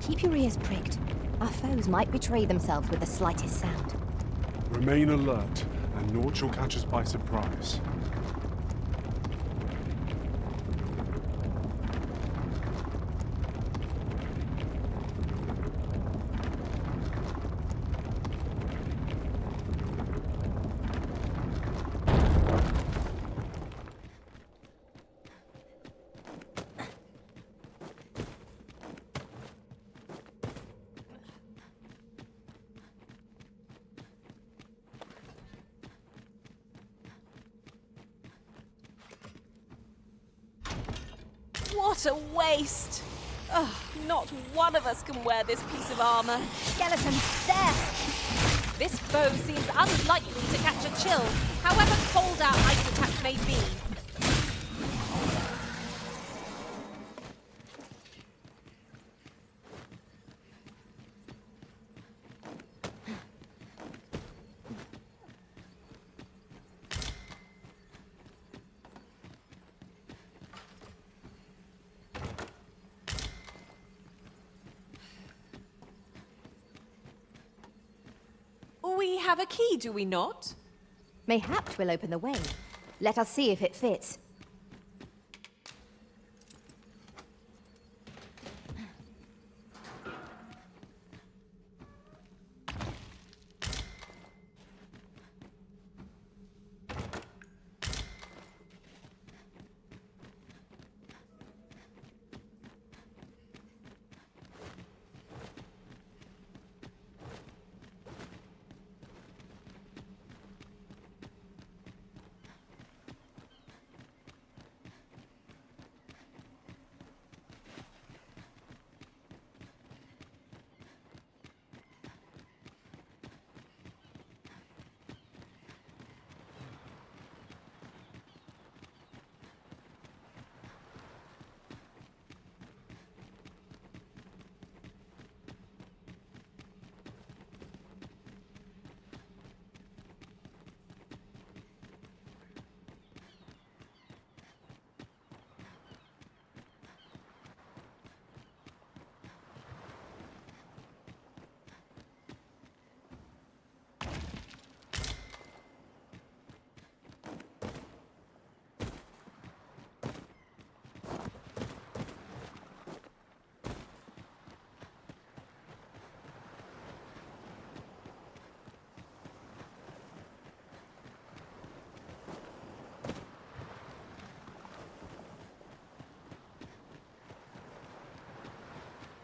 Keep your ears pricked. Our foes might betray themselves with the slightest sound. Remain alert, and naught shall catch us by surprise. What a waste! Ugh, not one of us can wear this piece of armor. Skeletons, there! This bow seems unlikely to catch a chill, however cold our ice attacks may be. We have a key, do we not? Mayhap 'twill open the way. Let us see if it fits.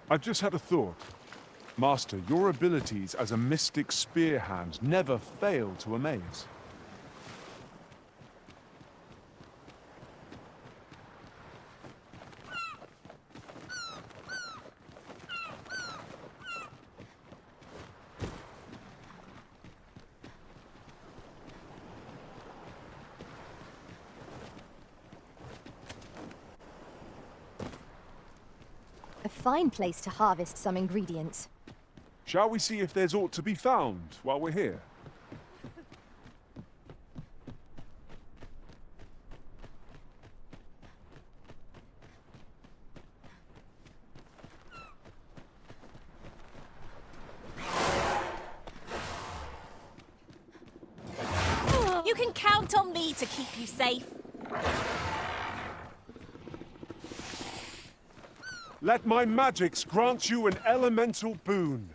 I've just had a thought. Master, your abilities as a mystic spear hand never fail to amaze. A fine place to harvest some ingredients. Shall we see if there's aught to be found while we're here? You can count on me to keep you safe. Let my magics grant you an elemental boon.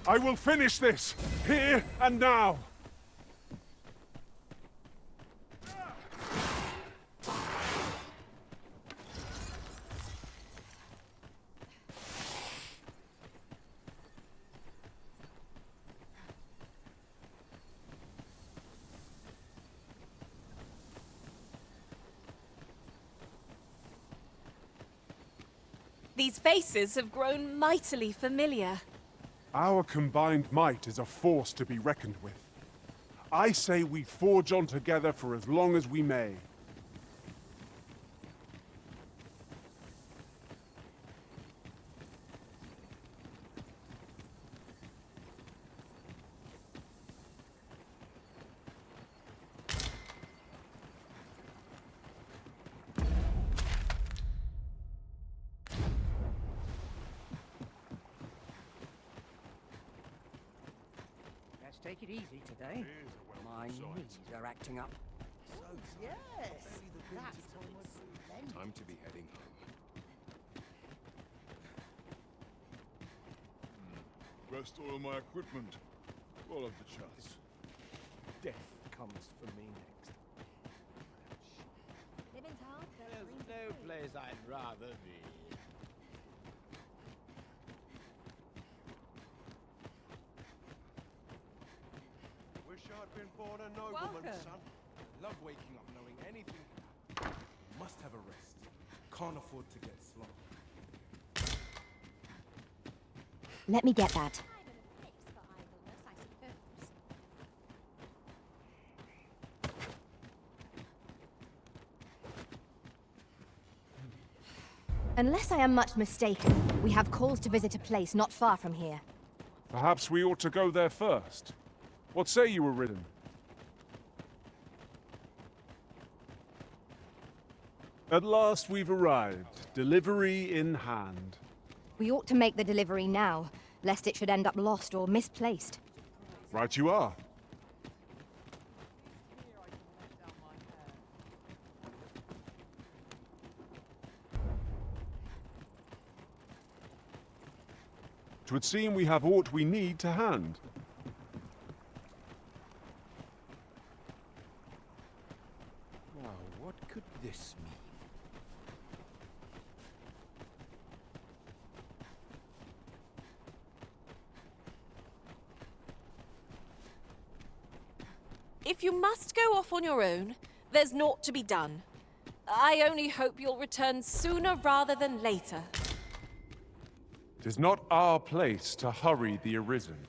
I will finish this, here and now. These faces have grown mightily familiar. Our combined might is a force to be reckoned with. I say we forge on together for as long as we may. Let's take it easy today. My knees are acting up. Yes, that's Time to be heading home. Rest oil my equipment. All of the chance. Death comes for me next. There's no place I'd rather be. Wish I'd been born a nobleman's son. Love waking up knowing anything can happen. Must have a rest. Can't afford to get sloppy. Let me get that. Unless I am much mistaken, we have calls to visit a place not far from here. Perhaps we ought to go there first. What say you, Aridin? At last we've arrived. Delivery in hand. We ought to make the delivery now, lest it should end up lost or misplaced. Right you are. Twould seem we have aught we need to hand. Now, what could this mean? If you must go off on your own, there's naught to be done. I only hope you'll return sooner rather than later. 'Tis not our place to hurry the Arisen.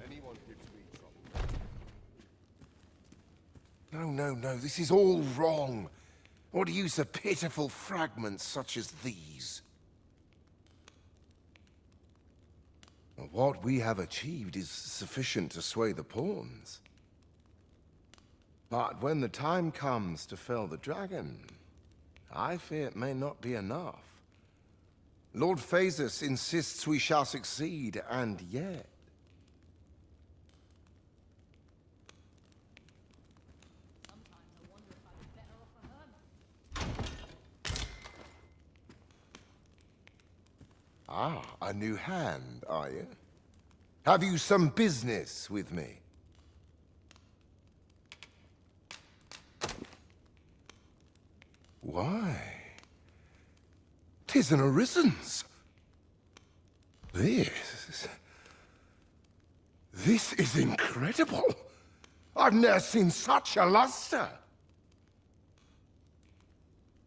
Anyone gives me trouble. No, this is all wrong. What use are pitiful fragments such as these? What we have achieved is sufficient to sway the pawns. But when the time comes to fell the dragon, I fear it may not be enough. Lord Phasus insists we shall succeed, and yet... Ah, a new hand, are you? Have you some business with me? Why? 'Tis an Arisen's. This is incredible. I've never seen such a luster.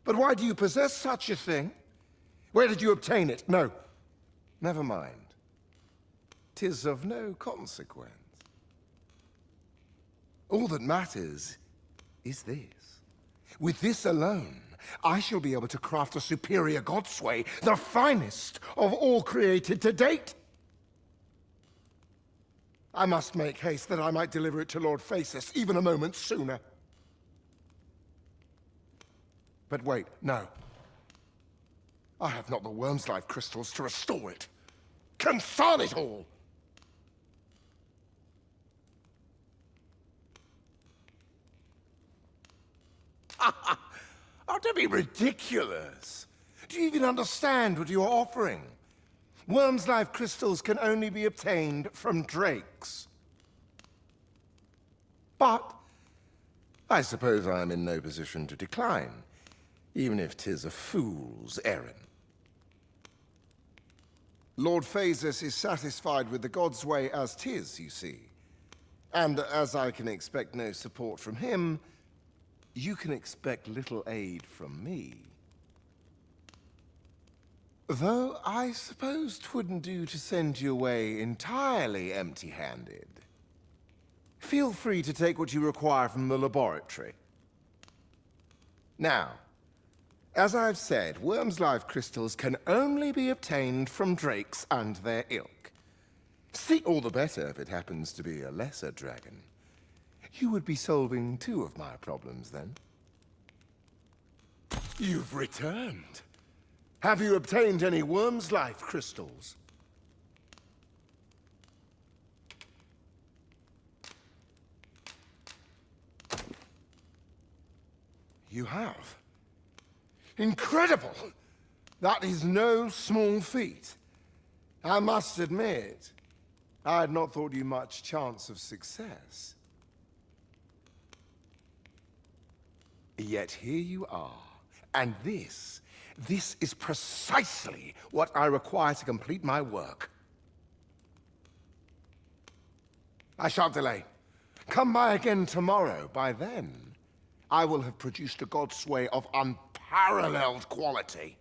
But why do you possess such a thing? Where did you obtain it? No, never mind. 'Tis of no consequence. All that matters is this. With this alone, I shall be able to craft a superior godsway, the finest of all created to date. I must make haste that I might deliver it to Lord Phasus even a moment sooner. But wait, no. I have not the Worm's Life crystals to restore it. Confound it all! Oh, don't be ridiculous. Do you even understand what you are offering? Worm's Life crystals can only be obtained from drakes. But I suppose I am in no position to decline, even if 'tis a fool's errand. Lord Phasus is satisfied with the God's way as 'tis, you see. And as I can expect no support from him, you can expect little aid from me. Though I suppose 'twouldn't do to send you away entirely empty-handed. Feel free to take what you require from the laboratory. Now, as I've said, Worm's life crystals can only be obtained from drakes and their ilk. See, all the better if it happens to be a lesser dragon. You would be solving 2 of my problems then. You've returned. Have you obtained any Worm's life crystals? You have? Incredible! That is no small feat. I must admit, I had not thought you much chance of success. Yet here you are, and this is precisely what I require to complete my work. I shan't delay. Come by again tomorrow. By then, I will have produced a Godsway of unparalleled quality.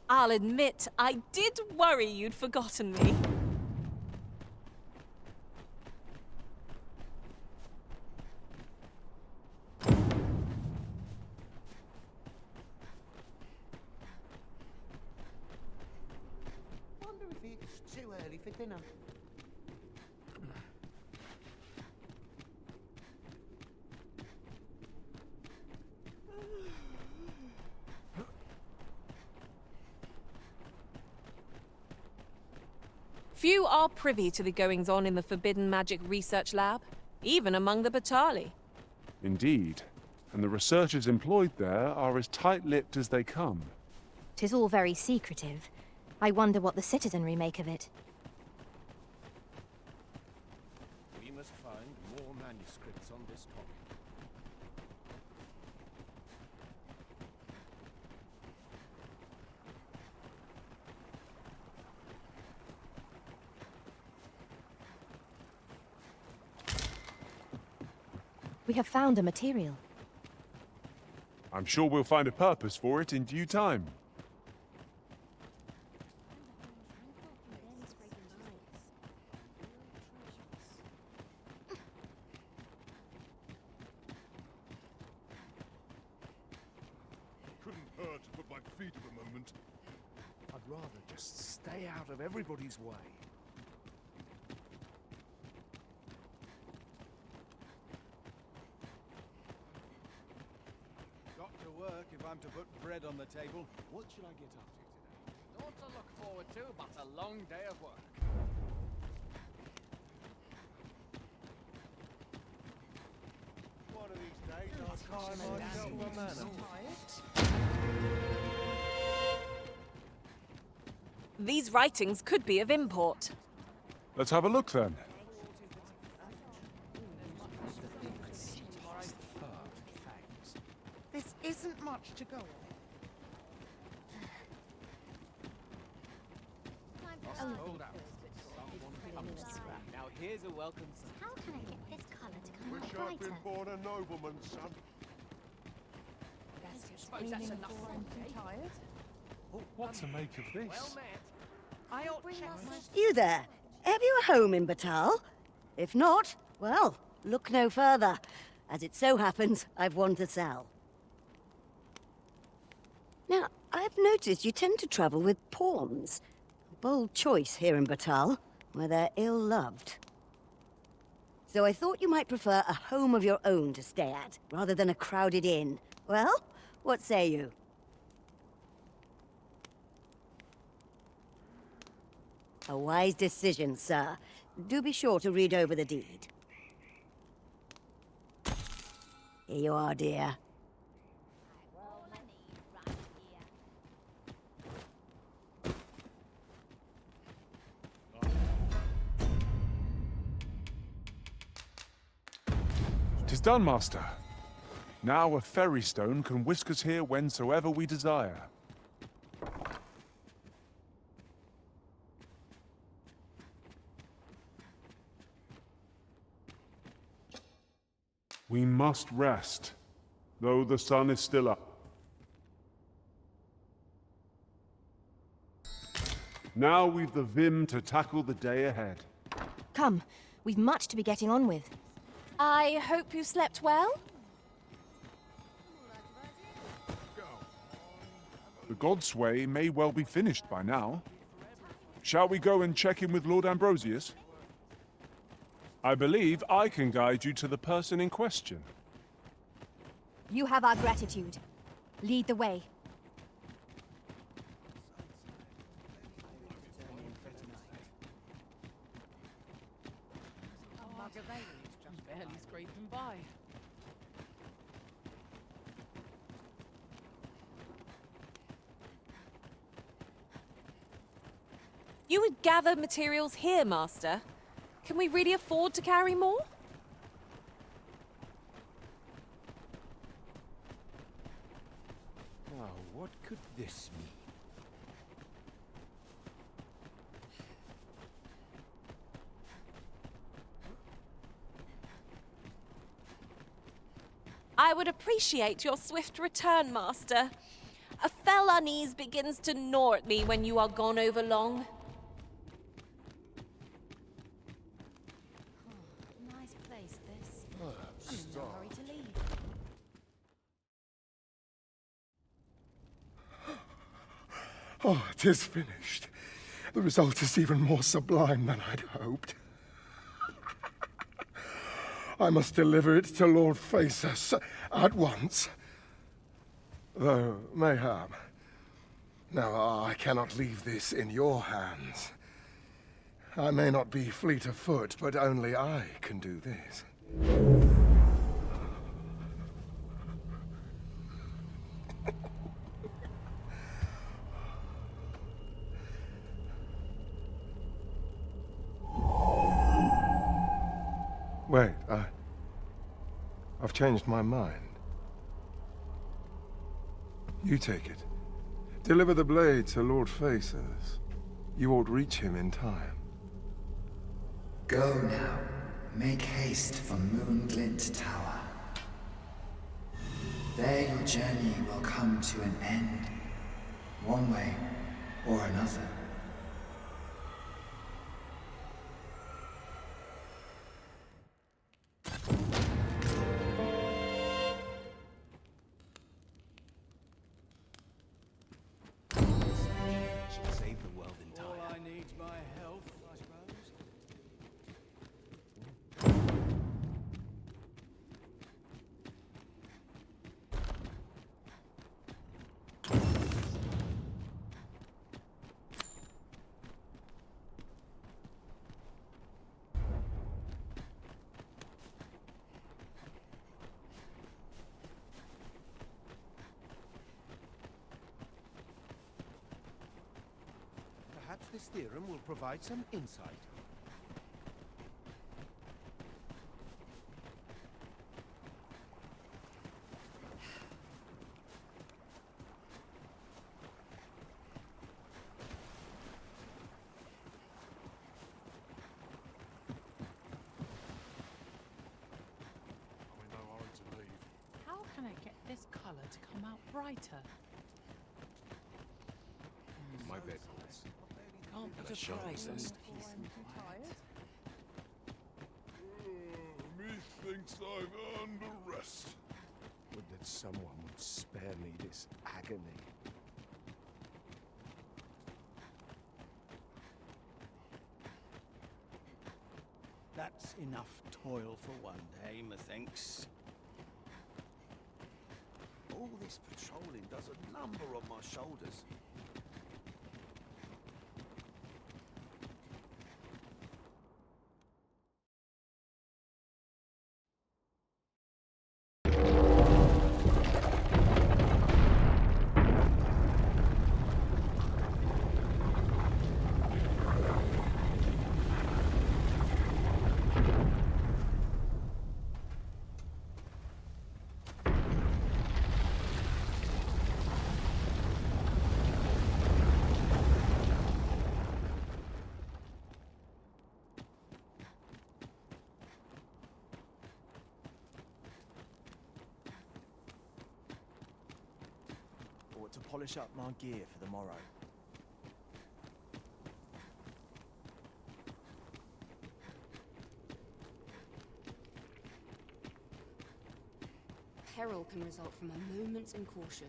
I'll admit, I did worry you'd forgotten me. Wonder if it's too early for dinner. Few are privy to the goings-on in the Forbidden Magic Research Lab, even among the Batali. Indeed. And the researchers employed there are as tight-lipped as they come. 'Tis all very secretive. I wonder what the citizenry make of it. We must find more manuscripts on this topic. We have found a material. I'm sure we'll find a purpose for it in due time. Couldn't hurt to put my feet up a moment. I'd rather just stay out of everybody's way. Got to work if I'm to put bread on the table. What should I get up to today? Not to look forward to, but a long day of work. One of these days I'll try myself a manner. These writings could be of import. Let's have a look then. This isn't much to go on. Now here's a welcome. How can I get this colour to come Wish out I'd been brighter? born a nobleman, son. Suppose that's enough for I'm too tired. What to make of this? I ought to check my... You there? Have you a home in Batal? If not, well, look no further. As it so happens, I've one to sell. Now, I've noticed you tend to travel with pawns. Bold choice here in Batal, where they're ill-loved. So I thought you might prefer a home of your own to stay at, rather than a crowded inn. Well, what say you? A wise decision, sir. Do be sure to read over the deed. Here you are, dear. 'Tis done, Master. Now a ferry stone can whisk us here whensoever we desire. We must rest, though the sun is still up. Now we've the vim to tackle the day ahead. Come, we've much to be getting on with. I hope you slept well? The Godsway may well be finished by now. Shall we go and check in with Lord Ambrosius? I believe I can guide you to the person in question. You have our gratitude. Lead the way. Just barely scraping by. You would gather materials here, Master. Can we really afford to carry more? Now, what could this mean? I would appreciate your swift return, Master. A fell unease begins to gnaw at me when you are gone over long. Nice place, this. I'm in no hurry to leave. Oh, 'tis finished. The result is even more sublime than I'd hoped. I must deliver it to Lord Phaesus at once. Though, mayhap. Now, I cannot leave this in your hands. I may not be fleet of foot, but only I can do this. Wait, I've changed my mind. You take it. Deliver the blade to Lord Phaesus. You ought reach him in time. Go now. Make haste for Moonglint Tower. There your journey will come to an end. One way or another. Save the world in time. All I need's my health, I suppose. Perhaps this theorem will provide some insight. How can I get this color to come out brighter? My bed calls. Can't be surprised. Methinks I've earned a rest. Would that someone would spare me this agony. That's enough toil for one day, methinks. All this patrolling does a number on my shoulders. to polish up my gear for the morrow. Peril can result from a moment's incaution.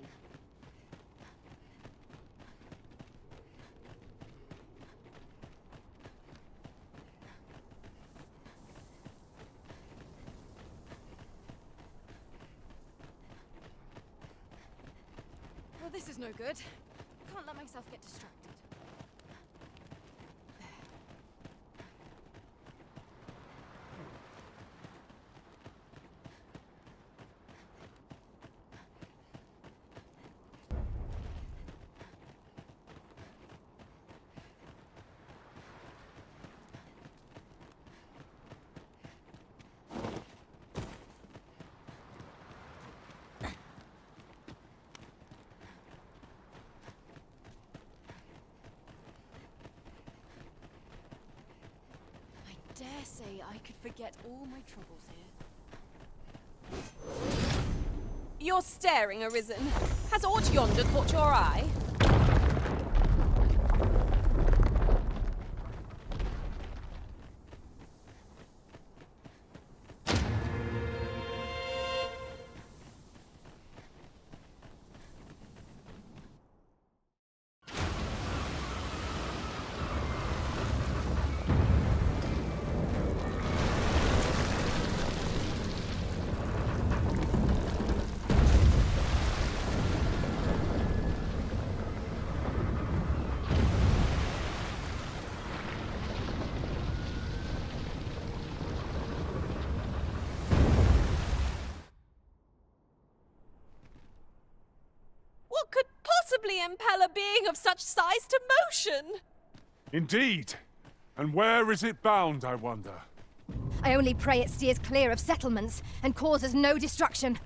Well, this is no good. Can't let myself get distracted. I dare say I could forget all my troubles here. You're staring, Arisen. Has aught yonder caught your eye? What could possibly impel a being of such size to motion? Indeed. And where is it bound, I wonder? I only pray it steers clear of settlements and causes no destruction.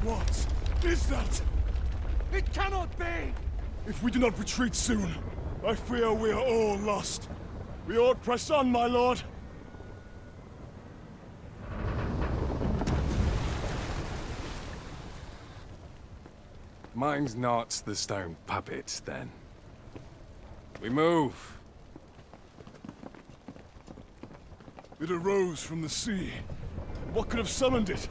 What is that? It cannot be! If we do not retreat soon, I fear we are all lost. We ought press on, my lord. Mine's not the stone puppet, then. We move. It arose from the sea. What could have summoned it?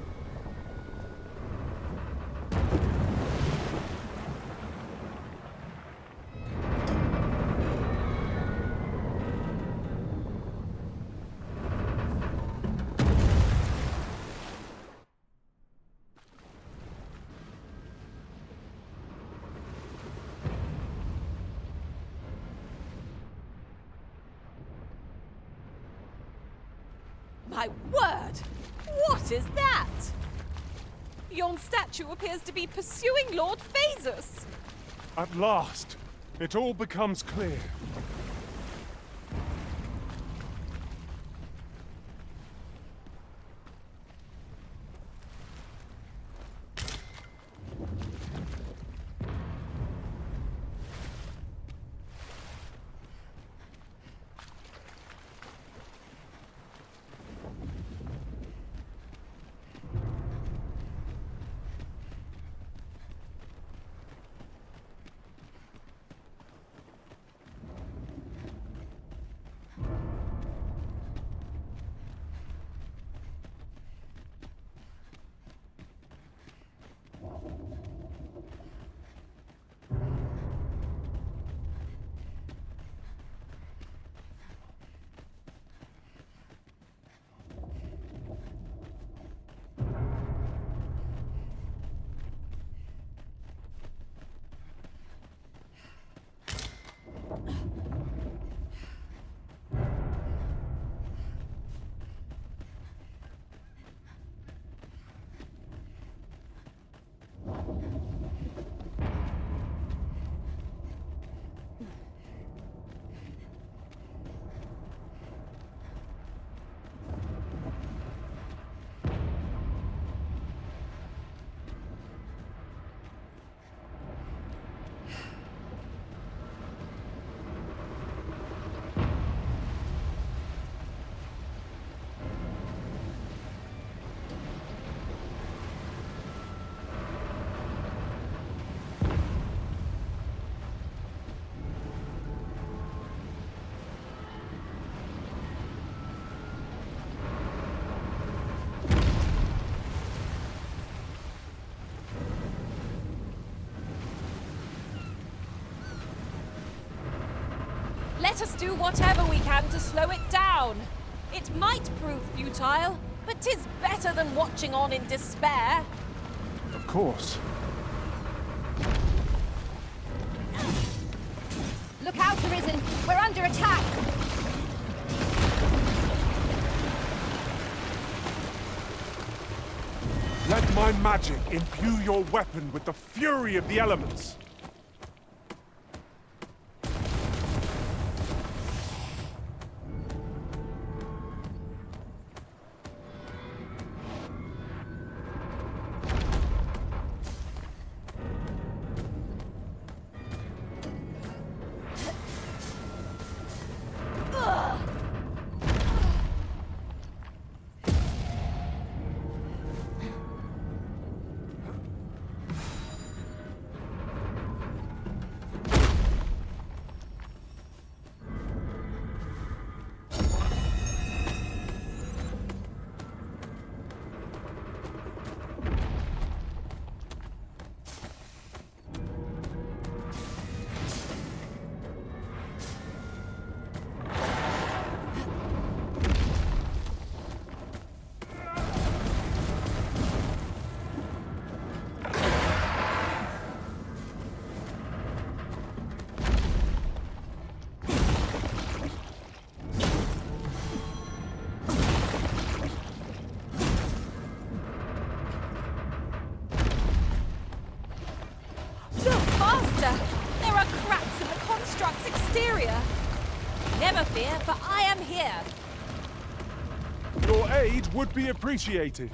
My word! What is that? Yon statue appears to be pursuing Lord Phaesus. At last, it all becomes clear. Let us do whatever we can to slow it down. It might prove futile, but 'tis better than watching on in despair. Of course. Look out, Arisen! We're under attack! Let my magic imbue your weapon with the fury of the elements. There are cracks in the construct's exterior. Never fear, for I am here. Your aid would be appreciated.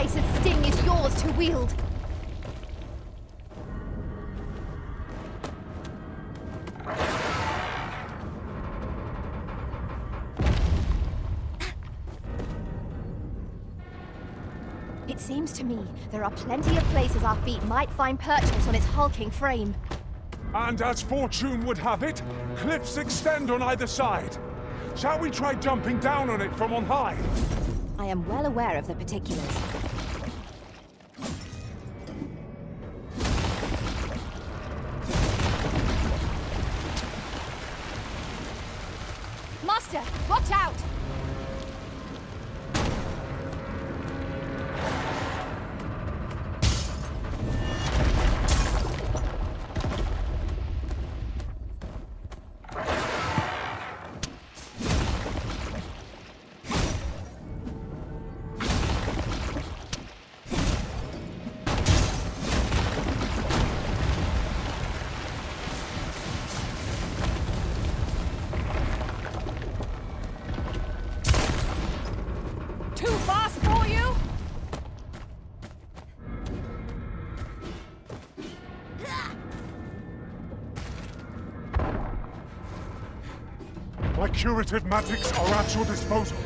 Ice's sting is yours to wield. It seems to me there are plenty of places our feet might find purchase on its hulking frame. And as fortune would have it, cliffs extend on either side. Shall we try jumping down on it from on high? I am well aware of the particulars. Master, watch out! Too fast for you? My curative magics are at your disposal.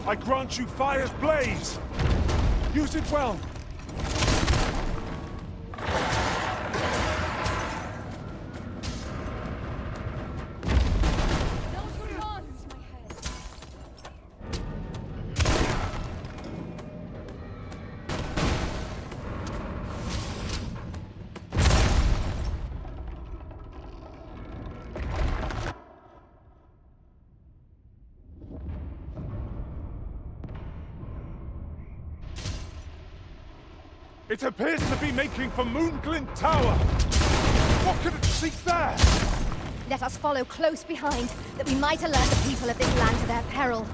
I grant you fire's blaze! Use it well! It appears to be making for Moonglint Tower! What could it seek there? Let us follow close behind, that we might alert the people of this land to their peril.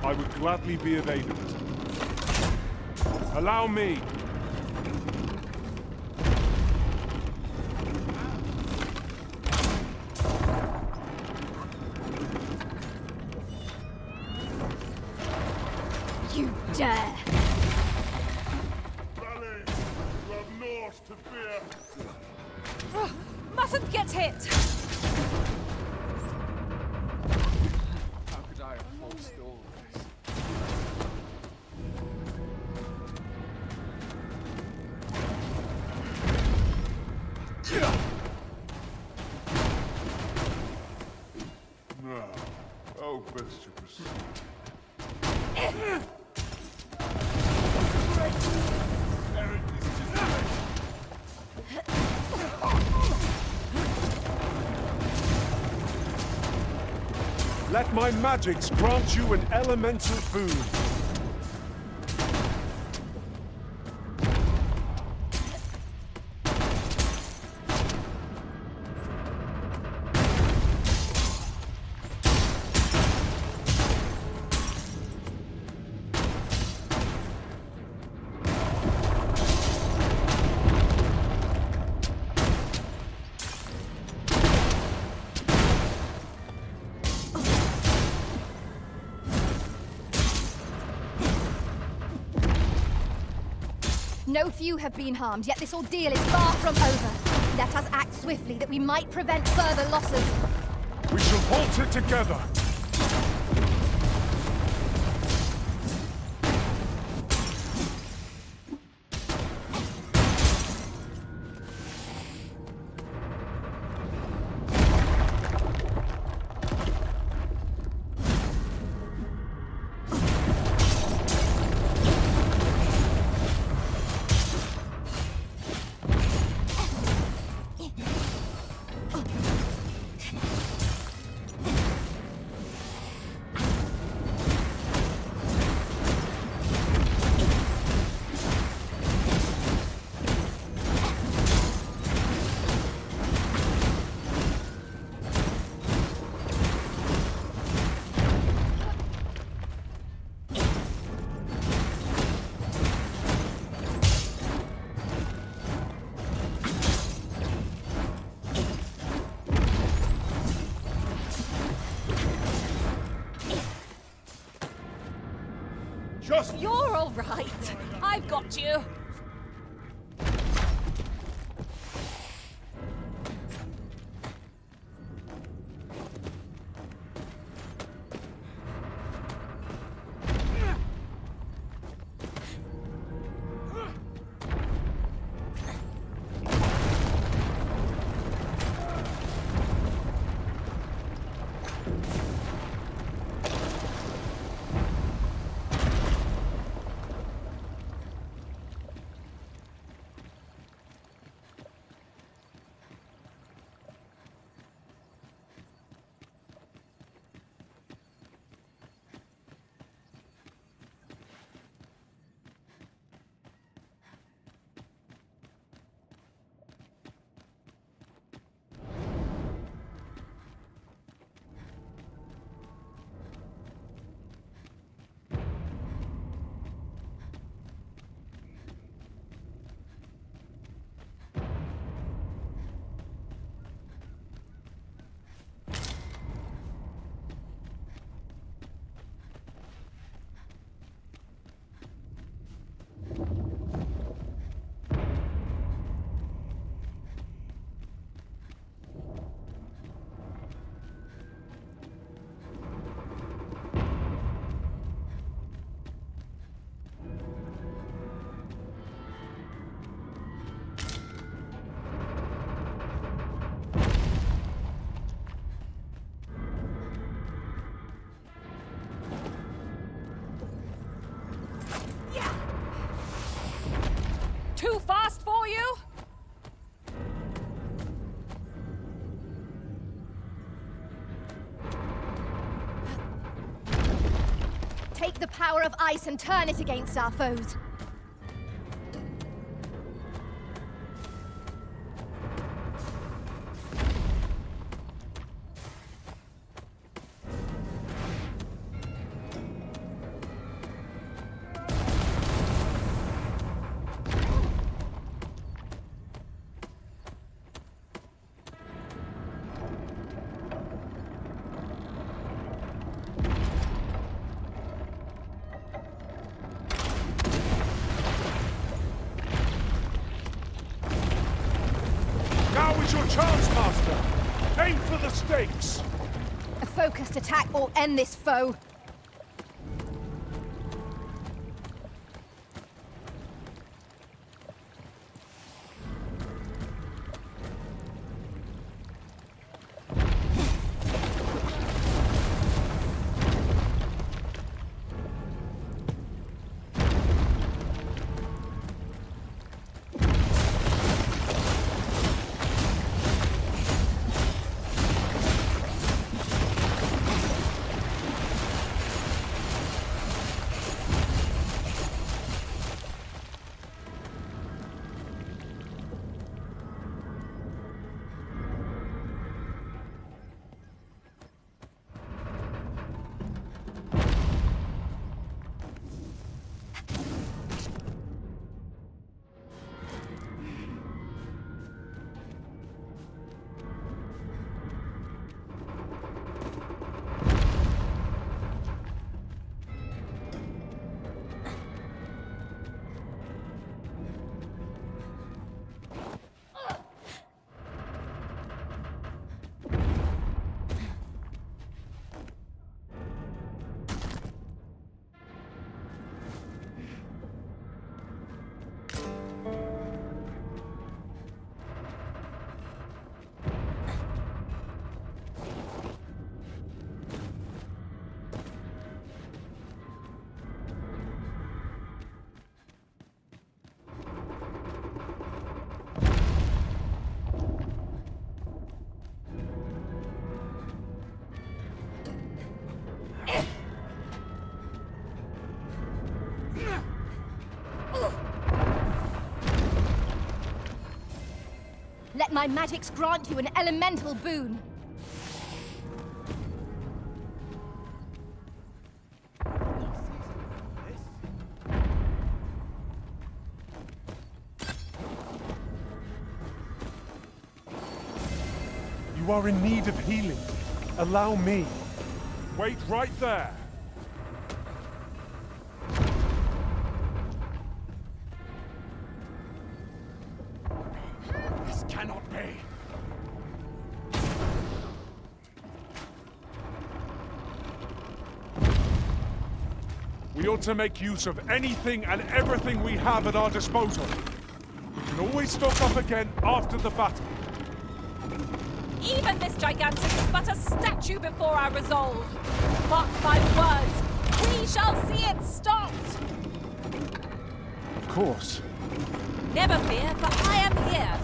I would gladly be of aid of it. Allow me. You dare! Rally! You have naught to fear. Mustn't get hit! How could I have forestalled this? Now, how best to proceed? Let my magics grant you an elemental boon. No few have been harmed, yet this ordeal is far from over. Let us act swiftly that we might prevent further losses. We shall halt it together. Just... You're all right. I've got you. Too fast for you? Take the power of ice and turn it against our foes. Now is your chance, Master! Aim for the stakes! A focused attack will end this foe. Let my magics grant you an elemental boon. You are in need of healing. Allow me. Wait right there. We ought to make use of anything and everything we have at our disposal. We can always stock up again after the battle. Even this gigantic is but a statue before our resolve. Mark my words, we shall see it stopped! Of course. Never fear, for I am here.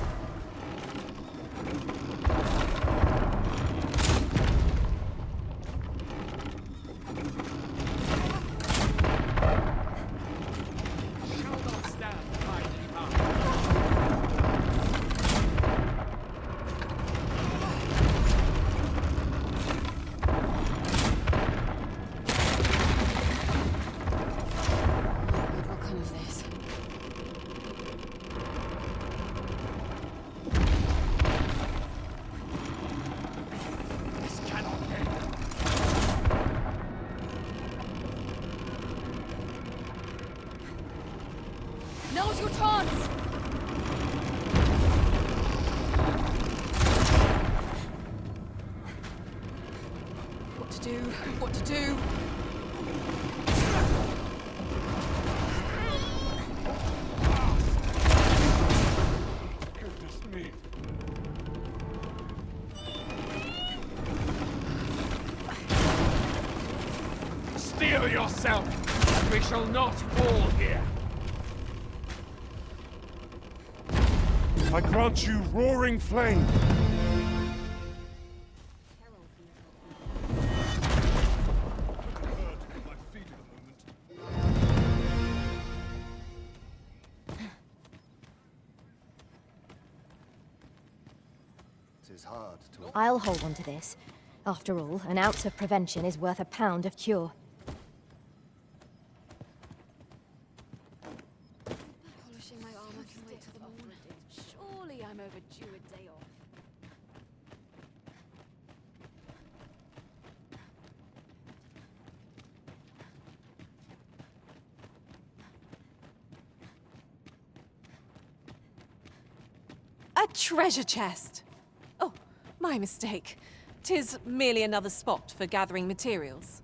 Now's your chance! What to do? What to do? Goodness me. Steel yourself, and we shall not fall here. I grant you roaring flame. I'll hold on to this. After all, an ounce of prevention is worth a pound of cure. Polishing my armor can wait till the morning. Surely I'm overdue a day off. A treasure chest! Oh, my mistake. 'Tis merely another spot for gathering materials.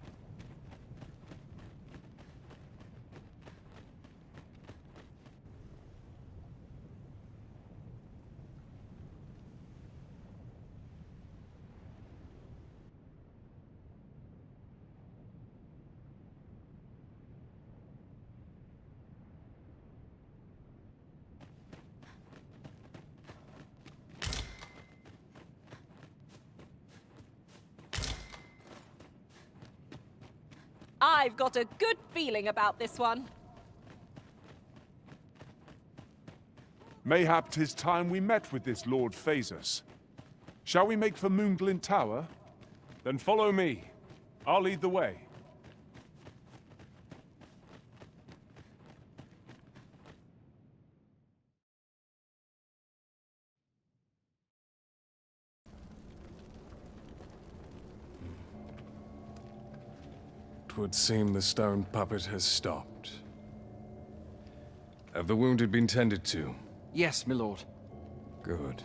I've got a good feeling about this one. Mayhap 'tis time we met with this Lord Phasus. Shall we make for Moonglint Tower? Then follow me. I'll lead the way. Twould seem the stone puppet has stopped. Have the wounded been tended to? Yes, my lord. Good.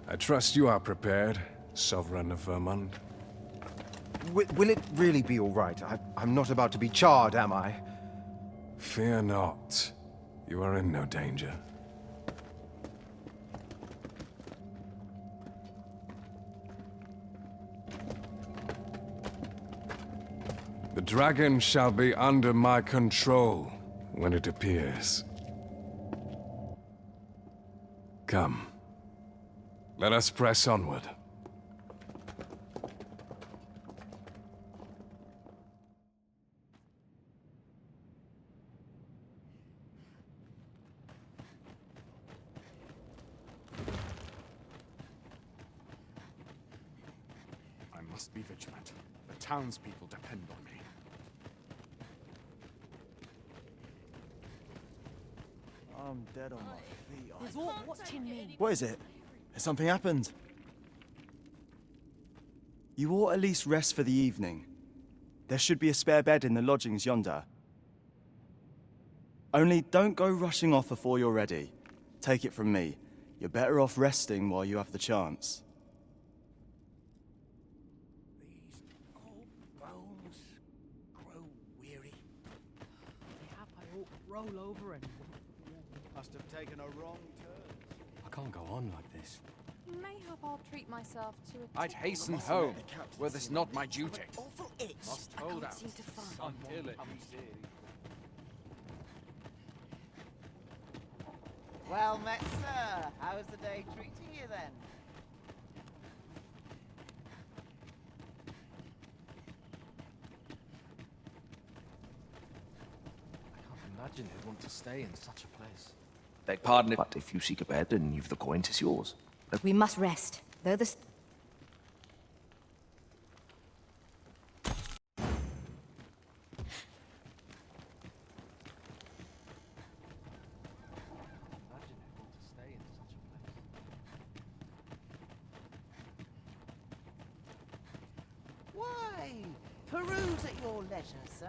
I trust you are prepared, Sovereign of Vermund. Will it really be all right? I'm not about to be charred, am I? Fear not. You are in no danger. The dragon shall be under my control when it appears. Come. Let us press onward. I must be vigilant. The townspeople depend on me. I'm dead on my feet. There's all watching me. What is it? Has something happened? You ought at least rest for the evening. There should be a spare bed in the lodgings yonder. Only don't go rushing off before you're ready. Take it from me. You're better off resting while you have the chance. These old bones grow weary. roll over and... Must have taken a wrong turn. I can't go on like this. Mayhap I'll treat myself to a... I'd hasten home, were this not my duty. Awful itch. Must I hold can't out. seem to find. Until it. Well met, sir. How's the day treating you then? Imagine who'd want to stay in such a place. Beg pardon, but if you seek a bed and you've the coin, 'tis yours. We must rest, though the... Why, peruse at your leisure, sir.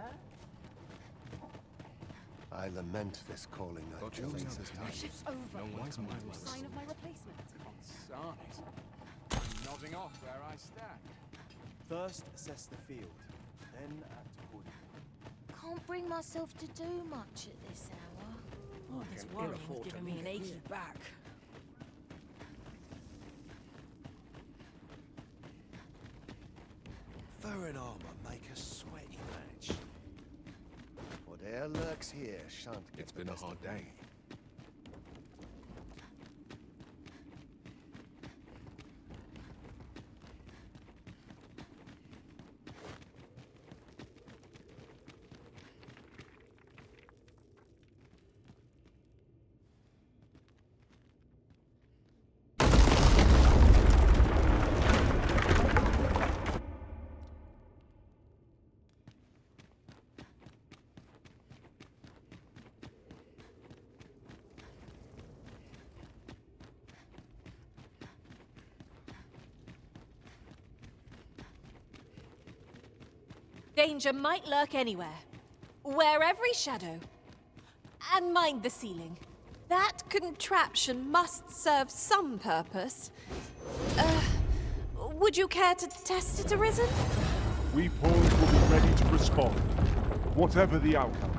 I lament this calling that faces My shift's over. Sign of my replacement. Darn it. I'm nodding off where I stand. First assess the field, then act accordingly. Can't bring myself to do much at this hour. Oh, this worrying's giving me an achy back. Fur and armor make a sweaty match. Whatever lurks here shan't get It's been a hard day. Danger might lurk anywhere. Wear every shadow. And mind the ceiling. That contraption must serve some purpose. Would you care to test it, Arisen? We pawns will be ready to respond, whatever the outcome.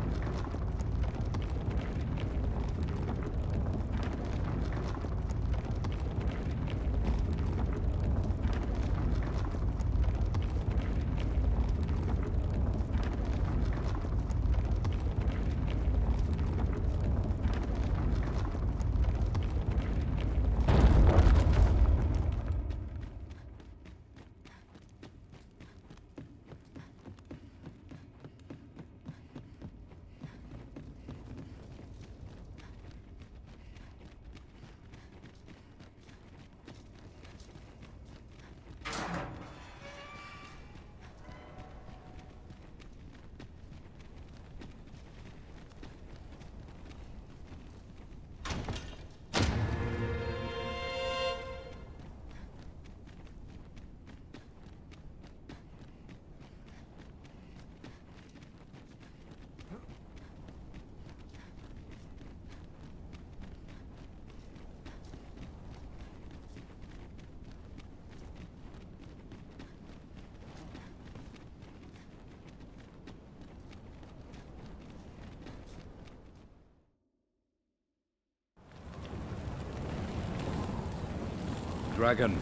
Dragon,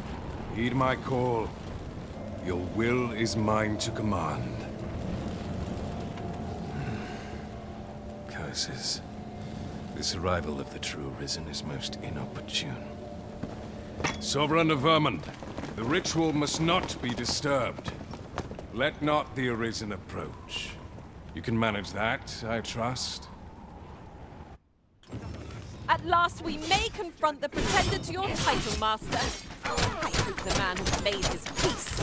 heed my call. Your will is mine to command. Curses. This arrival of the true Arisen is most inopportune. Sovereign of Vermund, the ritual must not be disturbed. Let not the Arisen approach. You can manage that, I trust. At last we may confront the pretender to your title, Master. I hope the man has made his peace.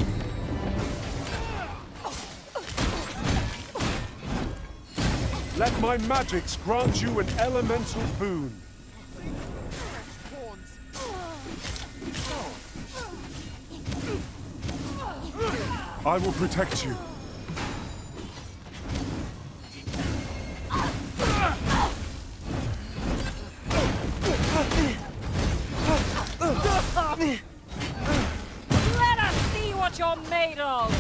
Let my magics grant you an elemental boon. I will protect you. Let us see what you're made of!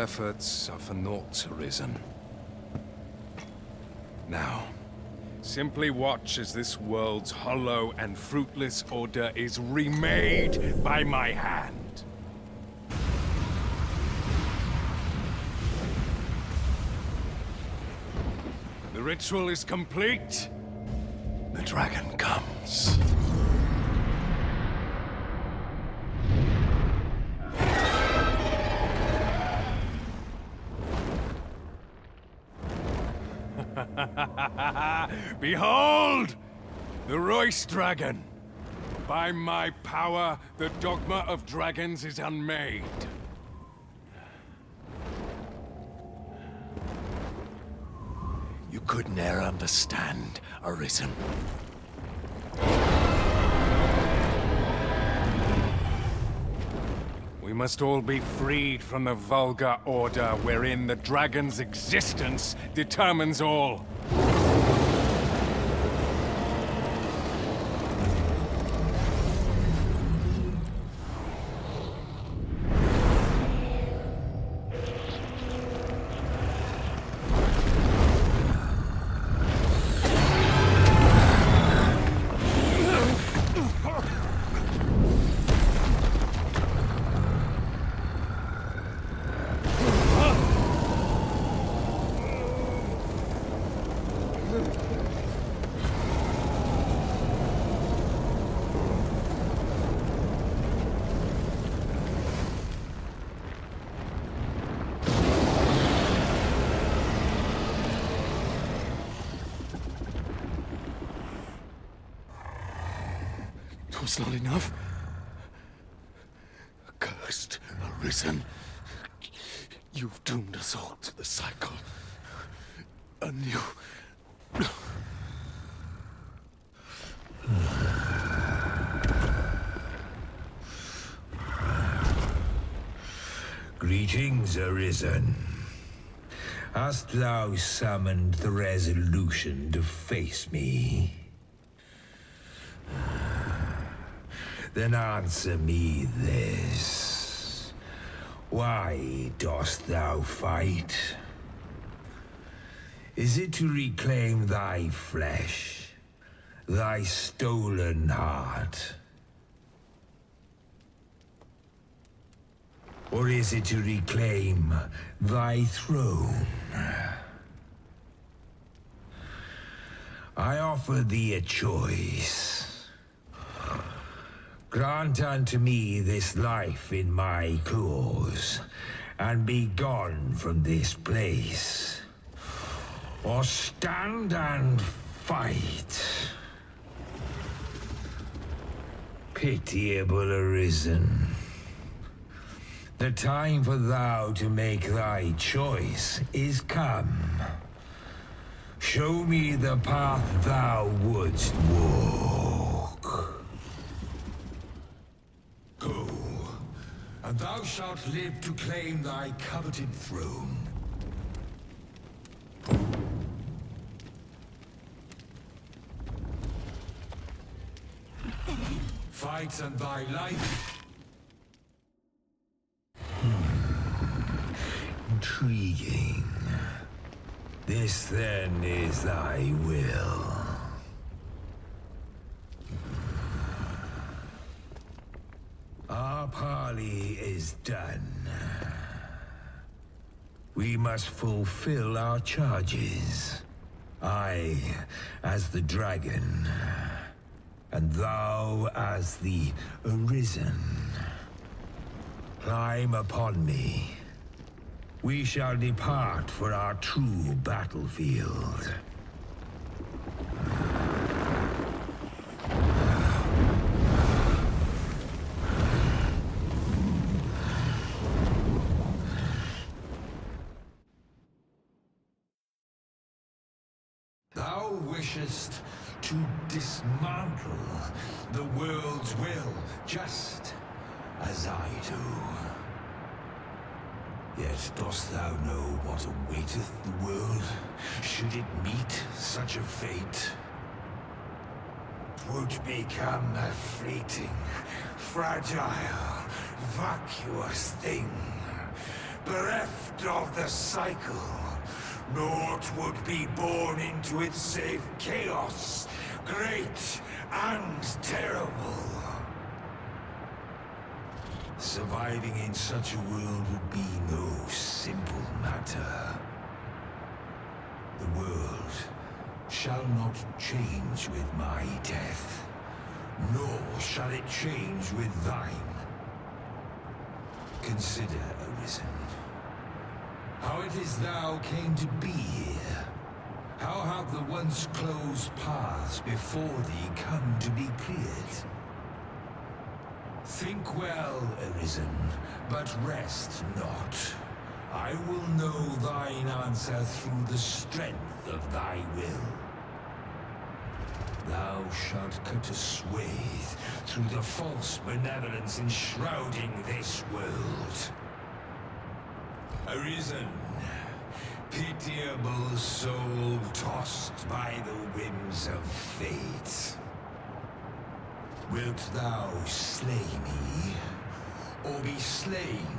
efforts are for naught, Arisen. Now, simply watch as this world's hollow and fruitless order is remade by my hand. The ritual is complete. The dragon comes. Behold! The Royce Dragon! By my power, the dogma of dragons is unmade. You could ne'er understand, Arisen. We must all be freed from the vulgar order wherein the dragon's existence determines all. Was not enough. Cursed, Arisen. You've doomed us all to the cycle. Anew. Greetings, Arisen. Hast thou summoned the resolution to face me? Then answer me this. Why dost thou fight? Is it to reclaim thy flesh, thy stolen heart? Or is it to reclaim thy throne? I offer thee a choice. Grant unto me this life in my claws, and be gone from this place. Or stand and fight. Pitiable Arisen. The time for thou to make thy choice is come. Show me the path thou wouldst walk. Go, and thou shalt live to claim thy coveted throne. Fight and thy life. Intriguing. This then is thy will. Our parley is done. We must fulfill our charges. I, as the dragon, and thou as the Arisen. Climb upon me. We shall depart for our true battlefield. Thou wishest to dismantle the world's will, just as I do. Yet dost thou know what awaiteth the world, should it meet such a fate? 'Twould become a fleeting, fragile, vacuous thing, bereft of the cycle, naught would be born into it save chaos, great and terrible. Surviving in such a world would be no simple matter. The world shall not change with my death, nor shall it change with thine. Consider, Arisen, how it is thou came to be here. How have the once closed paths before thee come to be cleared? Think well, Arisen, but rest not. I will know thine answer through the strength of thy will. Thou shalt cut a swathe through the false benevolence enshrouding this world. Arisen, pitiable soul tossed by the whims of fate. Wilt thou slay me, or be slain?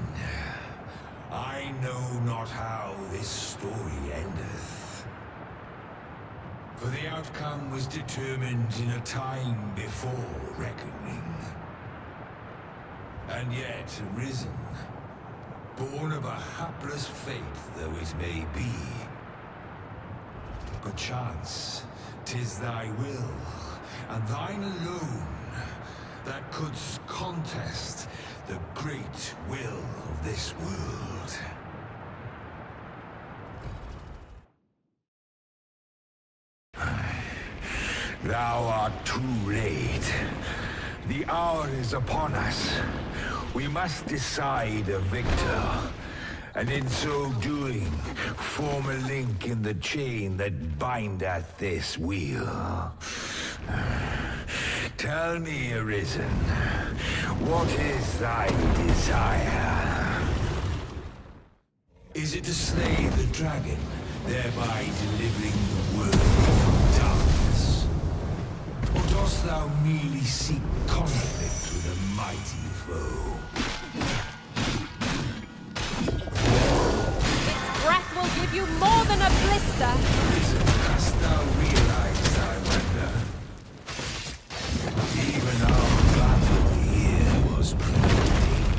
I know not how this story endeth. For the outcome was determined in a time before reckoning. And yet arisen, born of a hapless fate though it may be. Perchance, 'tis thy will, and thine alone, that couldst contest the great will of this world. Thou art too late. The hour is upon us. We must decide a victor, and in so doing, form a link in the chain that bindeth this wheel. Tell me, Arisen, what is thy desire? Is it to slay the dragon, thereby delivering the world from darkness? Or dost thou merely seek conflict with a mighty foe? Its breath will give you more than a blister. Arisen, hast thou realized thy wonder? Even our battle here was preordained.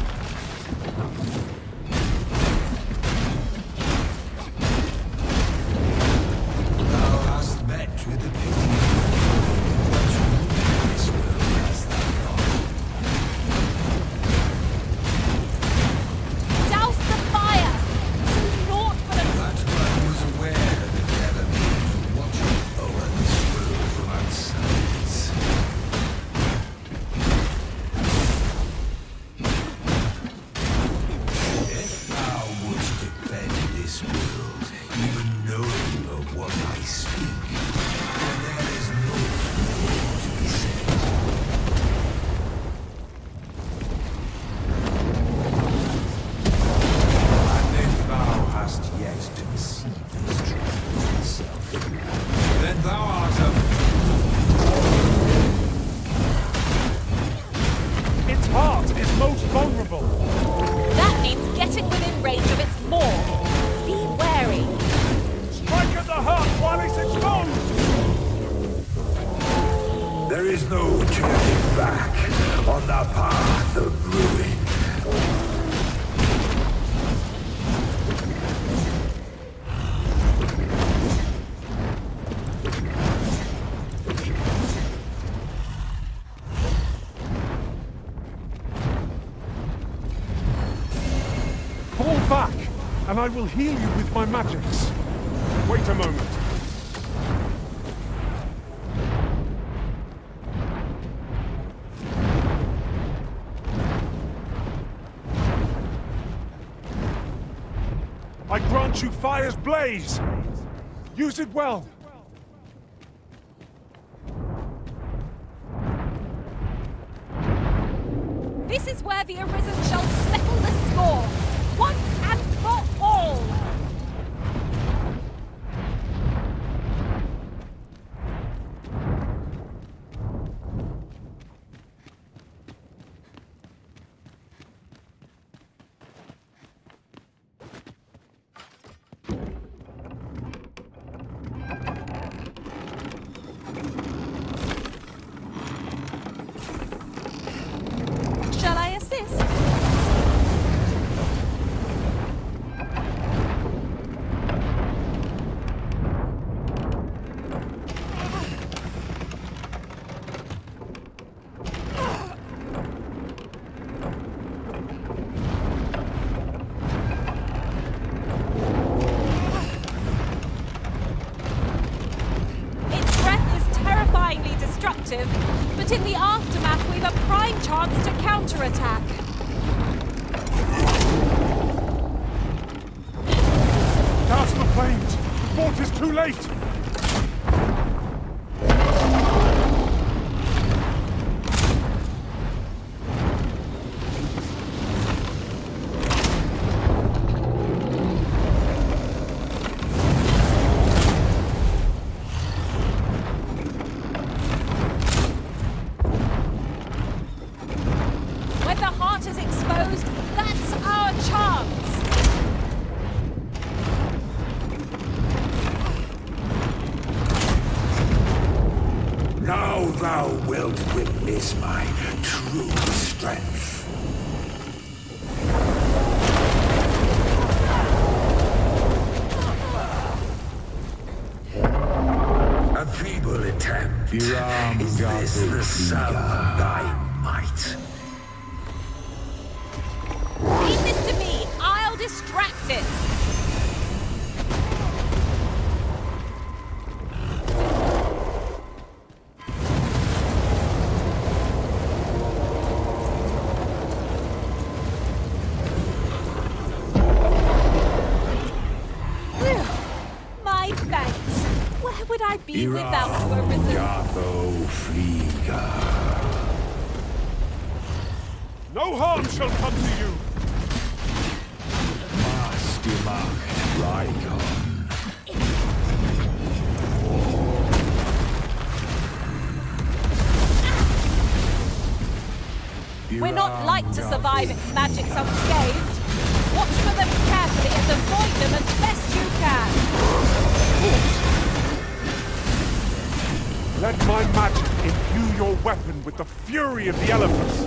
Thou hast met with the pity but this world hast thou not. Douse the fire! Naught but a... That one was aware that never been watching over this world from outside. If thou wouldst defend this world, even knowing of what I speak, then there is no more to be said. And if thou hast yet to receive this truth for thyself, then thou art a... Its heart is most vulnerable. That means getting within range of its maw. Be wary. Strike at the heart while it's exposed! There is no turning back on the path of ruin. Fall back, and I will heal you with my magics. Wait a moment. I grant you fire's blaze. Use it well. This is where the Arisen shall settle the score, once and for all! destructive, but in the aftermath we've a prime chance to counterattack. Douse the flames! The fort is too late! Thou wilt witness my true strength. A feeble attempt. Is this the sum of thy might? Leave this to me. I'll distract it. Would I be without you, Arisen? No harm shall come to you! We're not like to survive its magics unscathed. Watch for them carefully and avoid them as best you can. Let my magic imbue your weapon with the fury of the elements.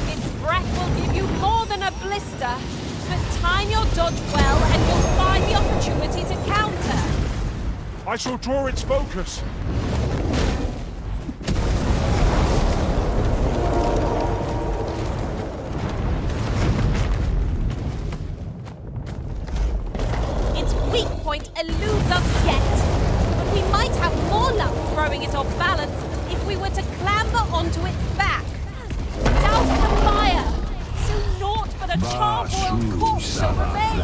Its breath will give you more than a blister, but time your dodge well and you'll find the opportunity to counter. I shall draw its focus. Weak point eludes us yet, but we might have more luck throwing it off balance if we were to clamber onto its back. Douse the fire, so naught but a charbroiled corpse shall remain.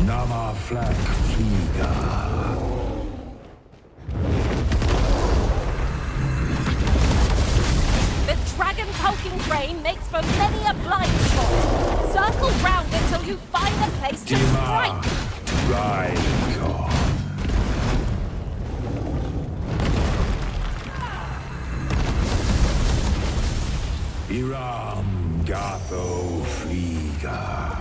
Nama Flak Flieger. Dragon's hulking train makes for many a blind spot. Circle round it till you find a place to strike. Iram Gatho Flieger.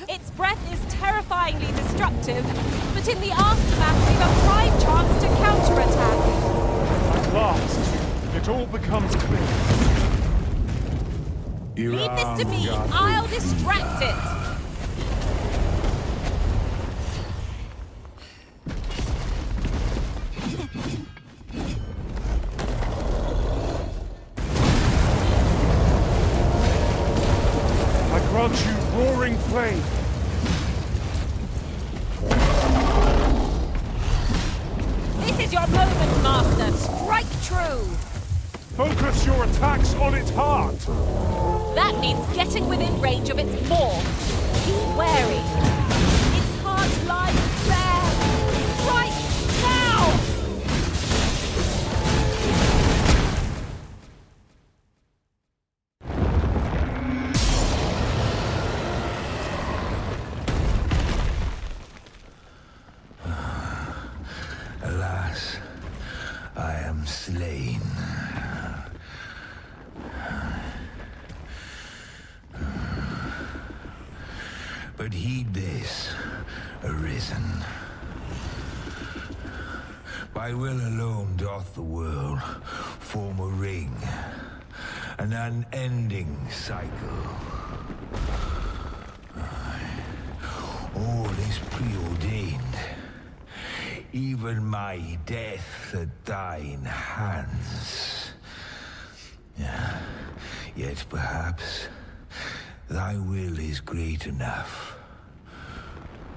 Its breath is terrifyingly destructive, but in the aftermath we've a prime chance to counterattack. At last, it all becomes clear. Leave this to me. I'll distract it. I grant you roaring flame. This is your moment, Master. Strike true. Focus your attacks on its heart. That means getting within range of its maw. Be wary. Its heart lies there. Right now! Alas, I am slain. But heed this, Arisen. By will alone doth the world form a ring, an unending cycle. is preordained. Even my death at thine hands. Yet perhaps thy will is great enough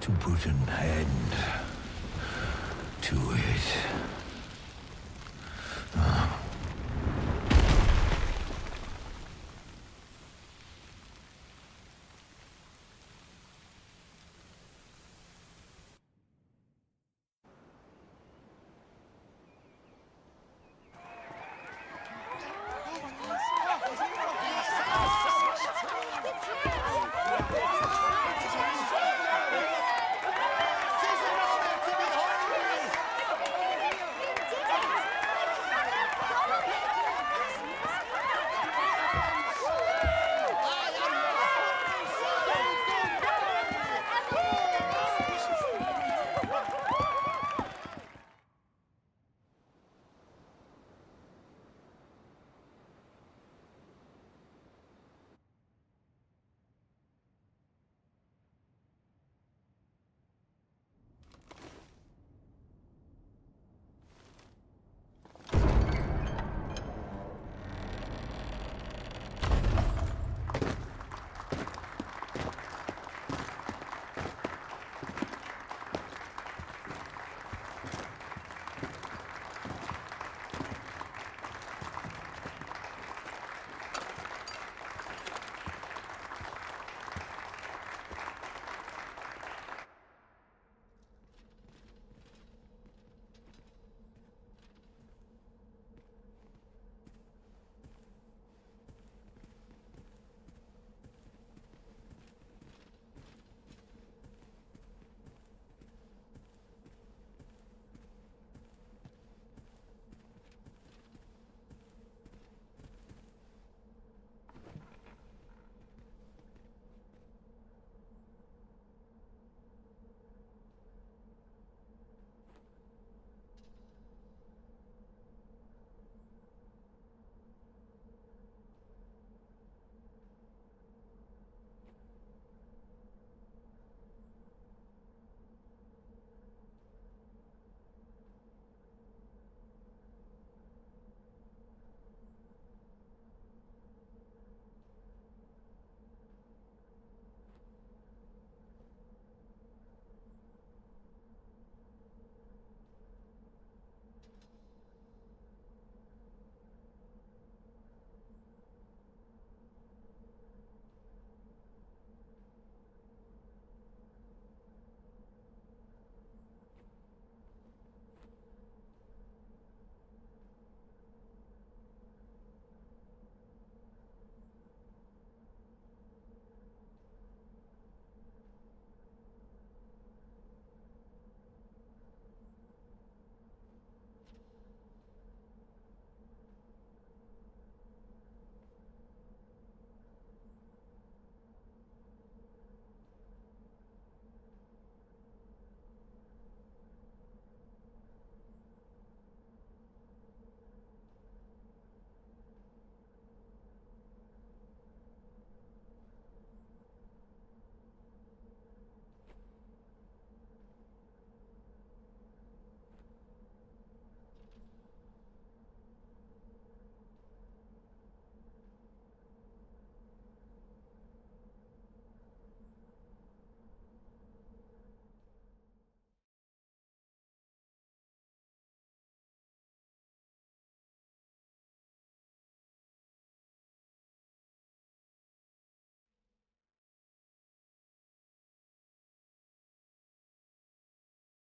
to put an end to it.